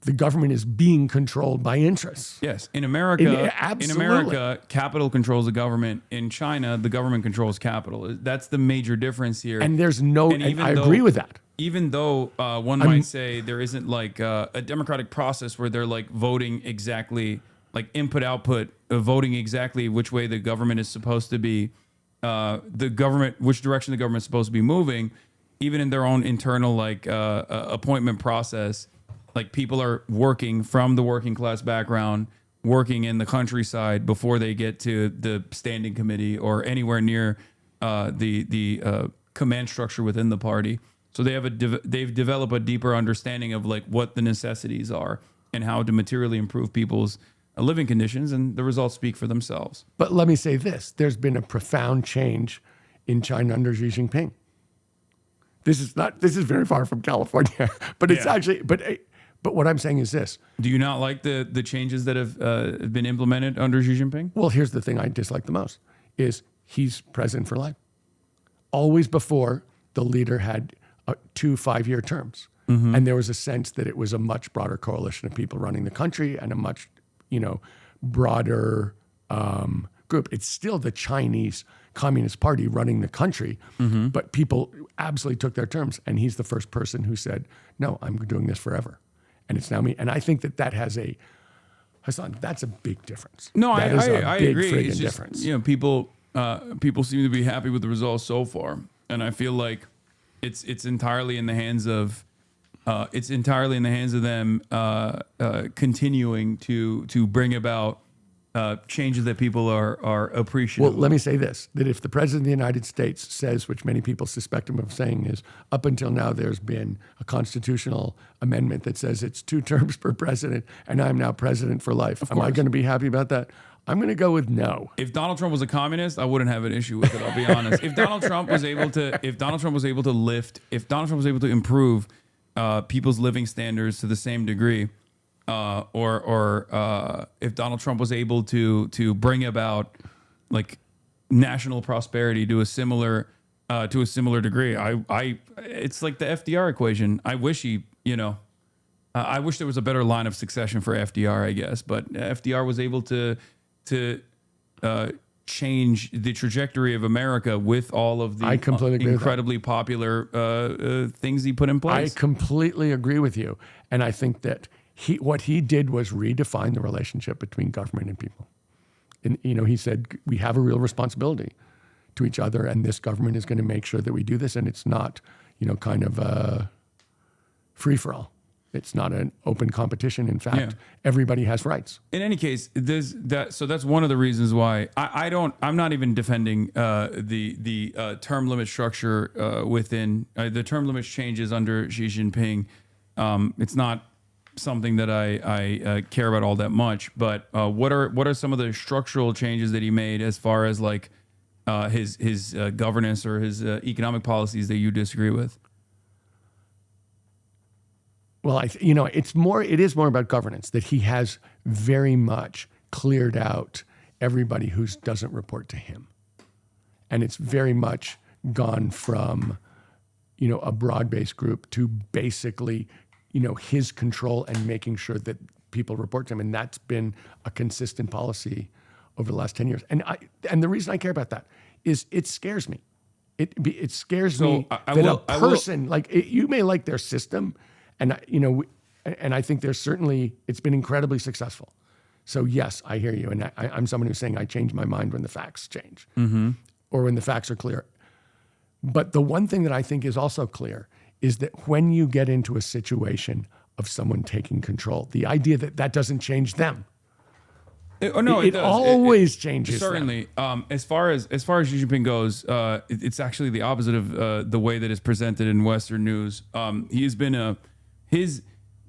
The government is being controlled by interests. Yes, in America, capital controls the government. In China, the government controls capital. That's the major difference here. And there's I agree with that. Even though one might say there isn't like a democratic process where they're like voting exactly, like input output, voting exactly which way the government is supposed to be, which direction the government is supposed to be moving, even in their own internal appointment process. Like people are working from the working class background, working in the countryside before they get to the standing committee or anywhere near the command structure within the party. So they've developed a deeper understanding of like what the necessities are and how to materially improve people's living conditions, and the results speak for themselves. But let me say this: there's been a profound change in China under Xi Jinping. This is very far from California, but it's actually But what I'm saying is this. Do you not like the changes that have been implemented under Xi Jinping? Well, here's the thing I dislike the most, is he's president for life. Always before, the leader had 2 5-year terms. Mm-hmm. And there was a sense that it was a much broader coalition of people running the country and a much, broader group. It's still the Chinese Communist Party running the country, Mm-hmm. but people absolutely took their terms. And he's the first person who said, no, I'm doing this forever. And it's now me. And I think that has Hasan, that's a big difference. No, that is I big agree. friggin' It's just, difference. people seem to be happy with the results so far, and I feel like it's entirely in the hands of them continuing to bring about changes that people are appreciative. Well, let me say this, that if the President of the United States says, which many people suspect him of saying is, up until now there's been a constitutional amendment that says it's 2 terms per president, and I'm now president for life. Am I going to be happy about that? I'm going to go with no. If Donald Trump was a communist, I wouldn't have an issue with it. I'll be honest. If Donald Trump was able to improve people's living standards to the same degree, or if Donald Trump was able to bring about like national prosperity to a similar degree, it's like the FDR equation. I wish I wish there was a better line of succession for FDR, I guess, but FDR was able to change the trajectory of America with all of the incredibly popular things he put in place. I completely agree with you. And I think that what he did was redefine the relationship between government and people. And, he said, we have a real responsibility to each other, and this government is going to make sure that we do this. And it's not, kind of a free-for-all. It's not an open competition. In fact, everybody has rights. In any case, so that's one of the reasons why I'm not even defending the term limit structure within the term limits changes under Xi Jinping. It's not something that I care about all that much. But what are some of the structural changes that he made as far as like his governance or his economic policies that you disagree with? Well, it is more about governance, that he has very much cleared out everybody who doesn't report to him. And it's very much gone from, a broad-based group to basically, his control and making sure that people report to him. And that's been a consistent policy over the last 10 years. And the reason I care about that is it scares me. It scares me that you may like their system, and I think there's certainly, it's been incredibly successful. So yes, I hear you. And I'm someone who's saying I change my mind when the facts change, or when the facts are clear. But the one thing that I think is also clear is that when you get into a situation of someone taking control, the idea that doesn't change them. It it does. always changes. Certainly. As far as Xi Jinping goes, it's actually the opposite of the way that is presented in Western news. He has been his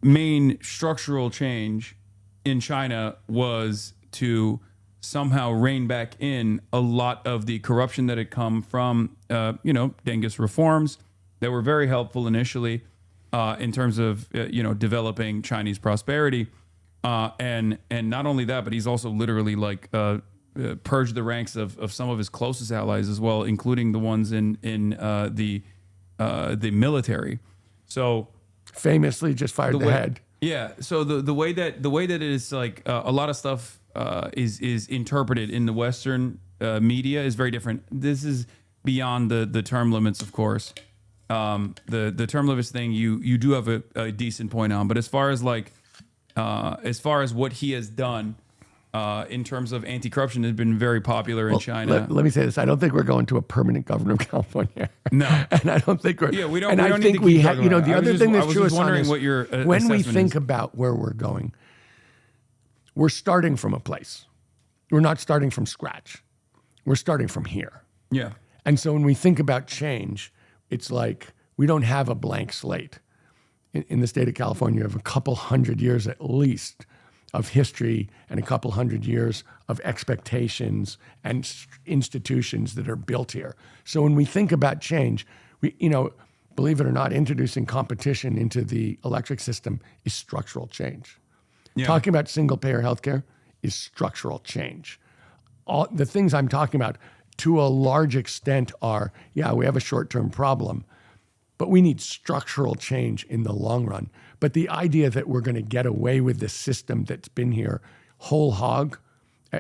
main structural change in China was to somehow rein back in a lot of the corruption that had come from, Dengist reforms that were very helpful initially in terms of, developing Chinese prosperity. And not only that, but he's also literally purged the ranks of some of his closest allies as well, including the ones in the military. So famously just fired the head. Yeah. So the way that it is a lot of stuff is interpreted in the Western media is very different. This is beyond the term limits, of course. The term limits thing you do have a decent point on, but as far as what he has done in terms of anti-corruption has been very popular in China. Let me say this: I don't think we're going to a permanent governor of California. No, and I don't think we're. Yeah, we don't. And we I don't think need to we keep have. talking about it. The other thing that's true, I was just Hasan, wondering is what your when we assessment think is. about where we're going, we're starting from a place. We're not starting from scratch. We're starting from here. Yeah. And so when we think about change, it's like we don't have a blank slate. In the state of California, you have a couple hundred years at least of history and a couple hundred years of expectations and institutions that are built here. So when we think about change, we, believe it or not, introducing competition into the electric system is structural change. Yeah. Talking about single-payer healthcare is structural change. All the things I'm talking about, to a large extent, are, we have a short-term problem, but we need structural change in the long run. But the idea that we're going to get away with the system that's been here whole hog,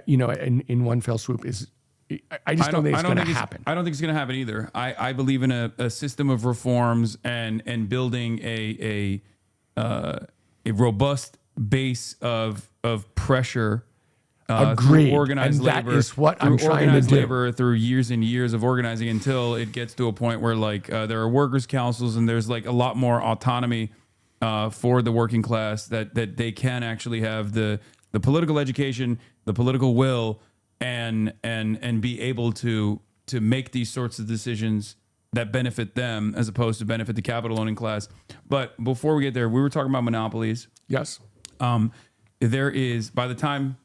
in one fell swoop is, I just don't think it's going to happen. I don't think it's going to happen either. I believe in a system of reforms and building a robust base of pressure. Agreed. Through organized and that labor, is what I'm trying to organized do. labor through years and years of organizing until it gets to a point where there are workers' councils and there's a lot more autonomy for the working class that they can actually have the political education, the political will, and be able to make these sorts of decisions that benefit them as opposed to benefit the capital owning class. But before we get there, we were talking about monopolies. Yes. There is, by the time,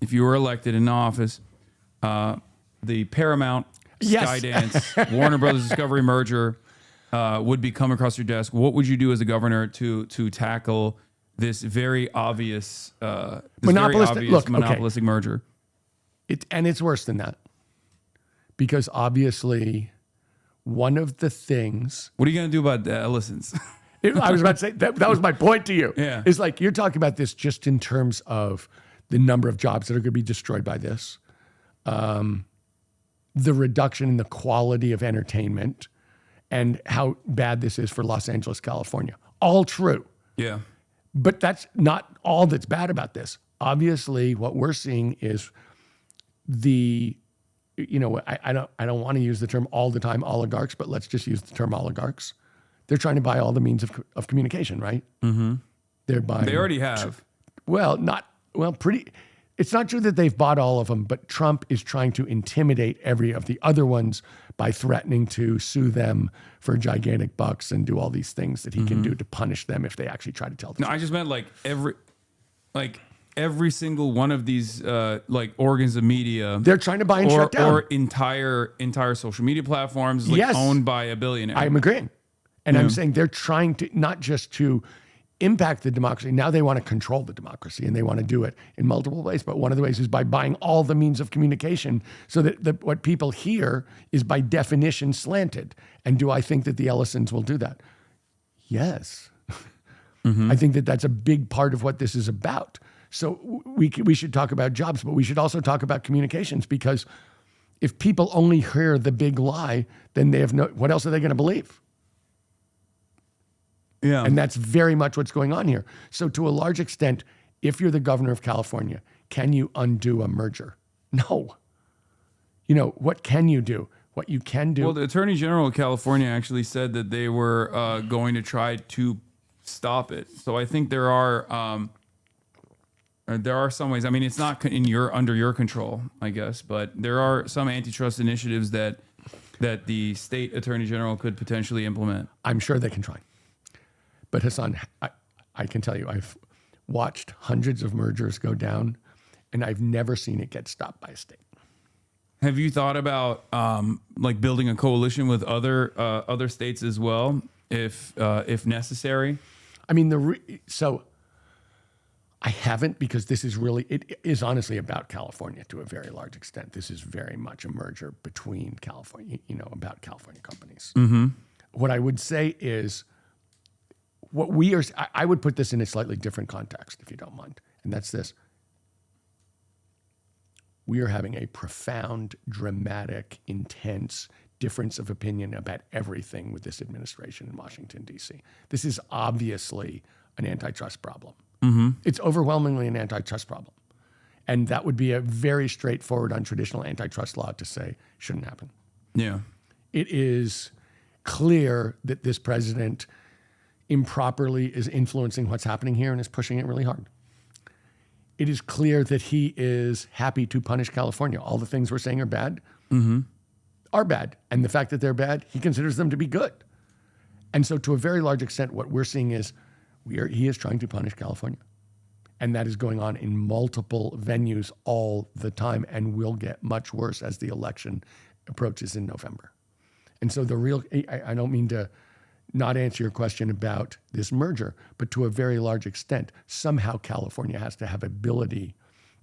if you were elected in office, the Paramount, Yes. Skydance, Warner Brothers Discovery merger would be coming across your desk. What would you do as a governor to tackle this very obvious, monopolistic merger? It's worse than that, because obviously, one of the things. What are you going to do about the Ellisons? I was about to say that was my point to you. Yeah. It's like you're talking about this just in terms of the number of jobs that are going to be destroyed by this, the reduction in the quality of entertainment, and how bad this is for Los Angeles, California. All true. Yeah. But that's not all that's bad about this. Obviously, what we're seeing is I don't want to use the term all the time oligarchs, but let's just use the term oligarchs. They're trying to buy all the means of communication, right? Mm-hmm. They're buying. They already have. It's not true that they've bought all of them, but Trump is trying to intimidate every of the other ones by threatening to sue them for gigantic bucks and do all these things that he can do to punish them if they actually try to tell the truth. No, I just meant every single one of these organs of media. They're trying to buy and shut down. Or entire social media platforms Yes. owned by a billionaire. I'm agreeing. And I'm saying they're trying to not just to impact the democracy. Now they want to control the democracy, and they want to do it in multiple ways. But one of the ways is by buying all the means of communication so that what people hear is by definition slanted. And do I think that the Ellisons will do that? Yes. I think that that's a big part of what this is about. So we should talk about jobs, but we should also talk about communications, because if people only hear the big lie, then they have what else are they going to believe? Yeah. And that's very much what's going on here. So to a large extent, if you're the governor of California, can you undo a merger? No. What can you do? What you can do. Well, the Attorney General of California actually said that they were going to try to stop it. So I think there are There are some ways. I mean, it's not under your control, I guess, but there are some antitrust initiatives that the state attorney general could potentially implement. I'm sure they can try. But Hasan, I can tell you, I've watched hundreds of mergers go down, and I've never seen it get stopped by a state. Have you thought about like building a coalition with other states as well, if necessary? I mean, so I haven't, because this is really, it is honestly about California to a very large extent. This is very much a merger between California, about California companies. Mm-hmm. What I would say is, I would put this in a slightly different context, if you don't mind. And that's this. We are having a profound, dramatic, intense difference of opinion about everything with this administration in Washington, D.C. This is obviously an antitrust problem. Mm-hmm. It's overwhelmingly an antitrust problem. And that would be a very straightforward, untraditional antitrust law to say shouldn't happen. Yeah. It is clear that this president improperly is influencing what's happening here and is pushing it really hard. It is clear that he is happy to punish California. All the things we're saying are bad are bad. And the fact that they're bad, he considers them to be good. And so to a very large extent, what we're seeing is he is trying to punish California. And that is going on in multiple venues all the time and will get much worse as the election approaches in November. And so I don't mean to not answer your question about this merger, but to a very large extent, somehow California has to have ability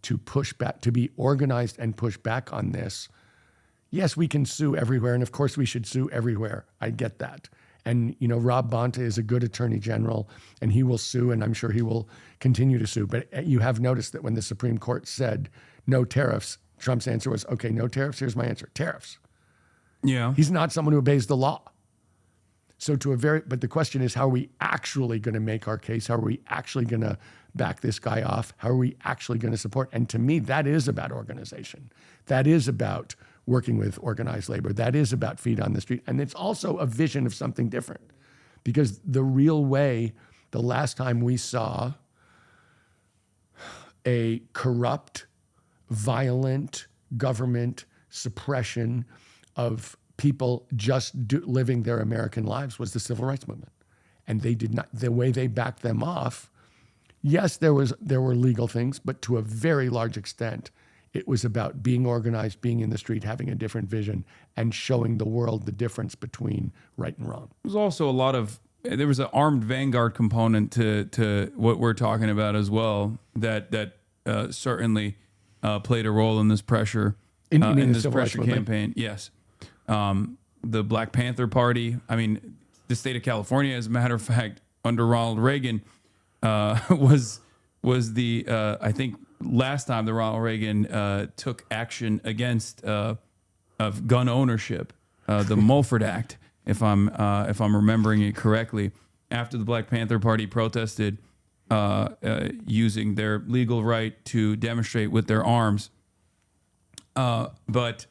to push back, to be organized and push back on this. Yes, we can sue everywhere, and of course we should sue everywhere. I get that. And, Rob Bonta is a good attorney general, and he will sue, and I'm sure he will continue to sue. But you have noticed that when the Supreme Court said no tariffs, Trump's answer was, okay, no tariffs, here's my answer, tariffs. Yeah. He's not someone who obeys the law. So but the question is, how are we actually going to make our case? How are we actually going to back this guy off? How are we actually going to support? And to me, that is about organization. That is about working with organized labor. That is about feet on the street. And it's also a vision of something different. Because the real way, the last time we saw a corrupt, violent government suppression of people just living their American lives was the civil rights movement. And they did not, the way they backed them off, yes, there were legal things, but to a very large extent, it was about being organized, being in the street, having a different vision, and showing the world the difference between right and wrong. There's also there was an armed vanguard component to what we're talking about as well that certainly played a role in this pressure, in this pressure campaign. Yes. The Black Panther Party. I mean, the state of California, as a matter of fact, under Ronald Reagan, was the I think last time that Ronald Reagan took action against of gun ownership, the Mulford Act, if I'm remembering it correctly, after the Black Panther Party protested using their legal right to demonstrate with their arms, but.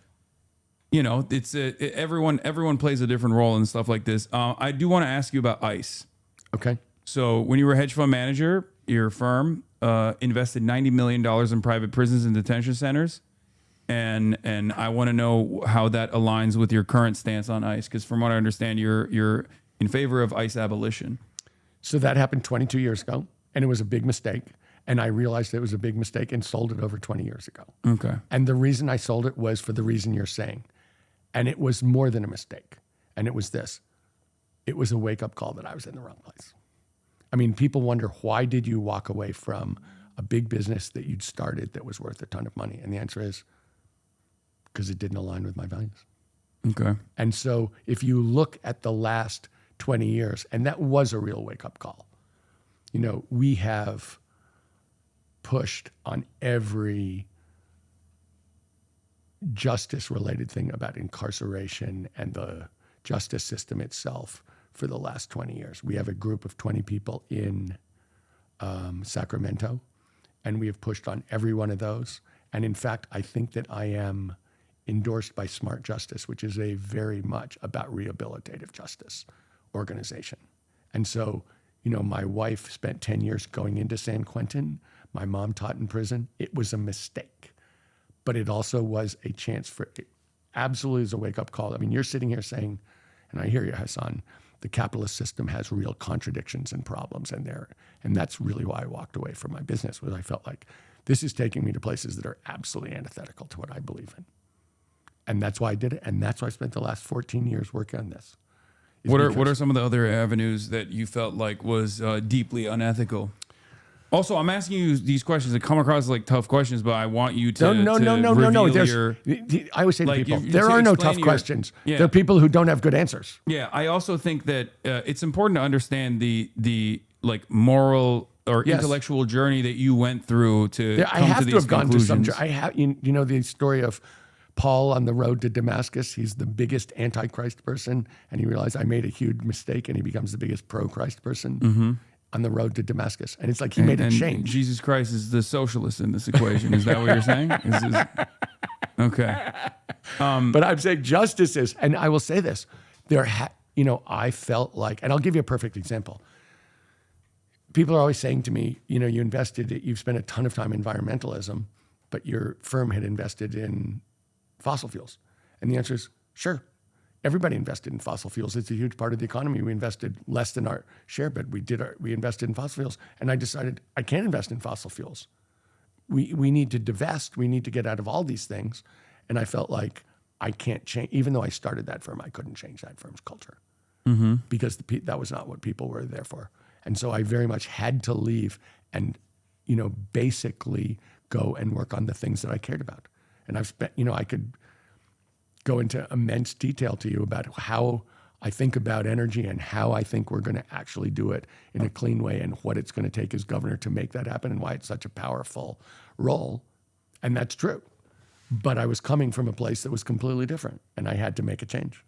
It's everyone plays a different role in stuff like this. I do want to ask you about ICE. Okay. So when you were a hedge fund manager, your firm invested $90 million in private prisons and detention centers. And I want to know how that aligns with your current stance on ICE, because from what I understand, you're in favor of ICE abolition. So that happened 22 years ago, and it was a big mistake. And I realized it was a big mistake and sold it over 20 years ago. Okay. And the reason I sold it was for the reason you're saying. And it was more than a mistake. And it was this. It was a wake-up call that I was in the wrong place. I mean, people wonder, why did you walk away from a big business that you'd started that was worth a ton of money? And the answer is, because it didn't align with my values. Okay. And so if you look at the last 20 years, and that was a real wake-up call, we have pushed on every justice-related thing about incarceration and the justice system itself for the last 20 years. We have a group of 20 people in Sacramento, and we have pushed on every one of those. And in fact, I think that I am endorsed by Smart Justice, which is a very much about rehabilitative justice organization. And so, my wife spent 10 years going into San Quentin. My mom taught in prison. It was a mistake, but it also was a chance for it absolutely is a wake-up call. I mean, you're sitting here saying, and I hear you, Hasan, the capitalist system has real contradictions and problems in there. And that's really why I walked away from my business, was I felt like this is taking me to places that are absolutely antithetical to what I believe in. And that's why I did it. And that's why I spent the last 14 years working on this. What are some of the other avenues that you felt like was deeply unethical? Also, I'm asking you these questions that come across like tough questions, but I want you to No. I always say to people, there are no tough questions. Yeah. There are people who don't have good answers. Yeah, I also think that it's important to understand the like moral or intellectual journey that you went through to I come have to to these have gone to some. conclusions. I have, you know, the story of Paul on the road to Damascus. He's the biggest antichrist person, and he realized I made a huge mistake, and he becomes the biggest pro-Christ person on the road to Damascus. And it's like he made a change. Jesus Christ is the socialist in this equation. Is that what you're saying? Okay. But I'm saying justice is, and I will say this, I felt like, and I'll give you a perfect example. People are always saying to me, you've spent a ton of time in environmentalism, but your firm had invested in fossil fuels. And the answer is, sure. Everybody invested in fossil fuels. It's a huge part of the economy. We invested less than our share, but we invested in fossil fuels. And I decided I can't invest in fossil fuels. We need to divest. We need to get out of all these things. And I felt like I can't change, even though I started that firm, I couldn't change that firm's culture because that was not what people were there for. And so I very much had to leave and, basically go and work on the things that I cared about. And I've spent, I could go into immense detail to you about how I think about energy and how I think we're going to actually do it in a clean way and what it's going to take as governor to make that happen and why it's such a powerful role. And that's true. But I was coming from a place that was completely different and I had to make a change.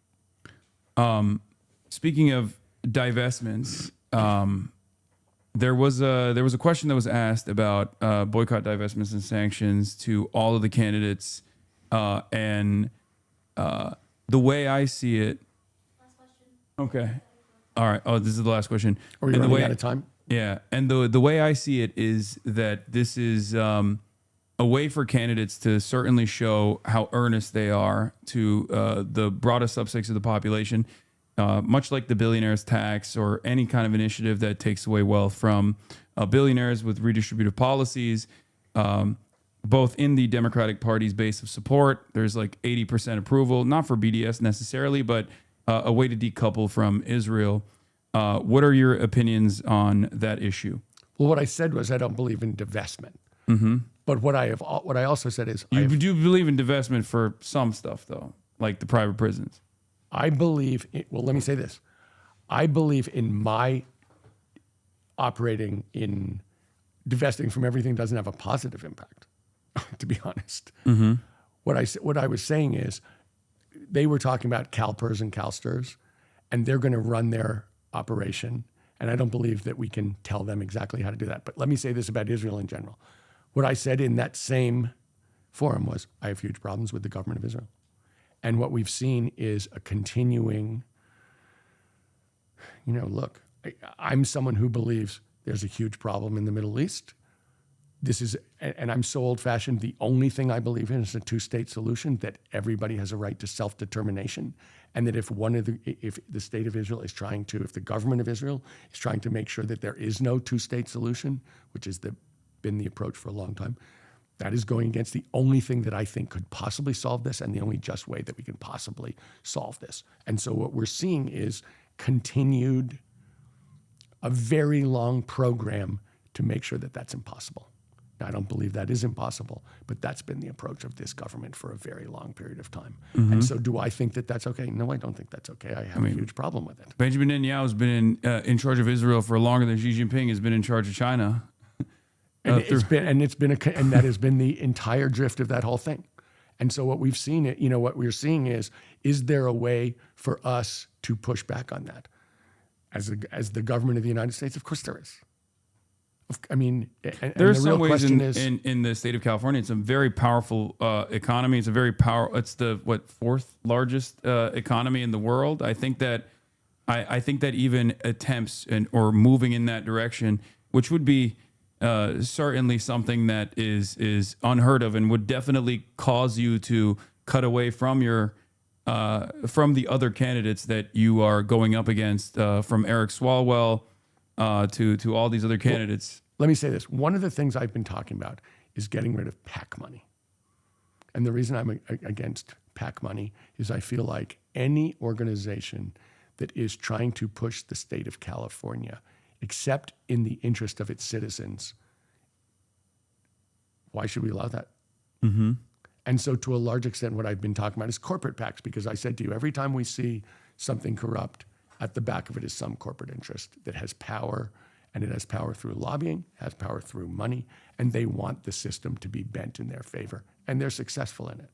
Speaking of divestments, there was a question that was asked about boycott, divestments, and sanctions to all of the candidates, and the way I see it. Last question. Okay. All right. Oh, this is the last question. Are we running out of time? Yeah. And the way I see it is that this is a way for candidates to certainly show how earnest they are to the broadest subsects of the population, much like the billionaires tax or any kind of initiative that takes away wealth from billionaires with redistributive policies. Both in the Democratic Party's base of support, there's like 80% approval, not for BDS necessarily, but a way to decouple from Israel. What are your opinions on that issue? Well, what I said was I don't believe in divestment. But what I also said is you do believe in divestment for some stuff, though, like the private prisons. I believe. Let me say this: I believe in my operating in divesting from everything doesn't have a positive impact. To be honest, what I was saying is, they were talking about CalPERS and CalSTRS, and they're going to run their operation. And I don't believe that we can tell them exactly how to do that. But let me say this about Israel in general. What I said in that same forum was, I have huge problems with the government of Israel. And what we've seen is a continuing, look, I'm someone who believes there's a huge problem in the Middle East. And I'm so old-fashioned, the only thing I believe in is a two-state solution, that everybody has a right to self-determination, and that if the state of Israel is if the government of Israel is trying to make sure that there is no two-state solution, which has been the approach for a long time, that is going against the only thing that I think could possibly solve this and the only just way that we can possibly solve this. And so what we're seeing is a very long program to make sure that that's impossible. Now, I don't believe that is impossible, but that's been the approach of this government for a very long period of time. And so do I think that that's okay? No, I don't think that's okay. I have a huge problem with it. Benjamin Netanyahu has been in charge of Israel for longer than Xi Jinping has been in charge of China. And that has been the entire drift of that whole thing. And so what we've seen, what we're seeing is there a way for us to push back on that? As the government of the United States, of course there is. I mean, there's some ways in the state of California, it's a very powerful economy. It's it's the fourth largest economy in the world. I think that even attempts or moving in that direction, which would be certainly something that is unheard of and would definitely cause you to cut away from your from the other candidates that you are going up against, from Eric Swalwell to all these other candidates. Well, let me say this. One of the things I've been talking about is getting rid of PAC money. And the reason I'm against PAC money is I feel like any organization that is trying to push the state of California, except in the interest of its citizens, why should we allow that? Mm-hmm. And so to a large extent, what I've been talking about is corporate PACs, because I said to you, every time we see something corrupt, at the back of it is some corporate interest that has power, and it has power through lobbying, has power through money, and they want the system to be bent in their favor, and they're successful in it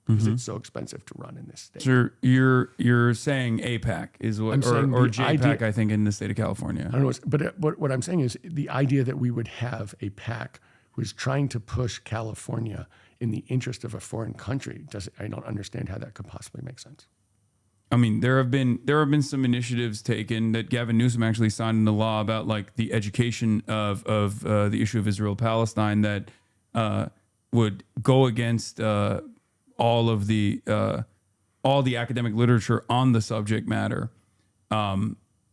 because it's so expensive to run in this state. So you're saying APAC is what, or JPAC, I think, in the state of California. I don't know, but what I'm saying is the idea that we would have a PAC who is trying to push California in the interest of a foreign country, I don't understand how that could possibly make sense. I mean, there have been some initiatives taken that Gavin Newsom actually signed into law about, like, the education of the issue of Israel-Palestine that would go against all the academic literature on the subject matter.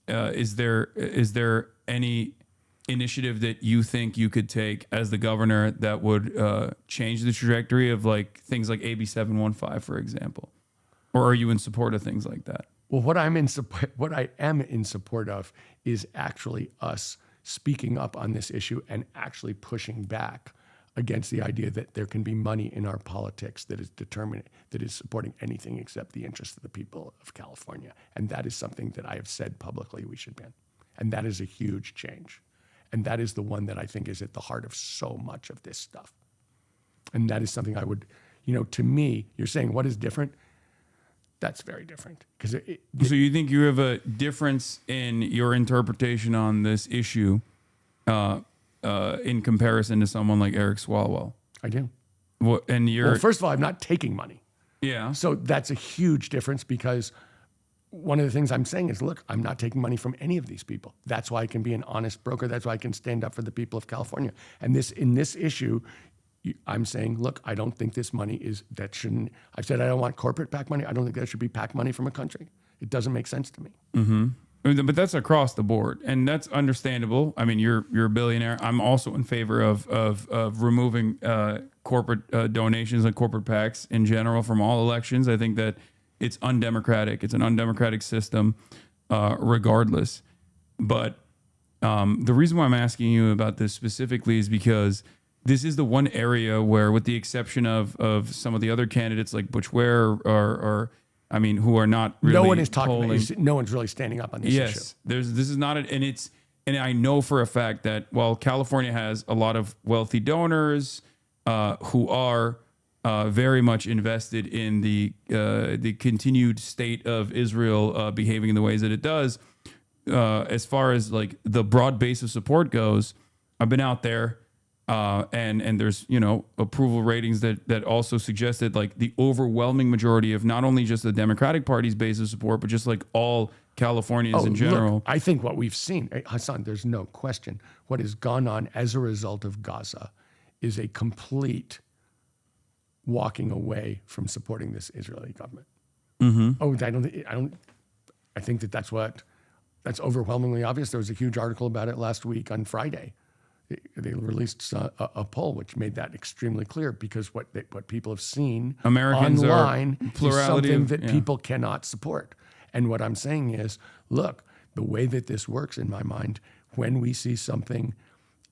Is there any initiative that you think you could take as the governor that would change the trajectory of, like, things like AB 715, for example? Or are you in support of things like that? Well, what I am in support of is actually us speaking up on this issue and actually pushing back against the idea that there can be money in our politics that is supporting anything except the interests of the people of California. And that is something that I have said publicly we should ban. And that is a huge change. And that is the one that I think is at the heart of so much of this stuff. And that is something I would, to me, you're saying what is different? That's very different. So you think you have a difference in your interpretation on this issue in comparison to someone like Eric Swalwell? I do. Well, first of all, I'm not taking money. Yeah. So that's a huge difference, because one of the things I'm saying is, look, I'm not taking money from any of these people. That's why I can be an honest broker. That's why I can stand up for the people of California. And in this issue, I'm saying, look, I don't think this money I said I don't want corporate PAC money. I don't think that should be PAC money from a country. It doesn't make sense to me. Mm-hmm. But that's across the board, and that's understandable. I mean, you're a billionaire. I'm also in favor of removing corporate donations and corporate PACs in general from all elections. I think that it's undemocratic. It's an undemocratic system, regardless. But the reason why I'm asking you about this specifically is because this is the one area where, with the exception of some of the other candidates like Butch Ware or who are not really no one is talking. No one's really standing up on this issue. Yes, this is not and I know for a fact that while California has a lot of wealthy donors who are very much invested in the continued state of Israel behaving in the ways that it does, as far as, like, the broad base of support goes, I've been out there. And there's, approval ratings that also suggest that, like, the overwhelming majority of not only just the Democratic Party's base of support, but just, like, all Californians in general. Look, I think what we've seen, Hasan, there's no question, what has gone on as a result of Gaza is a complete walking away from supporting this Israeli government. Mm-hmm. I think that's overwhelmingly obvious. There was a huge article about it last week on Friday. They released a poll which made that extremely clear, because what people have seen Americans online is something that yeah. people cannot support. And what I'm saying is, look, the way that this works in my mind, when we see something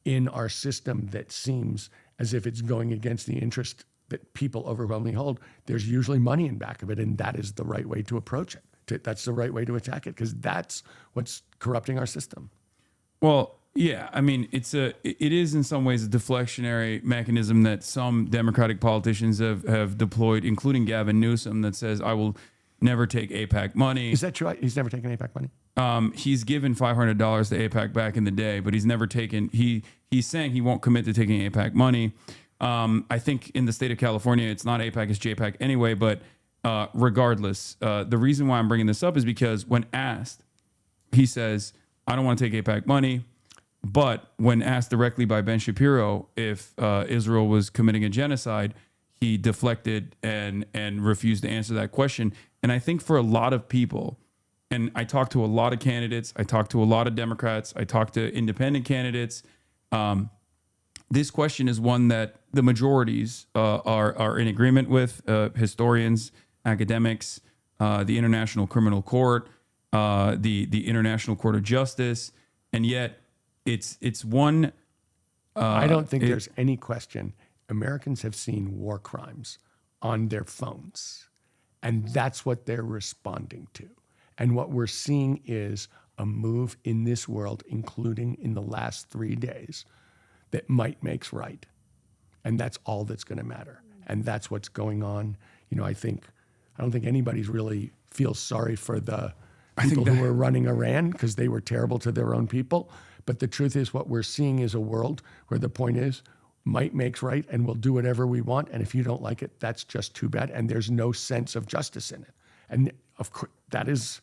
in our system that seems as if it's going against the interest that people overwhelmingly hold, there's usually money in back of it, and that is the right way to approach it. That's the right way to attack it, because that's what's corrupting our system. Well, yeah, I mean, it is in some ways a deflectionary mechanism that some Democratic politicians have deployed, including Gavin Newsom, that says, I will never take AIPAC money. Is that true? He's never taken AIPAC money? He's given $500 to AIPAC back in the day, but he's never taken, he's saying he won't commit to taking AIPAC money. I think in the state of California, it's not AIPAC, it's JPAC anyway, but regardless, the reason why I'm bringing this up is because when asked, he says, I don't want to take AIPAC money. But when asked directly by Ben Shapiro if Israel was committing a genocide, he deflected and refused to answer that question. And I think for a lot of people, and I talked to a lot of candidates, I talked to a lot of Democrats, I talked to independent candidates. This question is one that the majorities are in agreement with, historians, academics, the International Criminal Court, the International Court of Justice, and yet it's one. I don't think there's any question. Americans have seen war crimes on their phones, and that's what they're responding to. And what we're seeing is a move in this world, including in the last 3 days, that might makes right. And that's all that's going to matter. And that's what's going on. You know, I don't think anybody's really feels sorry for the people who were running Iran because they were terrible to their own people. But the truth is what we're seeing is a world where the point is might makes right, and we'll do whatever we want. And if you don't like it, that's just too bad. And there's no sense of justice in it. And of course, that is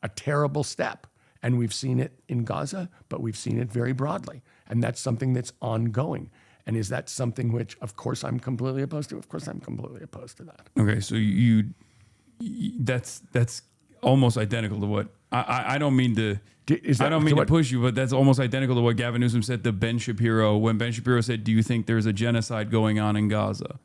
a terrible step. And we've seen it in Gaza, but we've seen it very broadly. And that's something that's ongoing. And is that something which, of course, I'm completely opposed to? Of course, I'm completely opposed to that. Okay, so that's almost identical to what I don't mean to. I don't mean to push you, but that's almost identical to what Gavin Newsom said to Ben Shapiro when Ben Shapiro said, "Do you think there's a genocide going on in Gaza?"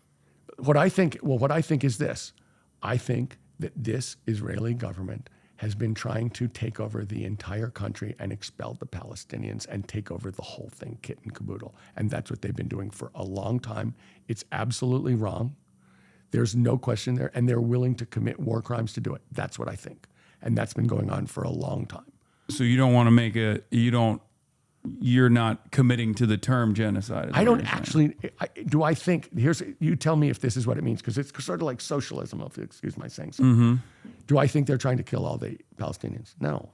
What I think is this: I think that this Israeli government has been trying to take over the entire country and expel the Palestinians and take over the whole thing, kit and caboodle. And that's what they've been doing for a long time. It's absolutely wrong. There's no question there. And they're willing to commit war crimes to do it. That's what I think. And that's been going on for a long time. So you don't want to make you're not committing to the term genocide. I don't actually, do I think, you tell me if this is what it means, because it's sort of like socialism, if you excuse my saying so. Mm-hmm. Do I think they're trying to kill all the Palestinians? No.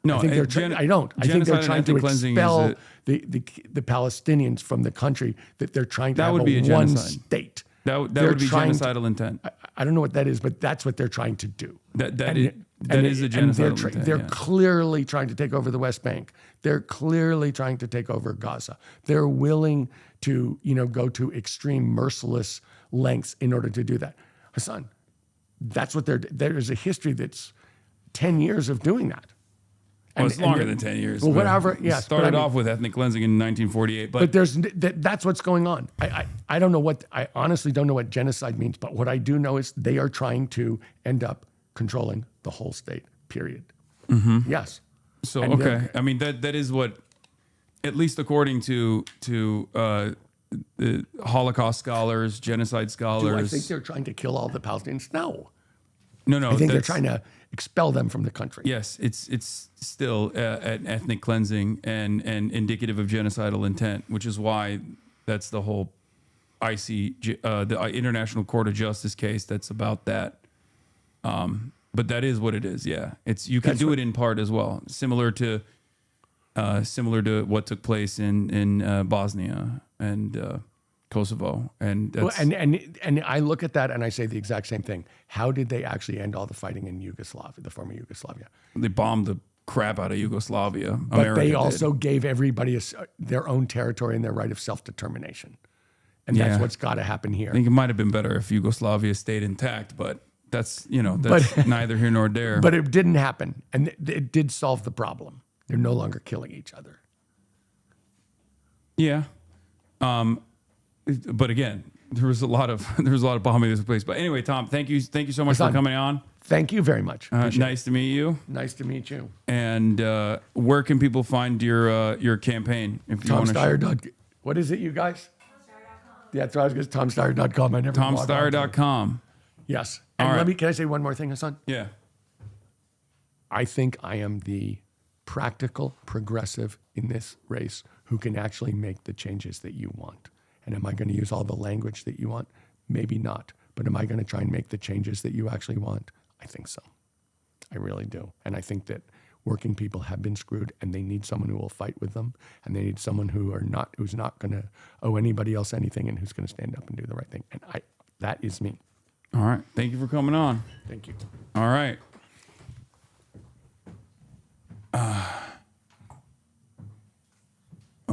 No, I think I don't. I think they're trying to expel the Palestinians from the country, that they're trying to have one state. That would be genocidal intent. I don't know what that is, but that's what they're trying to do. That is a genocidal intent. They're clearly trying to take over the West Bank. They're clearly trying to take over Gaza. They're willing to, go to extreme, merciless lengths in order to do that. Hasan, that's what there's a history that's 10 years of doing that. Well, it's longer than 10 years. Well, whatever. Yes. Started off with ethnic cleansing in 1948, but that's what's going on. I don't know I honestly don't know what genocide means, but what I do know is they are trying to end up controlling the whole state, period. Mm-hmm. Yes. So, okay. I mean, that is what, at least according to the Holocaust scholars, genocide scholars. Do I think they're trying to kill all the Palestinians? No. No. I think they're trying to expel them from the country. Yes, it's still an ethnic cleansing and indicative of genocidal intent, which is why that's the whole the International Court of Justice case that's about that. But that is what it is. Yeah, you can do it in part as well, similar to what took place in Bosnia and Kosovo, and that's, and I look at that and I say the exact same thing. How did they actually end all the fighting in Yugoslavia, the former Yugoslavia? They bombed the crap out of Yugoslavia. But America they also gave everybody their own territory and their right of self-determination. And that's what's got to happen here. I think it might have been better if Yugoslavia stayed intact, but that's neither here nor there. But it didn't happen, and it did solve the problem. They're no longer killing each other. Yeah. But again, there was a lot of bombing in this place. But anyway, Tom, thank you so much for coming on. Thank you very much. Nice to meet you. Nice to meet you. And where can people find your campaign? If you want to TomSteyer. What is it, you guys? TomSteyer.com. Yeah, that's what I was going to say. TomSteyer.com. I never. TomSteyer.com. Yes. And can I say one more thing, Hasan? Yeah. I think I am the practical progressive in this race who can actually make the changes that you want. And am I going to use all the language that you want? Maybe not. But am I going to try and make the changes that you actually want? I think so. I really do. And I think that working people have been screwed, and they need someone who will fight with them, and they need someone who's not going to owe anybody else anything, and who's going to stand up and do the right thing. And that is me. All right. Thank you for coming on. Thank you. All right.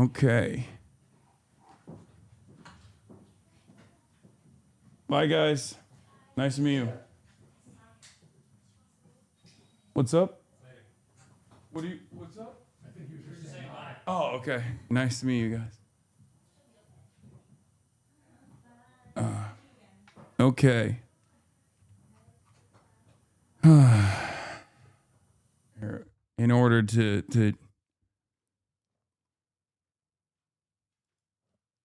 Okay. Bye, guys. Nice to meet you. What's up? What's up? I think you were just saying bye. Oh, okay. Nice to meet you guys. Okay. In order to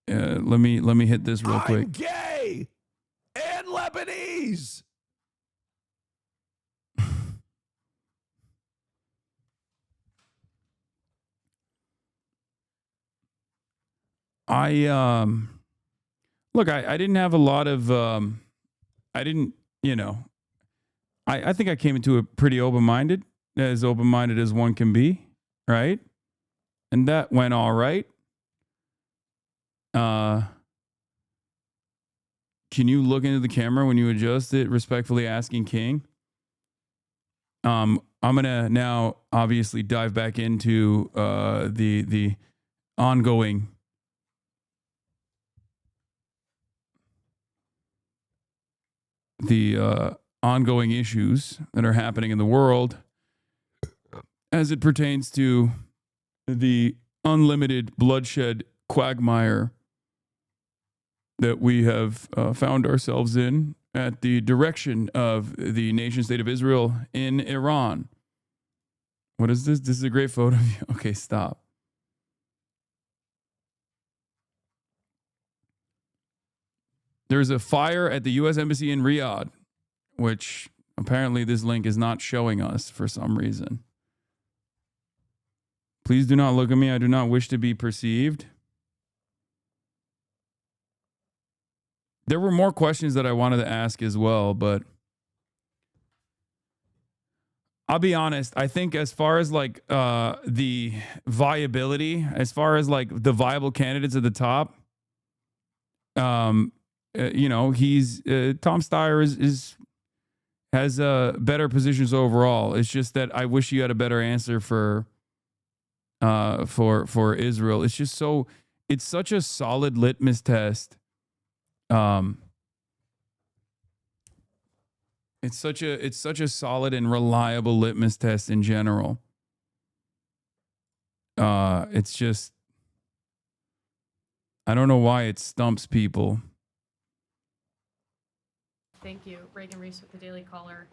let me hit this real quick. I'm gay and Lebanese. Look, I didn't have a lot of I didn't, you know, I think I came into it pretty open-minded as one can be, right? And that went all right. Can you look into the camera when you adjust it? Respectfully asking, King. I'm gonna now obviously dive back into the ongoing ongoing issues that are happening in the world as it pertains to the unlimited bloodshed quagmire that we have found ourselves in at the direction of the nation state of Israel in Iran. What is this? This is a great photo of you. Okay, stop. There's a fire at the U.S. Embassy in Riyadh, which apparently this link is not showing us for some reason. Please do not look at me. I do not wish to be perceived. There were more questions that I wanted to ask as well, but I'll be honest. I think as far as like the viability, as far as like the viable candidates at the top, you know, he's Tom Steyer has better positions overall. It's just that I wish you had a better answer for Israel. It's just it's such a solid litmus test. It's such a solid and reliable litmus test in general. It's just, I don't know why it stumps people. Thank you. Reagan Reese with the Daily Caller.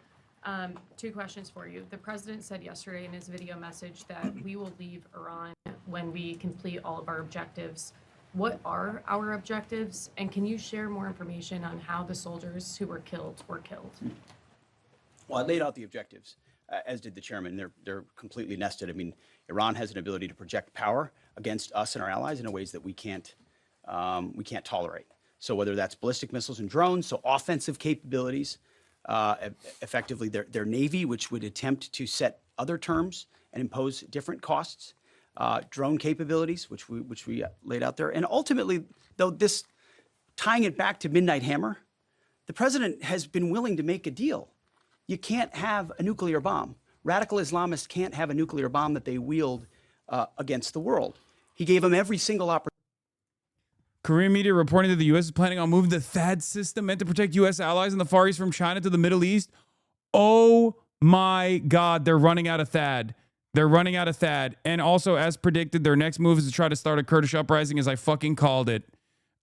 2 questions for you. The president said yesterday in his video message that we will leave Iran when we complete all of our objectives. What are our objectives? And can you share more information on how the soldiers who were killed were killed? Well, I laid out the objectives, as did the chairman. They're completely nested. I mean, Iran has an ability to project power against us and our allies in ways that we can't tolerate. So whether that's ballistic missiles and drones, so offensive capabilities, effectively their navy, which would attempt to set other terms and impose different costs, drone capabilities, which we laid out there, and ultimately, though this tying it back to Midnight Hammer, the president has been willing to make a deal. You can't have a nuclear bomb. Radical Islamists can't have a nuclear bomb that they wield against the world. He gave them every single opportunity. Korean media reporting that the U.S. is planning on moving the THAAD system meant to protect U.S. allies in the Far East from China to the Middle East. Oh my God, they're running out of THAAD. They're running out of THAAD. And also, as predicted, their next move is to try to start a Kurdish uprising, as I fucking called it.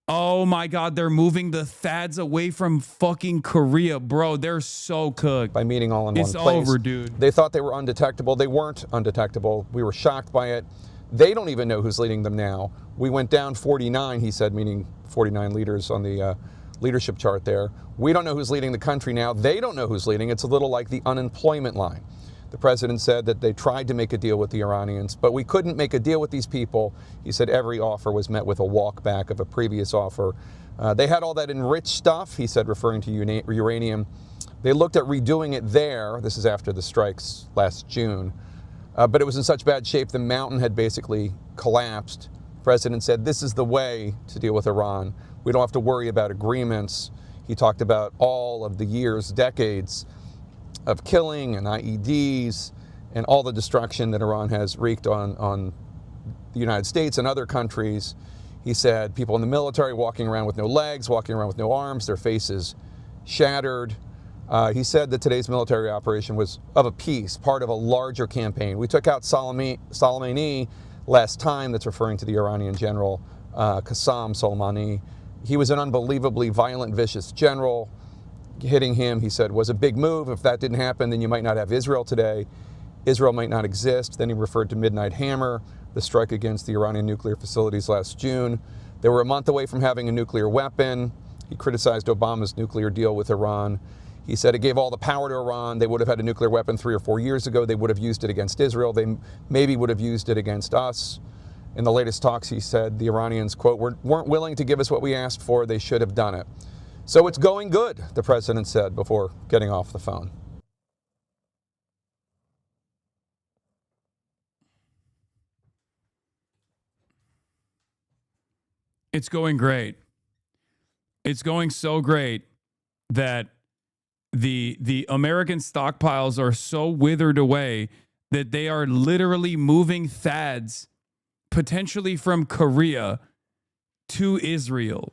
Oh my God, they're moving the THAADs away from fucking Korea. Bro, they're so cooked. By meeting all in it's one place. It's over, dude. They thought they were undetectable. They weren't undetectable. We were shocked by it. They don't even know who's leading them now. We went down 49, he said, meaning 49 leaders on the leadership chart there. We don't know who's leading the country now. They don't know who's leading. It's a little like the unemployment line. The president said that they tried to make a deal with the Iranians, but we couldn't make a deal with these people. He said every offer was met with a walkback of a previous offer. They had all that enriched stuff, he said, referring to uranium. They looked at redoing it there. This is after the strikes last June. But it was in such bad shape, the mountain had basically collapsed. The president said, this is the way to deal with Iran. We don't have to worry about agreements. He talked about all of the years, decades of killing and IEDs and all the destruction that Iran has wreaked on the United States and other countries. He said people in the military walking around with no legs, walking around with no arms, their faces shattered. He said that today's military operation was of a piece, part of a larger campaign. We took out Soleimani last time. That's referring to the Iranian general Qasem Soleimani. He was an unbelievably violent, vicious general. Hitting him, he said, was a big move. If that didn't happen, then you might not have Israel today. Israel might not exist. Then he referred to Midnight Hammer, the strike against the Iranian nuclear facilities last June. They were a month away from having a nuclear weapon. He criticized Obama's nuclear deal with Iran. He said it gave all the power to Iran. They would have had a nuclear weapon 3 or 4 years ago. They would have used it against Israel. They maybe would have used it against us. In the latest talks, he said the Iranians, quote, weren't willing to give us what we asked for. They should have done it. So it's going good, the president said before getting off the phone. It's going great. It's going so great that the American stockpiles are so withered away that they are literally moving THAADs potentially from Korea to Israel.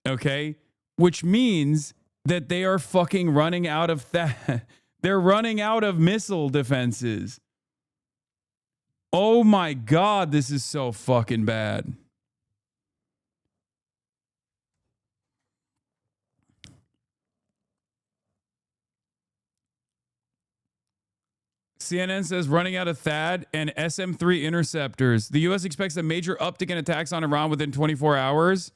Okay? Which means that they are fucking running out of THAAD. They're running out of missile defenses. Oh my God, this is so fucking bad. CNN says running out of THAAD and SM-3 interceptors. The U.S. expects a major uptick in attacks on Iran within 24 hours.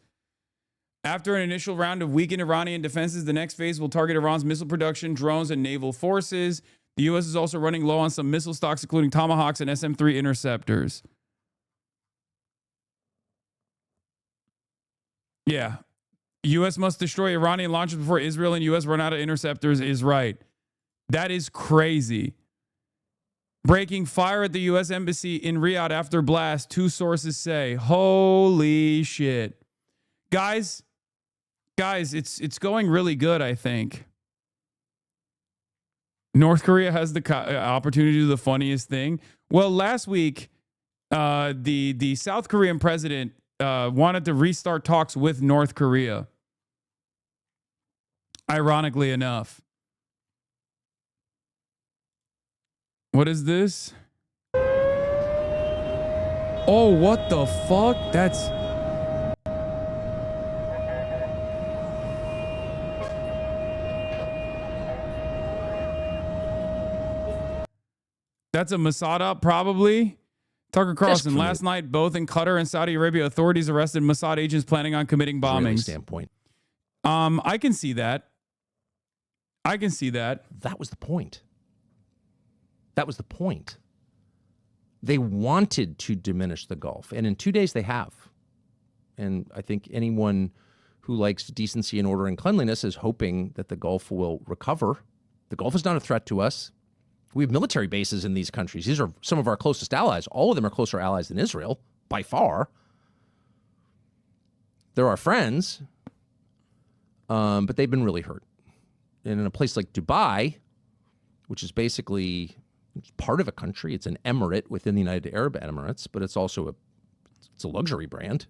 After an initial round of weakened Iranian defenses, the next phase will target Iran's missile production, drones, and naval forces. The U.S. is also running low on some missile stocks, including Tomahawks and SM-3 interceptors. Yeah. U.S. must destroy Iranian launches before Israel and U.S. run out of interceptors is right. That is crazy. Breaking fire at the U.S. Embassy in Riyadh after blast, 2 sources say. Holy shit. Guys, it's going really good, I think. North Korea has the opportunity to do the funniest thing. Well, last week, the South Korean president wanted to restart talks with North Korea. Ironically enough. What is this? Oh, what the fuck? That's... That's a Mossad op, probably. Tucker Carlson, last night, both in Qatar and Saudi Arabia, authorities arrested Mossad agents planning on committing bombings. Standpoint. I can see that. I can see that. That was the point. That was the point. They wanted to diminish the Gulf, and in 2 days they have. And I think anyone who likes decency and order and cleanliness is hoping that the Gulf will recover. The Gulf is not a threat to us. We have military bases in these countries. These are some of our closest allies. All of them are closer allies than Israel, by far. They're our friends, but they've been really hurt. And in a place like Dubai, which is basically part of a country, it's an emirate within the United Arab Emirates, but it's also a luxury brand.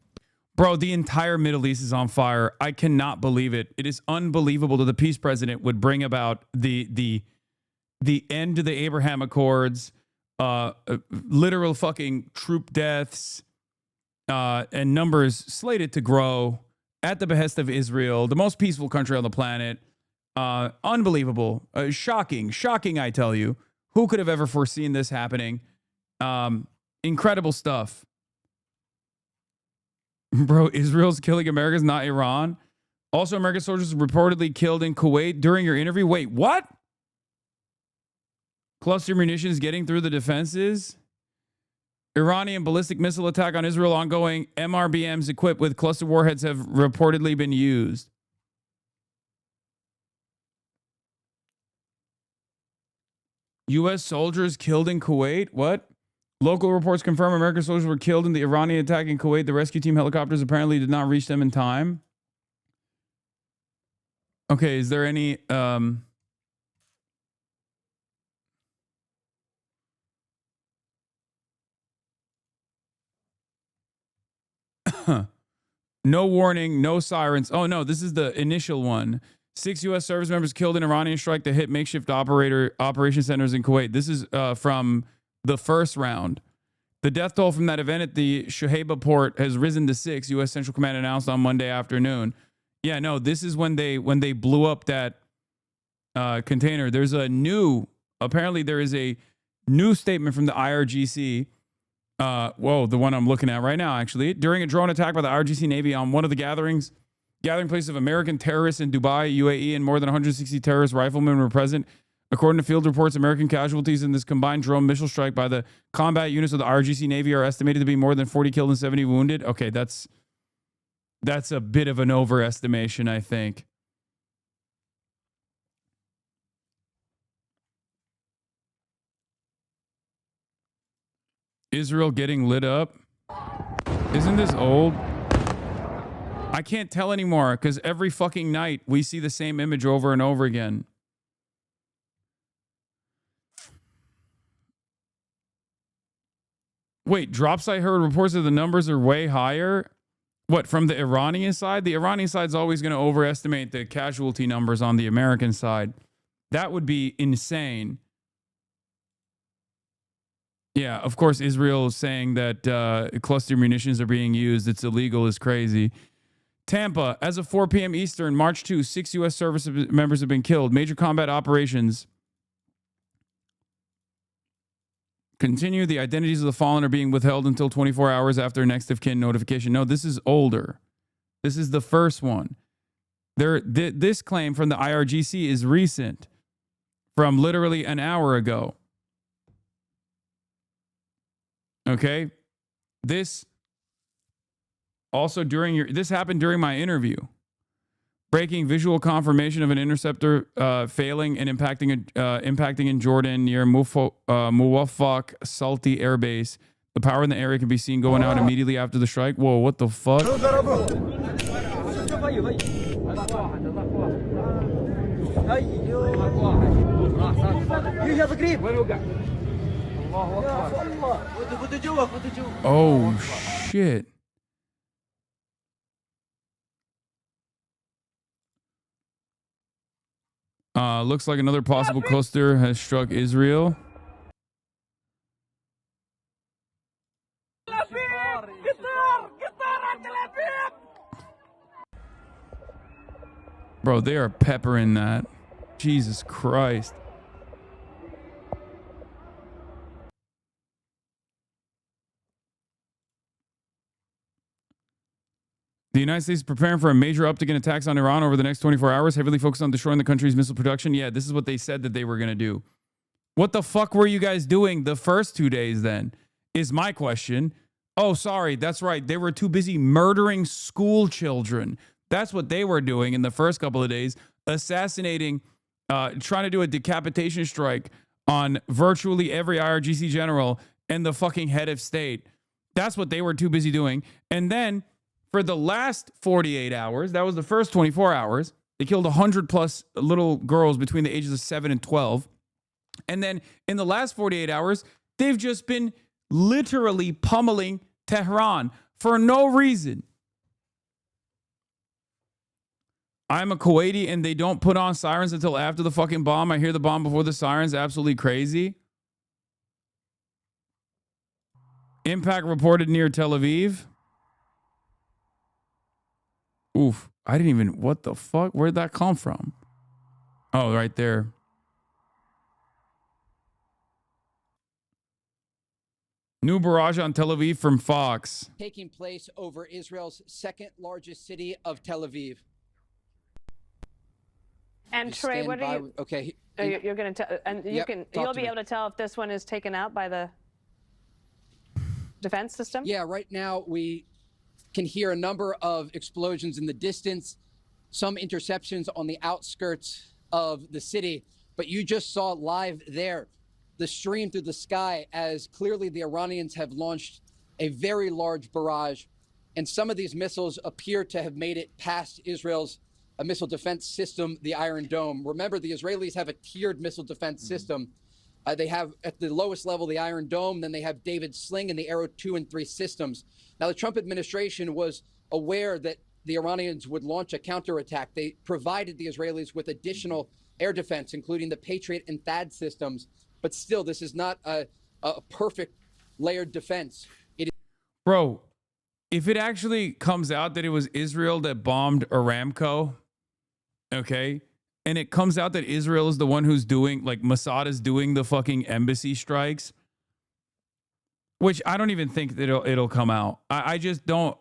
Bro, the entire Middle East is on fire. I cannot believe it. It is unbelievable that the peace president would bring about the end to the Abraham Accords, literal fucking troop deaths, and numbers slated to grow at the behest of Israel, the most peaceful country on the planet. Unbelievable. Shocking, I tell you. Who could have ever foreseen this happening? Incredible stuff. Bro, Israel's killing Americans, not Iran. Also, American soldiers reportedly killed in Kuwait during your interview. Wait, what? Cluster munitions getting through the defenses. Iranian ballistic missile attack on Israel ongoing. MRBMs equipped with cluster warheads have reportedly been used. U.S. soldiers killed in Kuwait? What? Local reports confirm American soldiers were killed in the Iranian attack in Kuwait. The rescue team helicopters apparently did not reach them in time. Okay, is there any... No warning, no sirens. Oh, no, this is the initial one. 6 U.S. service members killed in Iranian strike that hit makeshift operation centers in Kuwait. This is from the first round. The death toll from that event at the Shuhaiba port has risen to 6, U.S. Central Command announced on Monday afternoon. Yeah, no, this is when they blew up that container. There's apparently there is a new statement from the IRGC. The one I'm looking at right now, actually. During a drone attack by the IRGC Navy on one of the gathering places of American terrorists in Dubai, UAE, and more than 160 terrorist riflemen were present. According to field reports, American casualties in this combined drone missile strike by the combat units of the IRGC Navy are estimated to be more than 40 killed and 70 wounded. Okay, that's a bit of an overestimation, I think. Israel getting lit up. Isn't this old? I can't tell anymore because every fucking night we see the same image over and over again. Wait, drops I heard reports that the numbers are way higher. What, from the Iranian side? The Iranian side's always going to overestimate the casualty numbers on the American side. That would be insane. Yeah, of course, Israel is saying that cluster munitions are being used. It's illegal, is crazy. Tampa, as of 4 p.m. Eastern, March 2, 6 U.S. service members have been killed. Major combat operations continue. The identities of the fallen are being withheld until 24 hours after next of kin notification. No, this is older. This is the first one. This claim from the IRGC is recent, from literally an hour ago. Okay? This happened during my interview. Breaking visual confirmation of an interceptor failing and impacting in Jordan near Muwafaq Salti Air Base. The power in the area can be seen going out immediately after the strike. Whoa, what the fuck? Oh, shit. Looks like another possible cluster has struck Israel. Bro, they are peppering that. Jesus Christ. The United States is preparing for a major uptick in attacks on Iran over the next 24 hours, heavily focused on destroying the country's missile production. Yeah, this is what they said that they were going to do. What the fuck were you guys doing the first 2 days then, is my question. Oh, sorry, that's right. They were too busy murdering school children. That's what they were doing in the first couple of days, assassinating, trying to do a decapitation strike on virtually every IRGC general and the fucking head of state. That's what they were too busy doing. And then for the last 48 hours, that was the first 24 hours, they killed 100 plus little girls between the ages of 7 and 12. And then in the last 48 hours, they've just been literally pummeling Tehran for no reason. I'm a Kuwaiti and they don't put on sirens until after the fucking bomb. I hear the bomb before the sirens. Absolutely crazy. Impact reported near Tel Aviv. Oof. I didn't even... What the fuck? Where'd that come from? Oh, right there. New barrage on Tel Aviv from Fox. Taking place over Israel's second largest city of Tel Aviv. And Trey, what are you? Okay. You're going to tell, and you'll be able to tell if this one is taken out by the defense system. Yeah, right now we can hear a number of explosions in the distance, some interceptions on the outskirts of the city. But you just saw live there the stream through the sky as clearly the Iranians have launched a very large barrage. And some of these missiles appear to have made it past Israel's missile defense system, the Iron Dome. Remember, the Israelis have a tiered missile defense system. They have at the lowest level the Iron Dome, then they have David Sling and the Arrow 2 and 3 systems. Now, the Trump administration was aware that the Iranians would launch a counterattack. They provided the Israelis with additional air defense, including the Patriot and THAAD systems. But still, this is not a perfect layered defense. Bro, if it actually comes out that it was Israel that bombed Aramco, okay, and it comes out that Israel is the one who's doing, like, Mossad is doing the fucking embassy strikes, which I don't even think that it'll come out. I just don't,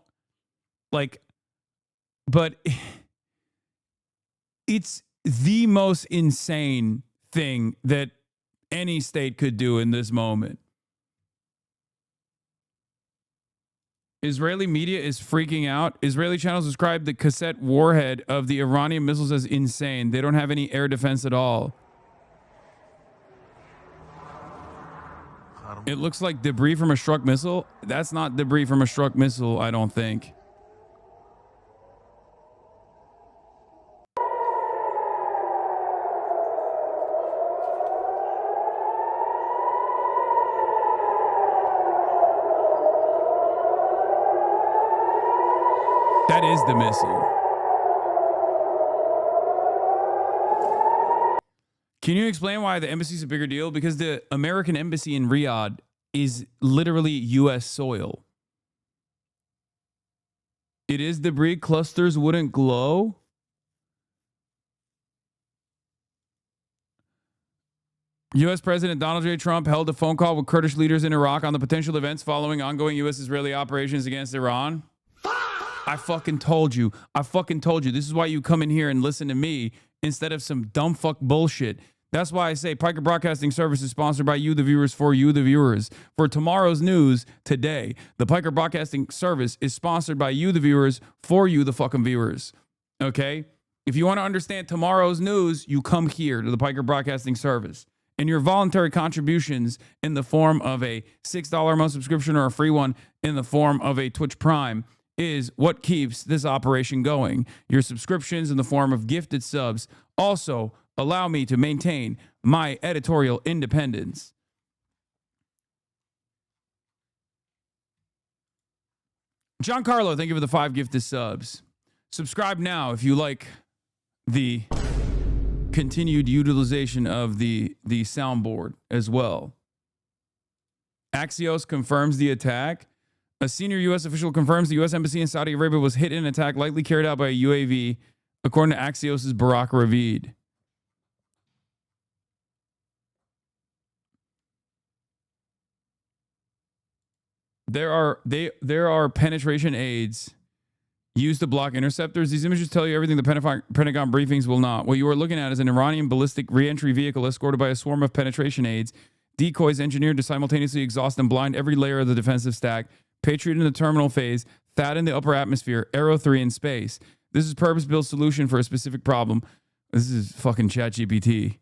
like, but it's the most insane thing that any state could do in this moment. Israeli media is freaking out. Israeli channels describe the cassette warhead of the Iranian missiles as insane. They don't have any air defense at all. It looks like debris from a struck missile. That's not debris from a struck missile, I don't think. That is the missile. Can you explain why the embassy is a bigger deal? Because the American embassy in Riyadh is literally U.S. soil. It is debris. Clusters wouldn't glow. U.S. President Donald J. Trump held a phone call with Kurdish leaders in Iraq on the potential events following ongoing U.S.-Israeli operations against Iran. I fucking told you. I fucking told you. This is why you come in here and listen to me instead of some dumb fuck bullshit. That's why I say Piker Broadcasting Service is sponsored by you, the viewers, for you, the viewers. For tomorrow's news today, the Piker Broadcasting Service is sponsored by you, the viewers, for you, the fucking viewers. Okay? If you want to understand tomorrow's news, you come here to the Piker Broadcasting Service. And your voluntary contributions in the form of a $6 a month subscription or a free one in the form of a Twitch Prime is what keeps this operation going. Your subscriptions in the form of gifted subs also allow me to maintain my editorial independence. John Carlo, thank you for the 5 gifted subs. Subscribe now if you like the continued utilization of the soundboard as well. Axios confirms the attack. A senior U.S. official confirms the U.S. Embassy in Saudi Arabia was hit in an attack likely carried out by a UAV, according to Axios' Barak Ravid. There are penetration aids used to block interceptors. These images tell you everything the Pentagon briefings will not. What you are looking at is an Iranian ballistic re-entry vehicle escorted by a swarm of penetration aids, decoys engineered to simultaneously exhaust and blind every layer of the defensive stack. Patriot in the terminal phase, THAAD in the upper atmosphere, Arrow 3 in space. This is a purpose-built solution for a specific problem. This is fucking ChatGPT.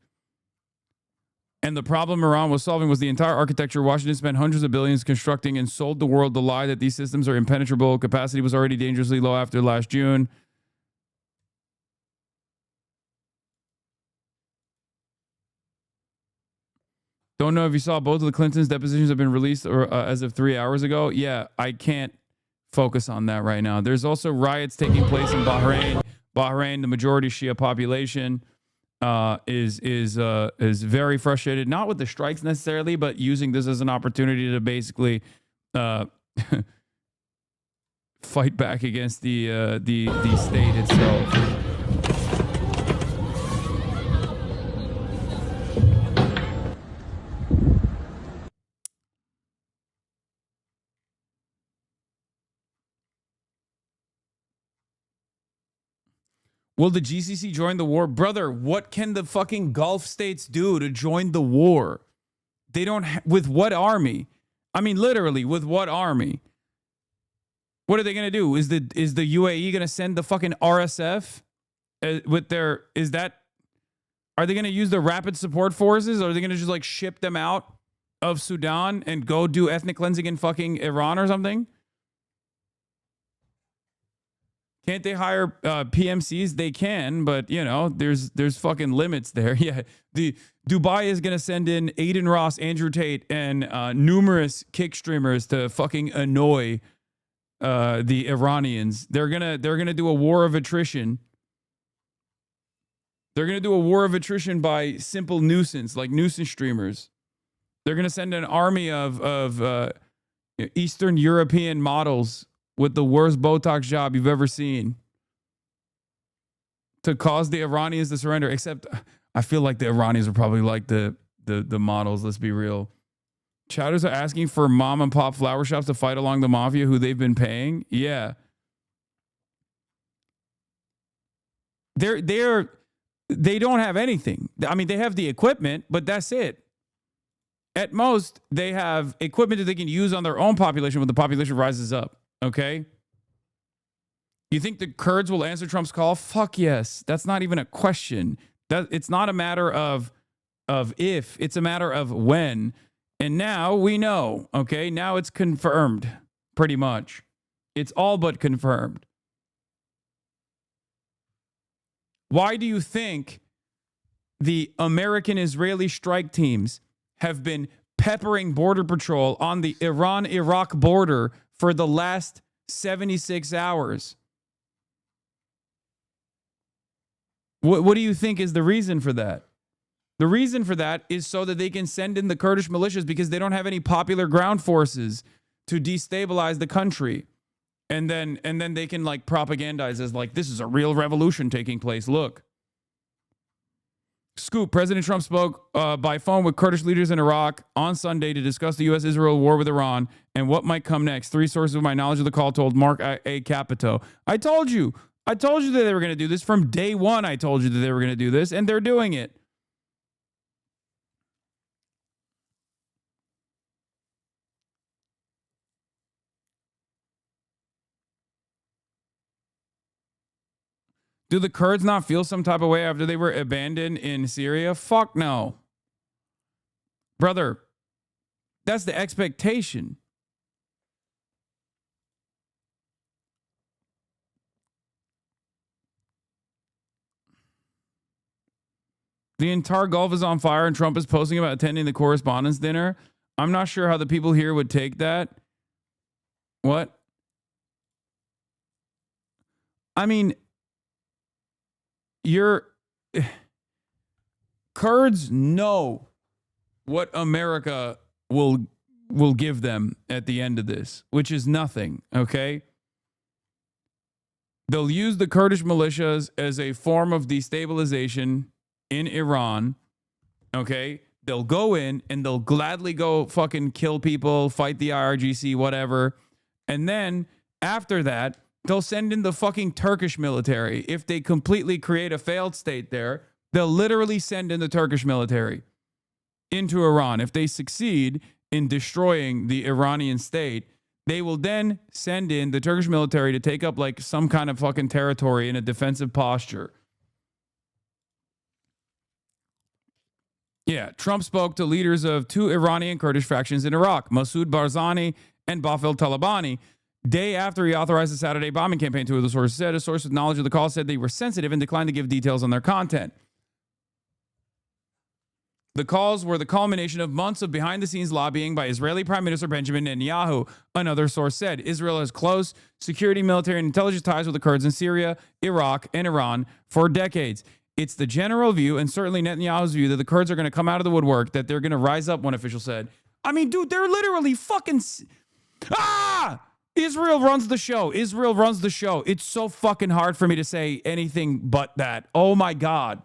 And the problem Iran was solving was the entire architecture. Washington spent hundreds of billions constructing and sold the world the lie that these systems are impenetrable. Capacity was already dangerously low after last June. Don't know if you saw both of the Clintons' depositions have been released or as of 3 hours ago. Yeah, I can't focus on that right now. There's also riots taking place in Bahrain. Bahrain, the majority Shia population, is very frustrated, not with the strikes necessarily, but using this as an opportunity to basically fight back against the state itself. Will the GCC join the war? Brother, what can the fucking Gulf states do to join the war? They don't, with what army? I mean, literally, with what army? What are they going to do? Is the UAE going to send the fucking RSF with their, are they going to use the rapid support forces? Or are they going to just like ship them out of Sudan and go do ethnic cleansing in fucking Iran or something? Can't they hire PMCs? They can, but you know, there's fucking limits there. Yeah, the Dubai is gonna send in Aiden Ross, Andrew Tate, and numerous kick streamers to fucking annoy the Iranians. They're gonna do a war of attrition. They're gonna do a war of attrition by simple nuisance, like nuisance streamers. They're gonna send an army of Eastern European models with the worst Botox job you've ever seen to cause the Iranians to surrender. Except I feel like the Iranians are probably like the models. Let's be real. Chatters are asking for mom and pop flower shops to fight along the mafia who they've been paying. Yeah. They don't have anything. I mean, they have the equipment, but that's it. At most, they have equipment that they can use on their own population when the population rises up. Okay? You think the Kurds will answer Trump's call? Fuck yes. That's not even a question. It's not a matter of if, it's a matter of when. And now we know, okay? Now it's confirmed, pretty much. It's all but confirmed. Why do you think the American-Israeli strike teams have been peppering Border Patrol on the Iran-Iraq border for the last 76 hours? What do you think is the reason for that? The reason for that is so that they can send in the Kurdish militias because they don't have any popular ground forces to destabilize the country. And then they can like propagandize as like, this is a real revolution taking place. Look. Scoop, President Trump spoke by phone with Kurdish leaders in Iraq on Sunday to discuss the U.S.-Israel war with Iran and what might come next. 3 sources of my knowledge of the call told Mark A. Capito. I told you that they were going to do this. From day one, I told you that they were going to do this, and they're doing it. Do the Kurds not feel some type of way after they were abandoned in Syria? Fuck no. Brother, that's the expectation. The entire Gulf is on fire and Trump is posting about attending the correspondence dinner. I'm not sure how the people here would take that. What? I mean, Kurds know what America will give them at the end of this, which is nothing, okay? They'll use the Kurdish militias as a form of destabilization in Iran, okay? They'll go in and they'll gladly go fucking kill people, fight the IRGC, whatever. And then after that, they'll send in the fucking Turkish military. If they completely create a failed state there, they'll literally send in the Turkish military into Iran. If they succeed in destroying the Iranian state, they will then send in the Turkish military to take up like some kind of fucking territory in a defensive posture. Yeah, Trump spoke to leaders of 2 Iranian Kurdish factions in Iraq, Masoud Barzani and Bafel Talabani, day after he authorized the Saturday bombing campaign, 2 of the sources said. A source with knowledge of the call said they were sensitive and declined to give details on their content. The calls were the culmination of months of behind-the-scenes lobbying by Israeli Prime Minister Benjamin Netanyahu, another source said. Israel has close security, military, and intelligence ties with the Kurds in Syria, Iraq, and Iran for decades. It's the general view, and certainly Netanyahu's view, that the Kurds are going to come out of the woodwork, that they're going to rise up, one official said. I mean, dude, they're literally fucking... Israel runs the show. Israel runs the show. It's so fucking hard for me to say anything but that. Oh, my God.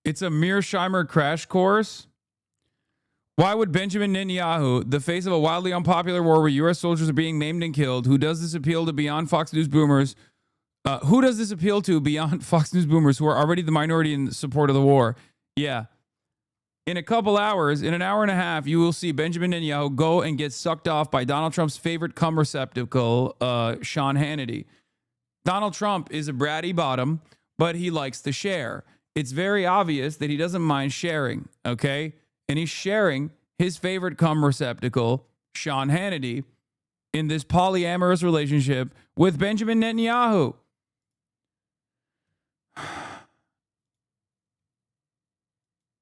It's a Mearsheimer crash course. Why would Benjamin Netanyahu, the face of a wildly unpopular war where U.S. soldiers are being maimed and killed, who does this appeal to beyond Fox News boomers? Who does this appeal to beyond Fox News boomers who are already the minority in support of the war? Yeah. In a couple hours, in an hour and a half, you will see Benjamin Netanyahu go and get sucked off by Donald Trump's favorite cum receptacle, Sean Hannity. Donald Trump is a bratty bottom, but he likes to share. It's very obvious that he doesn't mind sharing, okay? and he's sharing his favorite cum receptacle, Sean Hannity, in this polyamorous relationship with Benjamin Netanyahu.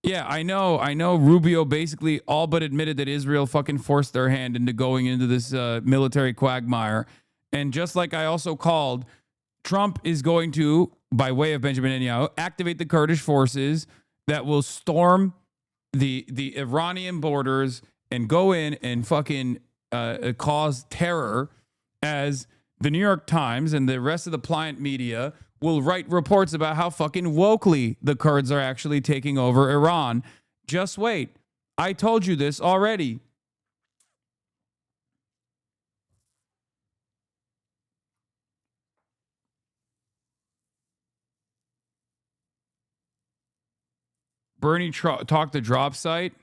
Yeah, I know Rubio basically all but admitted that Israel fucking forced their hand into going into this military quagmire. And just like I also called, Trump is going to, by way of Benjamin Netanyahu, activate the Kurdish forces that will storm the Iranian borders and go in and fucking cause terror, as the New York Times and the rest of the pliant media will write reports about how fucking wokely the Kurds are actually taking over Iran. Just wait. I told you this already. Bernie talked the drop site.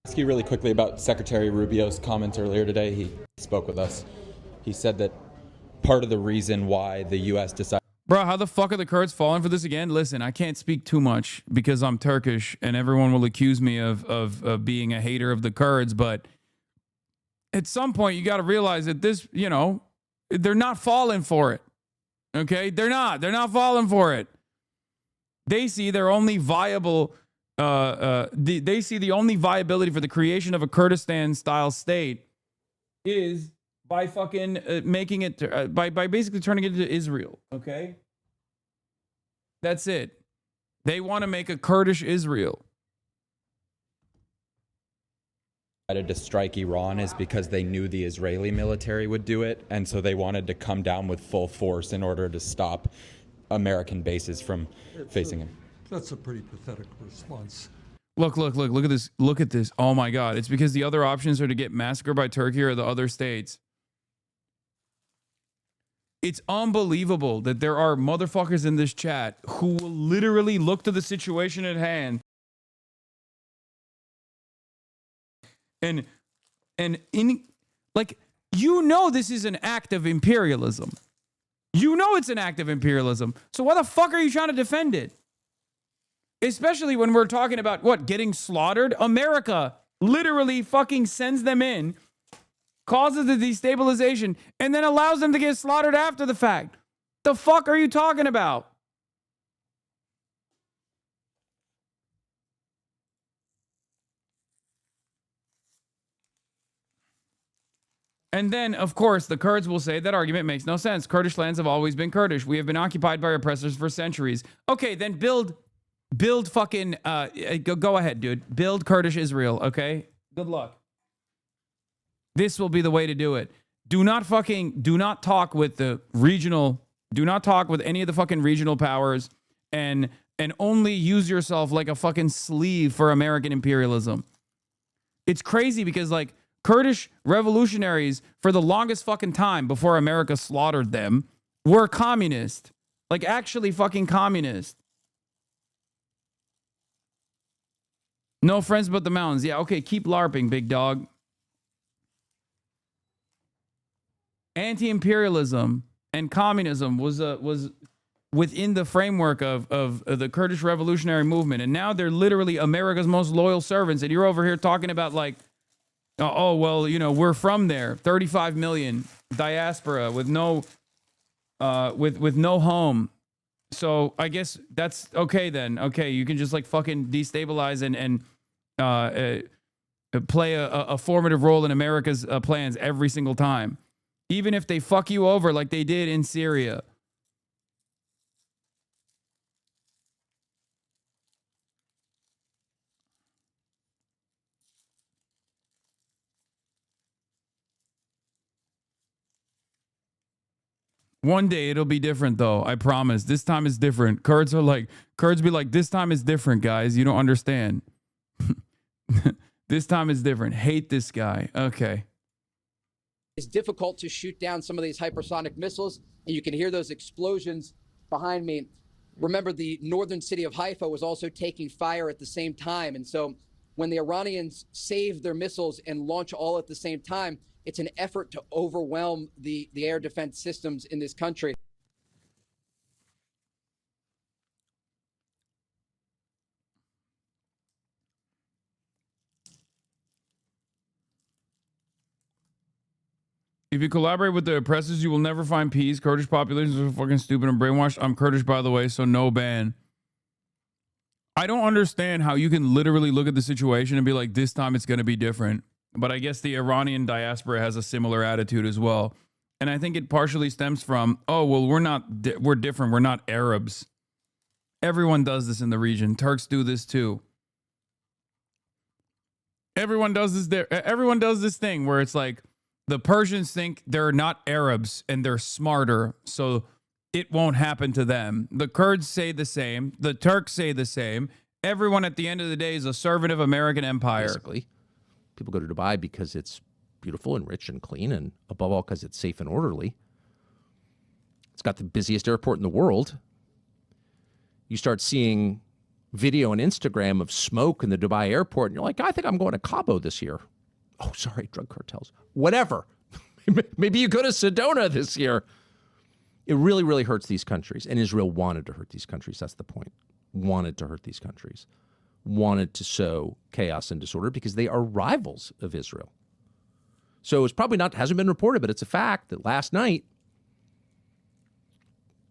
Ask you really quickly about Secretary Rubio's comments earlier today. He spoke with us. He said that part of the reason why the U.S. decided... Bro, how the fuck are the Kurds falling for this again? Listen, I can't speak too much because I'm Turkish and everyone will accuse me of being a hater of the Kurds, but at some point you got to realize that this, you know, they're not falling for it. Okay? They're not falling for it. They see their only viable they see the only viability for the creation of a Kurdistan-style state is by fucking making it, by basically turning it into Israel, okay? That's it. They want to make a Kurdish Israel. to strike Iran is because they knew the Israeli military would do it, and so they wanted to come down with full force in order to stop American bases from facing him. That's a pretty pathetic response. Look at this. Look at this. Oh my God. It's because the other options are to get massacred by Turkey or the other states. It's unbelievable that there are motherfuckers in this chat who will literally look to the situation at hand and like, you know, this is an act of imperialism. You know it's an act of imperialism. So why the fuck are you trying to defend it? Especially when we're talking about what, getting slaughtered? America literally fucking sends them in, causes the destabilization, and then allows them to get slaughtered after the fact. The fuck are you talking about? And then, of course, the Kurds will say that argument makes no sense. Kurdish lands have always been Kurdish. We have been occupied by oppressors for centuries. Okay, then build fucking, go ahead, dude. Build Kurdish Israel, okay? Good luck. This will be the way to do it. Do not talk with the regional, do not talk with any of the fucking regional powers and only use yourself like a fucking sleeve for American imperialism. It's crazy because, like, Kurdish revolutionaries for the longest fucking time before America slaughtered them were communist. Like, actually fucking communist. No friends but the mountains. Yeah, okay, keep LARPing, big dog. Anti-imperialism and communism was within the framework of the Kurdish revolutionary movement. And now they're literally America's most loyal servants. And you're over here talking about, like, oh, well, you know, we're from there. 35 million diaspora with no with no home. So I guess that's okay then. Okay, you can just like fucking destabilize and play a formative role in America's plans every single time. Even if they fuck you over like they did in Syria. One day it'll be different though. I promise. This time is different. Kurds be like, this time is different, guys. You don't understand. This time is different. Hate this guy. Okay. It's difficult to shoot down some of these hypersonic missiles, and you can hear those explosions behind me. Remember, the northern city of Haifa was also taking fire at the same time. And so when the Iranians save their missiles and launch all at the same time, it's an effort to overwhelm the air defense systems in this country. If you collaborate with the oppressors, you will never find peace. Kurdish populations are fucking stupid and brainwashed. I'm Kurdish, by the way, so no ban. I don't understand how you can literally look at the situation and be like, this time it's going to be different. But I guess the Iranian diaspora has a similar attitude as well. And I think it partially stems from, oh, well, we're different. We're not Arabs. Everyone does this in the region. Turks do this too. Everyone does this there. Everyone does this thing where it's like the Persians think they're not Arabs and they're smarter, so it won't happen to them. The Kurds say the same. The Turks say the same. Everyone at the end of the day is a servant of American empire. Basically, people go to Dubai because it's beautiful and rich and clean, and above all, because it's safe and orderly. It's got the busiest airport in the world. You start seeing video on Instagram of smoke in the Dubai airport, and you're like, I think I'm going to Cabo this year. Oh, sorry, drug cartels. Whatever. Maybe you go to Sedona this year. It really, really hurts these countries. And Israel wanted to hurt these countries. That's the point. Wanted to hurt these countries. Wanted to sow chaos and disorder because they are rivals of Israel. So it's probably not, hasn't been reported, but it's a fact that last night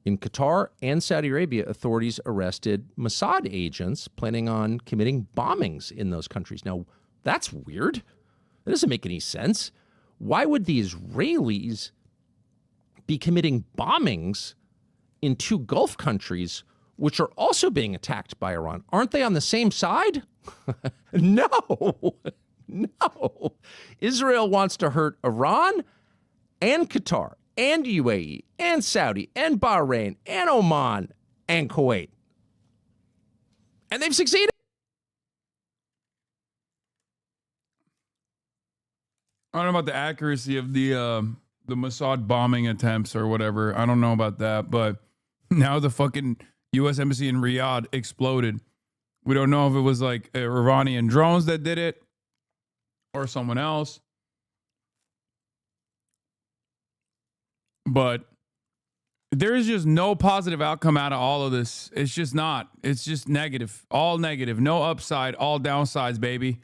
in Qatar and Saudi Arabia, authorities arrested Mossad agents planning on committing bombings in those countries. Now, that's weird. That doesn't make any sense. Why would the Israelis be committing bombings in two Gulf countries, which are also being attacked by Iran? Aren't they on the same side? No. No. Israel wants to hurt Iran and Qatar and UAE and Saudi and Bahrain and Oman and Kuwait. And they've succeeded. I don't know about the accuracy of the Mossad bombing attempts or whatever. I don't know about that, but now the fucking U.S. Embassy in Riyadh exploded. We don't know if it was like Iranian drones that did it or someone else. But there is just no positive outcome out of all of this. It's just not. It's just negative. All negative. No upside. All downsides, baby.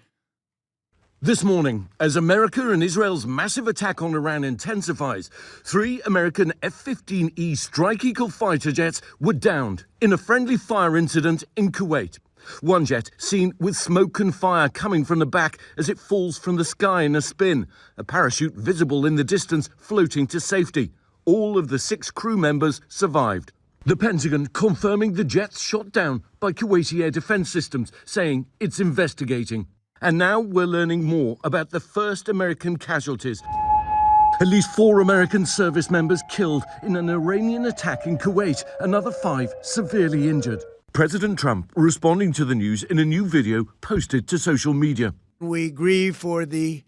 This morning, as America and Israel's massive attack on Iran intensifies, 3 American F-15E Strike Eagle fighter jets were downed in a friendly fire incident in Kuwait. One jet seen with smoke and fire coming from the back as it falls from the sky in a spin. A parachute visible in the distance floating to safety. All of the 6 crew members survived. The Pentagon confirming the jets shot down by Kuwaiti air defense systems, saying it's investigating. And now we're learning more about the first American casualties. At least 4 American service members killed in an Iranian attack in Kuwait, another 5 severely injured. President Trump responding to the news in a new video posted to social media. We grieve for the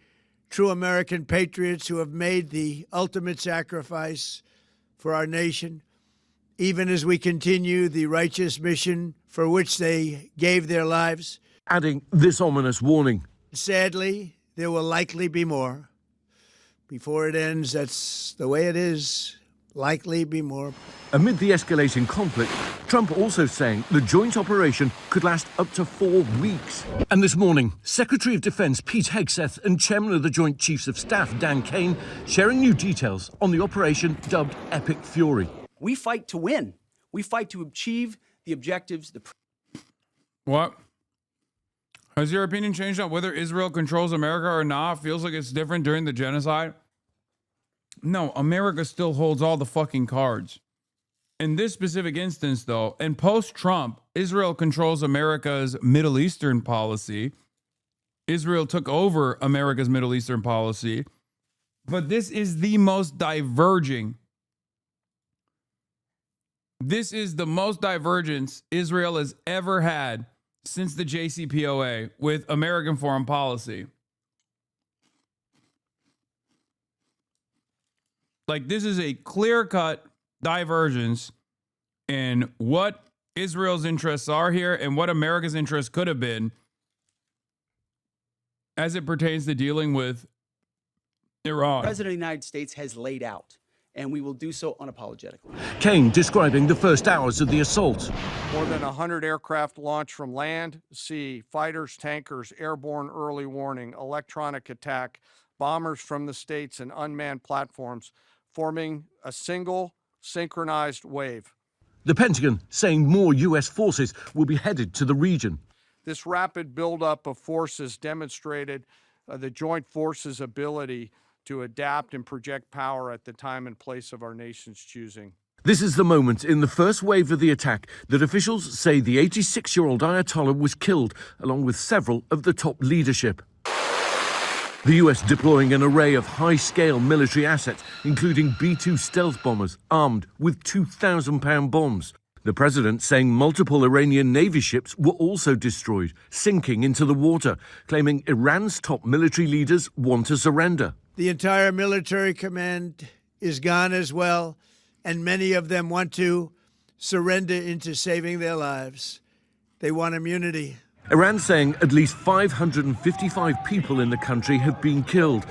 true American patriots who have made the ultimate sacrifice for our nation, even as we continue the righteous mission for which they gave their lives. Adding this ominous warning. Sadly, there will likely be more. Before it ends, that's the way it is. Likely be more. Amid the escalating conflict, Trump also saying the joint operation could last up to 4 weeks. And this morning, Secretary of Defense Pete Hegseth and Chairman of the Joint Chiefs of Staff Dan Kane sharing new details on the operation dubbed Epic Fury. We fight to win. We fight to achieve the objectives. What? Has your opinion changed on whether Israel controls America or not? Feels like it's different during the genocide? No, America still holds all the fucking cards. In this specific instance, though, and post-Trump, Israel controls America's Middle Eastern policy. Israel took over America's Middle Eastern policy. But this is the most diverging. This is the most divergence Israel has ever had since the JCPOA with American foreign policy. Like, this is a clear-cut divergence in what Israel's interests are here and what America's interests could have been as it pertains to dealing with Iran. The President of the United States has laid out, and we will do so unapologetically. Kane describing the first hours of the assault. More than 100 aircraft launched from land, sea, fighters, tankers, airborne early warning, electronic attack bombers from the states and unmanned platforms, forming a single synchronized wave. The Pentagon saying more U.S. forces will be headed to the region. This rapid buildup of forces demonstrated the joint forces' ability to adapt and project power at the time and place of our nation's choosing. This is the moment in the first wave of the attack that officials say the 86-year-old Ayatollah was killed, along with several of the top leadership. The US deploying an array of high-scale military assets, including B-2 stealth bombers armed with 2,000-pound bombs. The president saying multiple Iranian Navy ships were also destroyed, sinking into the water, claiming Iran's top military leaders want to surrender. The entire military command is gone as well, and many of them want to surrender into saving their lives. They want immunity. Iran saying at least 555 people in the country have been killed,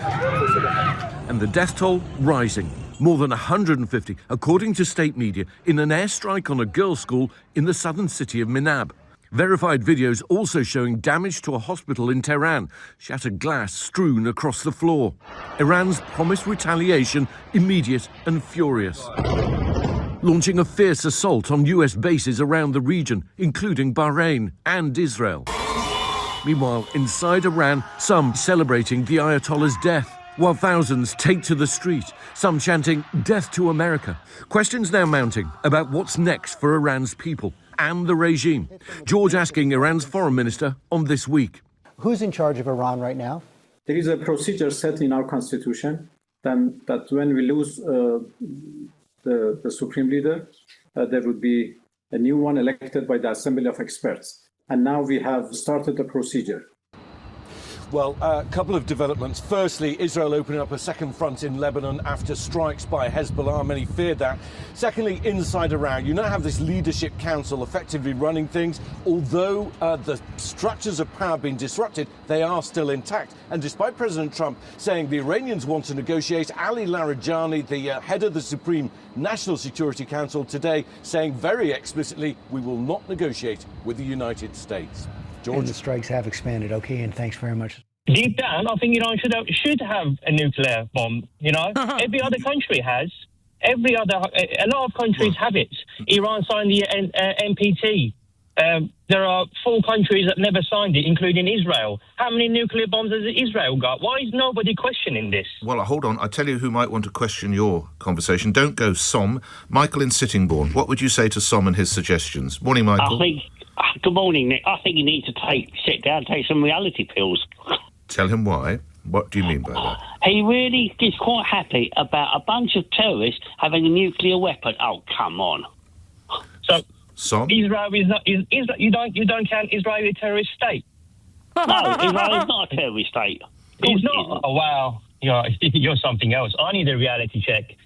and the death toll rising. More than 150, according to state media, in an airstrike on a girls' school in the southern city of Minab. Verified videos also showing damage to a hospital in Tehran, shattered glass strewn across the floor. Iran's promised retaliation immediate and furious, launching a fierce assault on US bases around the region, including Bahrain and Israel. Meanwhile, inside Iran, some celebrating the Ayatollah's death, while thousands take to the street, some chanting "Death to America." Questions now mounting about what's next for Iran's people and the regime. George asking Iran's foreign minister on This Week. Who's in charge of Iran right now? There is a procedure set in our constitution that when we lose the supreme leader, there would be a new one elected by the Assembly of Experts. And now we have started the procedure. Well, a couple of developments. Firstly, Israel opening up a second front in Lebanon after strikes by Hezbollah. Many feared that. Secondly, inside Iran, you now have this leadership council effectively running things. Although the structures of power have been disrupted, they are still intact. And despite President Trump saying the Iranians want to negotiate, Ali Larijani, the head of the Supreme National Security Council, today saying very explicitly, we will not negotiate with the United States. George? And the strikes have expanded. Okay, and thanks very much. Deep down, I think Iran should have a nuclear bomb. You know, every other country has. A lot of countries have it. Iran signed the NPT. There are 4 countries that never signed it, including Israel. How many nuclear bombs has Israel got? Why is nobody questioning this? Well, hold on. I'll tell you who might want to question your conversation. Don't go Som. Michael in Sittingbourne. What would you say to Som and his suggestions? Morning, Michael. Good morning, Nick. I think you need to sit down and take some reality pills. Tell him why. What do you mean by that? He really is quite happy about a bunch of terrorists having a nuclear weapon. Oh, come on. So, Som? Israel is not. You don't count Israel a terrorist state. No, Israel is not a terrorist state. It's not. Oh, wow. You're something else. I need a reality check.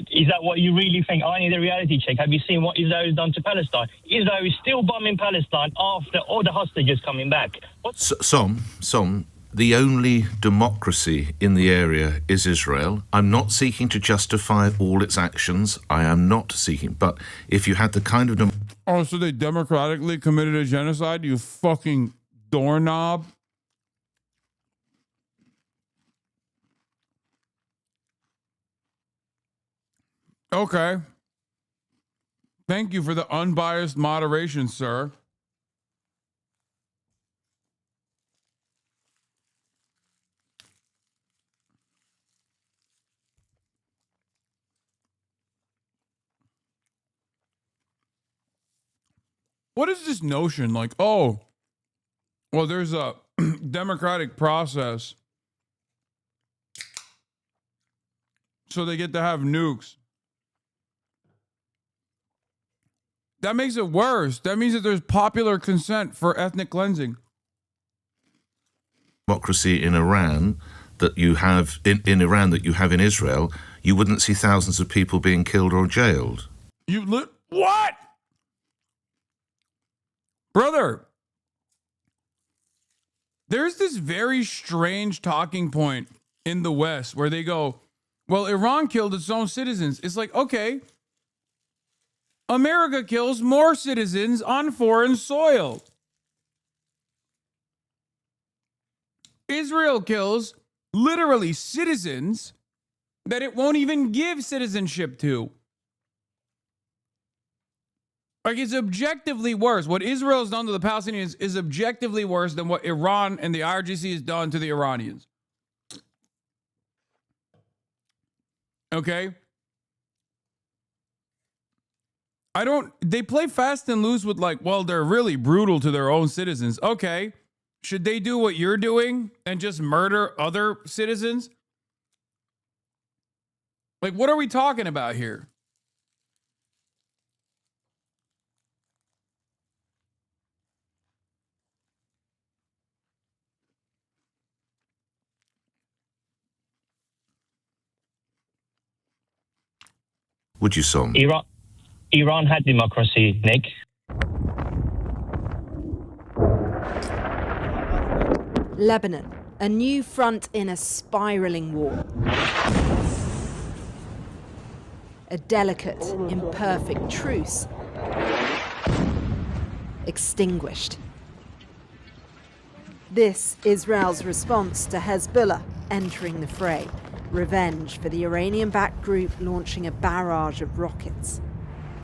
Is that what you really think? I need a reality check. Have you seen what Israel has done to Palestine? Israel is still bombing Palestine after all the hostages coming back. Som, the only democracy in the area is Israel. I'm not seeking to justify all its actions. I am not seeking. But if you had the kind of... Oh, so they democratically committed a genocide, you fucking doorknob? Okay. Thank you for the unbiased moderation, sir. What is this notion like, oh, well, there's a democratic process, so they get to have nukes. That makes it worse. That means that there's popular consent for ethnic cleansing. Democracy in Iran that you have in Iran that you have in Israel, you wouldn't see thousands of people being killed or jailed. What? Brother, there's this very strange talking point in the West where they go, well, Iran killed its own citizens. It's like, okay, America kills more citizens on foreign soil. Israel kills literally citizens that it won't even give citizenship to. Like, it's objectively worse. What Israel has done to the Palestinians is objectively worse than what Iran and the IRGC has done to the Iranians. Okay? They play fast and loose with, like, well, they're really brutal to their own citizens. Okay. Should they do what you're doing and just murder other citizens? Like, what are we talking about here? Would you, Son? Iran had democracy, Nick. Lebanon, a new front in a spiraling war. A delicate, imperfect truce extinguished. This Israel's response to Hezbollah entering the fray. Revenge for the Iranian-backed group launching a barrage of rockets.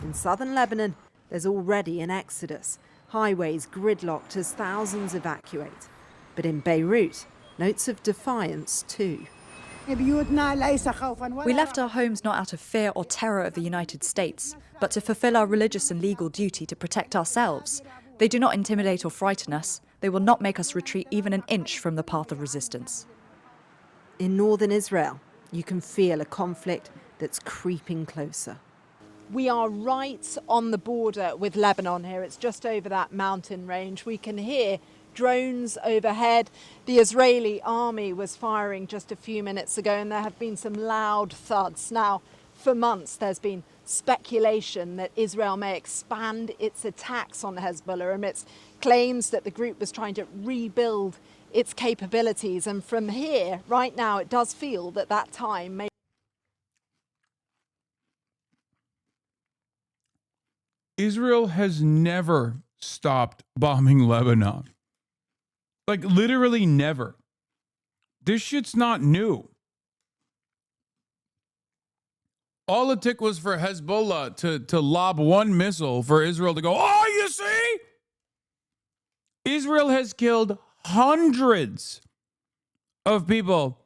In southern Lebanon, there's already an exodus. Highways gridlocked as thousands evacuate. But in Beirut, notes of defiance too. We left our homes not out of fear or terror of the United States, but to fulfill our religious and legal duty to protect ourselves. They do not intimidate or frighten us. They will not make us retreat even an inch from the path of resistance. In northern Israel, you can feel a conflict that's creeping closer. We are right on the border with Lebanon here. It's just over that mountain range. We can hear drones overhead. The Israeli army was firing just a few minutes ago, and there have been some loud thuds. Now, for months, there's been speculation that Israel may expand its attacks on Hezbollah amidst claims that the group was trying to rebuild its capabilities. And from here, right now, it does feel that that time may. Israel has never stopped bombing Lebanon. Like, literally never. This shit's not new. All it took was for Hezbollah to lob one missile for Israel to go, oh, you see? Israel has killed hundreds of people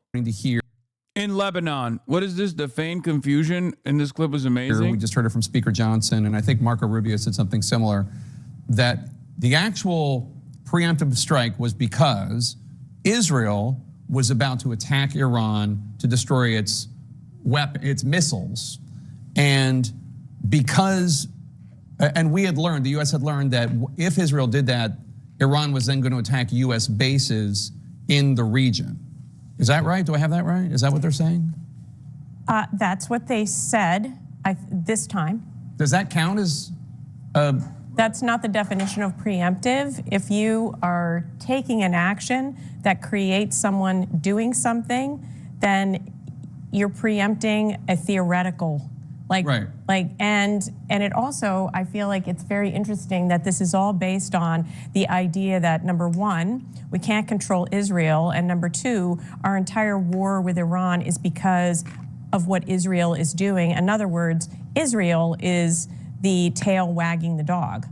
in Lebanon. What is this? The feigned confusion in this clip was amazing. We just heard it from Speaker Johnson, and I think Marco Rubio said something similar, that the actual preemptive strike was because Israel was about to attack Iran to destroy its missiles. And because, and we had learned, the U.S. had learned that if Israel did that, Iran was then going to attack U.S. bases in the region. Is that right? Do I have that right? Is that what they're saying? That's what they said this time. Does that count as? That's not the definition of preemptive. If you are taking an action that creates someone doing something, then you're preempting a theoretical. And it also, I feel like it's very interesting that this is all based on the idea that, number one, we can't control Israel, and number two, our entire war with Iran is because of what Israel is doing. In other words, Israel is the tail wagging the dog.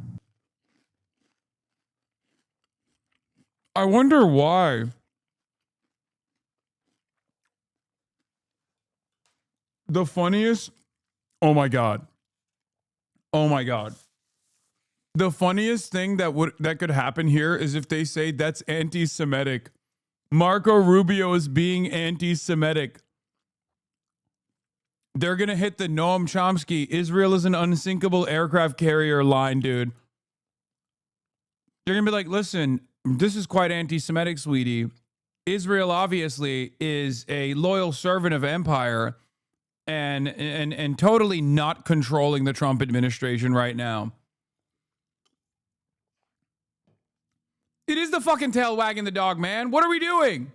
I wonder why. The funniest, oh my God. Oh my God. The funniest thing that could happen here is if they say that's anti-Semitic. Marco Rubio is being anti-Semitic. They're going to hit the Noam Chomsky, Israel is an unsinkable aircraft carrier line, dude. They're going to be like, listen, this is quite anti-Semitic, sweetie. Israel obviously is a loyal servant of empire and totally not controlling the Trump administration right now. It is the fucking tail wagging the dog, man. What are we doing?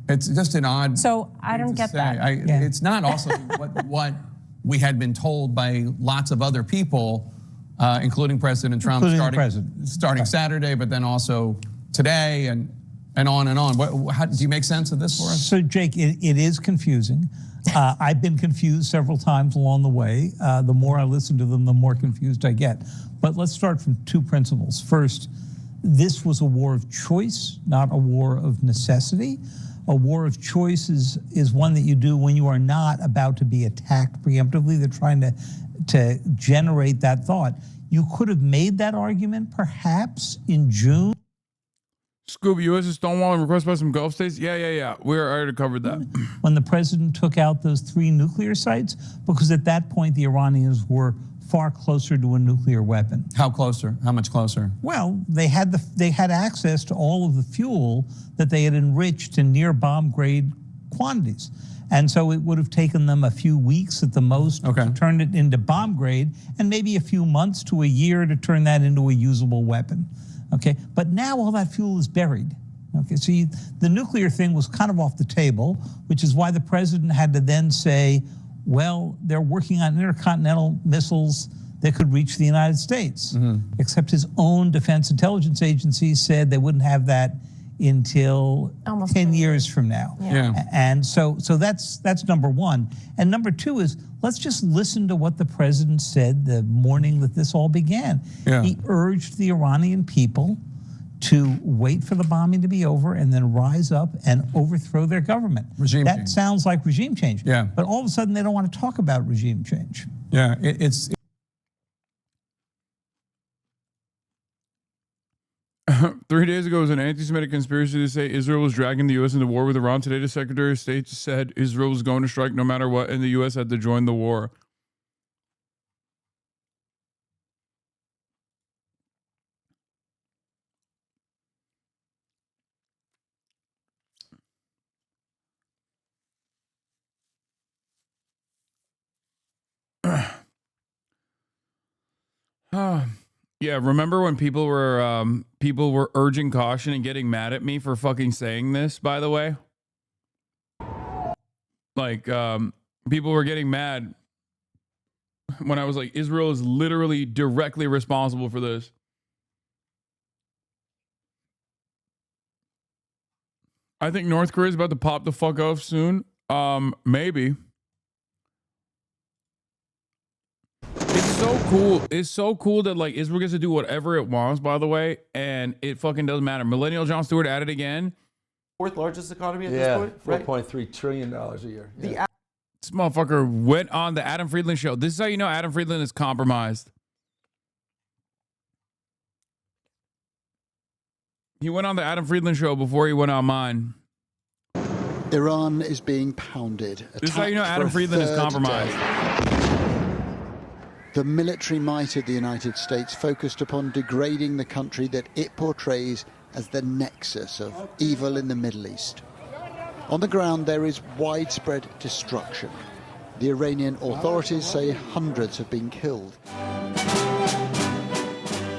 It's just an odd. So I don't get that. It's not also what we had been told by lots of other people, including President Trump, starting Saturday, but then also today and on and on. Do you make sense of this for us? So, Jake, it is confusing. I've been confused several times along the way. The more I listen to them, the more confused I get. But let's start from two principles. First, this was a war of choice, not a war of necessity. A war of choice is one that you do when you are not about to be attacked preemptively. They're trying to generate that thought. You could have made that argument perhaps in June. Scooby, U.S. is stonewalling request by some Gulf states? Yeah. We already covered that. When the president took out those 3 nuclear sites, because at that point the Iranians were far closer to a nuclear weapon. How closer? How much closer? Well, they had access to all of the fuel that they had enriched in near bomb grade quantities. And so it would have taken them a few weeks at the most to turn it into bomb grade, and maybe a few months to a year to turn that into a usable weapon. Okay, but now all that fuel is buried. Okay, so the nuclear thing was kind of off the table, which is why the president had to then say, well, they're working on intercontinental missiles that could reach the United States. Except his own Defense Intelligence Agency said they wouldn't have that until almost 10 years from now. And so that's number one. And number two is, let's just listen to what the president said the morning that this all began. He urged the Iranian people to wait for the bombing to be over and then rise up and overthrow their government. Regime that change. sounds like regime change. Yeah. But all of a sudden they don't want to talk about regime change. Yeah, it's 3 days ago, it was an anti-Semitic conspiracy to say Israel was dragging the U.S. into war with Iran. Today, the Secretary of State said Israel was going to strike no matter what, and the U.S. had to join the war. Yeah, remember when people were urging caution and getting mad at me for fucking saying this, by the way? Like, people were getting mad when I was like, Israel is literally directly responsible for this. I think North Korea is about to pop the fuck off soon. Maybe. It's so cool. It's so cool that like Israel gets to do whatever it wants, by the way, and it fucking doesn't matter. Millennial Jon Stewart at it again. 4th largest economy at this point? Right? $4.3 trillion a year. Yeah. This motherfucker went on the Adam Friedland show. This is how you know Adam Friedland is compromised. He went on the Adam Friedland show before he went on mine. Iran is being pounded. This is how you know Adam Friedland is compromised. The military might of the United States focused upon degrading the country that it portrays as the nexus of evil in the Middle East. On the ground, there is widespread destruction. The Iranian authorities say hundreds have been killed.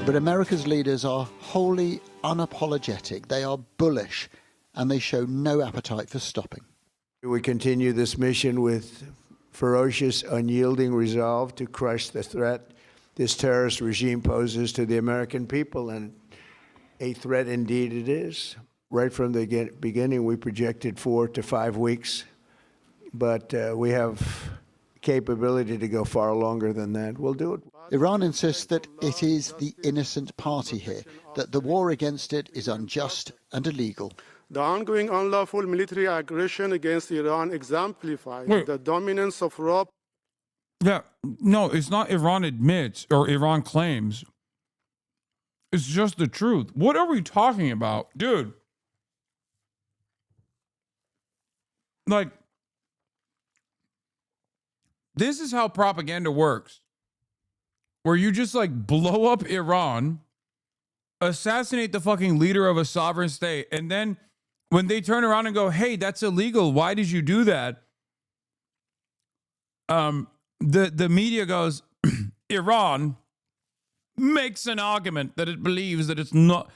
But America's leaders are wholly unapologetic. They are bullish, and they show no appetite for stopping. We continue this mission with ferocious, unyielding resolve to crush the threat this terrorist regime poses to the American people, and a threat indeed it is. Right from the beginning, we projected 4 to 5 weeks, but we have capability to go far longer than that. We'll do it. Iran insists that it is the innocent party here, that the war against it is unjust and illegal. The ongoing unlawful military aggression against Iran exemplifies the dominance of raw. Yeah, no, it's not Iran admits or Iran claims. It's just the truth. What are we talking about? Dude. Like, this is how propaganda works. Where you just like blow up Iran, assassinate the fucking leader of a sovereign state, and then when they turn around and go, hey, that's illegal, why did you do that? The media goes, Iran makes an argument that it believes that it's not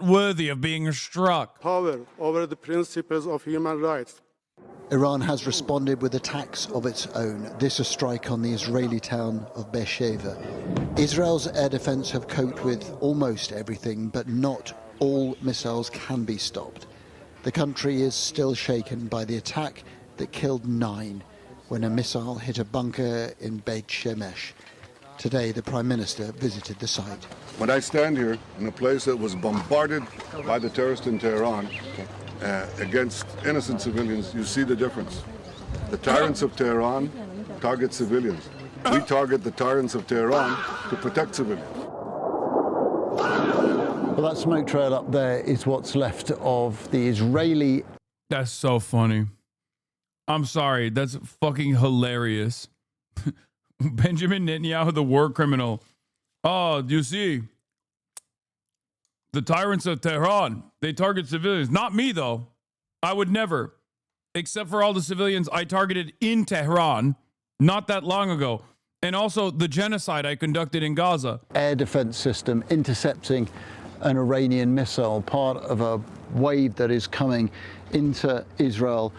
worthy of being struck. Power over the principles of human rights. Iran has responded with attacks of its own. This a strike on the Israeli town of Beersheva. Israel's air defense have coped with almost everything, but not all missiles can be stopped. The country is still shaken by the attack that killed 9 when a missile hit a bunker in Beit Shemesh. Today, the Prime Minister visited the site. When I stand here in a place that was bombarded by the terrorists in Tehran against innocent civilians, you see the difference. The tyrants of Tehran target civilians. We target the tyrants of Tehran to protect civilians. Well, that smoke trail up there is what's left of the Israeli... That's so funny. I'm sorry. That's fucking hilarious. Benjamin Netanyahu, the war criminal. Oh, do you see? The tyrants of Tehran, they target civilians. Not me, though. I would never. Except for all the civilians I targeted in Tehran not that long ago. And also the genocide I conducted in Gaza. Air defense system intercepting an Iranian missile, part of a wave that is coming into Israel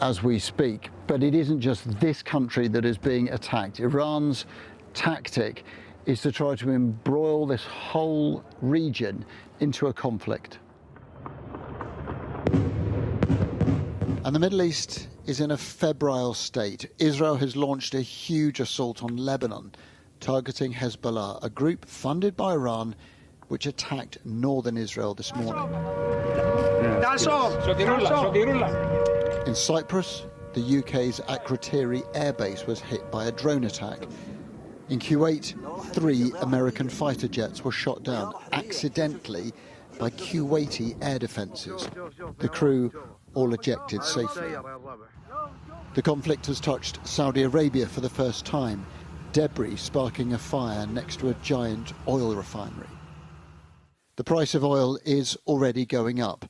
as we speak. But it isn't just this country that is being attacked. Iran's tactic is to try to embroil this whole region into a conflict. And the Middle East is in a febrile state. Israel has launched a huge assault on Lebanon, targeting Hezbollah, a group funded by Iran, which attacked northern Israel this morning. In Cyprus, the UK's Akrotiri airbase was hit by a drone attack. In Kuwait, 3 American fighter jets were shot down accidentally by Kuwaiti air defences. The crew all ejected safely. The conflict has touched Saudi Arabia for the first time, debris sparking a fire next to a giant oil refinery. The price of oil is already going up,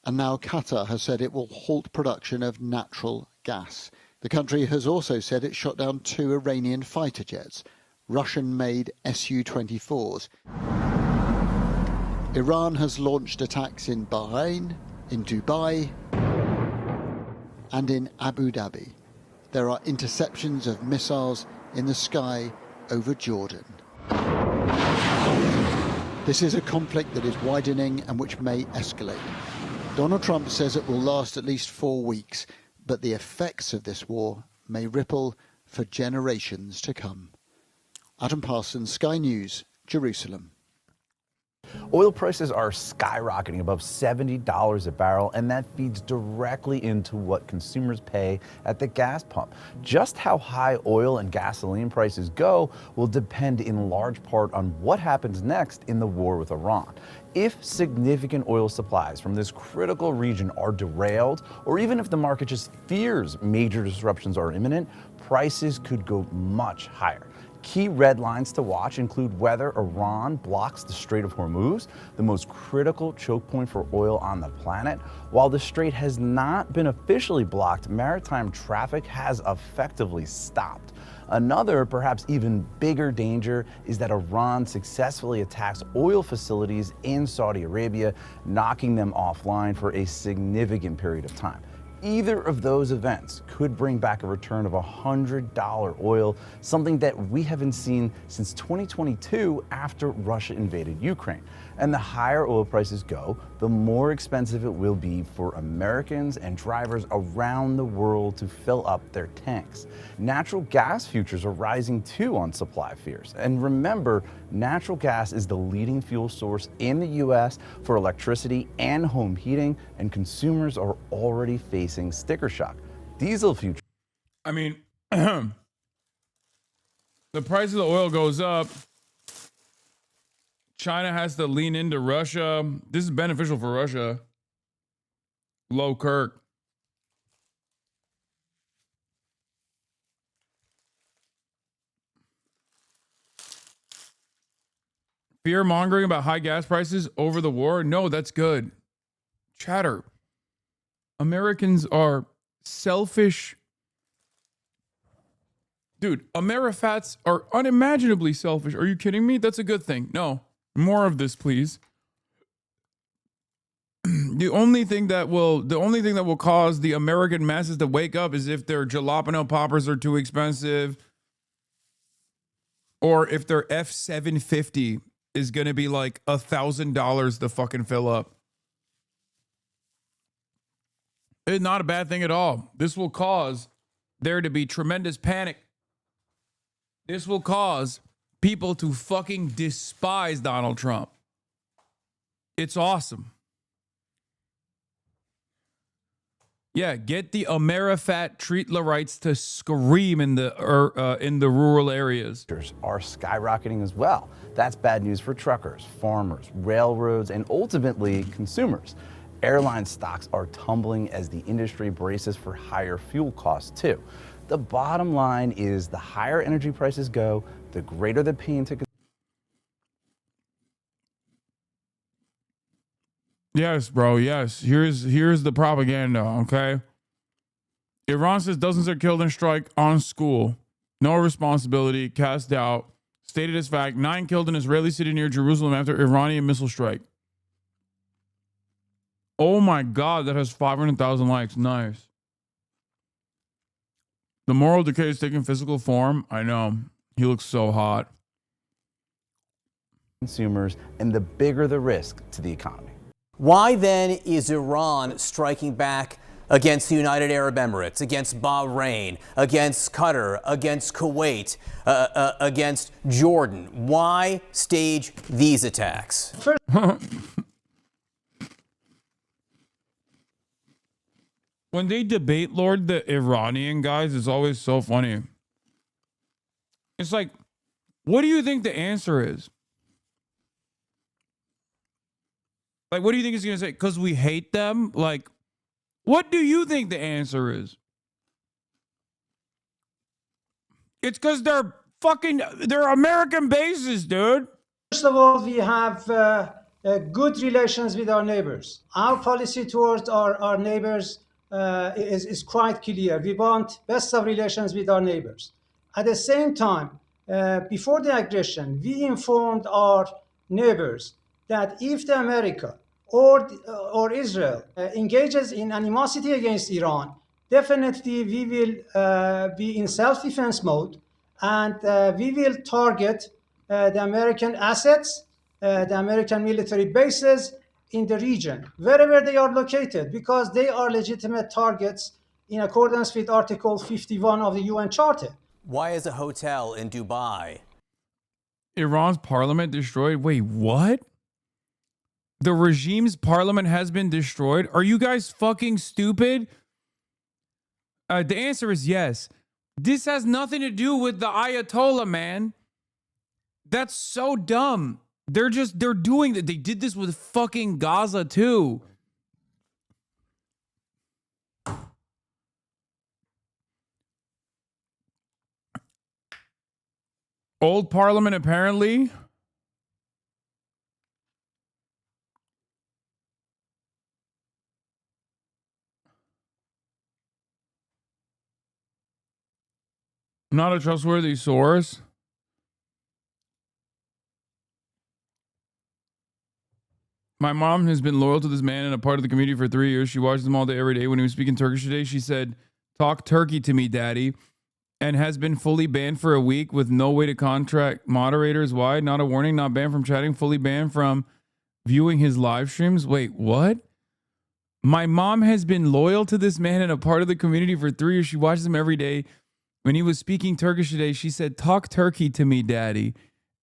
and now Qatar has said it will halt production of natural gas. The country has also said it shot down 2 Iranian fighter jets, Russian-made Su-24s. Iran has launched attacks in Bahrain, in Dubai, and in Abu Dhabi. There are interceptions of missiles in the sky over Jordan. This is a conflict that is widening and which may escalate. Donald Trump says it will last at least 4 weeks, but the effects of this war may ripple for generations to come. Adam Parsons, Sky News, Jerusalem. Oil prices are skyrocketing above $70 a barrel, and that feeds directly into what consumers pay at the gas pump. Just how high oil and gasoline prices go will depend in large part on what happens next in the war with Iran. If significant oil supplies from this critical region are derailed, or even if the market just fears major disruptions are imminent, prices could go much higher. Key red lines to watch include whether Iran blocks the Strait of Hormuz, the most critical choke point for oil on the planet. While the strait has not been officially blocked, maritime traffic has effectively stopped. Another, perhaps even bigger danger is that Iran successfully attacks oil facilities in Saudi Arabia, knocking them offline for a significant period of time. Either of those events could bring back a return of $100 oil, something that we haven't seen since 2022 after Russia invaded Ukraine. And the higher oil prices go, the more expensive it will be for Americans and drivers around the world to fill up their tanks. Natural gas futures are rising too on supply fears. And remember, natural gas is the leading fuel source in the U.S. for electricity and home heating, and consumers are already facing sticker shock. Diesel futures. I mean, the price of the oil goes up. China has to lean into Russia. This is beneficial for Russia. Low Kirk. Fear mongering about high gas prices over the war? No, that's good. Chatter. Americans are selfish. Dude, Amerifats are unimaginably selfish. Are you kidding me? That's a good thing. No. More of this, please. The only thing that will cause the American masses to wake up is if their jalapeno poppers are too expensive, or if their F-750 is going to be like $1,000 to fucking fill up. It's not a bad thing at all. This will cause there to be tremendous panic. This will cause people to fucking despise Donald Trump. It's awesome. Yeah, get the Amerifat treatlerites to scream in the rural areas. Are skyrocketing as well. That's bad news for truckers, farmers, railroads, and ultimately consumers. Airline stocks are tumbling as the industry braces for higher fuel costs too. The bottom line is the higher energy prices go, the greater the pain to. Yes, bro. Yes. Here's the propaganda, okay? Iran says dozens are killed in strike on school. No responsibility, cast out. Stated as fact, 9 killed in Israeli city near Jerusalem after Iranian missile strike. Oh my God, that has 500,000 likes. Nice. The moral decay is taking physical form. I know. He looks so hot. Consumers, and the bigger the risk to the economy. Why then is Iran striking back against the United Arab Emirates, against Bahrain, against Qatar, against Kuwait, against Jordan? Why stage these attacks? When they debate, Lord, the Iranian guys, it's always so funny. It's like, what do you think the answer is? Like, what do you think he's going to say? Because we hate them? Like, what do you think the answer is? It's because they're American bases, dude. First of all, we have good relations with our neighbors. Our policy towards our neighbors is quite clear. We want best of relations with our neighbors. At the same time, before the aggression, we informed our neighbors that if the America or Israel engages in animosity against Iran, definitely we will be in self-defense mode, and we will target the American assets, the American military bases in the region, wherever they are located, because they are legitimate targets in accordance with Article 51 of the UN Charter. Why is a hotel in Dubai? Iran's parliament destroyed? Wait, what? The regime's parliament has been destroyed? Are you guys fucking stupid? The answer is yes. This has nothing to do with the Ayatollah, man. That's so dumb. They're doing that. They did this with fucking Gaza too. Old parliament, apparently. Not a trustworthy source. My mom has been loyal to this man and a part of the community for 3 years. She watches him all day, every day. When he was speaking Turkish today, she said, "Talk Turkey to me, Daddy," and has been fully banned for a week with no way to contact moderators. Why? Not a warning, not banned from chatting, fully banned from viewing his live streams. Wait, what? My mom has been loyal to this man and a part of the community for 3 years. She watches him every day. When he was speaking Turkish today, she said, "Talk Turkey to me, Daddy,"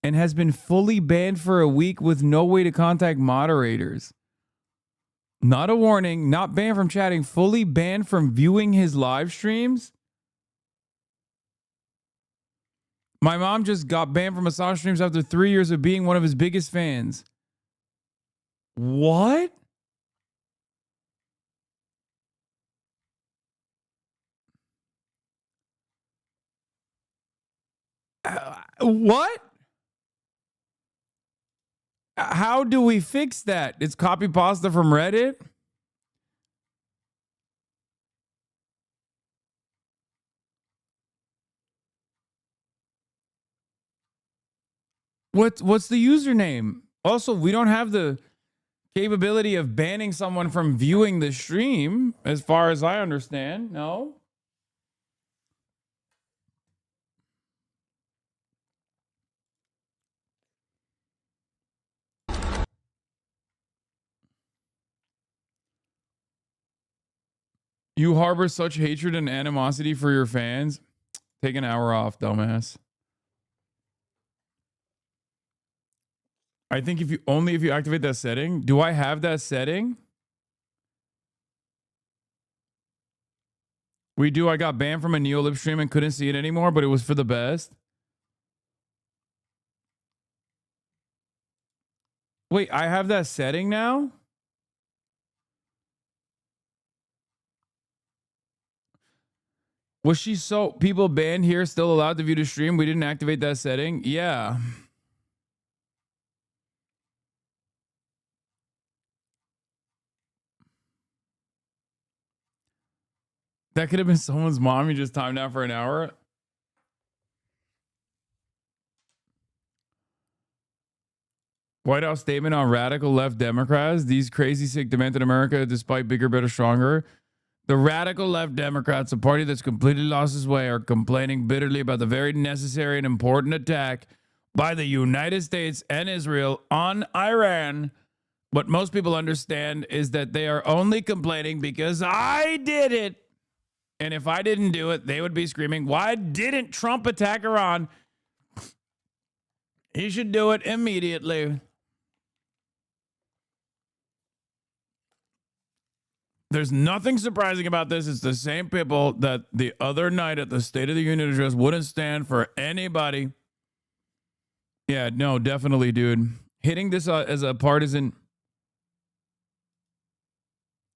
and has been fully banned for a week with no way to contact moderators. Not a warning, not banned from chatting, fully banned from viewing his live streams. My mom just got banned from massage streams after 3 years of being one of his biggest fans. What? What? How do we fix that? It's copy pasta from Reddit? What's the username? Also, we don't have the capability of banning someone from viewing the stream, as far as I understand. No? You harbor such hatred and animosity for your fans. Take an hour off, dumbass. I think if you activate that setting. Do I have that setting? We do. I got banned from a Neolib stream and couldn't see it anymore, but it was for the best. Wait, I have that setting now? Was she so people banned here still allowed to view the stream? We didn't activate that setting? Yeah. That could have been someone's mom who just timed out for an hour. White House statement on radical left Democrats. These crazy sick demented America despite bigger, better, stronger. The radical left Democrats, a party that's completely lost its way, are complaining bitterly about the very necessary and important attack by the United States and Israel on Iran. What most people understand is that they are only complaining because I did it. And if I didn't do it, they would be screaming, why didn't Trump attack Iran? He should do it immediately. There's nothing surprising about this. It's the same people that the other night at the State of the Union address wouldn't stand for anybody. Yeah, no, definitely, dude. Hitting this as a partisan.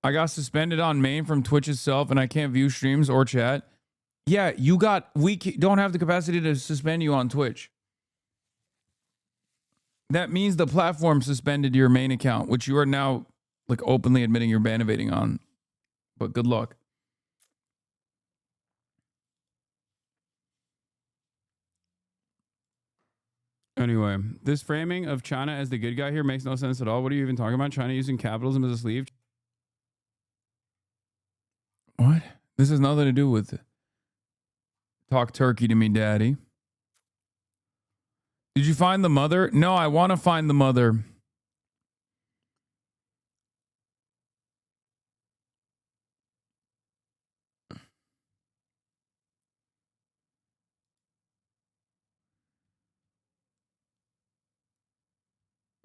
I got suspended on main from Twitch itself, and I can't view streams or chat. Yeah, we don't have the capacity to suspend you on Twitch. That means the platform suspended your main account, which you are now like openly admitting you're ban-evading on. But good luck. Anyway, this framing of China as the good guy here makes no sense at all. What are you even talking about? China using capitalism as a sleeve? What? This has nothing to do with talk turkey to me, daddy. Did you find the mother? No, I want to find the mother.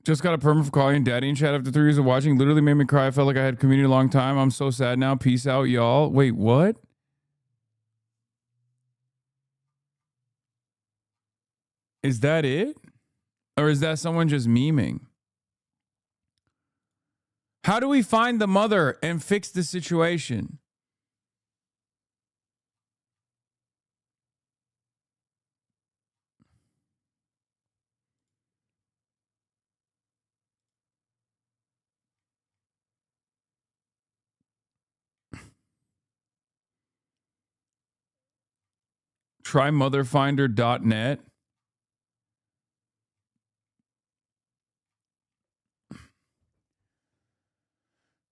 Just got a permit for calling daddy in chat after 3 years of watching. Literally made me cry. I felt like I had community a long time. I'm so sad now. Peace out, y'all. Wait, what? Is that it? Or is that someone just memeing? How do we find the mother and fix the situation? Try motherfinder.net.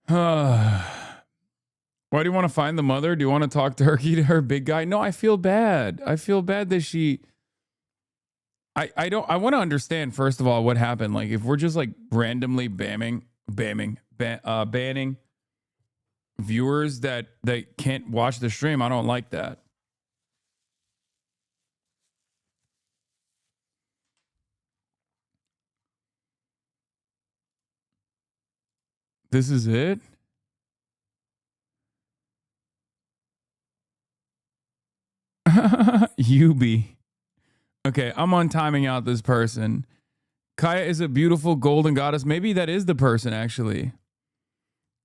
Why do you want to find the mother? Do you want to talk turkey to her big guy? No, I feel bad. I feel bad that she... I want to understand, first of all, what happened. Like, if we're just like randomly banning viewers that can't watch the stream, I don't like that. This is it? Yubi. Okay, I'm on timing out this person. Kaya is a beautiful golden goddess. Maybe that is the person, actually.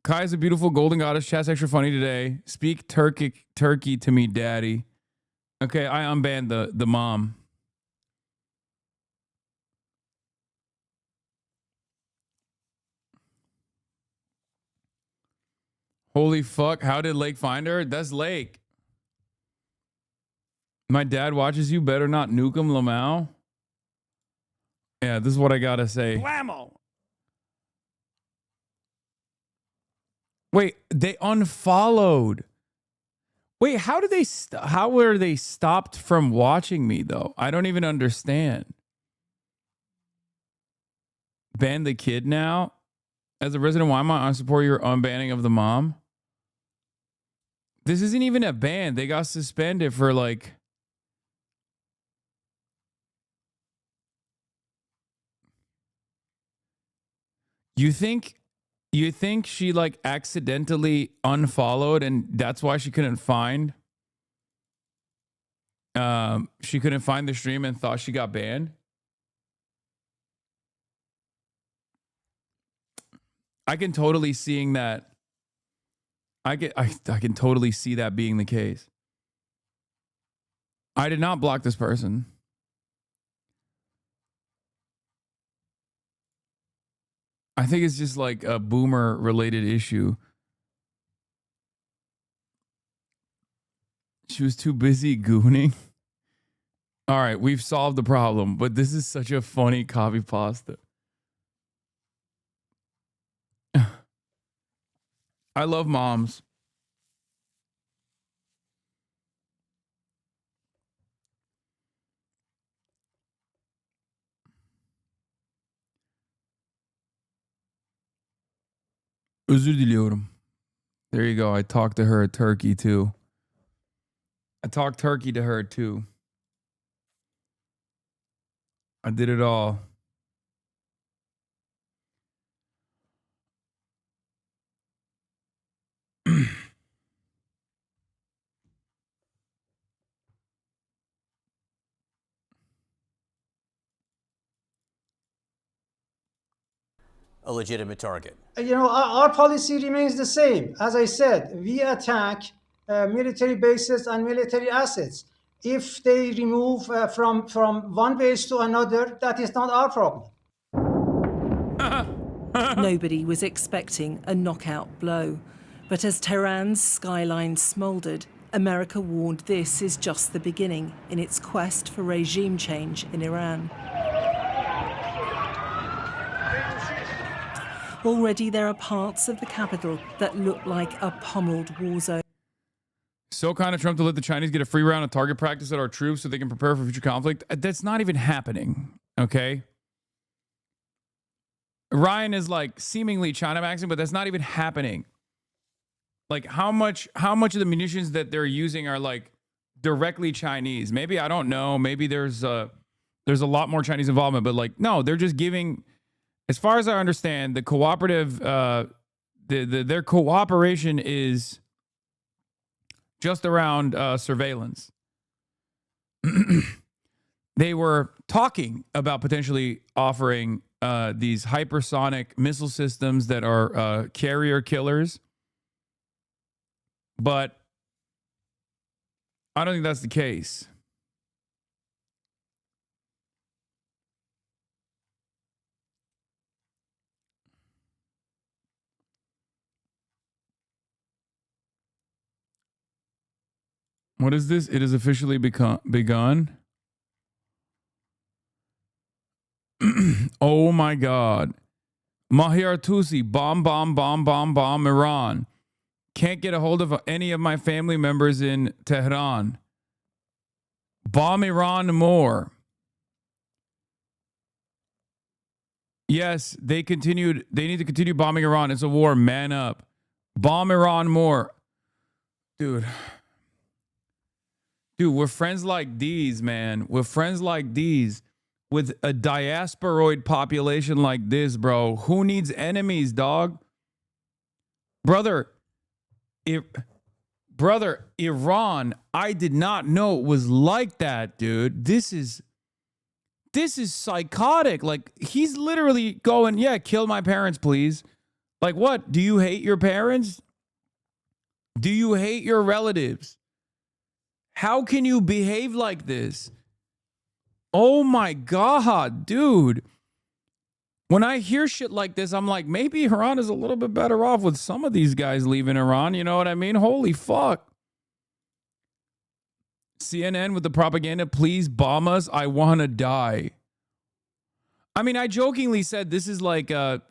Kaya is a beautiful golden goddess. Chat's extra funny today. Speak turkey to me, daddy. Okay, I unbanned the mom. Holy fuck, how did Lake find her? That's Lake. My dad watches you, better not nuke him, Lamau. Yeah, this is what I gotta say. Blammo! Wait, they unfollowed. Wait, how did they? How were they stopped from watching me though? I don't even understand. Ban the kid now. As a resident, why am I support your unbanning of the mom? This isn't even a ban. They got suspended for like. You think she like accidentally unfollowed and that's why she couldn't find the stream and thought she got banned? I can totally seeing that. I can totally see that being the case. I did not block this person. I think it's just like a boomer related issue. She was too busy gooning. All right, we've solved the problem, but this is such a funny copy pasta. I love moms. Özür diliyorum. There you go. I talked to her turkey too. I talked turkey to her too. I did it all. A legitimate target. You know, our policy remains the same. As I said, we attack military bases and military assets. If they remove from one base to another, that is not our problem. Nobody was expecting a knockout blow. But as Tehran's skyline smouldered, America warned this is just the beginning in its quest for regime change in Iran. Already there are parts of the capital that look like a pummeled war zone. So kind of Trump to let the Chinese get a free round of target practice at our troops so they can prepare for future conflict. That's not even happening, okay? Ryan is like seemingly China maxing, but that's not even happening. Like how much of the munitions that they're using are like directly Chinese? Maybe, I don't know. Maybe there's a lot more Chinese involvement, but like no, they're just giving. As far as I understand, the cooperative, their cooperation is just around surveillance. They were talking about potentially offering these hypersonic missile systems that are carrier killers, but I don't think that's the case. What is this? It has officially begun. Oh my God. Mahir Tusi, bomb Iran. Can't get a hold of any of my family members in Tehran. Bomb Iran more. Yes, they need to continue bombing Iran. It's a war. Man up. Bomb Iran more. Dude, we're friends like these, man. We're friends like these with a diasporoid population like this, bro. Who needs enemies, dog? Brother, Iran, I did not know it was like that, dude. This is psychotic. Like, he's literally going, yeah, kill my parents, please. Like, what? Do you hate your parents? Do you hate your relatives? How can you behave like this? Oh my God, dude. When I hear shit like this, I'm like, maybe Iran is a little bit better off with some of these guys leaving Iran. You know what I mean? Holy fuck. CNN with the propaganda, please bomb us. I want to die. I mean, I jokingly said this is like a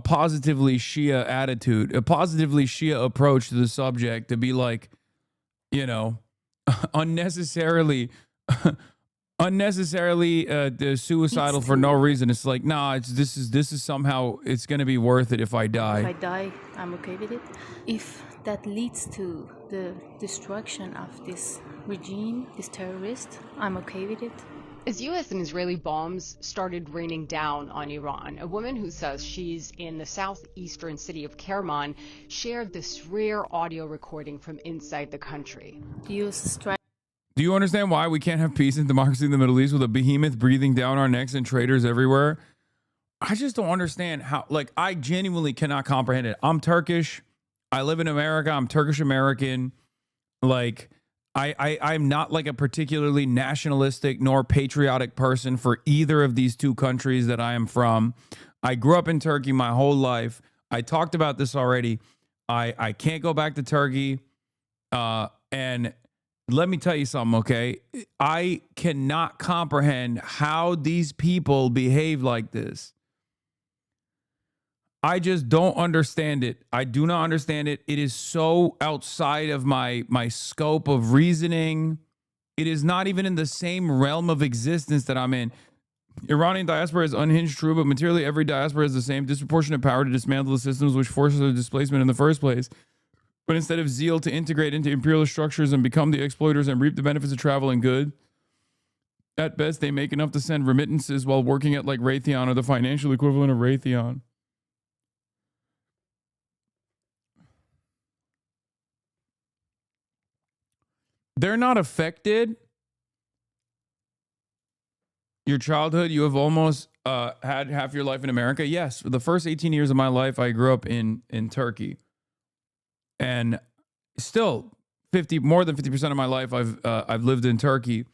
positively Shia attitude, a positively Shia approach to the subject, to be like, unnecessarily suicidal for no reason. It's like, nah, this is somehow it's going to be worth it if I die. If I die, I'm okay with it. If that leads to the destruction of this regime, this terrorist, I'm okay with it. As U.S. and Israeli bombs started raining down on Iran, a woman who says she's in the southeastern city of Kerman shared this rare audio recording from inside the country. The U.S. strike. Do you understand why we can't have peace and democracy in the Middle East with a behemoth breathing down our necks and traitors everywhere? I just don't understand how, like, I genuinely cannot comprehend it. I'm Turkish. I live in America. I'm Turkish American. Like, I'm not like a particularly nationalistic nor patriotic person for either of these two countries that I am from. I grew up in Turkey my whole life. I talked about this already. I can't go back to Turkey. And let me tell you something, okay? I cannot comprehend how these people behave like this. I just don't understand it. I do not understand it. It is so outside of my scope of reasoning. It is not even in the same realm of existence that I'm in. Iranian diaspora is unhinged, true, but materially every diaspora has the same disproportionate power to dismantle the systems which forces their displacement in the first place. But instead of zeal to integrate into imperialist structures and become the exploiters and reap the benefits of travel and good, at best they make enough to send remittances while working at like Raytheon or the financial equivalent of Raytheon. They're not affected. Your childhood, you have almost had half your life in America. Yes, for the first 18 years of my life, I grew up in Turkey. And still, more than 50% of my life, I've lived in Turkey.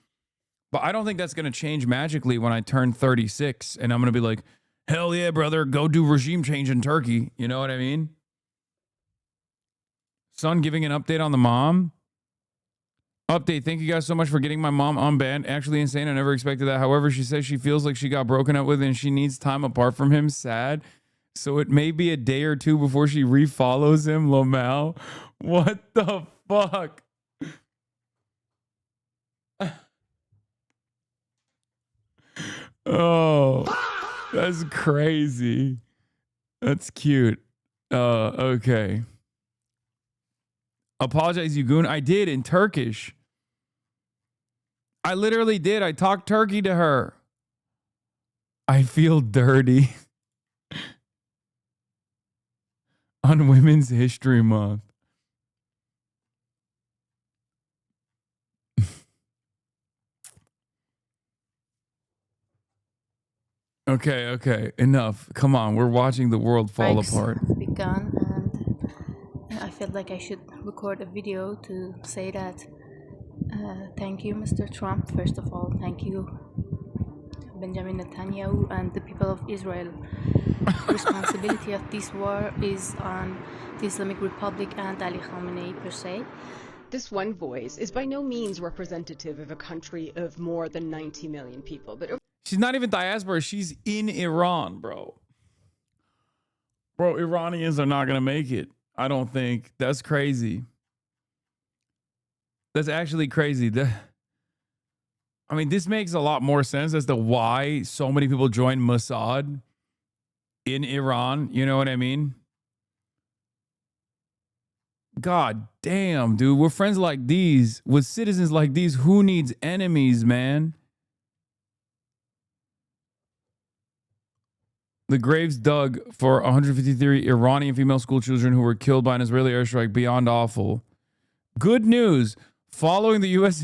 But I don't think that's going to change magically when I turn 36. And I'm going to be like, hell yeah, brother, go do regime change in Turkey. You know what I mean? Son giving an update on the mom. Update, thank you guys so much for getting my mom unbanned. Actually insane, I never expected that. However, she says she feels like she got broken up with and she needs time apart from him. Sad. So it may be a day or two before she refollows him. Lomel. What the fuck? Oh, that's crazy. That's cute. Okay. Apologize, you goon. I did in Turkish. I literally did. I talked Turkey to her. I feel dirty. On Women's History Month. Okay. Enough. Come on. We're watching the world fall apart. Begun, and I felt like I should record a video to say that thank you, Mr. Trump. First of all, thank you, Benjamin Netanyahu and the people of Israel. Responsibility of this war is on the Islamic Republic and Ali Khamenei per se. This one voice is by no means representative of a country of more than 90 million people. But she's not even diaspora. She's in Iran, bro. Bro, Iranians are not going to make it. I don't think. That's crazy. That's actually crazy. I mean, this makes a lot more sense as to why so many people join Mossad in Iran. You know what I mean? God damn, dude. We're friends like these. With citizens like these, who needs enemies, man? The graves dug for 153 Iranian female school children who were killed by an Israeli airstrike beyond awful. Good news. Following the U.S.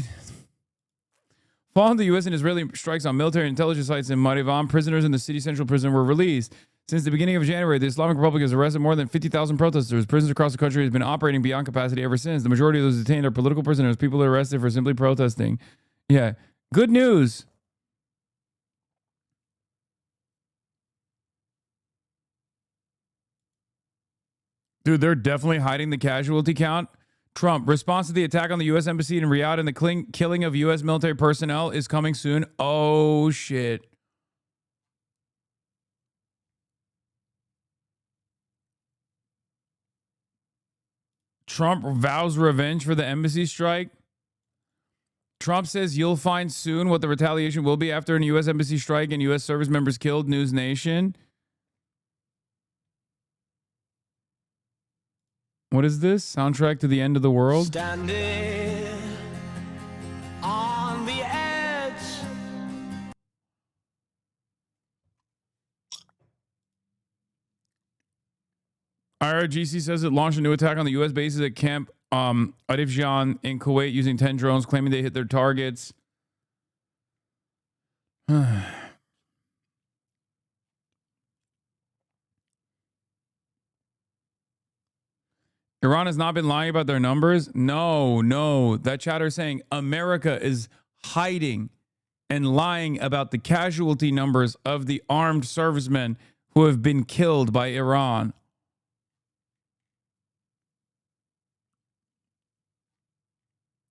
and Israeli strikes on military intelligence sites in Marivan, prisoners in the city central prison were released. Since the beginning of January, the Islamic Republic has arrested more than 50,000 protesters. Prisons across the country have been operating beyond capacity ever since. The majority of those detained are political prisoners, people are arrested for simply protesting. Yeah. Good news. Dude, they're definitely hiding the casualty count. Trump, response to the attack on the U.S. Embassy in Riyadh and the killing of U.S. military personnel is coming soon. Oh, shit. Trump vows revenge for the embassy strike. Trump says you'll find soon what the retaliation will be after a U.S. embassy strike and U.S. service members killed. News Nation. What is this? Soundtrack to the end of the world? Standing on the edge. IRGC says it launched a new attack on the U.S. bases at Camp Arifjan in Kuwait using 10 drones, claiming they hit their targets. Iran has not been lying about their numbers. No. That chatter is saying America is hiding and lying about the casualty numbers of the armed servicemen who have been killed by Iran.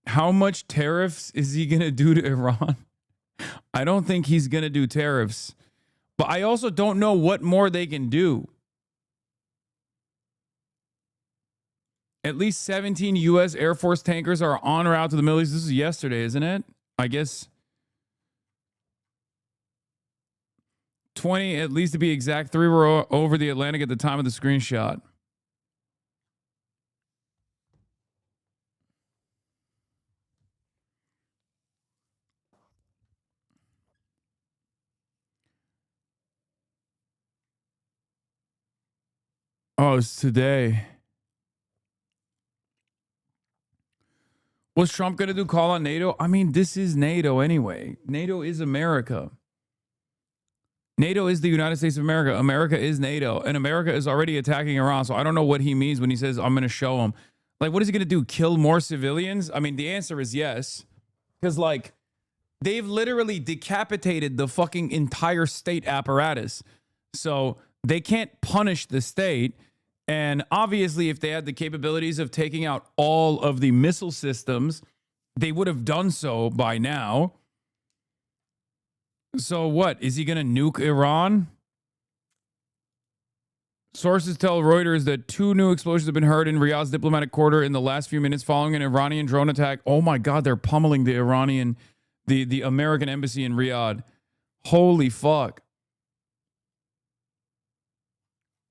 How much tariffs is he going to do to Iran? I don't think he's going to do tariffs. But I also don't know what more they can do. At least 17 U.S. Air Force tankers are en route to the Middle East. This is yesterday, isn't it? I guess 20, at least to be exact. 3 were over the Atlantic at the time of the screenshot. Oh, it's today. Was Trump going to do call on NATO? I mean, this is NATO anyway. NATO is America. NATO is the United States of America. America is NATO. And America is already attacking Iran. So I don't know what he means when he says, I'm going to show him. Like, what is he going to do? Kill more civilians? I mean, the answer is yes. Because, like, they've literally decapitated the fucking entire state apparatus. So they can't punish the state. And obviously, if they had the capabilities of taking out all of the missile systems, they would have done so by now. So what? Is he going to nuke Iran? Sources tell Reuters that 2 new explosions have been heard in Riyadh's diplomatic quarter in the last few minutes following an Iranian drone attack. Oh my God, they're pummeling the Iranian, the American embassy in Riyadh. Holy fuck.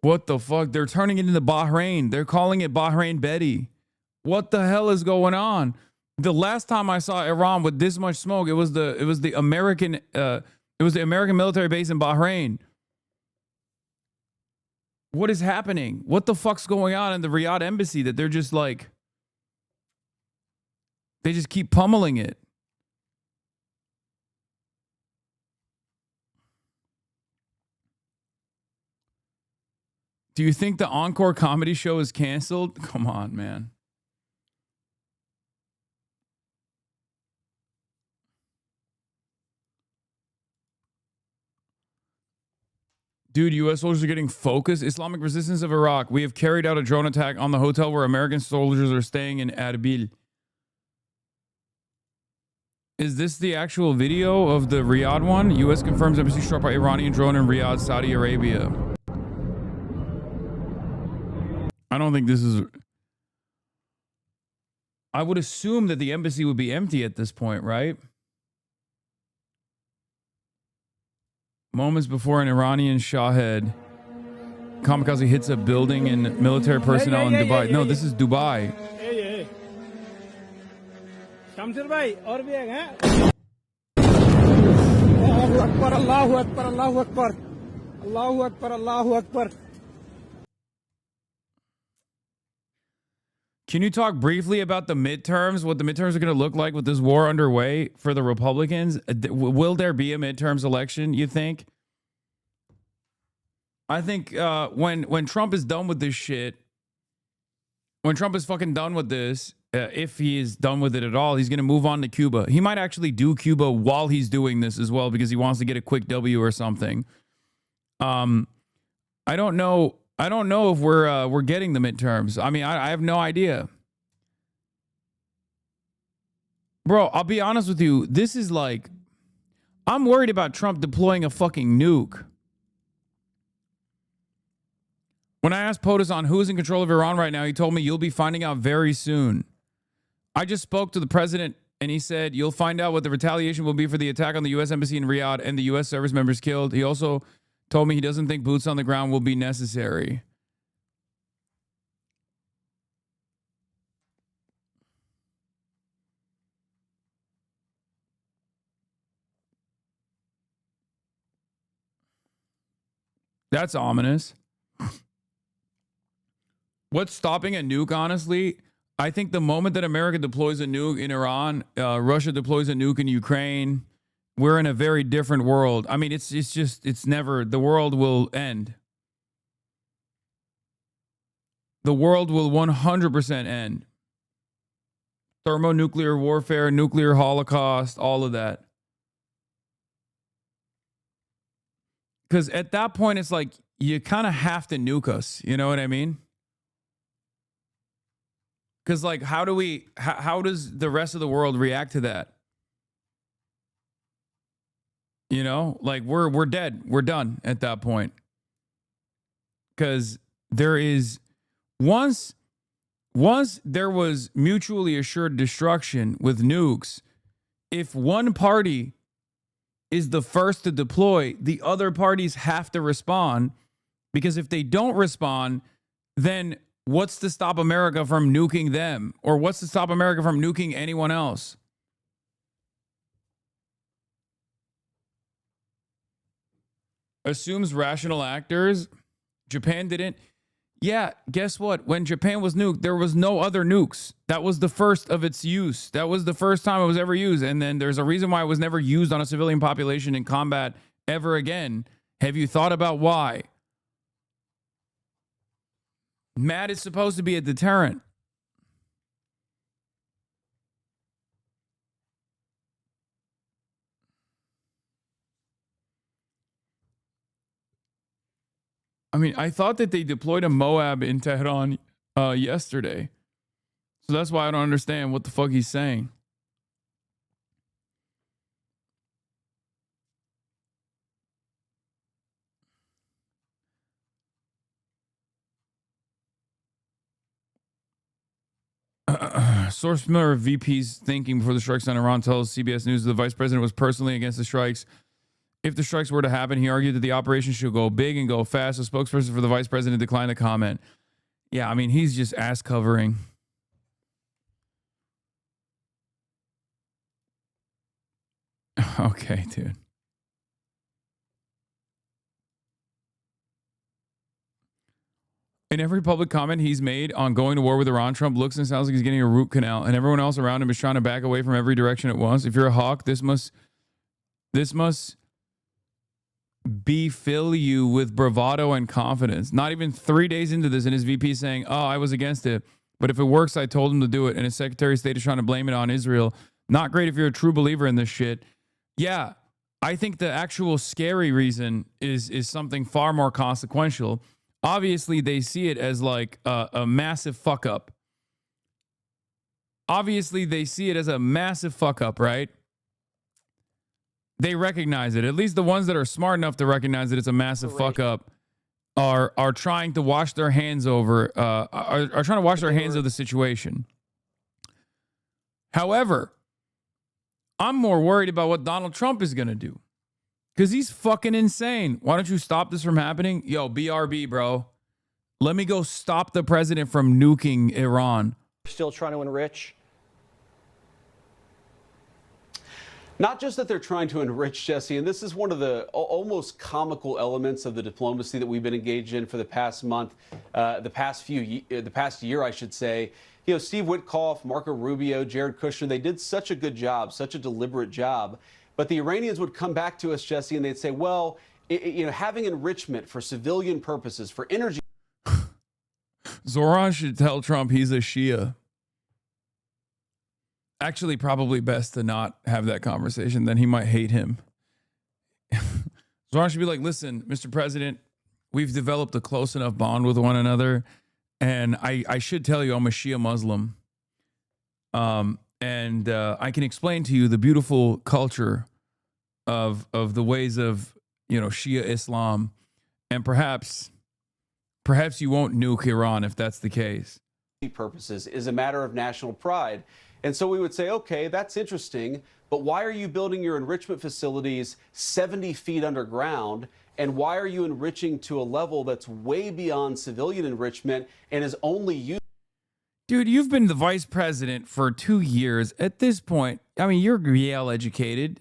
What the fuck? They're turning it into Bahrain. They're calling it Bahrain Betty. What the hell is going on? The last time I saw Iran with this much smoke, it was the American military base in Bahrain. What is happening? What the fuck's going on in the Riyadh embassy that they're just like, they just keep pummeling it? Do you think the Encore comedy show is canceled? Come on, man. Dude, U.S. soldiers are getting focused. Islamic resistance of Iraq. We have carried out a drone attack on the hotel where American soldiers are staying in Erbil. Is this the actual video of the Riyadh one? U.S. confirms embassy struck by Iranian drone in Riyadh, Saudi Arabia. I don't think this is... I would assume that the embassy would be empty at this point, right? Moments before an Iranian Shahed kamikaze hits a building and military personnel in Dubai. No, this is Dubai. Allahu Akbar, Allahu Akbar, Allahu Akbar, Allahu Akbar. Can you talk briefly about the midterms, what the midterms are going to look like with this war underway for the Republicans? Will there be a midterms election, you think? I think when Trump is done with this shit, when Trump is fucking done with this, if he is done with it at all, he's going to move on to Cuba. He might actually do Cuba while he's doing this as well because he wants to get a quick W or something. I don't know. I don't know if we're getting the midterms. I mean, I have no idea. Bro, I'll be honest with you. This is like, I'm worried about Trump deploying a fucking nuke. When I asked POTUS on who's in control of Iran right now, he told me you'll be finding out very soon. I just spoke to the president, and he said you'll find out what the retaliation will be for the attack on the U.S. Embassy in Riyadh and the U.S. service members killed. He also told me he doesn't think boots on the ground will be necessary. That's ominous. What's stopping a nuke, honestly? I think the moment that America deploys a nuke in Iran, Russia deploys a nuke in Ukraine, we're in a very different world. I mean, it's never, the world will end. The world will 100% end. Thermonuclear warfare, nuclear holocaust, all of that. Because at that point, it's like, you kind of have to nuke us. You know what I mean? Because, like, how does the rest of the world react to that? You know, like, we're dead. We're done at that point. Because there is, once there was mutually assured destruction with nukes, if one party is the first to deploy, the other parties have to respond. Because if they don't respond, then what's to stop America from nuking them? Or what's to stop America from nuking anyone else? Assumes rational actors. Japan didn't. Yeah, guess what? When Japan was nuked, there was no other nukes. That was the first of its use. That was the first time it was ever used. And then there's a reason why it was never used on a civilian population in combat ever again. Have you thought about why? MAD is supposed to be a deterrent. I mean, I thought that they deployed a Moab in Tehran yesterday. So that's why I don't understand what the fuck he's saying. Source familiar with VP's thinking before the strikes on Iran tells CBS News the vice president was personally against the strikes. If the strikes were to happen, he argued that the operation should go big and go fast. A spokesperson for the vice president declined to comment. Yeah, I mean, he's just ass covering. Okay, dude. In every public comment he's made on going to war with Iran, Trump looks and sounds like he's getting a root canal, and everyone else around him is trying to back away from every direction at once. If you're a hawk, this must fill you with bravado and confidence. Not even 3 days into this, and his VP saying, "Oh, I was against it, but if it works, I told him to do it." And his Secretary of State is trying to blame it on Israel. Not great if you're a true believer in this shit. Yeah, I think the actual scary reason is something far more consequential. Obviously, they see it as like a massive fuck up. Obviously, they see it as a massive fuck up, right? They recognize it. At least the ones that are smart enough to recognize that it's a massive fuck up are trying to wash their hands over, are trying to wash their hands of the situation. However, I'm more worried about what Donald Trump is going to do. Because he's fucking insane. Why don't you stop this from happening? Yo, BRB, bro. Let me go stop the president from nuking Iran. Still trying to enrich? Not just that they're trying to enrich, Jesse, and this is one of the almost comical elements of the diplomacy that we've been engaged in for the past month, the past year, I should say. You know, Steve Witkoff, Marco Rubio, Jared Kushner, they did such a good job, such a deliberate job. But the Iranians would come back to us, Jesse, and they'd say, well, you know, having enrichment for civilian purposes, for energy. Zoran should tell Trump he's a Shia. Actually, probably best to not have that conversation. Then he might hate him. Zoran should be like, listen, Mr. President, we've developed a close enough bond with one another. And I should tell you I'm a Shia Muslim. And I can explain to you the beautiful culture of the ways of, you know, Shia Islam. And perhaps Perhaps you won't nuke Iran if that's the case. Purposes is a matter of national pride. And so we would say, okay, that's interesting, but why are you building your enrichment facilities 70 feet underground? And why are you enriching to a level that's way beyond civilian enrichment and is only used? Dude, you've been the vice president for 2 years. At this point, I mean, you're Yale educated.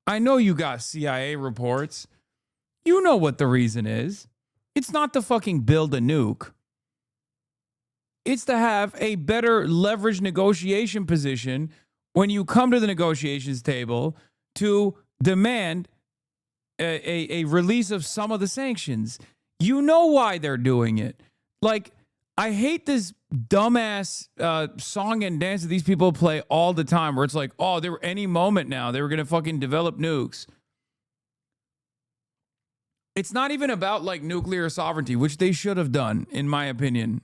I know you got CIA reports. You know what the reason is. It's not to fucking build a nuke. It's to have a better leverage negotiation position when you come to the negotiations table to demand a release of some of the sanctions. You know why they're doing it. Like, I hate this dumbass song and dance that these people play all the time where it's like, oh, there were any moment now they were going to fucking develop nukes. It's not even about like nuclear sovereignty, which they should have done, in my opinion.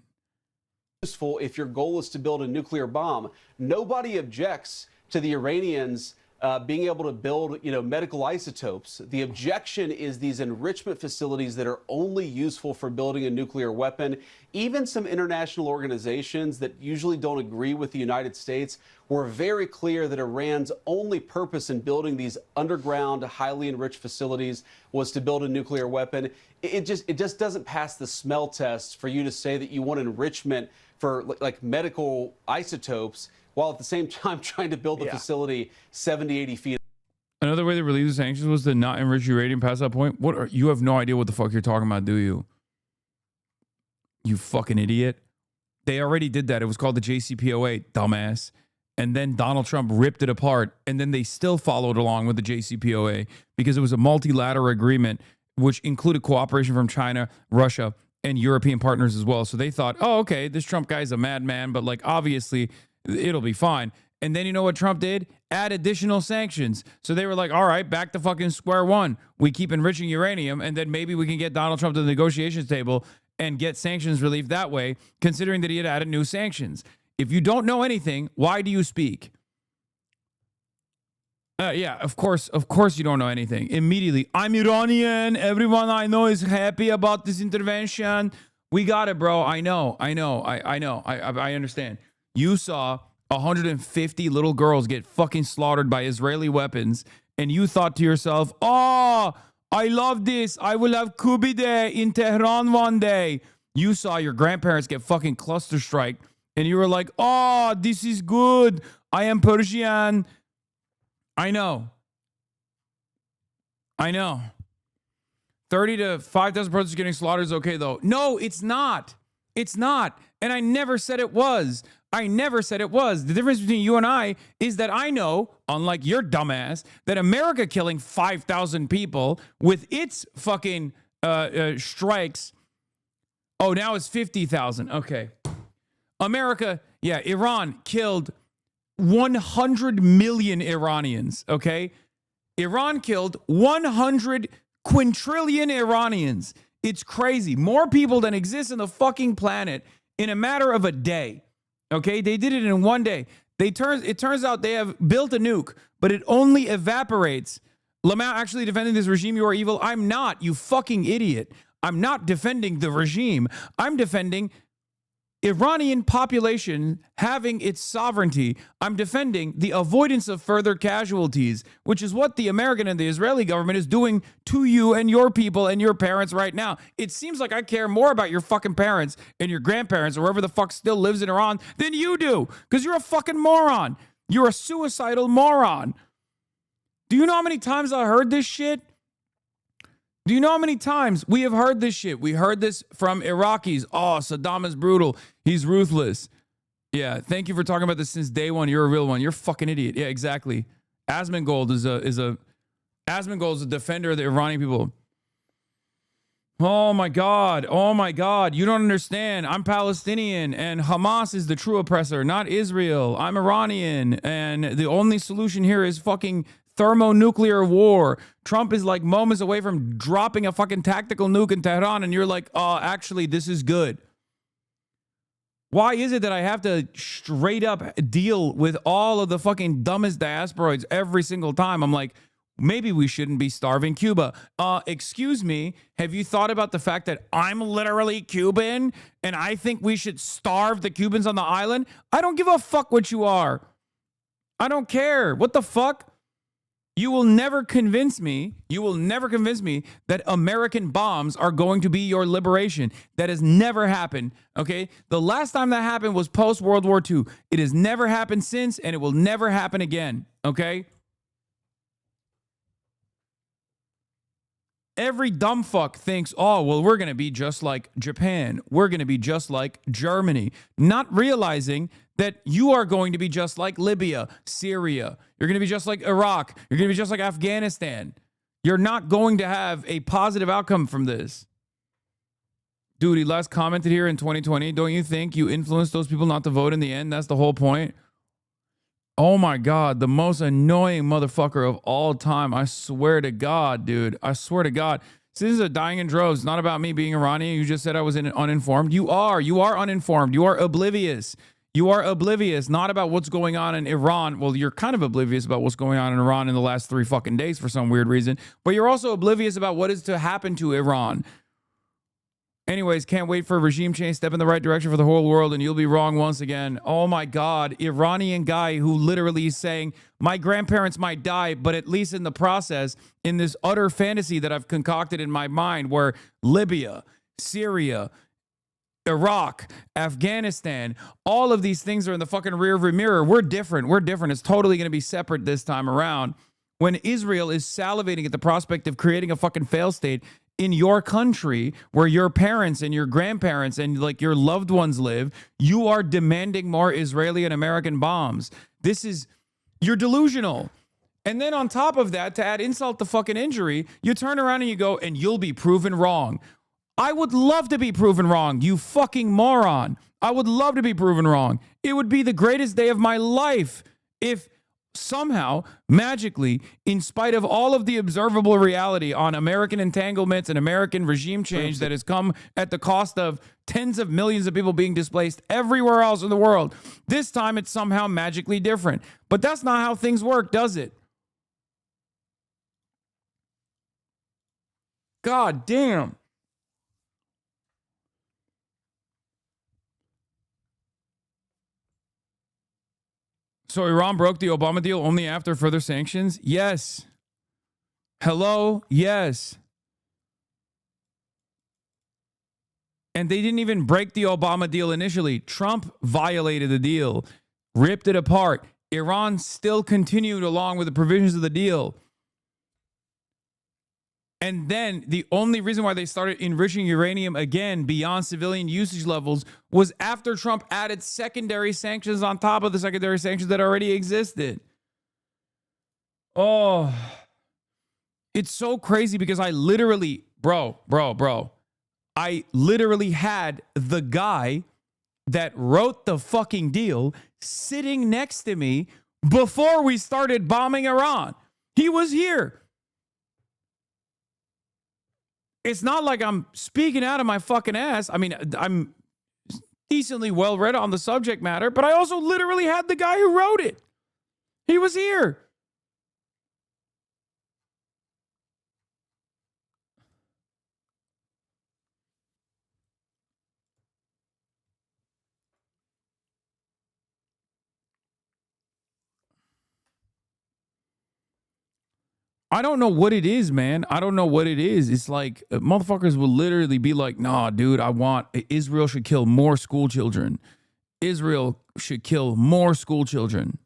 Useful if your goal is to build a nuclear bomb. Nobody objects to the Iranians being able to build, medical isotopes. The objection is these enrichment facilities that are only useful for building a nuclear weapon. Even some international organizations that usually don't agree with the United States were very clear that Iran's only purpose in building these underground, highly enriched facilities was to build a nuclear weapon. It just doesn't pass the smell test for you to say that you want enrichment for like medical isotopes, while at the same time trying to build the facility 70, 80 feet. Another way to relieve the sanctions was to not enrich uranium past that point. You have no idea what the fuck you're talking about, do you? You fucking idiot. They already did that. It was called the JCPOA, dumbass. And then Donald Trump ripped it apart. And then they still followed along with the JCPOA because it was a multilateral agreement, which included cooperation from China, Russia, and European partners as well. So they thought, oh, okay, this Trump guy's a madman, but like obviously it'll be fine. And then you know what Trump did? Add additional sanctions. So they were like, all right, back to fucking square one. We keep enriching uranium, and then maybe we can get Donald Trump to the negotiations table and get sanctions relief that way, considering that he had added new sanctions. If you don't know anything, why do you speak? Yeah, of course you don't know anything. Immediately, I'm Iranian. Everyone I know is happy about this intervention. We got it, bro. I know. I understand. You saw 150 little girls get fucking slaughtered by Israeli weapons, and you thought to yourself, oh, I love this. I will have Kubi Day in Tehran one day. You saw your grandparents get fucking cluster strike, and you were like, oh, this is good. I am Persian. I know. 30 to 5,000 protesters getting slaughtered is okay, though. No, it's not. It's not. And I never said it was. The difference between you and I is that I know, unlike your dumbass, that America killing 5,000 people with its fucking strikes. Oh, now it's 50,000. Okay. America, Iran killed 100 million Iranians, okay? Iran killed 100 quintillion Iranians. It's crazy. More people than exist in the fucking planet in a matter of a day. Okay, they did it in one day. It turns out they have built a nuke, but it only evaporates. Lamau actually defending this regime, you are evil. I'm not, you fucking idiot. I'm not defending the regime. I'm defending Iranian population having its sovereignty. I'm defending the avoidance of further casualties, which is what the American and the Israeli government is doing to you and your people and your parents right now. It seems like I care more about your fucking parents and your grandparents or whoever the fuck still lives in Iran than you do, because you're a fucking moron. You're a suicidal moron. Do you know how many times I heard this shit? Do you know how many times we have heard this shit? We heard this from Iraqis. Oh, Saddam is brutal. He's ruthless. Yeah, thank you for talking about this since day one. You're a real one. You're a fucking idiot. Yeah, exactly. Asmongold is a defender of the Iranian people. Oh my God. You don't understand. I'm Palestinian and Hamas is the true oppressor, not Israel. I'm Iranian and the only solution here is fucking thermonuclear war. Trump is like moments away from dropping a fucking tactical nuke in Tehran, and you're like, oh, actually, this is good. Why is it that I have to straight up deal with all of the fucking dumbest diasporoids every single time? I'm like, maybe we shouldn't be starving Cuba. Excuse me, have you thought about the fact that I'm literally Cuban and I think we should starve the Cubans on the island? I don't give a fuck what you are. I don't care. What the fuck? You will never convince me that American bombs are going to be your liberation. That has never happened, okay? The last time that happened was post-World War II. It has never happened since, and it will never happen again, okay? Every dumb fuck thinks, oh, well, we're going to be just like Japan. We're going to be just like Germany. Not realizing that you are going to be just like Libya, Syria. You're going to be just like Iraq. You're going to be just like Afghanistan. You're not going to have a positive outcome from this. Dude, he last commented here in 2020. Don't you think you influenced those people not to vote in the end? That's the whole point. Oh my God, the most annoying motherfucker of all time. I swear to God, dude. I swear to God. Citizens are dying in droves. It's not about me being Iranian. You just said I was uninformed. You are uninformed. You are oblivious. You are oblivious, not about what's going on in Iran. Well, you're kind of oblivious about what's going on in Iran in the last 3 fucking days for some weird reason. But you're also oblivious about what is to happen to Iran. Anyways, can't wait for a regime change. Step in the right direction for the whole world and you'll be wrong once again. Oh my God, Iranian guy who literally is saying, my grandparents might die, but at least in the process, in this utter fantasy that I've concocted in my mind where Libya, Syria, Iraq, Afghanistan, all of these things are in the fucking rearview mirror. We're different. We're different. It's totally going to be separate this time around. When Israel is salivating at the prospect of creating a fucking failed state in your country where your parents and your grandparents and like your loved ones live, you are demanding more Israeli and American bombs. You're delusional. And then on top of that, to add insult to fucking injury, you turn around and you go, and you'll be proven wrong. I would love to be proven wrong, you fucking moron. I would love to be proven wrong. It would be the greatest day of my life if somehow, magically, in spite of all of the observable reality on American entanglements and American regime change that has come at the cost of tens of millions of people being displaced everywhere else in the world, this time it's somehow magically different. But that's not how things work, does it? God damn. So Iran broke the Obama deal only after further sanctions? Yes. Hello? Yes. And they didn't even break the Obama deal initially. Trump violated the deal, ripped it apart. Iran still continued along with the provisions of the deal. And then the only reason why they started enriching uranium again beyond civilian usage levels was after Trump added secondary sanctions on top of the secondary sanctions that already existed. Oh, it's so crazy because I literally, I literally had the guy that wrote the fucking deal sitting next to me before we started bombing Iran. He was here. It's not like I'm speaking out of my fucking ass. I mean, I'm decently well read on the subject matter, but I also literally had the guy who wrote it. He was here. I don't know what it is, man. I don't know what it is. It's like motherfuckers will literally be like, nah, dude, Israel should kill more school children. Israel should kill more school children.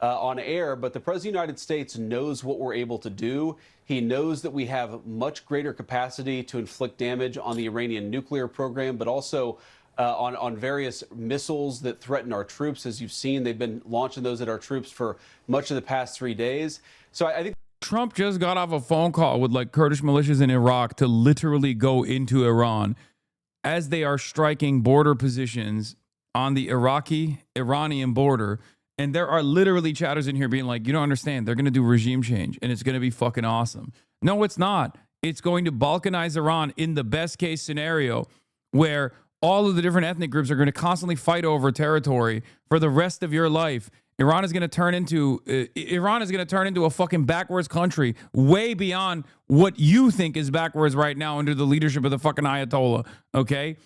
On air, but the President of the United States knows what we're able to do. He knows that we have much greater capacity to inflict damage on the Iranian nuclear program, but also on various missiles that threaten our troops. As you've seen, they've been launching those at our troops for much of the past 3 days. So I think Trump just got off a phone call with like Kurdish militias in Iraq to literally go into Iran as they are striking border positions on the Iraqi-Iranian border. And there are literally chatters in here being like, you don't understand. They're going to do regime change and it's going to be fucking awesome. No, it's not. It's going to balkanize Iran in the best case scenario where all of the different ethnic groups are going to constantly fight over territory for the rest of your life. Iran is going to turn into a fucking backwards country way beyond what you think is backwards right now under the leadership of the fucking Ayatollah. Okay?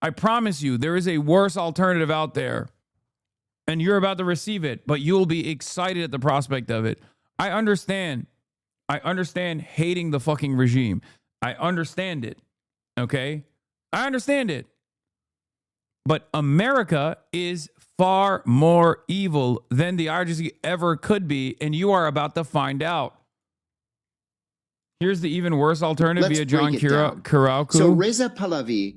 I promise you, there is a worse alternative out there, and you're about to receive it, but you'll be excited at the prospect of it. I understand hating the fucking regime. I understand it. Okay? I understand it. But America is far more evil than the IRGC ever could be, and you are about to find out. Here's the even worse alternative via John Kirauku. So Reza Pahlavi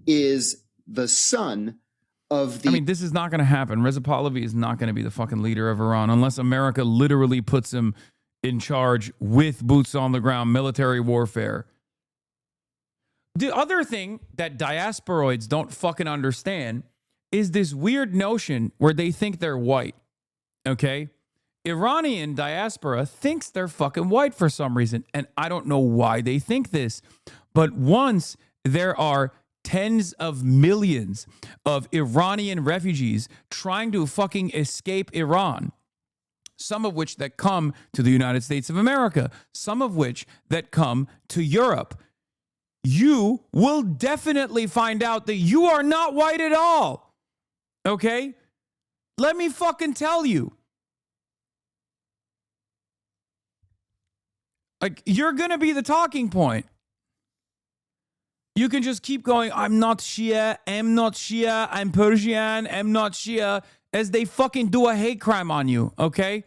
is the son of the... I mean, this is not going to happen. Reza Pahlavi is not going to be the fucking leader of Iran unless America literally puts him in charge with boots on the ground, military warfare. The other thing that diasporoids don't fucking understand is this weird notion where they think they're white, okay? Iranian diaspora thinks they're fucking white for some reason, and I don't know why they think this. But once there are tens of millions of Iranian refugees trying to fucking escape Iran, some of which that come to the United States of America, some of which that come to Europe, you will definitely find out that you are not white at all. Okay? Let me fucking tell you. Like, you're going to be the talking point. You can just keep going, I'm not Shia, I'm Persian, I'm not Shia, as they fucking do a hate crime on you, okay?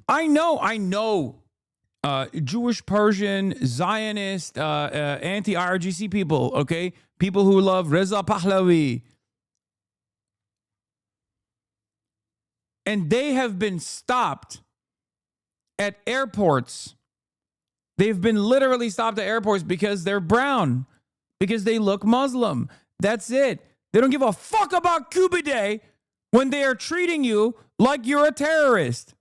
I know. Jewish, Persian, Zionist, anti-IRGC people, okay? People who love Reza Pahlavi. And they have been stopped at airports. They've been literally stopped at airports because they're brown, because they look Muslim. That's it. They don't give a fuck about Cuba Day when they are treating you like you're a terrorist.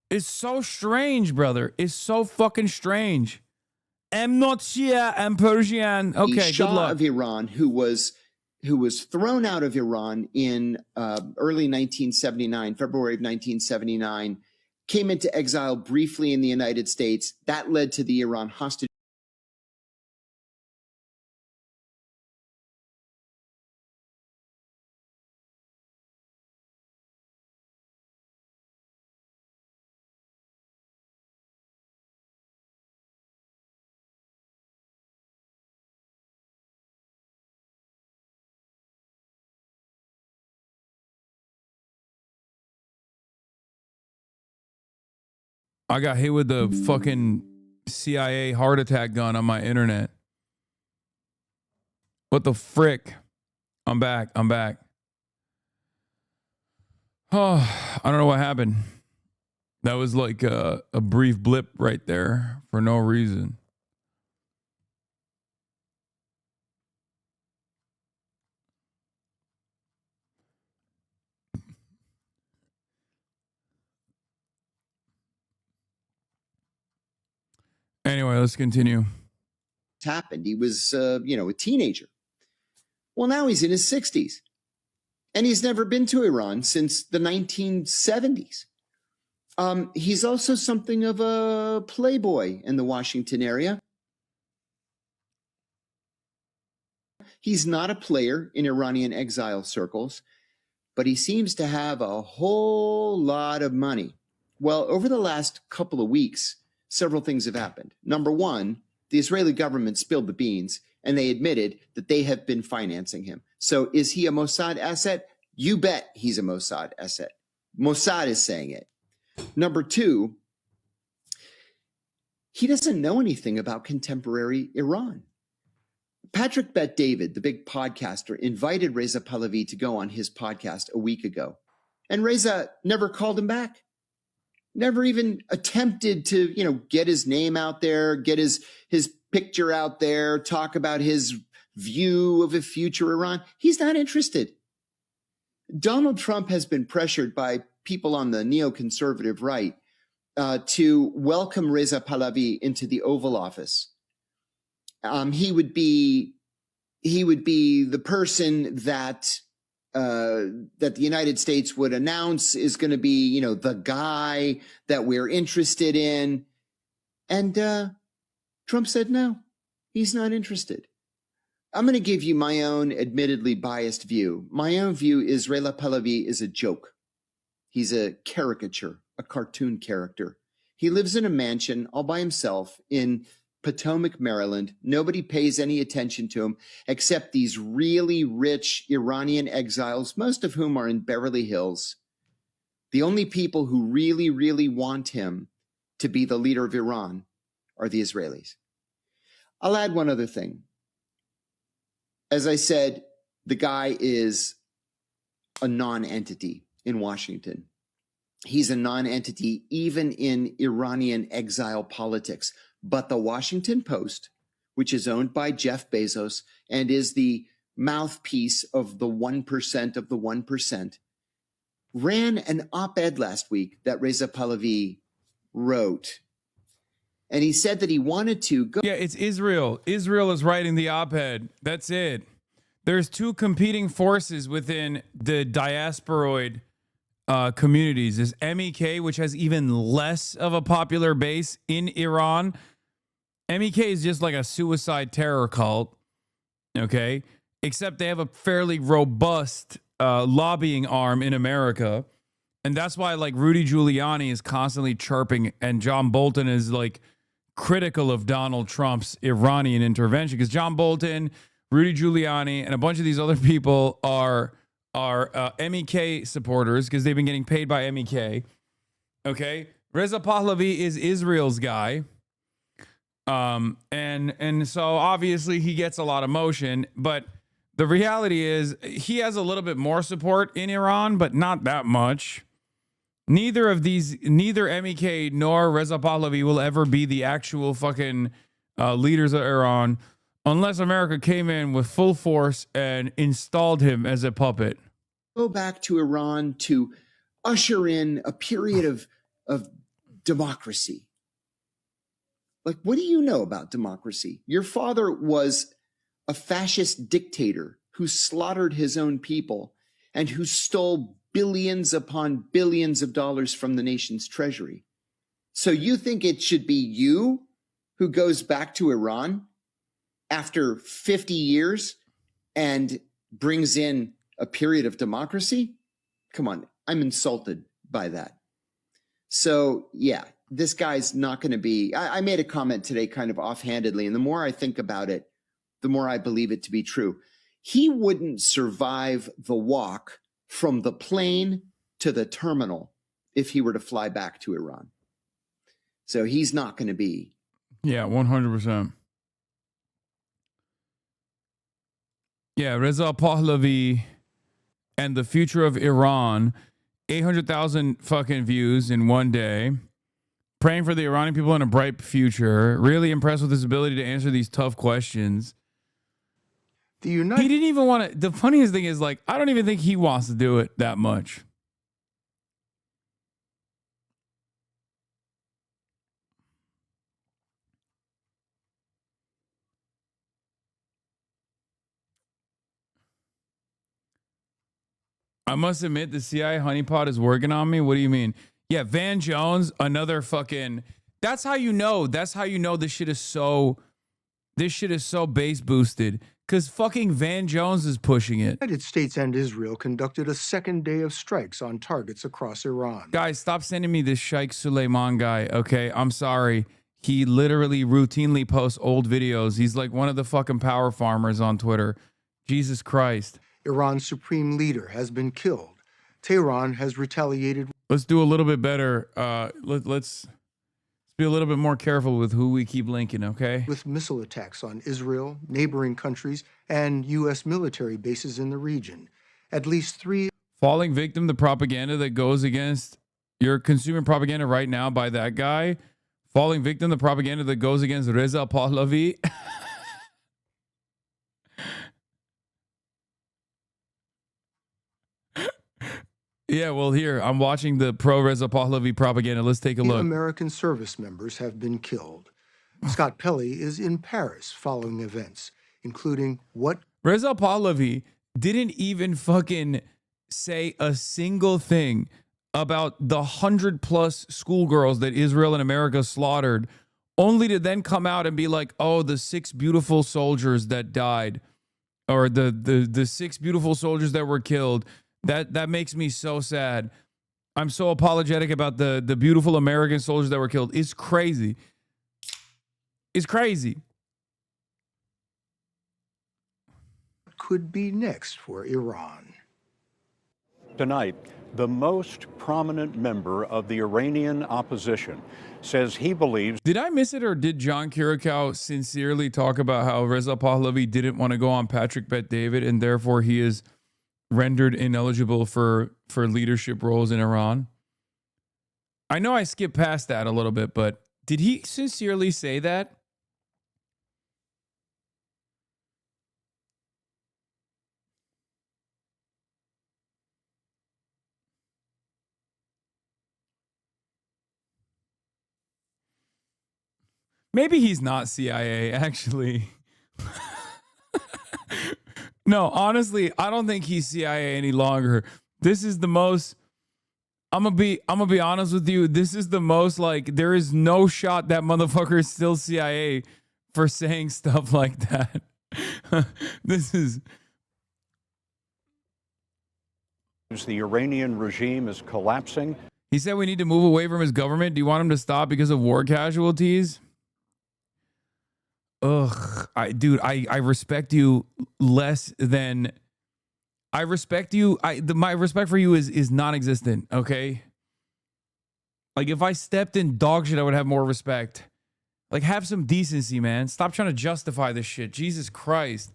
It's so strange, brother. It's so fucking strange. I'm not Shia, I'm Persian. Okay, the good Shah luck. of Iran, who was thrown out of Iran in early 1979, February of 1979, came into exile briefly in the United States. That led to the Iran hostage. I got hit with the fucking CIA heart attack gun on my internet. What the frick? I'm back. Oh, I don't know what happened. That was like a brief blip right there for no reason. Anyway, let's continue. Happened. He was, a teenager. Well, now he's in his 60s. And he's never been to Iran since the 1970s. He's also something of a playboy in the Washington area. He's not a player in Iranian exile circles, but he seems to have a whole lot of money. Well, over the last couple of weeks, several things have happened. Number one, the Israeli government spilled the beans, and they admitted that they have been financing him. So is he a Mossad asset? You bet he's a Mossad asset. Mossad is saying it. Number two, he doesn't know anything about contemporary Iran. Patrick Bet-David, the big podcaster, invited Reza Pahlavi to go on his podcast a week ago. And Reza never called him back. Never even attempted to, get his name out there, get his picture out there, talk about his view of a future Iran. He's not interested. Donald Trump has been pressured by people on the neoconservative right to welcome Reza Pahlavi into the Oval Office. He would be the person that the United States would announce is going to be, the guy that we're interested in. And Trump said no, he's not interested. I'm going to give you my own admittedly biased view. My own view is Reza Pahlavi is a joke. He's a caricature, a cartoon character. He lives in a mansion all by himself in Potomac, Maryland. Nobody pays any attention to him except these really rich Iranian exiles, most of whom are in Beverly Hills. The only people who really, really want him to be the leader of Iran are the Israelis. I'll add one other thing. As I said, the guy is a non-entity in Washington. He's a non-entity even in Iranian exile politics. But the Washington Post, which is owned by Jeff Bezos and is the mouthpiece of the 1% of the 1%, ran an op-ed last week that Reza Pahlavi wrote. And he said that he wanted to go. Yeah, it's Israel. Israel is writing the op-ed. That's it. There's two competing forces within the diasporoid communities. There's MEK, which has even less of a popular base in Iran. MEK is just like a suicide terror cult, okay? Except they have a fairly robust lobbying arm in America. And that's why, like, Rudy Giuliani is constantly chirping and John Bolton is, like, critical of Donald Trump's Iranian intervention. Because John Bolton, Rudy Giuliani, and a bunch of these other people are MEK supporters because they've been getting paid by MEK. Okay? Reza Pahlavi is Israel's guy. And so obviously he gets a lot of motion, but the reality is he has a little bit more support in Iran, but not that much. Neither MEK nor Reza Pahlavi will ever be the actual fucking leaders of Iran unless America came in with full force and installed him as a puppet. Go back to Iran to usher in a period of democracy. Like, what do you know about democracy? Your father was a fascist dictator who slaughtered his own people and who stole billions upon billions of dollars from the nation's treasury. So you think it should be you who goes back to Iran after 50 years and brings in a period of democracy? Come on, I'm insulted by that. So yeah, this guy's not going to be, I made a comment today kind of offhandedly, and the more I think about it, the more I believe it to be true. He wouldn't survive the walk from the plane to the terminal if he were to fly back to Iran. So he's not going to be. Yeah, 100%. Yeah, Reza Pahlavi and the future of Iran, 800,000 fucking views in one day. Praying for the Iranian people in a bright future. Really impressed with his ability to answer these tough questions. He didn't even want to. The funniest thing is, like, I don't even think he wants to do it that much. I must admit, the CIA honeypot is working on me. What do you mean? Yeah, Van Jones, another fucking. That's how you know. That's how you know this shit is so base boosted. Because fucking Van Jones is pushing it. The United States and Israel conducted a second day of strikes on targets across Iran. Guys, stop sending me this Sheikh Suleiman guy, okay? I'm sorry. He literally routinely posts old videos. He's like one of the fucking power farmers on Twitter. Jesus Christ. Iran's supreme leader has been killed. Tehran has retaliated. Let's do a little bit better. Let's be a little bit more careful with who we keep linking, okay? With missile attacks on Israel, neighboring countries, and U.S. military bases in the region. At least 3. Falling victim to propaganda that goes against your consumer propaganda right now by that guy. falling victim to propaganda that goes against Reza Pahlavi. Yeah, well, here, I'm watching the pro-Reza Pahlavi propaganda. Let's take a look. American service members have been killed. Scott Pelley is in Paris following events, including what Reza Pahlavi didn't even fucking say a single thing about the 100+ schoolgirls that Israel and America slaughtered, only to then come out and be like, oh, the 6 beautiful soldiers that died, or the 6 beautiful soldiers that were killed. That makes me so sad. I'm so apologetic about the beautiful American soldiers that were killed. It's crazy. It's crazy. could be next for Iran. Tonight, the most prominent member of the Iranian opposition says he believes... Did I miss it, or did John Kirikow sincerely talk about how Reza Pahlavi didn't want to go on Patrick Bet David and therefore he is rendered ineligible for leadership roles in Iran? I know I skipped past that a little bit, but did he sincerely say that? Maybe he's not CIA, actually. No, honestly, I don't think he's CIA any longer. This is the most... I'm gonna be honest with you. This is the most, like, there is no shot that motherfucker is still CIA for saying stuff like that. This is... The Iranian regime is collapsing. He said we need to move away from his government. Do you want him to stop because of war casualties? Ugh, dude, I respect you less than... I respect you. My respect for you is non-existent, okay? Like, if I stepped in dog shit, I would have more respect. Like, have some decency, man. Stop trying to justify this shit. Jesus Christ.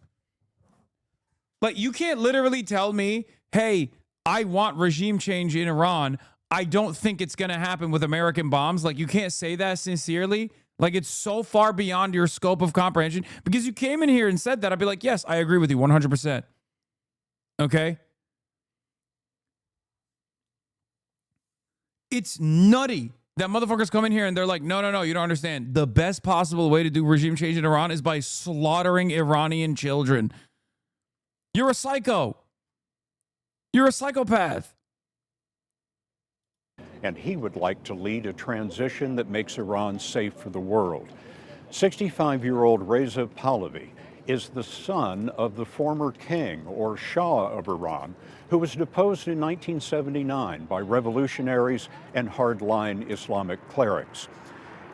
Like, you can't literally tell me, hey, I want regime change in Iran. I don't think it's going to happen with American bombs. Like, you can't say that sincerely. Like, it's so far beyond your scope of comprehension. Because you came in here and said that, I'd be like, yes, I agree with you 100%. Okay? It's nutty that motherfuckers come in here and they're like, no, you don't understand. The best possible way to do regime change in Iran is by slaughtering Iranian children. You're a psycho. You're a psychopath. And he would like to lead a transition that makes Iran safe for the world. 65-year-old Reza Pahlavi is the son of the former king, or Shah of Iran, who was deposed in 1979 by revolutionaries and hardline Islamic clerics.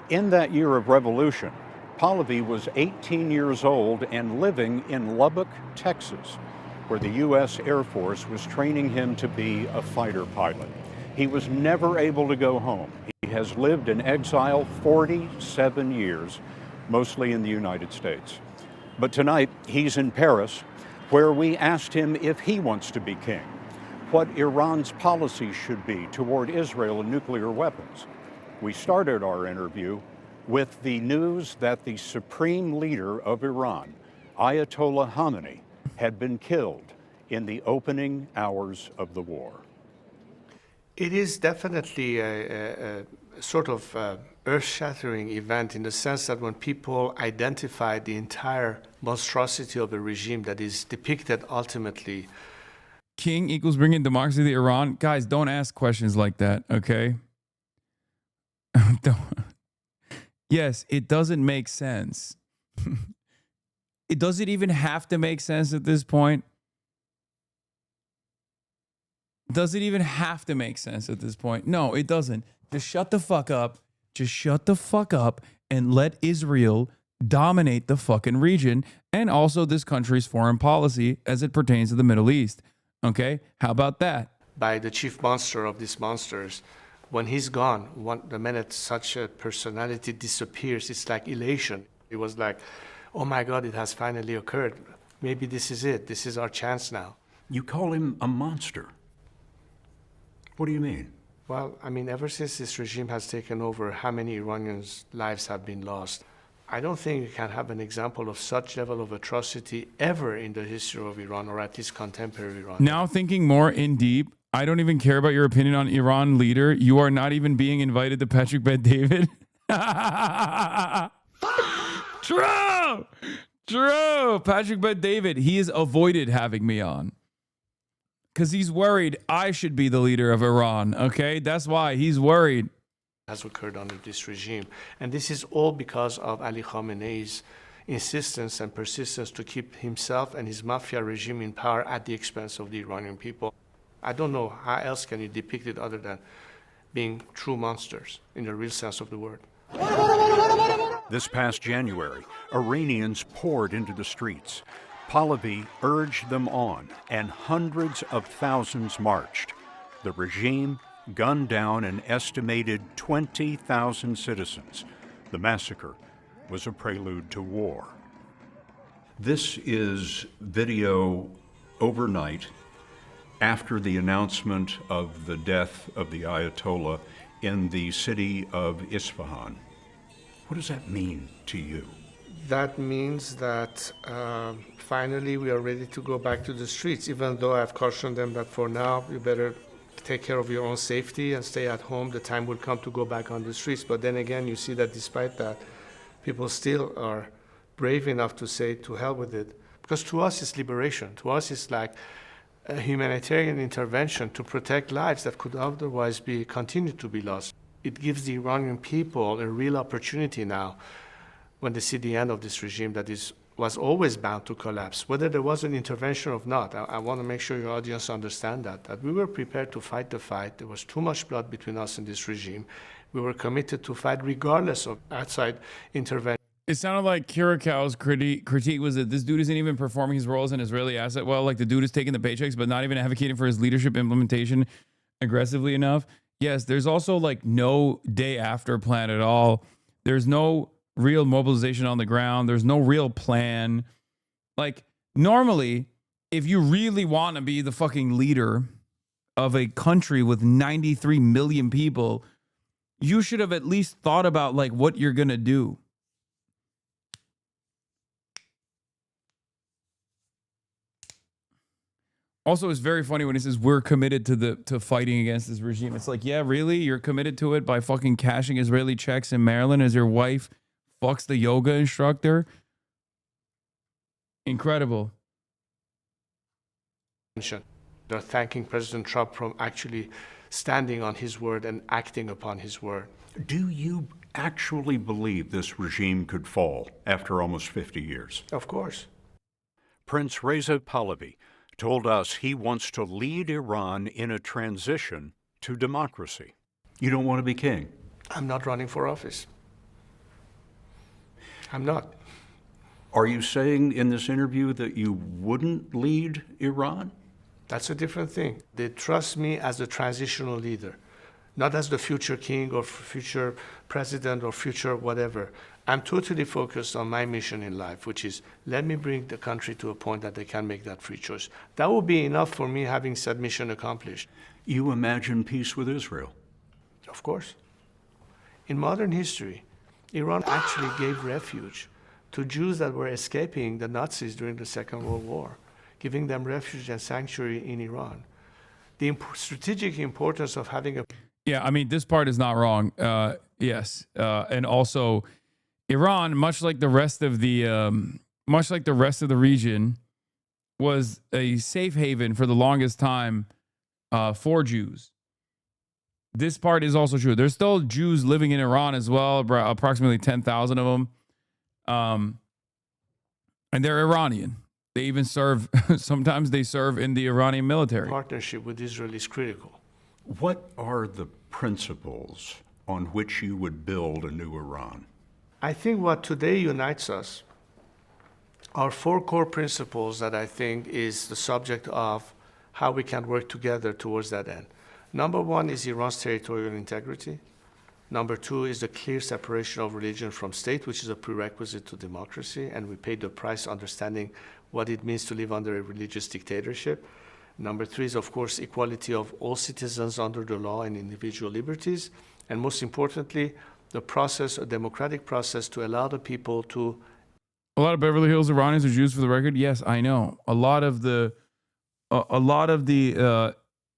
In that year of revolution, Pahlavi was 18 years old and living in Lubbock, Texas, where the U.S. Air Force was training him to be a fighter pilot. He was never able to go home. He has lived in exile 47 years, mostly in the United States. But tonight, he's in Paris, where we asked him if he wants to be king, what Iran's policy should be toward Israel and nuclear weapons. We started our interview with the news that the supreme leader of Iran, Ayatollah Khamenei, had been killed in the opening hours of the war. It is definitely a sort of earth-shattering event in the sense that when people identify the entire monstrosity of a regime that is depicted ultimately. King equals bringing democracy to Iran. Guys, don't ask questions like that, okay? Yes, it doesn't make sense. Does it even have to make sense at this point? Does it even have to make sense at this point? No, it doesn't. Just shut the fuck up. Just shut the fuck up and let Israel dominate the fucking region and also this country's foreign policy as it pertains to the Middle East. Okay? How about that? By the chief monster of these monsters. When he's gone, the minute such a personality disappears, it's like elation. It was like, oh my God, it has finally occurred. Maybe this is it. This is our chance now. You call him a monster. What do you mean? Well, I mean, ever since this regime has taken over, how many Iranians' lives have been lost? I don't think you can have an example of such level of atrocity ever in the history of Iran, or at least contemporary Iran. Now thinking more in deep, I don't even care about your opinion on Iran leader. You are not even being invited to Patrick Bet David. True. Patrick Bet David, he has avoided having me on. Because he's worried I should be the leader of Iran, okay? That's why he's worried. Has occurred under this regime. And this is all because of Ali Khamenei's insistence and persistence to keep himself and his mafia regime in power at the expense of the Iranian people. I don't know how else can you depict it other than being true monsters in the real sense of the word. This past January, Iranians poured into the streets. Pahlavi urged them on, and hundreds of thousands marched. The regime gunned down an estimated 20,000 citizens. The massacre was a prelude to war. This is video overnight after the announcement of the death of the Ayatollah in the city of Isfahan. What does that mean to you? That means that finally we are ready to go back to the streets, even though I've cautioned them that for now you better take care of your own safety and stay at home. The time will come to go back on the streets. But then again, you see that despite that, people still are brave enough to say to hell with it. Because to us it's liberation. To us it's like a humanitarian intervention to protect lives that could otherwise be continued to be lost. It gives the Iranian people a real opportunity now when they see the end of this regime that was always bound to collapse, whether there was an intervention or not. I want to make sure your audience understand that we were prepared to fight the fight. There was too much blood between us and this regime. We were committed to fight regardless of outside intervention. It sounded like Kurakow's critique was that this dude isn't even performing his role as an Israeli asset well. Like the dude is taking the paychecks, but not even advocating for his leadership implementation aggressively enough. Yes, there's also like no day after plan at all. There's no real mobilization on the ground. There's no real plan. Like normally, if you really want to be the fucking leader of a country with 93 million people, you should have at least thought about like what you're going to do. Also, it's very funny when he says we're committed to fighting against this regime. It's like, yeah, really? You're committed to it by fucking cashing Israeli checks in Maryland as your wife fucks the yoga instructor? Incredible. They're thanking President Trump for actually standing on his word and acting upon his word. Do you actually believe this regime could fall after almost 50 years? Of course. Prince Reza Pahlavi told us he wants to lead Iran in a transition to democracy. You don't want to be king? I'm not running for office. I'm not. Are you saying in this interview that you wouldn't lead Iran? That's a different thing. They trust me as a transitional leader, not as the future king or future president or future whatever. I'm totally focused on my mission in life, which is let me bring the country to a point that they can make that free choice. That will be enough for me having said mission accomplished. You imagine peace with Israel? Of course. In modern history, Iran actually gave refuge to Jews that were escaping the Nazis during the Second World War, giving them refuge and sanctuary in Iran. The strategic importance of having a... Yeah, I mean, this part is not wrong. Yes. And also, Iran, much like the rest of the region, was a safe haven for the longest time for Jews. This part is also true. There's still Jews living in Iran as well, approximately 10,000 of them. And they're Iranian. They even serve, sometimes they serve in the Iranian military. Partnership with Israel is critical. What are the principles on which you would build a new Iran? I think what today unites us are four core principles that I think is the subject of how we can work together towards that end. Number one is Iran's territorial integrity. Number two is the clear separation of religion from state, which is a prerequisite to democracy, and we paid the price understanding what it means to live under a religious dictatorship. Number 3 is, of course, equality of all citizens under the law and individual liberties. And most importantly, the process, a democratic process to allow the people to... A lot of Beverly Hills Iranians are Jews, for the record. Yes, I know. A lot of the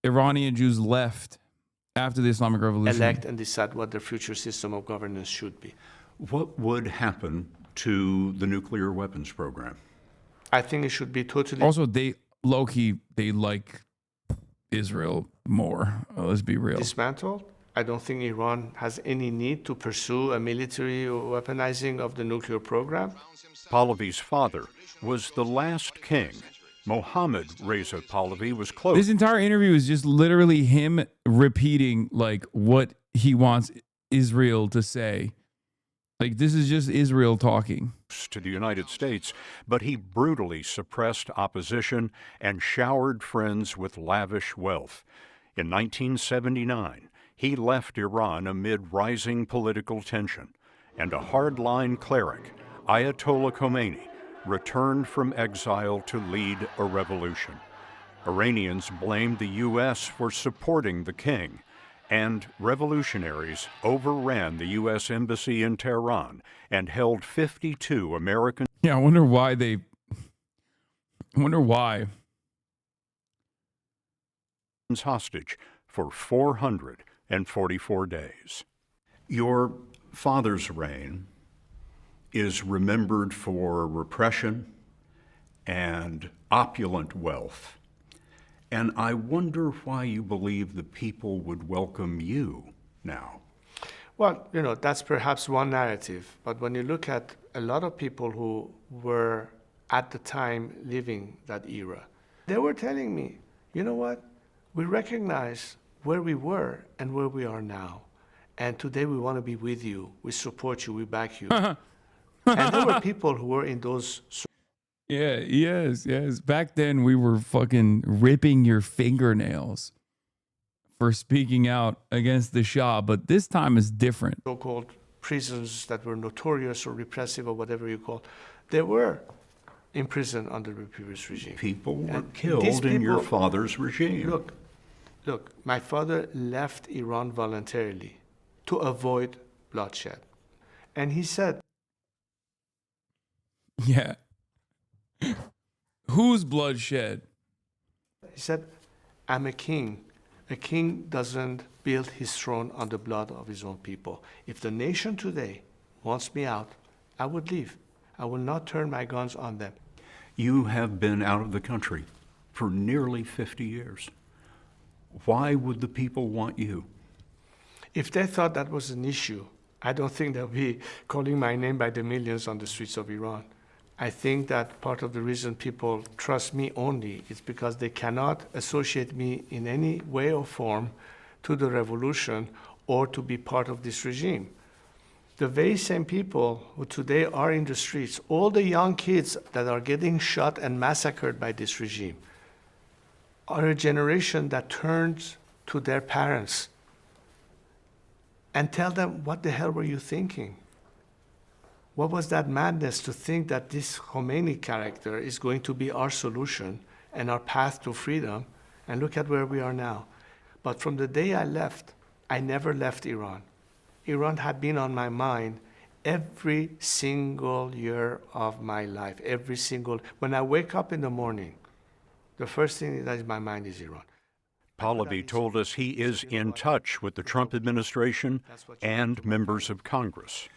Iranian Jews left after the Islamic Revolution. Elect and decide what their future system of governance should be. What would happen to the nuclear weapons program? I think it should be totally... Also, they low-key, they like Israel more. Let's be real. Dismantled. I don't think Iran has any need to pursue a military weaponizing of the nuclear program. Pahlavi's father was the last king. Mohammad Reza Pahlavi was close. This entire interview is just literally him repeating like what he wants Israel to say. Like, this is just Israel talking. To the United States, but he brutally suppressed opposition and showered friends with lavish wealth. In 1979, he left Iran amid rising political tension, and a hardline cleric, Ayatollah Khomeini, returned from exile to lead a revolution. Iranians blamed the U.S. for supporting the king, and revolutionaries overran the U.S. Embassy in Tehran and held 52 American... Yeah, I wonder why they... I wonder why. ...hostage for 444 days. Your father's reign is remembered for repression and opulent wealth. And I wonder why you believe the people would welcome you now. Well, you know, that's perhaps one narrative. But when you look at a lot of people who were at the time living that era, they were telling me, you know what? We recognize where we were and where we are now. And today we want to be with you. We support you. We back you. And there were people who were in those... Yeah, yes. Back then, we were fucking ripping your fingernails for speaking out against the Shah, but this time is different. So-called prisons that were notorious or repressive or whatever you call, they were imprisoned under the previous regime. People were killed in your father's regime. Look, my father left Iran voluntarily to avoid bloodshed. And he said... Yeah. Whose bloodshed? He said, I'm a king. A king doesn't build his throne on the blood of his own people. If the nation today wants me out, I would leave. I will not turn my guns on them. You have been out of the country for nearly 50 years. Why would the people want you? If they thought that was an issue, I don't think they'll be calling my name by the millions on the streets of Iran. I think that part of the reason people trust me only is because they cannot associate me in any way or form to the revolution or to be part of this regime. The very same people who today are in the streets, all the young kids that are getting shot and massacred by this regime, are a generation that turns to their parents and tell them, what the hell were you thinking? What was that madness to think that this Khomeini character is going to be our solution and our path to freedom? And look at where we are now. But from the day I left, I never left Iran. Iran had been on my mind every single year of my life, when I wake up in the morning, the first thing that is in my mind is Iran. Pahlavi told us he is in touch with the Trump administration and members of Congress.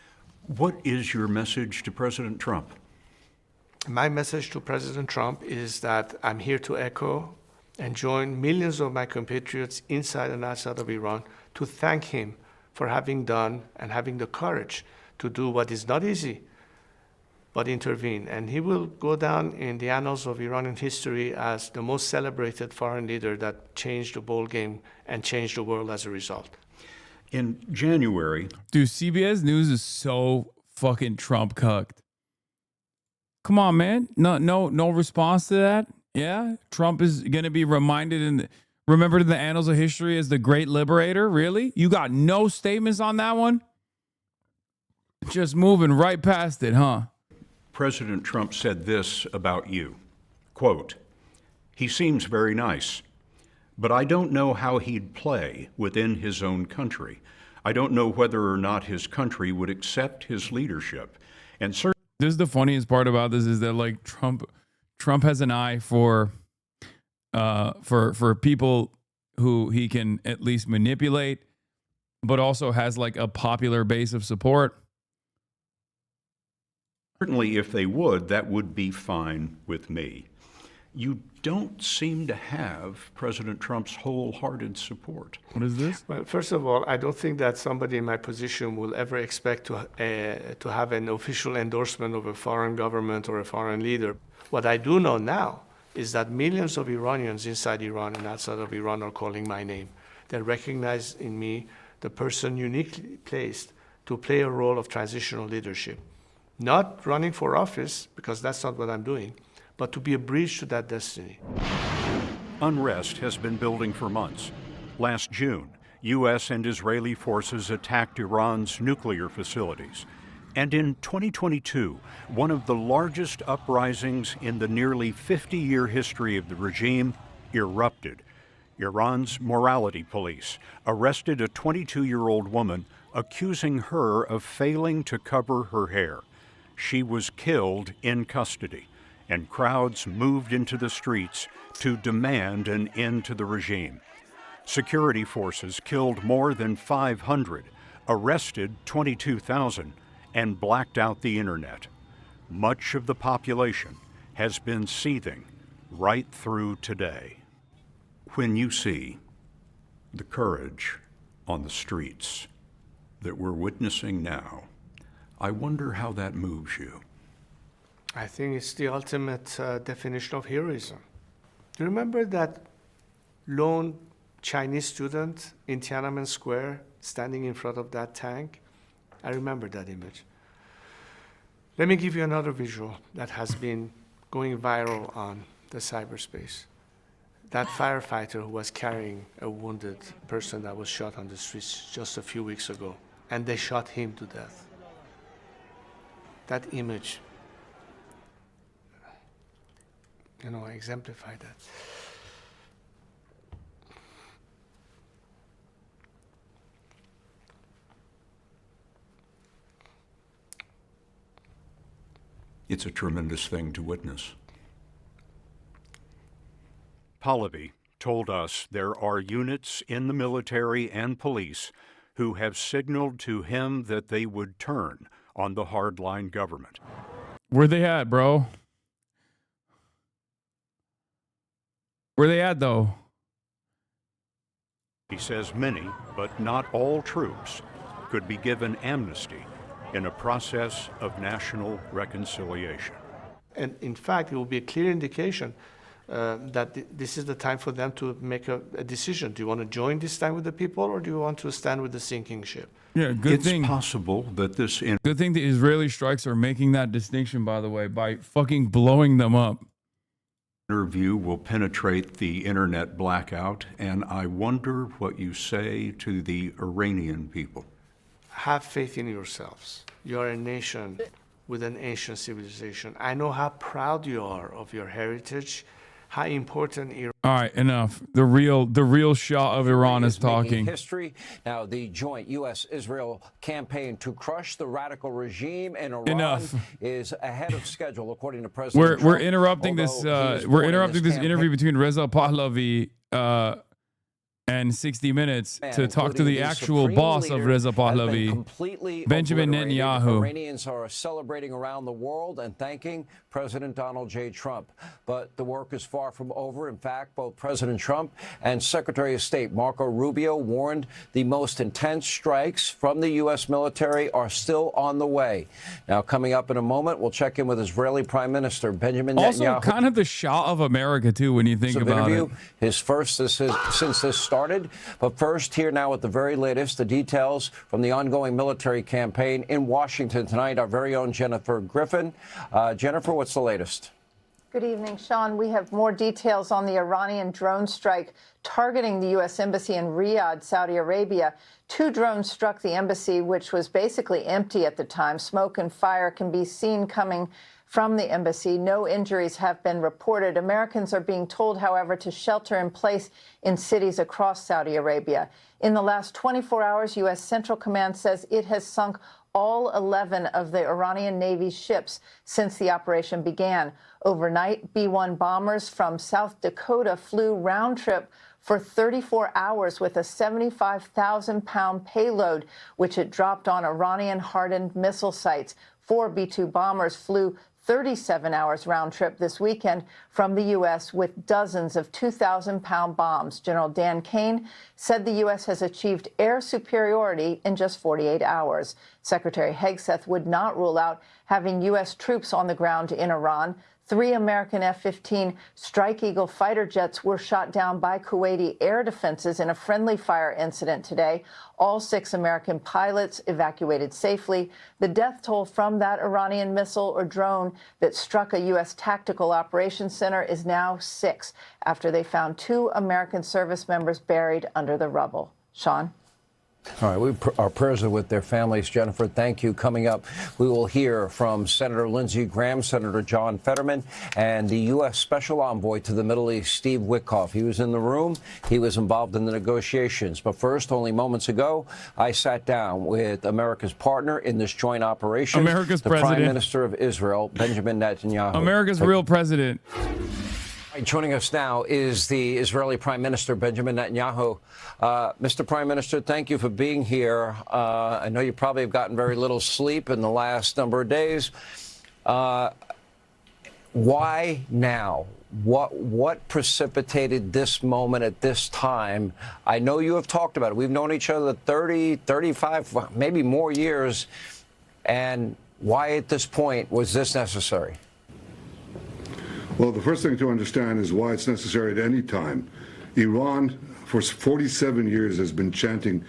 What is your message to President Trump? My message to President Trump is that I'm here to echo and join millions of my compatriots inside and outside of Iran to thank him for having done and having the courage to do what is not easy, but intervene. And he will go down in the annals of Iranian history as the most celebrated foreign leader that changed the ball game and changed the world as a result. In January... Dude, CBS News is so fucking Trump cucked. Come on, man. No response to that? Yeah? Trump is going to be remembered in the annals of history as the great liberator? Really? You got no statements on that one? Just moving right past it, huh? President Trump said this about you, quote, He seems very nice, but I don't know how he'd play within his own country. I don't know whether or not his country would accept his leadership. And certainly, this is the funniest part about this is that like Trump has an eye for people who he can at least manipulate, but also has like a popular base of support. certainly if they would, that would be fine with me. You don't seem to have President Trump's wholehearted support. What is this? Well, first of all, I don't think that somebody in my position will ever expect to have an official endorsement of a foreign government or a foreign leader. What I do know now is that millions of Iranians inside Iran and outside of Iran are calling my name. They recognize in me the person uniquely placed to play a role of transitional leadership. Not running for office, because that's not what I'm doing, but to be a bridge to that destiny. Unrest has been building for months. Last June, U.S. and Israeli forces attacked Iran's nuclear facilities. And in 2022, one of the largest uprisings in the nearly 50-year history of the regime erupted. Iran's morality police arrested a 22-year-old woman accusing her of failing to cover her hair. She was killed in custody, and crowds moved into the streets to demand an end to the regime. Security forces killed more than 500, arrested 22,000, and blacked out the internet. Much of the population has been seething right through today. When you see the courage on the streets that we're witnessing now, I wonder how that moves you. I think it's the ultimate definition of heroism. Do you remember that lone Chinese student in Tiananmen Square standing in front of that tank? I remember that image. Let me give you another visual that has been going viral on the cyberspace. That firefighter who was carrying a wounded person that was shot on the streets just a few weeks ago, and they shot him to death. That image, exemplify that. It's a tremendous thing to witness. Pahlavi told us there are units in the military and police who have signaled to him that they would turn on the hardline government. Where they at, bro? Where they at, though? He says many, but not all troops could be given amnesty in a process of national reconciliation. And in fact, it will be a clear indication that this is the time for them to make a decision. Do you want to join this time with the people, or do you want to stand with the sinking ship? Yeah, good thing. It's possible that this... Good thing the Israeli strikes are making that distinction, by the way, by fucking blowing them up. Interview will penetrate the internet blackout, and I wonder what you say to the Iranian people. Have faith in yourselves. You are a nation with an ancient civilization. I know how proud you are of your heritage, how important Iran. All right, enough. The real Shah of Iran is talking. History. Now, the joint U.S.-Israel campaign to crush the radical regime in Iran is ahead of schedule, according to President Trump. We're interrupting this. We're interrupting this interview between Reza Pahlavi and 60 Minutes to talk to the actual boss of Reza Pahlavi, Benjamin Netanyahu. Iranians are celebrating around the world and thanking President Donald J. Trump. But the work is far from over. In fact, both President Trump and Secretary of State Marco Rubio warned the most intense strikes from the U.S. military are still on the way. Now, coming up in a moment, we'll check in with Israeli Prime Minister Benjamin Netanyahu. Also, kind of the Shah of America, too, when you think about it. His first since this started. But first, here now at the very latest, the details from the ongoing military campaign in Washington tonight, our very own Jennifer Griffin. Jennifer, what's the latest? Good evening, Sean. We have more details on the Iranian drone strike targeting the U.S. Embassy in Riyadh, Saudi Arabia. 2 drones struck the embassy, which was basically empty at the time. Smoke and fire can be seen coming from the embassy. No injuries have been reported. Americans are being told, however, to shelter in place in cities across Saudi Arabia. In the last 24 hours, U.S. Central Command says it has sunk all 11 of the Iranian Navy's ships since the operation began. Overnight, B-1 bombers from South Dakota flew round trip for 34 hours with a 75,000-pound payload, which it dropped on Iranian-hardened missile sites. 4 B-2 bombers flew 37 hours round trip this weekend from the U.S. with dozens of 2,000-pound bombs. General Dan Kane said the U.S. has achieved air superiority in just 48 hours. Secretary Hegseth would not rule out having U.S. troops on the ground in Iran. 3 American F-15 Strike Eagle fighter jets were shot down by Kuwaiti air defenses in a friendly fire incident today. All 6 American pilots evacuated safely. The death toll from that Iranian missile or drone that struck a U.S. tactical operations center is now 6, after they found 2 American service members buried under the rubble. Sean? All right, our prayers are with their families. Jennifer, thank you. Coming up, we will hear from Senator Lindsey Graham, Senator John Fetterman, and the U.S. Special Envoy to the Middle East, Steve Witkoff. He was in the room. He was involved in the negotiations. But first, only moments ago, I sat down with America's partner in this joint operation, America's the president. Prime Minister of Israel, Benjamin Netanyahu. America's real president. Joining us now is the Israeli Prime Minister, Benjamin Netanyahu. Mr. Prime Minister, thank you for being here. I know you probably have gotten very little sleep in the last number of days. Why now? What precipitated this moment at this time? I know you have talked about it. We've known each other 30, 35, maybe more years. And why at this point was this necessary? Well, the first thing to understand is why it's necessary at any time. Iran, for 47 years, has been chanting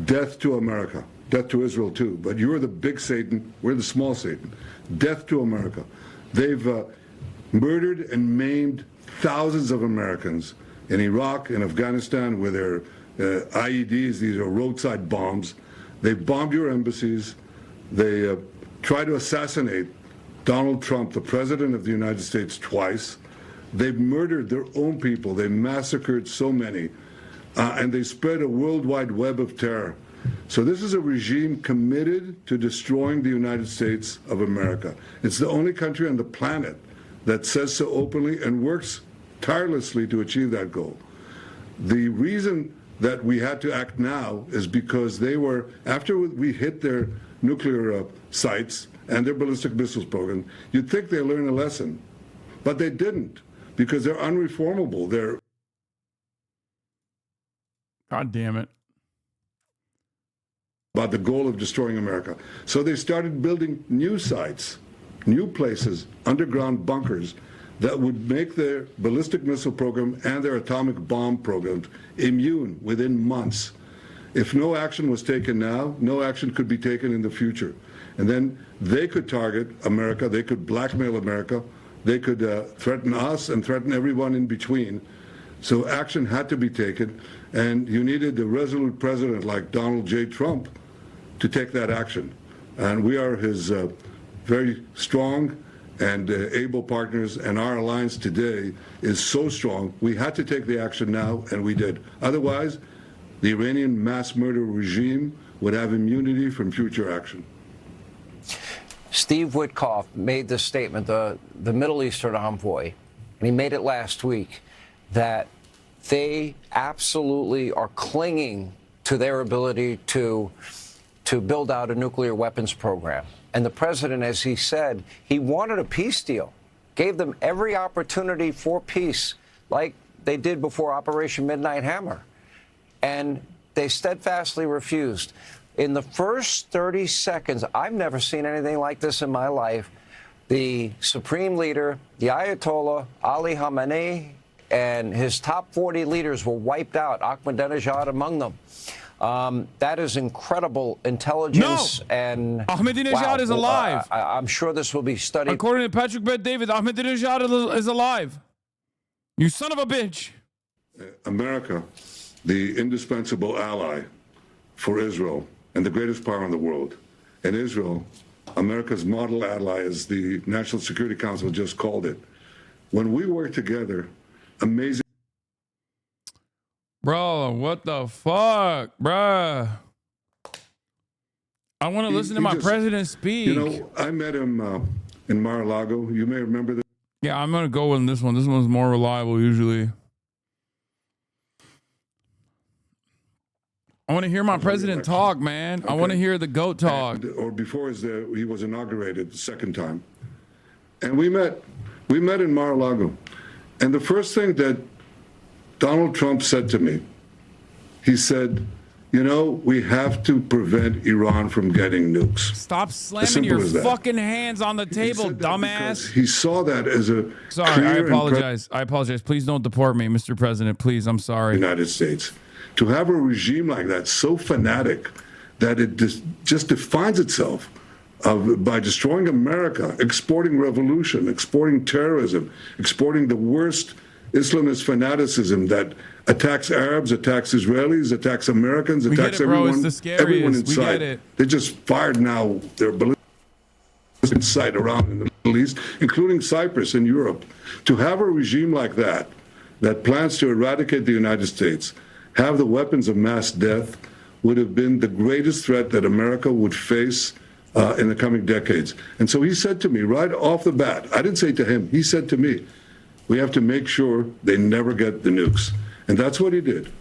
death to America, death to Israel too. But you're the big Satan, we're the small Satan. Death to America. They've murdered and maimed thousands of Americans in Iraq and Afghanistan with their IEDs. These are roadside bombs. They bombed your embassies. They tried to assassinate Donald Trump, the President of the United States, twice. They've murdered their own people. They massacred so many. And they spread a worldwide web of terror. So this is a regime committed to destroying the United States of America. It's the only country on the planet that says so openly and works tirelessly to achieve that goal. The reason that we had to act now is because they were, after we hit their nuclear sites and their ballistic missiles program, you'd think they learned a lesson, but they didn't, because they're unreformable. They're God damn it. About the goal of destroying America. So they started building new sites, new places, underground bunkers that would make their ballistic missile program and their atomic bomb programs immune within months. If no action was taken now, no action could be taken in the future. And then they could target America, they could blackmail America, they could threaten us and threaten everyone in between. So action had to be taken, and you needed a resolute president like Donald J. Trump to take that action. And we are his very strong and able partners, and our alliance today is so strong. We had to take the action now, and we did. Otherwise, the Iranian mass murder regime would have immunity from future action. Steve Witkoff made this statement, the Middle Eastern envoy, and he made it last week, that they absolutely are clinging to their ability to build out a nuclear weapons program. And the president, as he said, he wanted a peace deal, gave them every opportunity for peace, like they did before Operation Midnight Hammer. And they steadfastly refused. In the first 30 seconds, I've never seen anything like this in my life. The supreme leader, the Ayatollah Ali Khamenei, and his top 40 leaders were wiped out, Ahmadinejad among them. That is incredible intelligence. No! And Ahmadinejad is alive. I'm sure this will be studied. According to Patrick Bet David, Ahmadinejad is alive. You son of a bitch. America, the indispensable ally for Israel and the greatest power in the world, and Israel, America's model ally, as the National Security Council just called it. When we work together, amazing. Bro, what the fuck, bruh? I want to listen to my president speak. You know, I met him in Mar-a-Lago. You may remember this. Yeah, I'm going to go with this one. This one's more reliable usually. I want to hear my president talk, man. Okay. I want to hear the GOAT talk. Or before he was inaugurated the second time. And we met in Mar-a-Lago. And the first thing that Donald Trump said to me, he said, you know, we have to prevent Iran from getting nukes. Stop slamming your fucking hands on the table, dumbass. He saw that as a Sorry, I apologize. I apologize. Please don't deport me, Mr. President. Please, I'm sorry. United States. To have a regime like that, so fanatic, that it just defines itself by destroying America, exporting revolution, exporting terrorism, exporting the worst Islamist fanaticism that attacks Arabs, attacks Israelis, attacks Americans, attacks everyone in sight. They just fired now their ballistic in sight around in the Middle East, including Cyprus and Europe. To have a regime like that, that plans to eradicate the United States, have the weapons of mass death, would have been the greatest threat that America would face in the coming decades. And so he said to me right off the bat, I didn't say to him, he said to me, we have to make sure they never get the nukes. And that's what he did.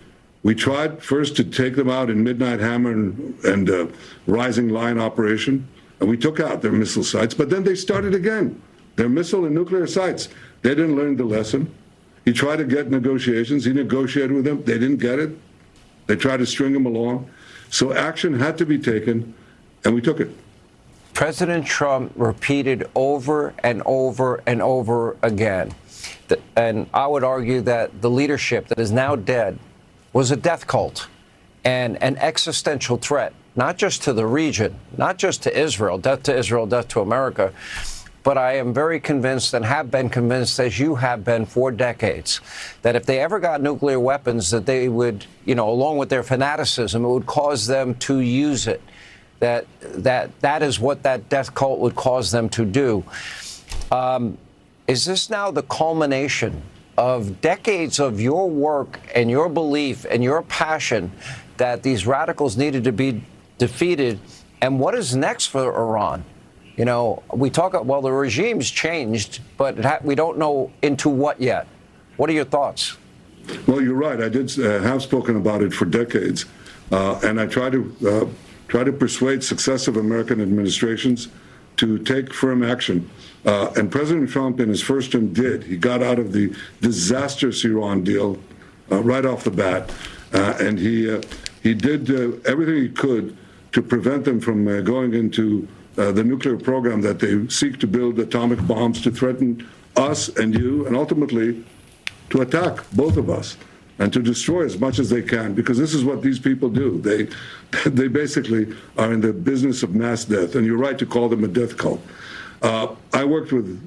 We tried first to take them out in Midnight Hammer and Rising Lion operation, and we took out their missile sites, but then they started again, their missile and nuclear sites. They didn't learn the lesson. He tried to get negotiations. He negotiated with them. They didn't get it. They tried to string him along. So action had to be taken, and we took it. President Trump repeated over and over and over again, and I would argue that the leadership that is now dead was a death cult and an existential threat, not just to the region, not just to Israel, death to America, but I am very convinced and have been convinced, as you have been for decades, that if they ever got nuclear weapons, that they would, you know, along with their fanaticism, it would cause them to use it. That is what that death cult would cause them to do. Is this now the culmination of decades of your work and your belief and your passion that these radicals needed to be defeated? And what is next for Iran? You know, we talk, well, the regime's changed, but we don't know into what yet. What are your thoughts? Well, you're right. I did have spoken about it for decades, and I try to persuade successive American administrations to take firm action. And President Trump, in his first term, did. He got out of the disastrous Iran deal right off the bat, and he did everything he could to prevent them from going into the nuclear program that they seek to build atomic bombs to threaten us and you, and ultimately to attack both of us and to destroy as much as they can, because this is what these people do. They basically are in the business of mass death, and you're right to call them a death cult. I worked with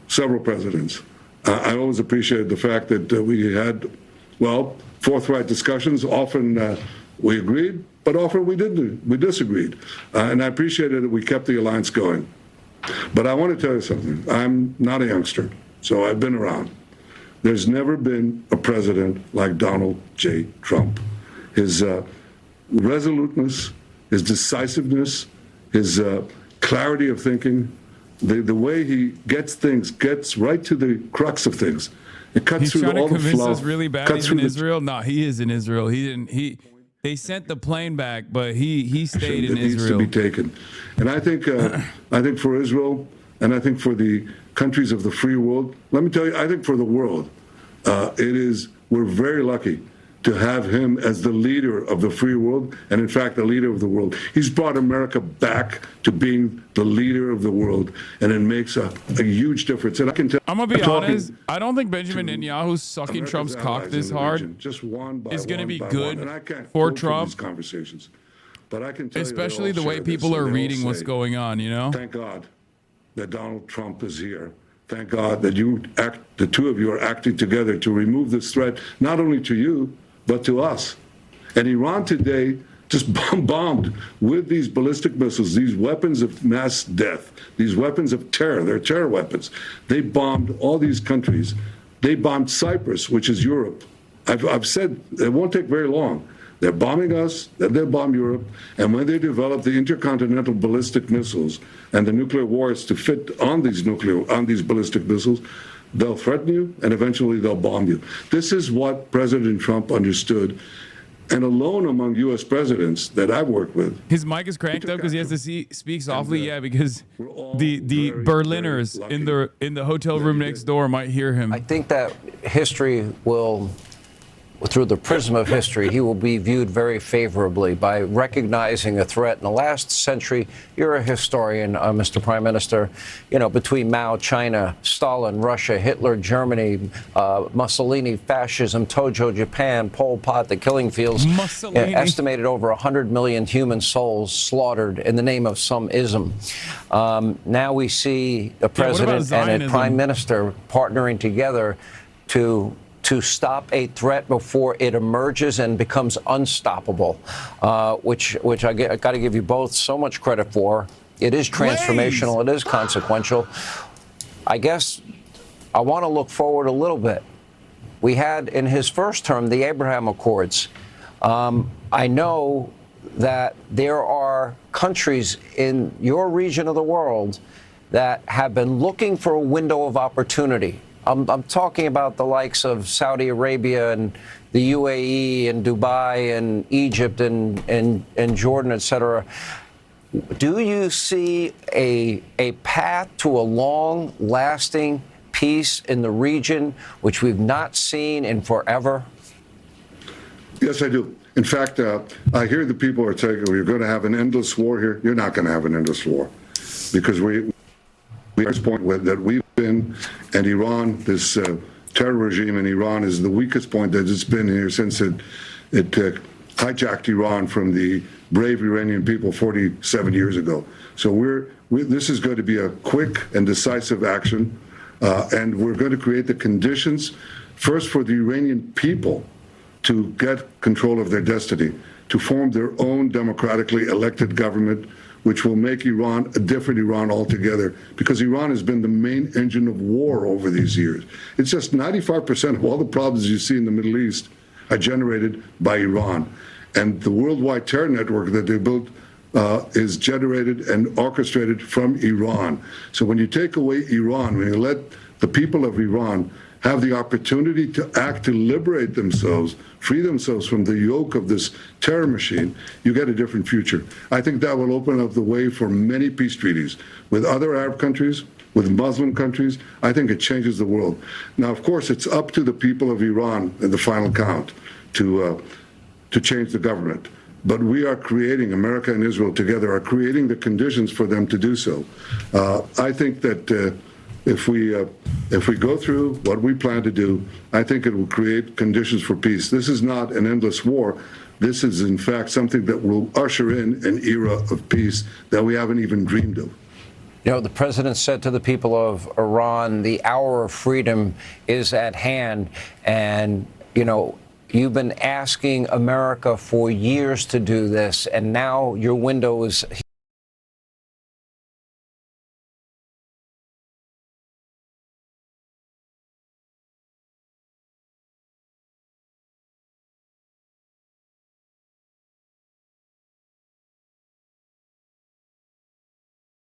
several presidents. I always appreciated the fact that we had, well, forthright discussions. Often we agreed, but often we didn't. We disagreed. And I appreciated that we kept the alliance going. But I want to tell you something. I'm not a youngster, so I've been around. There's never been a president like Donald J. Trump. His resoluteness, his decisiveness, his clarity of thinking, the way he gets right to the crux of things. It cuts through all the fluff. He's trying to convince us really bad he's in Israel. No, he is in Israel. They sent the plane back, but he stayed in Israel. Needs to be taken. And I think for Israel, and I think for the countries of the free world, let me tell you, I think for the world, we're very lucky to have him as the leader of the free world, and in fact, the leader of the world. He's brought America back to being the leader of the world, and it makes a huge difference. And I can tell. I'm gonna be honest. I don't think Benjamin Netanyahu sucking Trump's cock this hard is going to be good for Trump. Conversations, but I can tell especially the way people are reading what's going on. You know. Thank God that Donald Trump is here. Thank God that the two of you are acting together to remove this threat, not only to you, but to us. And Iran today just bombed with these ballistic missiles, these weapons of mass death, these weapons of terror. They're terror weapons. They bombed all these countries. They bombed Cyprus, which is Europe. I've said it won't take very long. They're bombing us, then they'll bomb Europe, and when they develop the intercontinental ballistic missiles and the nuclear wars to fit on these ballistic missiles, they'll threaten you, and eventually they'll bomb you. This is what President Trump understood, and alone among U.S. presidents that I've worked with. His mic is cranked though because he has to speak softly. Yeah, because the Berliners in the hotel room next door might hear him. I think that history will, through the prism of history, he will be viewed very favorably by recognizing a threat. In the last century, you're a historian, Mr. Prime Minister, you know, between Mao, China, Stalin, Russia, Hitler, Germany, Mussolini, fascism, Tojo, Japan, Pol Pot, the killing fields, estimated over 100 million human souls slaughtered in the name of some ism. Now we see a president and a prime minister partnering together to stop a threat before it emerges and becomes unstoppable, which I got to give you both so much credit for. It is transformational. It is consequential. I guess I want to look forward a little bit. We had in his first term the Abraham Accords. I know that there are countries in your region of the world that have been looking for a window of opportunity. I'm talking about the likes of Saudi Arabia and the UAE and Dubai and Egypt and Jordan, et cetera. Do you see a path to a long-lasting peace in the region, which we've not seen in forever? Yes, I do. In fact, I hear the people are saying we're going to have an endless war here. You're not going to have an endless war, because we are at this point that we've been, and Iran, this terror regime in Iran, is the weakest point that it's been here since it hijacked Iran from the brave Iranian people 47 years ago. So this is going to be a quick and decisive action, and we're going to create the conditions first for the Iranian people to get control of their destiny, to form their own democratically elected government, which will make Iran a different Iran altogether, because Iran has been the main engine of war over these years. It's just 95% of all the problems you see in the Middle East are generated by Iran. And the worldwide terror network that they built is generated and orchestrated from Iran. So when you take away Iran, when you let the people of Iran have the opportunity to act, to liberate themselves, free themselves from the yoke of this terror machine, you get a different future. I think that will open up the way for many peace treaties with other Arab countries, with Muslim countries. I think it changes the world. Now, of course, it's up to the people of Iran in the final count to change the government. But we are creating, America and Israel together are creating the conditions for them to do so. I think that if we go through what we plan to do, I think it will create conditions for peace. This is not an endless war. This is, in fact, something that will usher in an era of peace that we haven't even dreamed of. You know, the president said to the people of Iran, the hour of freedom is at hand. And, you know, you've been asking America for years to do this, and now your window is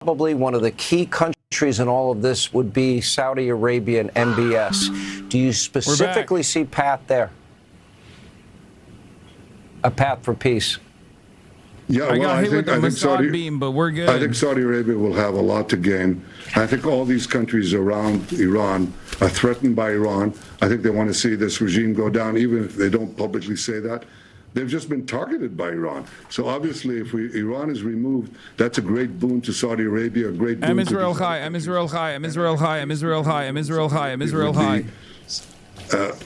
probably one of the key countries in all of this would be Saudi Arabia and MBS. Do you specifically see path there? A path for peace? Yeah, well, I think Saudi, beam, but we're good. I think Saudi Arabia will have a lot to gain. I think all these countries around Iran are threatened by Iran. I think they want to see this regime go down, even if they don't publicly say that. They've just been targeted by Iran. So obviously, if Iran is removed, that's a great boon to Saudi Arabia, a great boon Israel high, Israel high, Israel high, Israel high, Israel high, Israel high.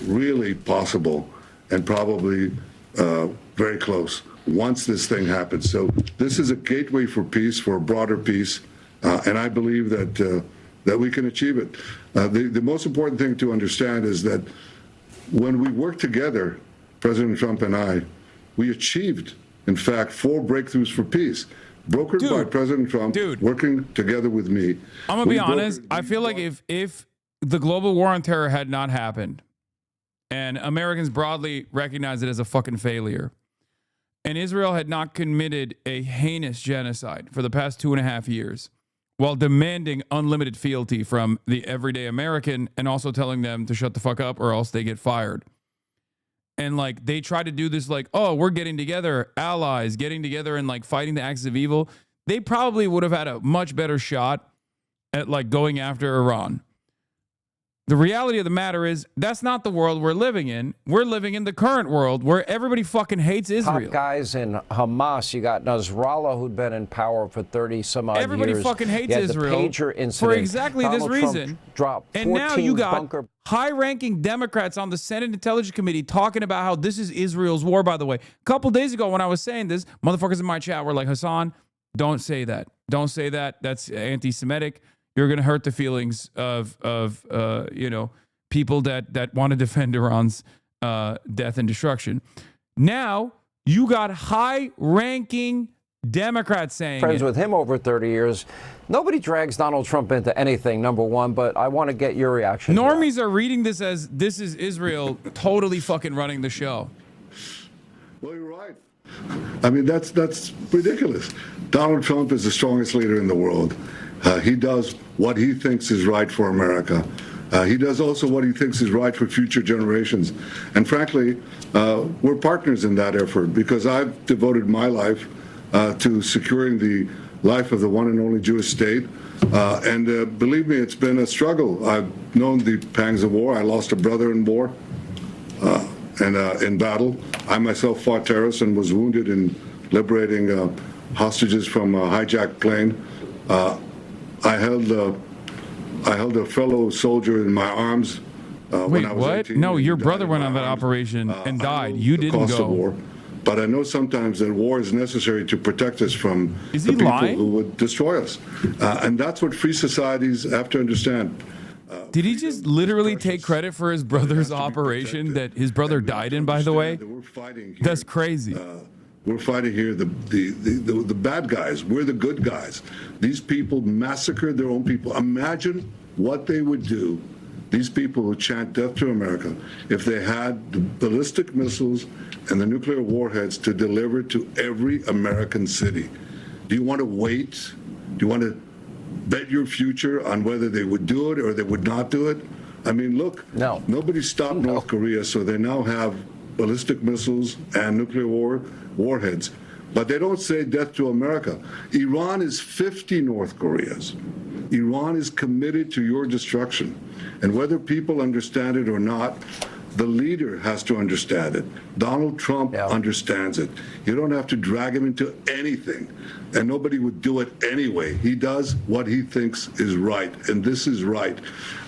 Really possible, and probably very close once this thing happens. So this is a gateway for peace, for a broader peace, and I believe that we can achieve it. The most important thing to understand is that when we work together, President Trump and I, we achieved in fact, 4 breakthroughs for peace, brokered by President Trump, working together with me. I'm going to be honest. I feel like if the global war on terror had not happened and Americans broadly recognized it as a fucking failure, and Israel had not committed a heinous genocide for the past 2.5 years while demanding unlimited fealty from the everyday American and also telling them to shut the fuck up or else they get fired. And like they try to do this like, oh, we're getting together, allies, getting together and like fighting the axis of evil. They probably would have had a much better shot at like going after Iran. The reality of the matter is that's not the world we're living in. We're living in the current world where everybody fucking hates Israel. Top guys in Hamas. You got Nasrallah, who'd been in power for 30 some odd years. Everybody fucking hates Israel. The pager incident. For exactly this reason. Dropped 14 and now you got bunker high-ranking Democrats on the Senate Intelligence Committee talking about how this is Israel's war, by the way. A couple days ago when I was saying this, motherfuckers in my chat were like, Hasan, don't say that. Don't say that. That's anti-Semitic. You're going to hurt the feelings of you know, people that want to defend Iran's death and destruction. Now, you got high-ranking Democrats saying friends with him over 30 years. Nobody drags Donald Trump into anything, number one, but I want to get your reaction. Normies are reading this as this is Israel totally fucking running the show. Well, you're right. I mean, that's ridiculous. Donald Trump is the strongest leader in the world. He does what he thinks is right for America. He does also what he thinks is right for future generations. And frankly, we're partners in that effort because I've devoted my life to securing the life of the one and only Jewish state. And believe me, it's been a struggle. I've known the pangs of war. I lost a brother in war and in battle. I myself fought terrorists and was wounded in liberating hostages from a hijacked plane. I held a fellow soldier in my arms when I was 18. No, your brother went on that operation and died. You didn't go. War. But I know sometimes that war is necessary to protect us from the people who would destroy us. And that's what free societies have to understand. Did he just literally take credit for his brother's operation that his brother died in, by the way? That's crazy. We're fighting here the bad guys. We're the good guys. These people massacred their own people. Imagine what they would do, these people who chant death to America, if they had the ballistic missiles and the nuclear warheads to deliver to every American city. Do you want to wait? Do you want to bet your future on whether they would do it or they would not do it? I mean, look, nobody stopped North Korea, so they now have ballistic missiles and nuclear warheads. But they don't say death to America. Iran is 50 North Koreas. Iran is committed to your destruction. And whether people understand it or not, the leader has to understand it. Donald Trump understands it. You don't have to drag him into anything. And nobody would do it anyway. He does what he thinks is right. And this is right.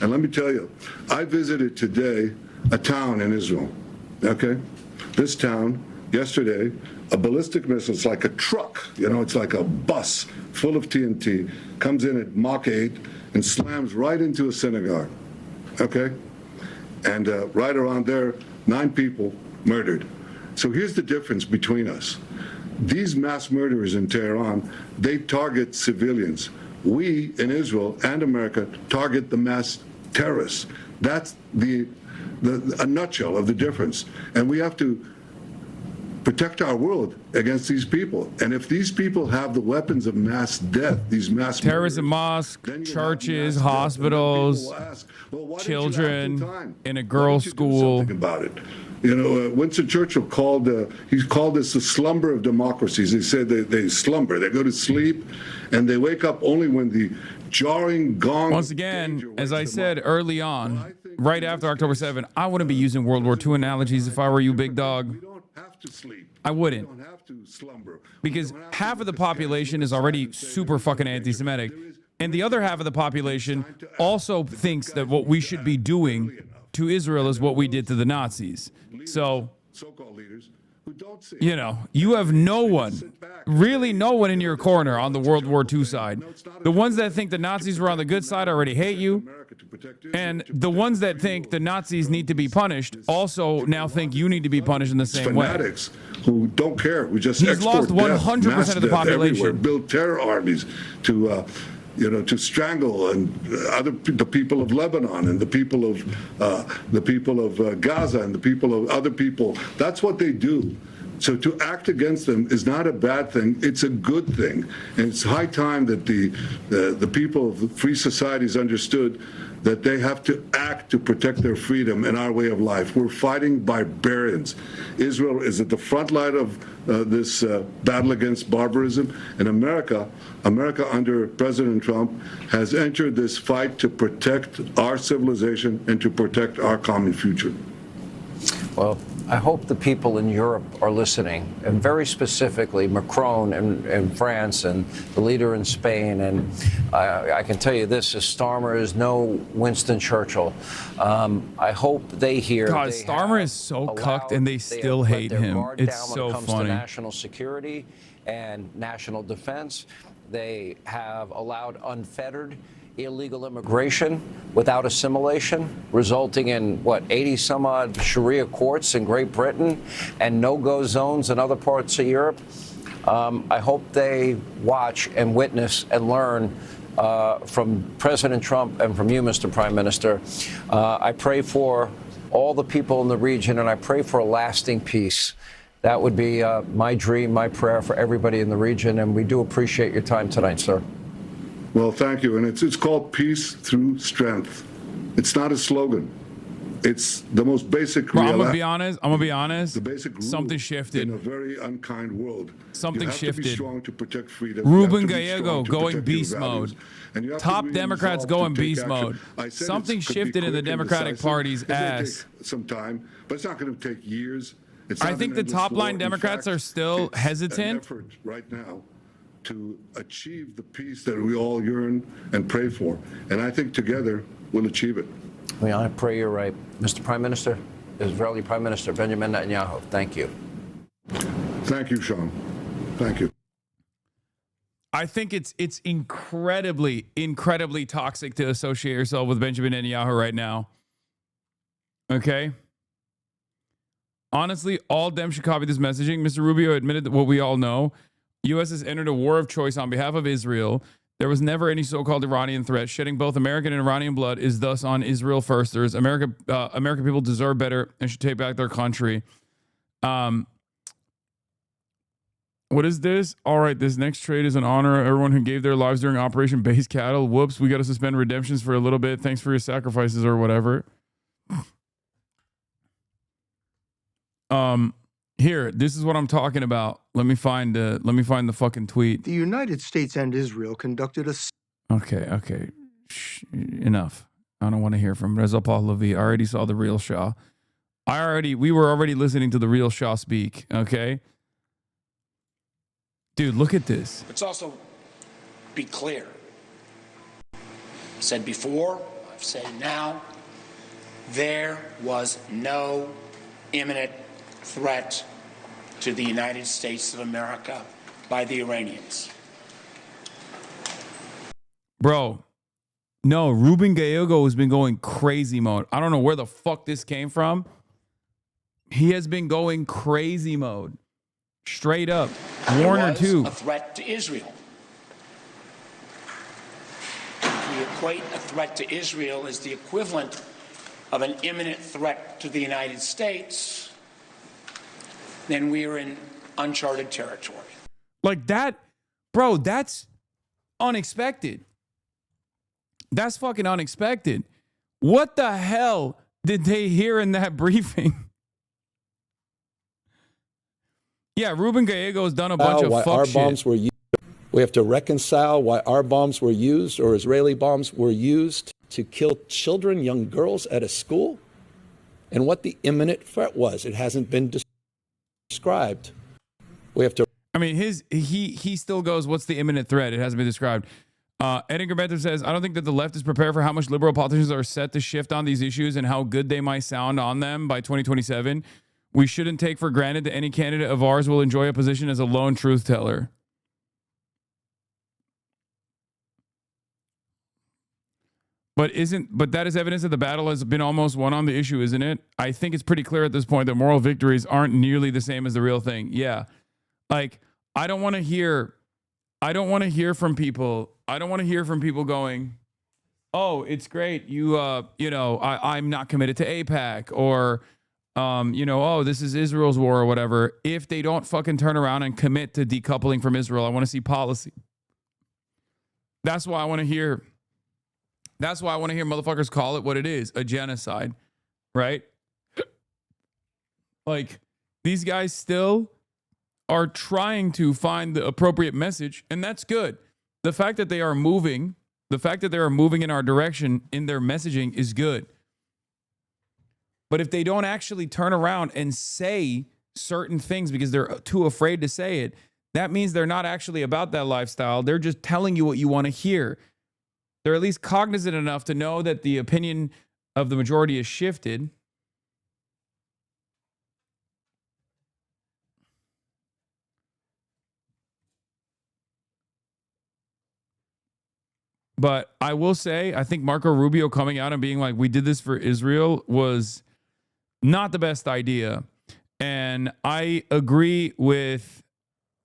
And let me tell you, I visited today a town in Israel. Okay? This town, yesterday, a ballistic missile, it's like a truck, you know, it's like a bus full of TNT, comes in at Mach 8 and slams right into a synagogue. Okay? And right around there, 9 people murdered. So here's the difference between us. These mass murderers in Tehran, they target civilians. We in Israel and America target the mass terrorists. That's a nutshell of the difference. And we have to protect our world against these people. And if these people have the weapons of mass death, these mass terrorism, mosques, churches, hospitals, children in a girls' school. About it. You know, Winston Churchill called this the slumber of democracies. He said they slumber, they go to sleep, and they wake up only when the jarring gong. Once again, as I said early on, right after October 7, I wouldn't be using World War II analogies if I were you, big dog. I wouldn't. Because half of the population is already super fucking anti-Semitic, and the other half of the population also thinks that what we should be doing to Israel is what we did to the Nazis. So, you know, you have no one, really no one in your corner on the World War II side. The ones that think the Nazis were on the good side already hate you. And the ones that think the Nazis need to be punished also now think you need to be punished in the same way. who don't care, who just He's export lost 100% mass of the death population. everywhere, build terror armies to to strangle the people of Lebanon and the people of Gaza and the people of other people. That's what they do. So to act against them is not a bad thing. It's a good thing, and it's high time that the people of the free societies understood that they have to act to protect their freedom and our way of life. We're fighting barbarians. Israel is at the front line of this battle against barbarism, and America under President Trump has entered this fight to protect our civilization and to protect our common future. Well, I hope the people in Europe are listening, and very specifically Macron in France and the leader in Spain. And I can tell you this, is Starmer is no Winston Churchill. I hope they hear. God, Starmer is so cucked and they still hate him. It's so when it comes funny. to national security and national defense. They have allowed unfettered illegal immigration without assimilation, resulting in, 80 some odd Sharia courts in Great Britain and no-go zones in other parts of Europe. I hope they watch and witness and learn from President Trump and from you, Mr. Prime Minister. I pray for all the people in the region, and I pray for a lasting peace. That would be my dream, my prayer for everybody in the region, and we do appreciate your time tonight, sir. Well, thank you. And it's called peace through strength. It's not a slogan. It's the most basic Bro, I'm gonna be honest. The basic rule something shifted in a very unkind world. Something you have shifted. To be strong to protect freedom. Ruben Gallego going beast mode. Top really Democrats going beast mode. Something shifted in the Democratic Party's ass. Take some time, but it's not going to take years. I think the top line Democrats are still hesitant. An effort right now to achieve the peace that we all yearn and pray for. And I think together we'll achieve it. Well, I pray you're right. Mr. Prime Minister, Israeli Prime Minister Benjamin Netanyahu, thank you. Thank you, Sean. Thank you. I think it's incredibly toxic to associate yourself with Benjamin Netanyahu right now. Okay? Honestly, all Dems should copy this messaging. Mr. Rubio admitted that what we all know. U.S. has entered a war of choice on behalf of Israel. There was never any so-called Iranian threat. Shedding both American and Iranian blood is thus on Israel firsters. American people deserve better and should take back their country. What is this? All right, this next trade is an honor of everyone who gave their lives during Operation Base Cattle. Whoops, we got to suspend redemptions for a little bit. Thanks for your sacrifices or whatever. Here, this is what I'm talking about. Let me find the fucking tweet. The United States and Israel conducted a... Okay. Enough. I don't want to hear from Reza Pahlavi. I already saw the real Shah. We were already listening to the real Shah speak. Okay. Dude, look at this. Let's also be clear. I've said before, I've said now, there was no imminent threat to the United States of America by the Iranians. Bro, no, Ruben Gallego has been going crazy mode. I don't know where the fuck this came from. He has been going crazy mode. Straight up. Warner too. A threat to Israel. We equate a threat to Israel as the equivalent of an imminent threat to the United States, then we are in uncharted territory. Like that, bro, that's unexpected. That's fucking unexpected. What the hell did they hear in that briefing? Yeah, Ruben Gallego has done a bunch of fuck shit. Bombs were used. We have to reconcile why our bombs were used or Israeli bombs were used to kill children, young girls at a school, and what the imminent threat was. It hasn't been described. We have to. I mean, he still goes, what's the imminent threat? It hasn't been described. Edgar Bethel says, I don't think that the left is prepared for how much liberal politicians are set to shift on these issues and how good they might sound on them by 2027. We shouldn't take for granted that any candidate of ours will enjoy a position as a lone truth teller. But that is evidence that the battle has been almost won on the issue, isn't it? I think it's pretty clear at this point that moral victories aren't nearly the same as the real thing. Yeah. Like, I don't want to hear from people going, oh, it's great. I'm not committed to AIPAC, or, oh, this is Israel's war or whatever. If they don't fucking turn around and commit to decoupling from Israel, I want to see policy. That's why I want to hear motherfuckers call it what it is, a genocide, right? Like, these guys still are trying to find the appropriate message, and that's good. The fact that they are moving in our direction in their messaging is good. But if they don't actually turn around and say certain things because they're too afraid to say it, that means they're not actually about that lifestyle. They're just telling you what you want to hear. They're at least cognizant enough to know that the opinion of the majority is shifted. But I will say, I think Marco Rubio coming out and being like, we did this for Israel, was not the best idea. And I agree with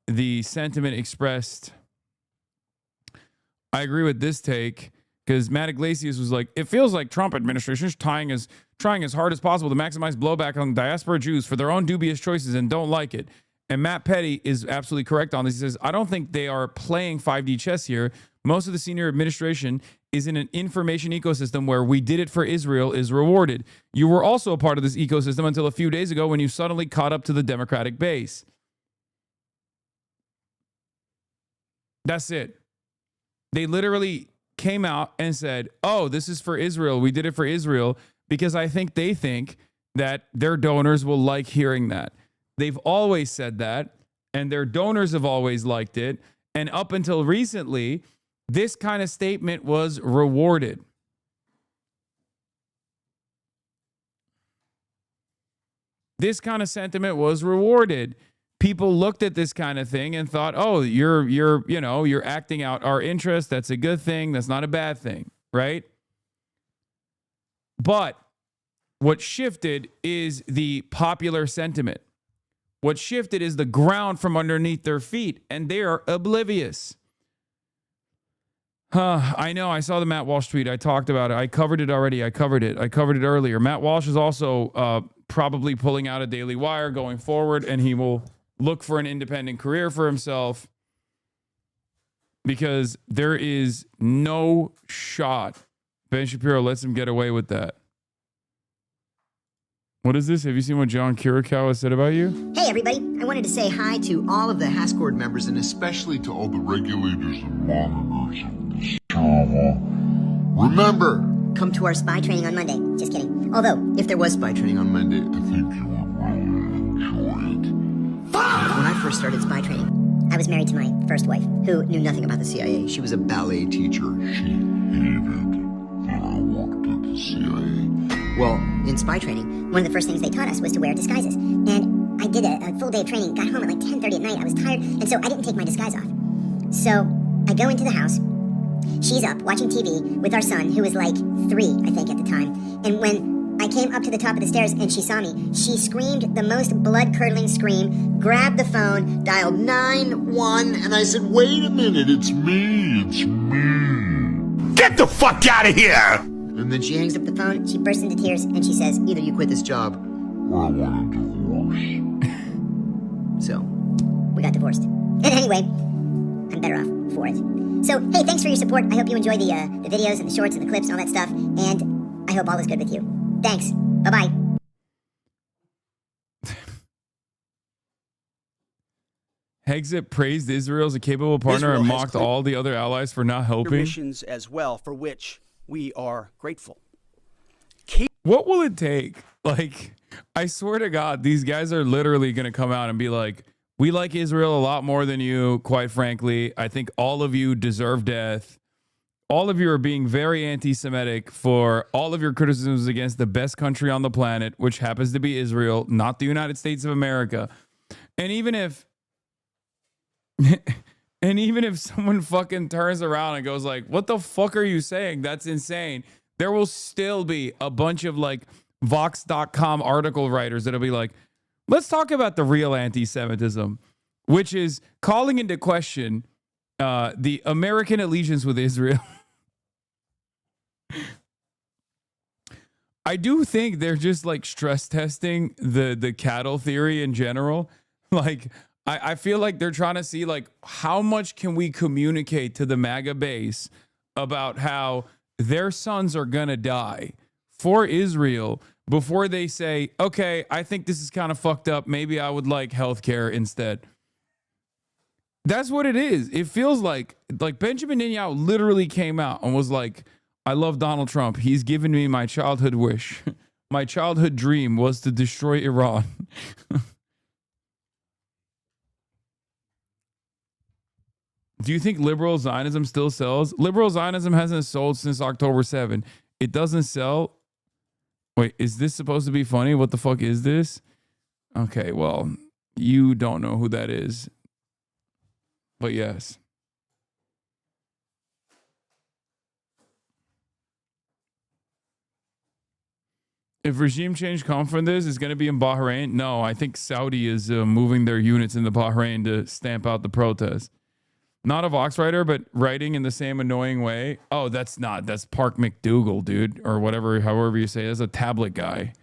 the sentiment expressed. I agree with this take, because Matt Iglesias was like, it feels like Trump administration is trying as hard as possible to maximize blowback on diaspora Jews for their own dubious choices and don't like it. And Matt Petty is absolutely correct on this. He says, I don't think they are playing 5D chess here. Most of the senior administration is in an information ecosystem where we did it for Israel is rewarded. You were also a part of this ecosystem until a few days ago when you suddenly caught up to the Democratic base. That's it. They literally came out and said, oh, this is for Israel. We did it for Israel, because I think they think that their donors will like hearing that. They've always said that, and their donors have always liked it. And up until recently, this kind of statement was rewarded. This kind of sentiment was rewarded. People looked at this kind of thing and thought, oh, you're acting out our interest. That's a good thing. That's not a bad thing, right? But what shifted is the popular sentiment. What shifted is the ground from underneath their feet, and they are oblivious. I know. I saw the Matt Walsh tweet. I talked about it. I covered it already. I covered it earlier. Matt Walsh is also probably pulling out of Daily Wire going forward, and he will look for an independent career for himself, because there is no shot Ben Shapiro lets him get away with that. What is this? Have you seen what John Kirikow has said about you? Hey, everybody. I wanted to say hi to all of the Hascord members, and especially to all the regulators and monitors of the server. Remember, come to our spy training on Monday. Just kidding. Although, if there was spy training on Monday, I think you would really enjoy it. When I first started spy training, I was married to my first wife, who knew nothing about the CIA. She was a ballet teacher. She hated that I worked at the CIA. Well, in spy training, one of the first things they taught us was to wear disguises. And I did a full day of training, got home at like 10:30 at night. I was tired, and so I didn't take my disguise off. So I go into the house. She's up watching TV with our son, who was like 3, I think, at the time. And when I came up to the top of the stairs and she saw me, she screamed the most blood-curdling scream, grabbed the phone, dialed 911, and I said, wait a minute, it's me. Get the fuck out of here! And then she hangs up the phone, she bursts into tears, and she says, either you quit this job, or I want a divorce. So, we got divorced. And anyway, I'm better off for it. So, hey, thanks for your support. I hope you enjoy the videos and the shorts and the clips and all that stuff, and I hope all is good with you. Thanks. Bye-bye. Hexit praised Israel as a capable partner and mocked all the other allies for not helping. Missions as well, for which we are grateful. What will it take? Like, I swear to God, these guys are literally going to come out and be like, we like Israel a lot more than you, quite frankly. I think all of you deserve death. All of you are being very anti-Semitic for all of your criticisms against the best country on the planet, which happens to be Israel, not the United States of America. And even if And even if someone fucking turns around and goes like, what the fuck are you saying? That's insane. There will still be a bunch of like Vox.com article writers that'll be like, let's talk about the real anti-Semitism, which is calling into question the American allegiance with Israel. I do think they're just like stress testing the cattle theory in general. Like, I feel like they're trying to see like how much can we communicate to the MAGA base about how their sons are gonna die for Israel before they say, okay, I think this is kind of fucked up. Maybe I would like healthcare instead. That's what it is. It feels like Benjamin Netanyahu literally came out and was like, I love Donald Trump. He's given me my childhood wish. My childhood dream was to destroy Iran. Do you think liberal Zionism still sells? Liberal Zionism hasn't sold since October 7. It doesn't sell. Wait, is this supposed to be funny? What the fuck is this? Okay, well, you don't know who that is. But yes. If regime change comes from this, it's going to be in Bahrain. No, I think Saudi is moving their units into Bahrain to stamp out the protest. Not a Vox writer, but writing in the same annoying way. Oh, that's Park McDougal, dude, or whatever, however you say it. That's a tablet guy.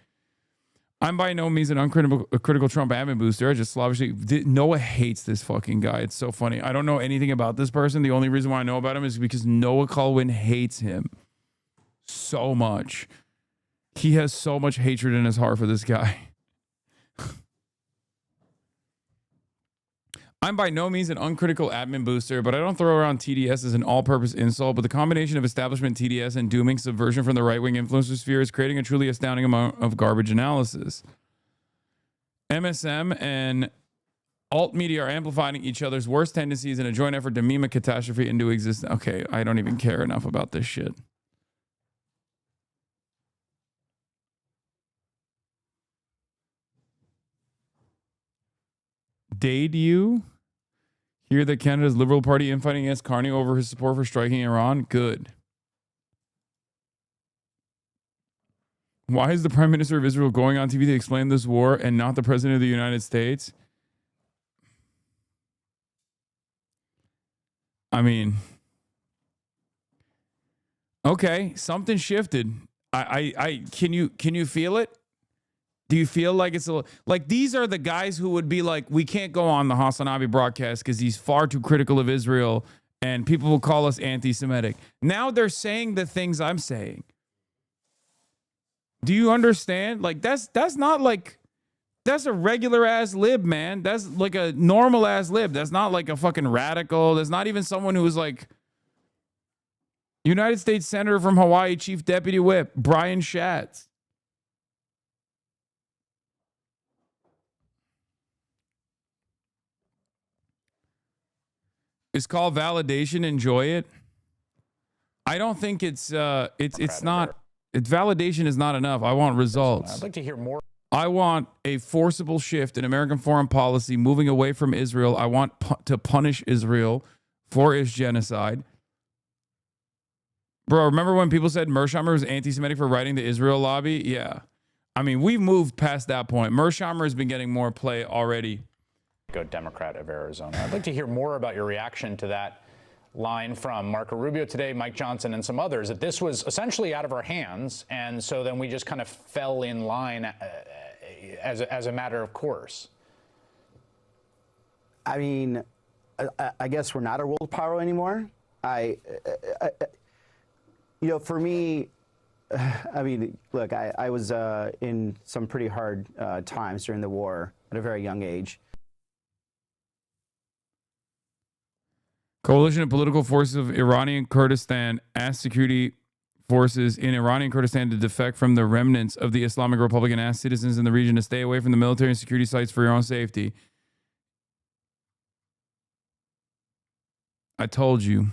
I'm by no means a critical Trump admin booster. I just slavishly... Noah hates this fucking guy. It's so funny. I don't know anything about this person. The only reason why I know about him is because Noah Colwyn hates him so much. He has so much hatred in his heart for this guy. I'm by no means an uncritical admin booster, but I don't throw around TDS as an all-purpose insult, but the combination of establishment TDS and dooming subversion from the right-wing influencer sphere is creating a truly astounding amount of garbage analysis. MSM and alt media are amplifying each other's worst tendencies in a joint effort to meme a catastrophe into existence. Okay, I don't even care enough about this shit. Dade you hear that Canada's Liberal Party infighting against Carney over his support for striking Iran? Good. Why is the Prime Minister of Israel going on TV to explain this war and not the President of the United States? I mean, okay, something shifted. Can you feel it? Do you feel like it's like these are the guys who would be like, we can't go on the HasanAbi broadcast because he's far too critical of Israel and people will call us anti-Semitic. Now they're saying the things I'm saying. Do you understand? Like that's not like, that's a regular ass lib, man. That's like a normal ass lib. That's not like a fucking radical. That's not even someone who is like United States Senator from Hawaii, Chief Deputy Whip, Brian Schatz. It's called validation. Enjoy it. I don't think it's not. Validation is not enough. I want results. I'd like to hear more. I want a forcible shift in American foreign policy, moving away from Israel. I want to punish Israel for its genocide. Bro, remember when people said Mearsheimer was anti-Semitic for writing the Israel lobby? Yeah. I mean, we've moved past that point. Mearsheimer has been getting more play already. Go Democrat of Arizona. I'd like to hear more about your reaction to that line from Marco Rubio today, Mike Johnson, and some others, that this was essentially out of our hands, and so then we just kind of fell in line as a matter of course. I mean, I guess we're not a world power anymore. You know, for me, I mean, look, I was in some pretty hard times during the war at a very young age. Coalition of political forces of Iranian Kurdistan asked security forces in Iranian Kurdistan to defect from the remnants of the Islamic Republic and asked citizens in the region to stay away from the military and security sites for your own safety. I told you.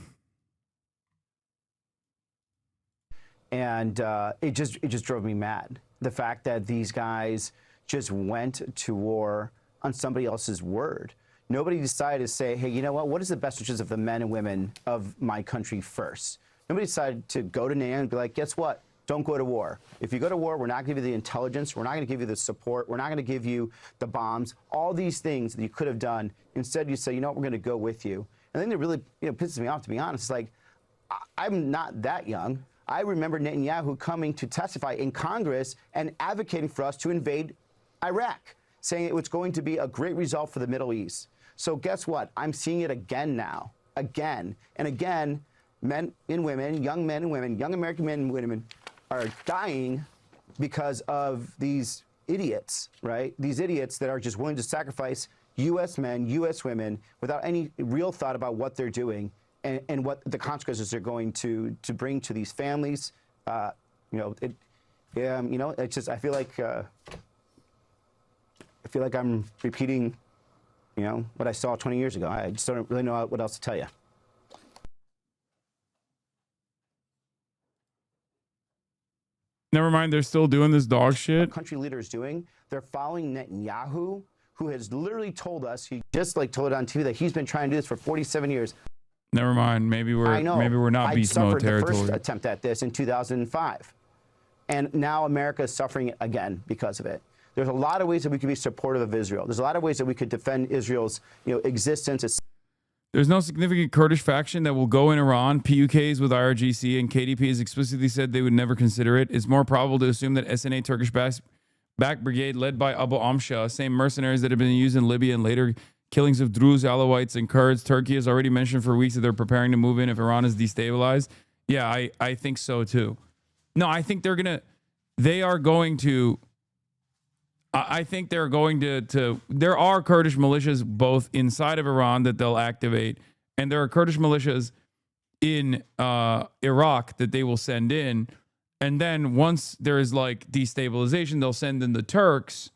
And it just drove me mad. The fact that these guys just went to war on somebody else's word. Nobody decided to say, hey, you know what is the best interests of the men and women of my country first? Nobody decided to go to NATO and be like, guess what? Don't go to war. If you go to war, we're not going to give you the intelligence. We're not going to give you the support. We're not going to give you the bombs. All these things that you could have done. Instead, you say, you know what, we're going to go with you. And the thing that really pisses me off, to be honest, is like, I'm not that young. I remember Netanyahu coming to testify in Congress and advocating for us to invade Iraq, saying it was going to be a great result for the Middle East. So guess what? I'm seeing it again now, again and again. Men and women, young men and women, young American men and women are dying because of these idiots, right? These idiots that are just willing to sacrifice U.S. men, U.S. women without any real thought about what they're doing and what the consequences they're going to bring to these families. It's just I feel like I'm repeating, what I saw 20 years ago. I just don't really know what else to tell you. Never mind, they're still doing this dog shit. Country leaders doing, they're following Netanyahu, who has literally told us, he just told it on TV that he's been trying to do this for 47 years. Never mind, maybe we're not beast mode territory. I suffered the first attempt at this in 2005, and now America is suffering again because of it. There's a lot of ways that we could be supportive of Israel. There's a lot of ways that we could defend Israel's existence. There's no significant Kurdish faction that will go in Iran. PUKs with IRGC and KDP has explicitly said they would never consider it. It's more probable to assume that SNA Turkish-backed brigade led by Abu Amsha, same mercenaries that have been used in Libya and later killings of Druze, Alawites, and Kurds. Turkey has already mentioned for weeks that they're preparing to move in if Iran is destabilized. Yeah, I think so too. No, I think I think they're going to there are Kurdish militias both inside of Iran that they'll activate, and there are Kurdish militias in Iraq that they will send in. And then once there is destabilization, they'll send in the Turks.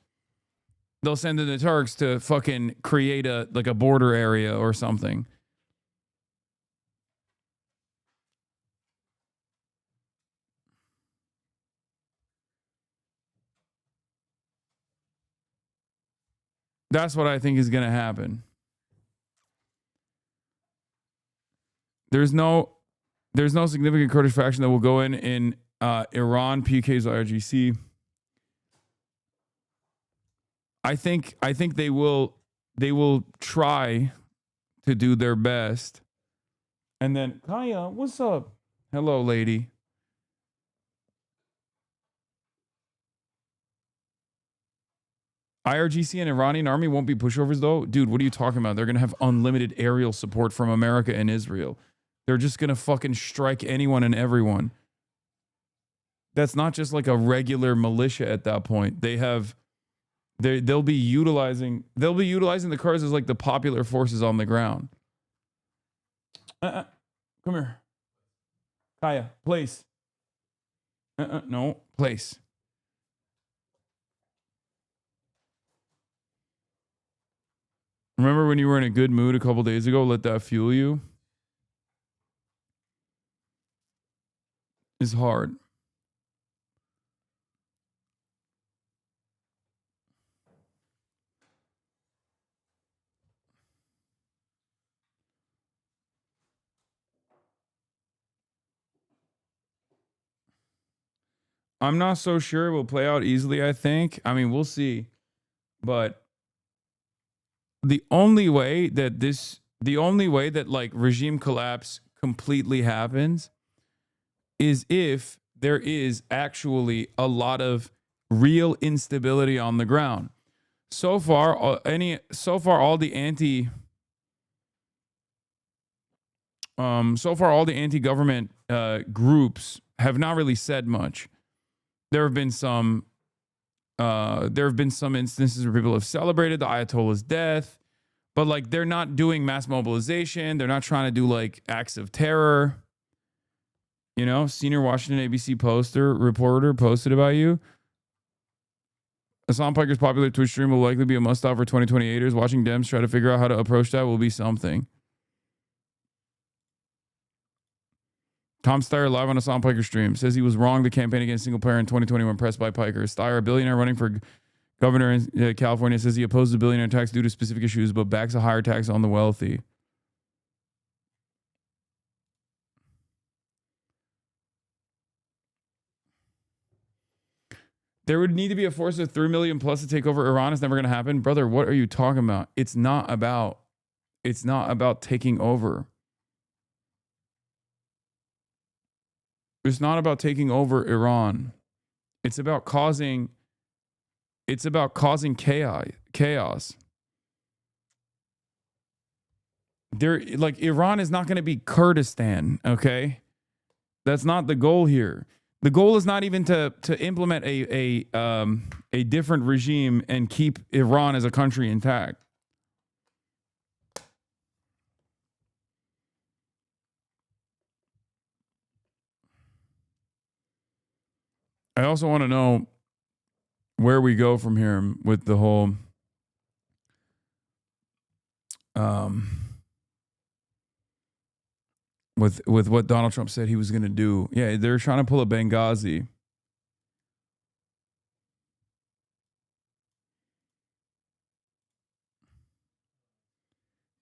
They'll send in the Turks to fucking create a border area or something. That's what I think is going to happen. There's no significant Kurdish faction that will go in Iran, PKs, IRGC. I think they will try to do their best. And then Kaya, what's up? Hello, lady. IRGC and Iranian army won't be pushovers, though. Dude, what are you talking about? They're going to have unlimited aerial support from America and Israel. They're just going to fucking strike anyone and everyone. That's not just like a regular militia at that point. They'll be utilizing the Kurds as the popular forces on the ground. Come here. Kaya, place. No, place. Remember when you were in a good mood a couple days ago? Let that fuel you. It's hard. I'm not so sure it will play out easily, I think. I mean, we'll see. But the only way that regime collapse completely happens is if there is actually a lot of real instability on the ground. So far all the anti-government groups have not really said much. There have been some instances where people have celebrated the Ayatollah's death, but they're not doing mass mobilization. They're not trying to do acts of terror. Senior Washington ABC reporter posted about you. Hasan Piker's popular Twitch stream will likely be a must-stop for 2028ers. Watching Dems try to figure out how to approach that will be something. Tom Steyer live on Hasan Piker stream says he was wrong to campaign against single player in 2021 pressed by Piker. Steyer, a billionaire running for Governor in California says he opposes the billionaire tax due to specific issues, but backs a higher tax on the wealthy. There would need to be a force of 3 million plus to take over Iran. It's never going to happen. Brother, what are you talking about? It's not about taking over. It's not about taking over Iran. It's about causing chaos. Like, Iran is not going to be Kurdistan, okay? That's not the goal here. The goal is not even to implement a different regime and keep Iran as a country intact. I also want to know where we go from here with the whole with what Donald Trump said he was going to do. Yeah, they're trying to pull a Benghazi.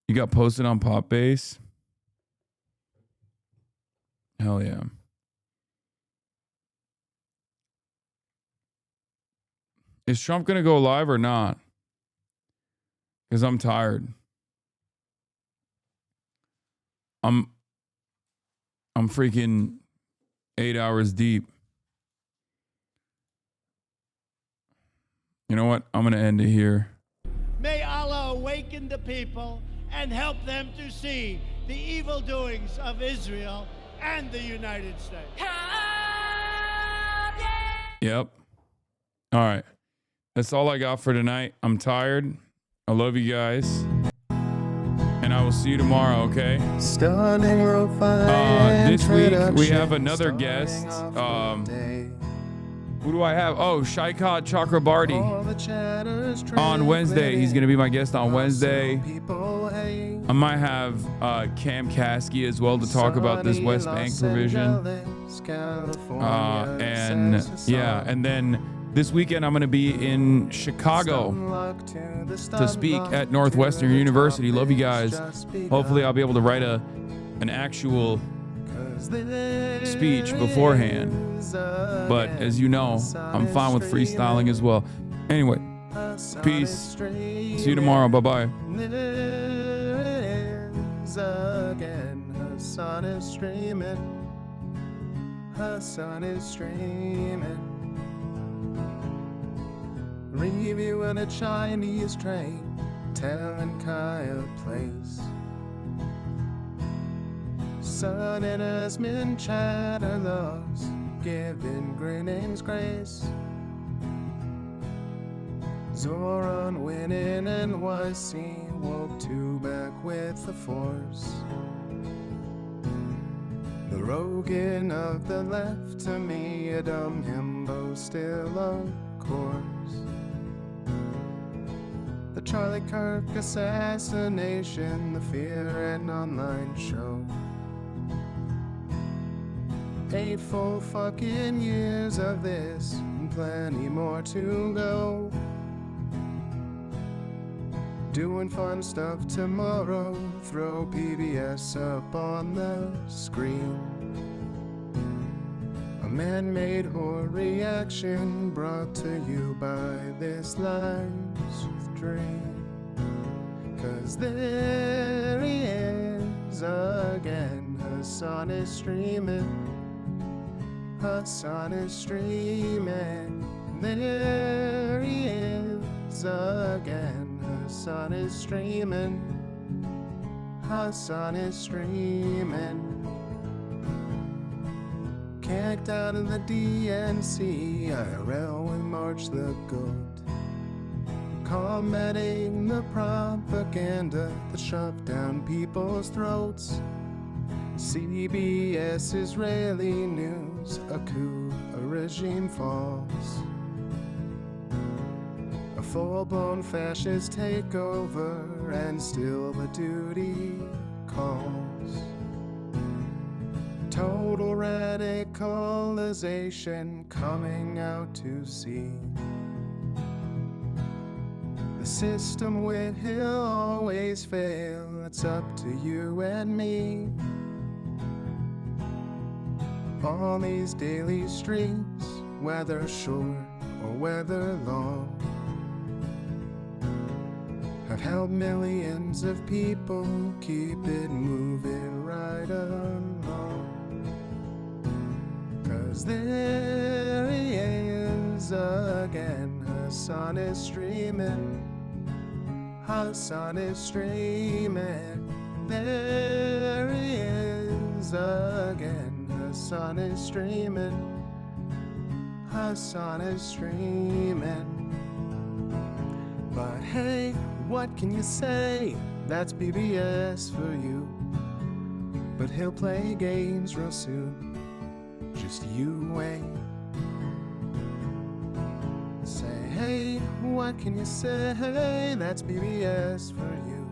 You got posted on Pop Base? Hell yeah. Is Trump going to go live or not? Because I'm tired. I'm freaking 8 hours deep. You know what? I'm going to end it here. May Allah awaken the people and help them to see the evil doings of Israel and the United States. Yep. All right. That's all I got for tonight. I'm tired. I love you guys. And I will see you tomorrow, okay? Stunning refined this week we have another guest. Who do I have? Oh, Shaikhat Chakrabarti on Wednesday. He's going to be my guest on Wednesday. I might have Cam Caskey as well to talk about this West Bank provision. And then this weekend I'm going to be in Chicago to speak at Northwestern University. Love you guys. Hopefully I'll be able to write an actual speech beforehand. But as you know, I'm fine with freestyling as well. Anyway, peace. See you tomorrow. Bye-bye. Hasan is streaming. Hasan is streaming. Reviewing a Chinese train, telling Kaya place. Sun and Asmin chatter loves, giving greetings grace. Zoran winning NYC, woke two back with the force. The Rogan of the left, to me a dumb himbo, still of course. The Charlie Kirk assassination, the Fear and Online show. 8 full fucking years of this, and plenty more to go. Doing fun stuff tomorrow, throw PBS up on the screen. A man-made horror reaction brought to you by this life's dream. 'Cause there he is again, Hasan is streaming. Hasan is streaming. There he is again, Hasan is streaming. Hasan is streaming. Kicked out of the DNC, IRL we march the goat. Combating the propaganda that shoved down people's throats. CBS Israeli news, a coup, a regime falls. A full-blown fascist takeover, and still the duty calls. Total radicalization coming out to sea. The system will always fail. It's up to you and me. On these daily streets, whether short or whether long, I've helped millions of people keep it moving right along. 'Cause there he is again, Hasan is streaming, Hasan is streaming. There he is again, Hasan is streaming, Hasan is streaming. But hey, what can you say? That's BBS for you. But he'll play games real soon. Just you wait. Say, hey, what can you say? That's BBS for you.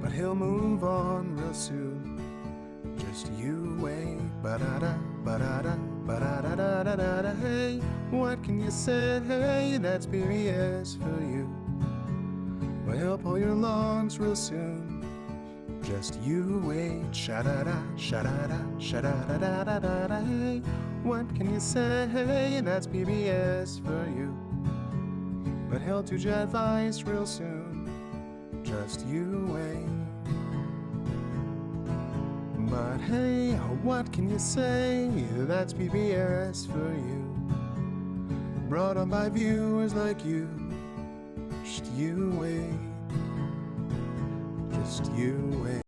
But he'll move on real soon. Just you wait. Ba-da-da, ba-da-da, ba-da-da-da-da-da. Hey, what can you say? Hey, that's BBS for you. But he'll pull your lungs real soon. Just you wait. Sha-da-da, sha-da-da, sha-da-da-da-da-da. Hey, what can you say? Hey, that's BBS for you. But he'll do your advice real soon. Just you wait. But hey, what can you say? That's PBS for you. Brought on by viewers like you. Just you wait. Just you wait.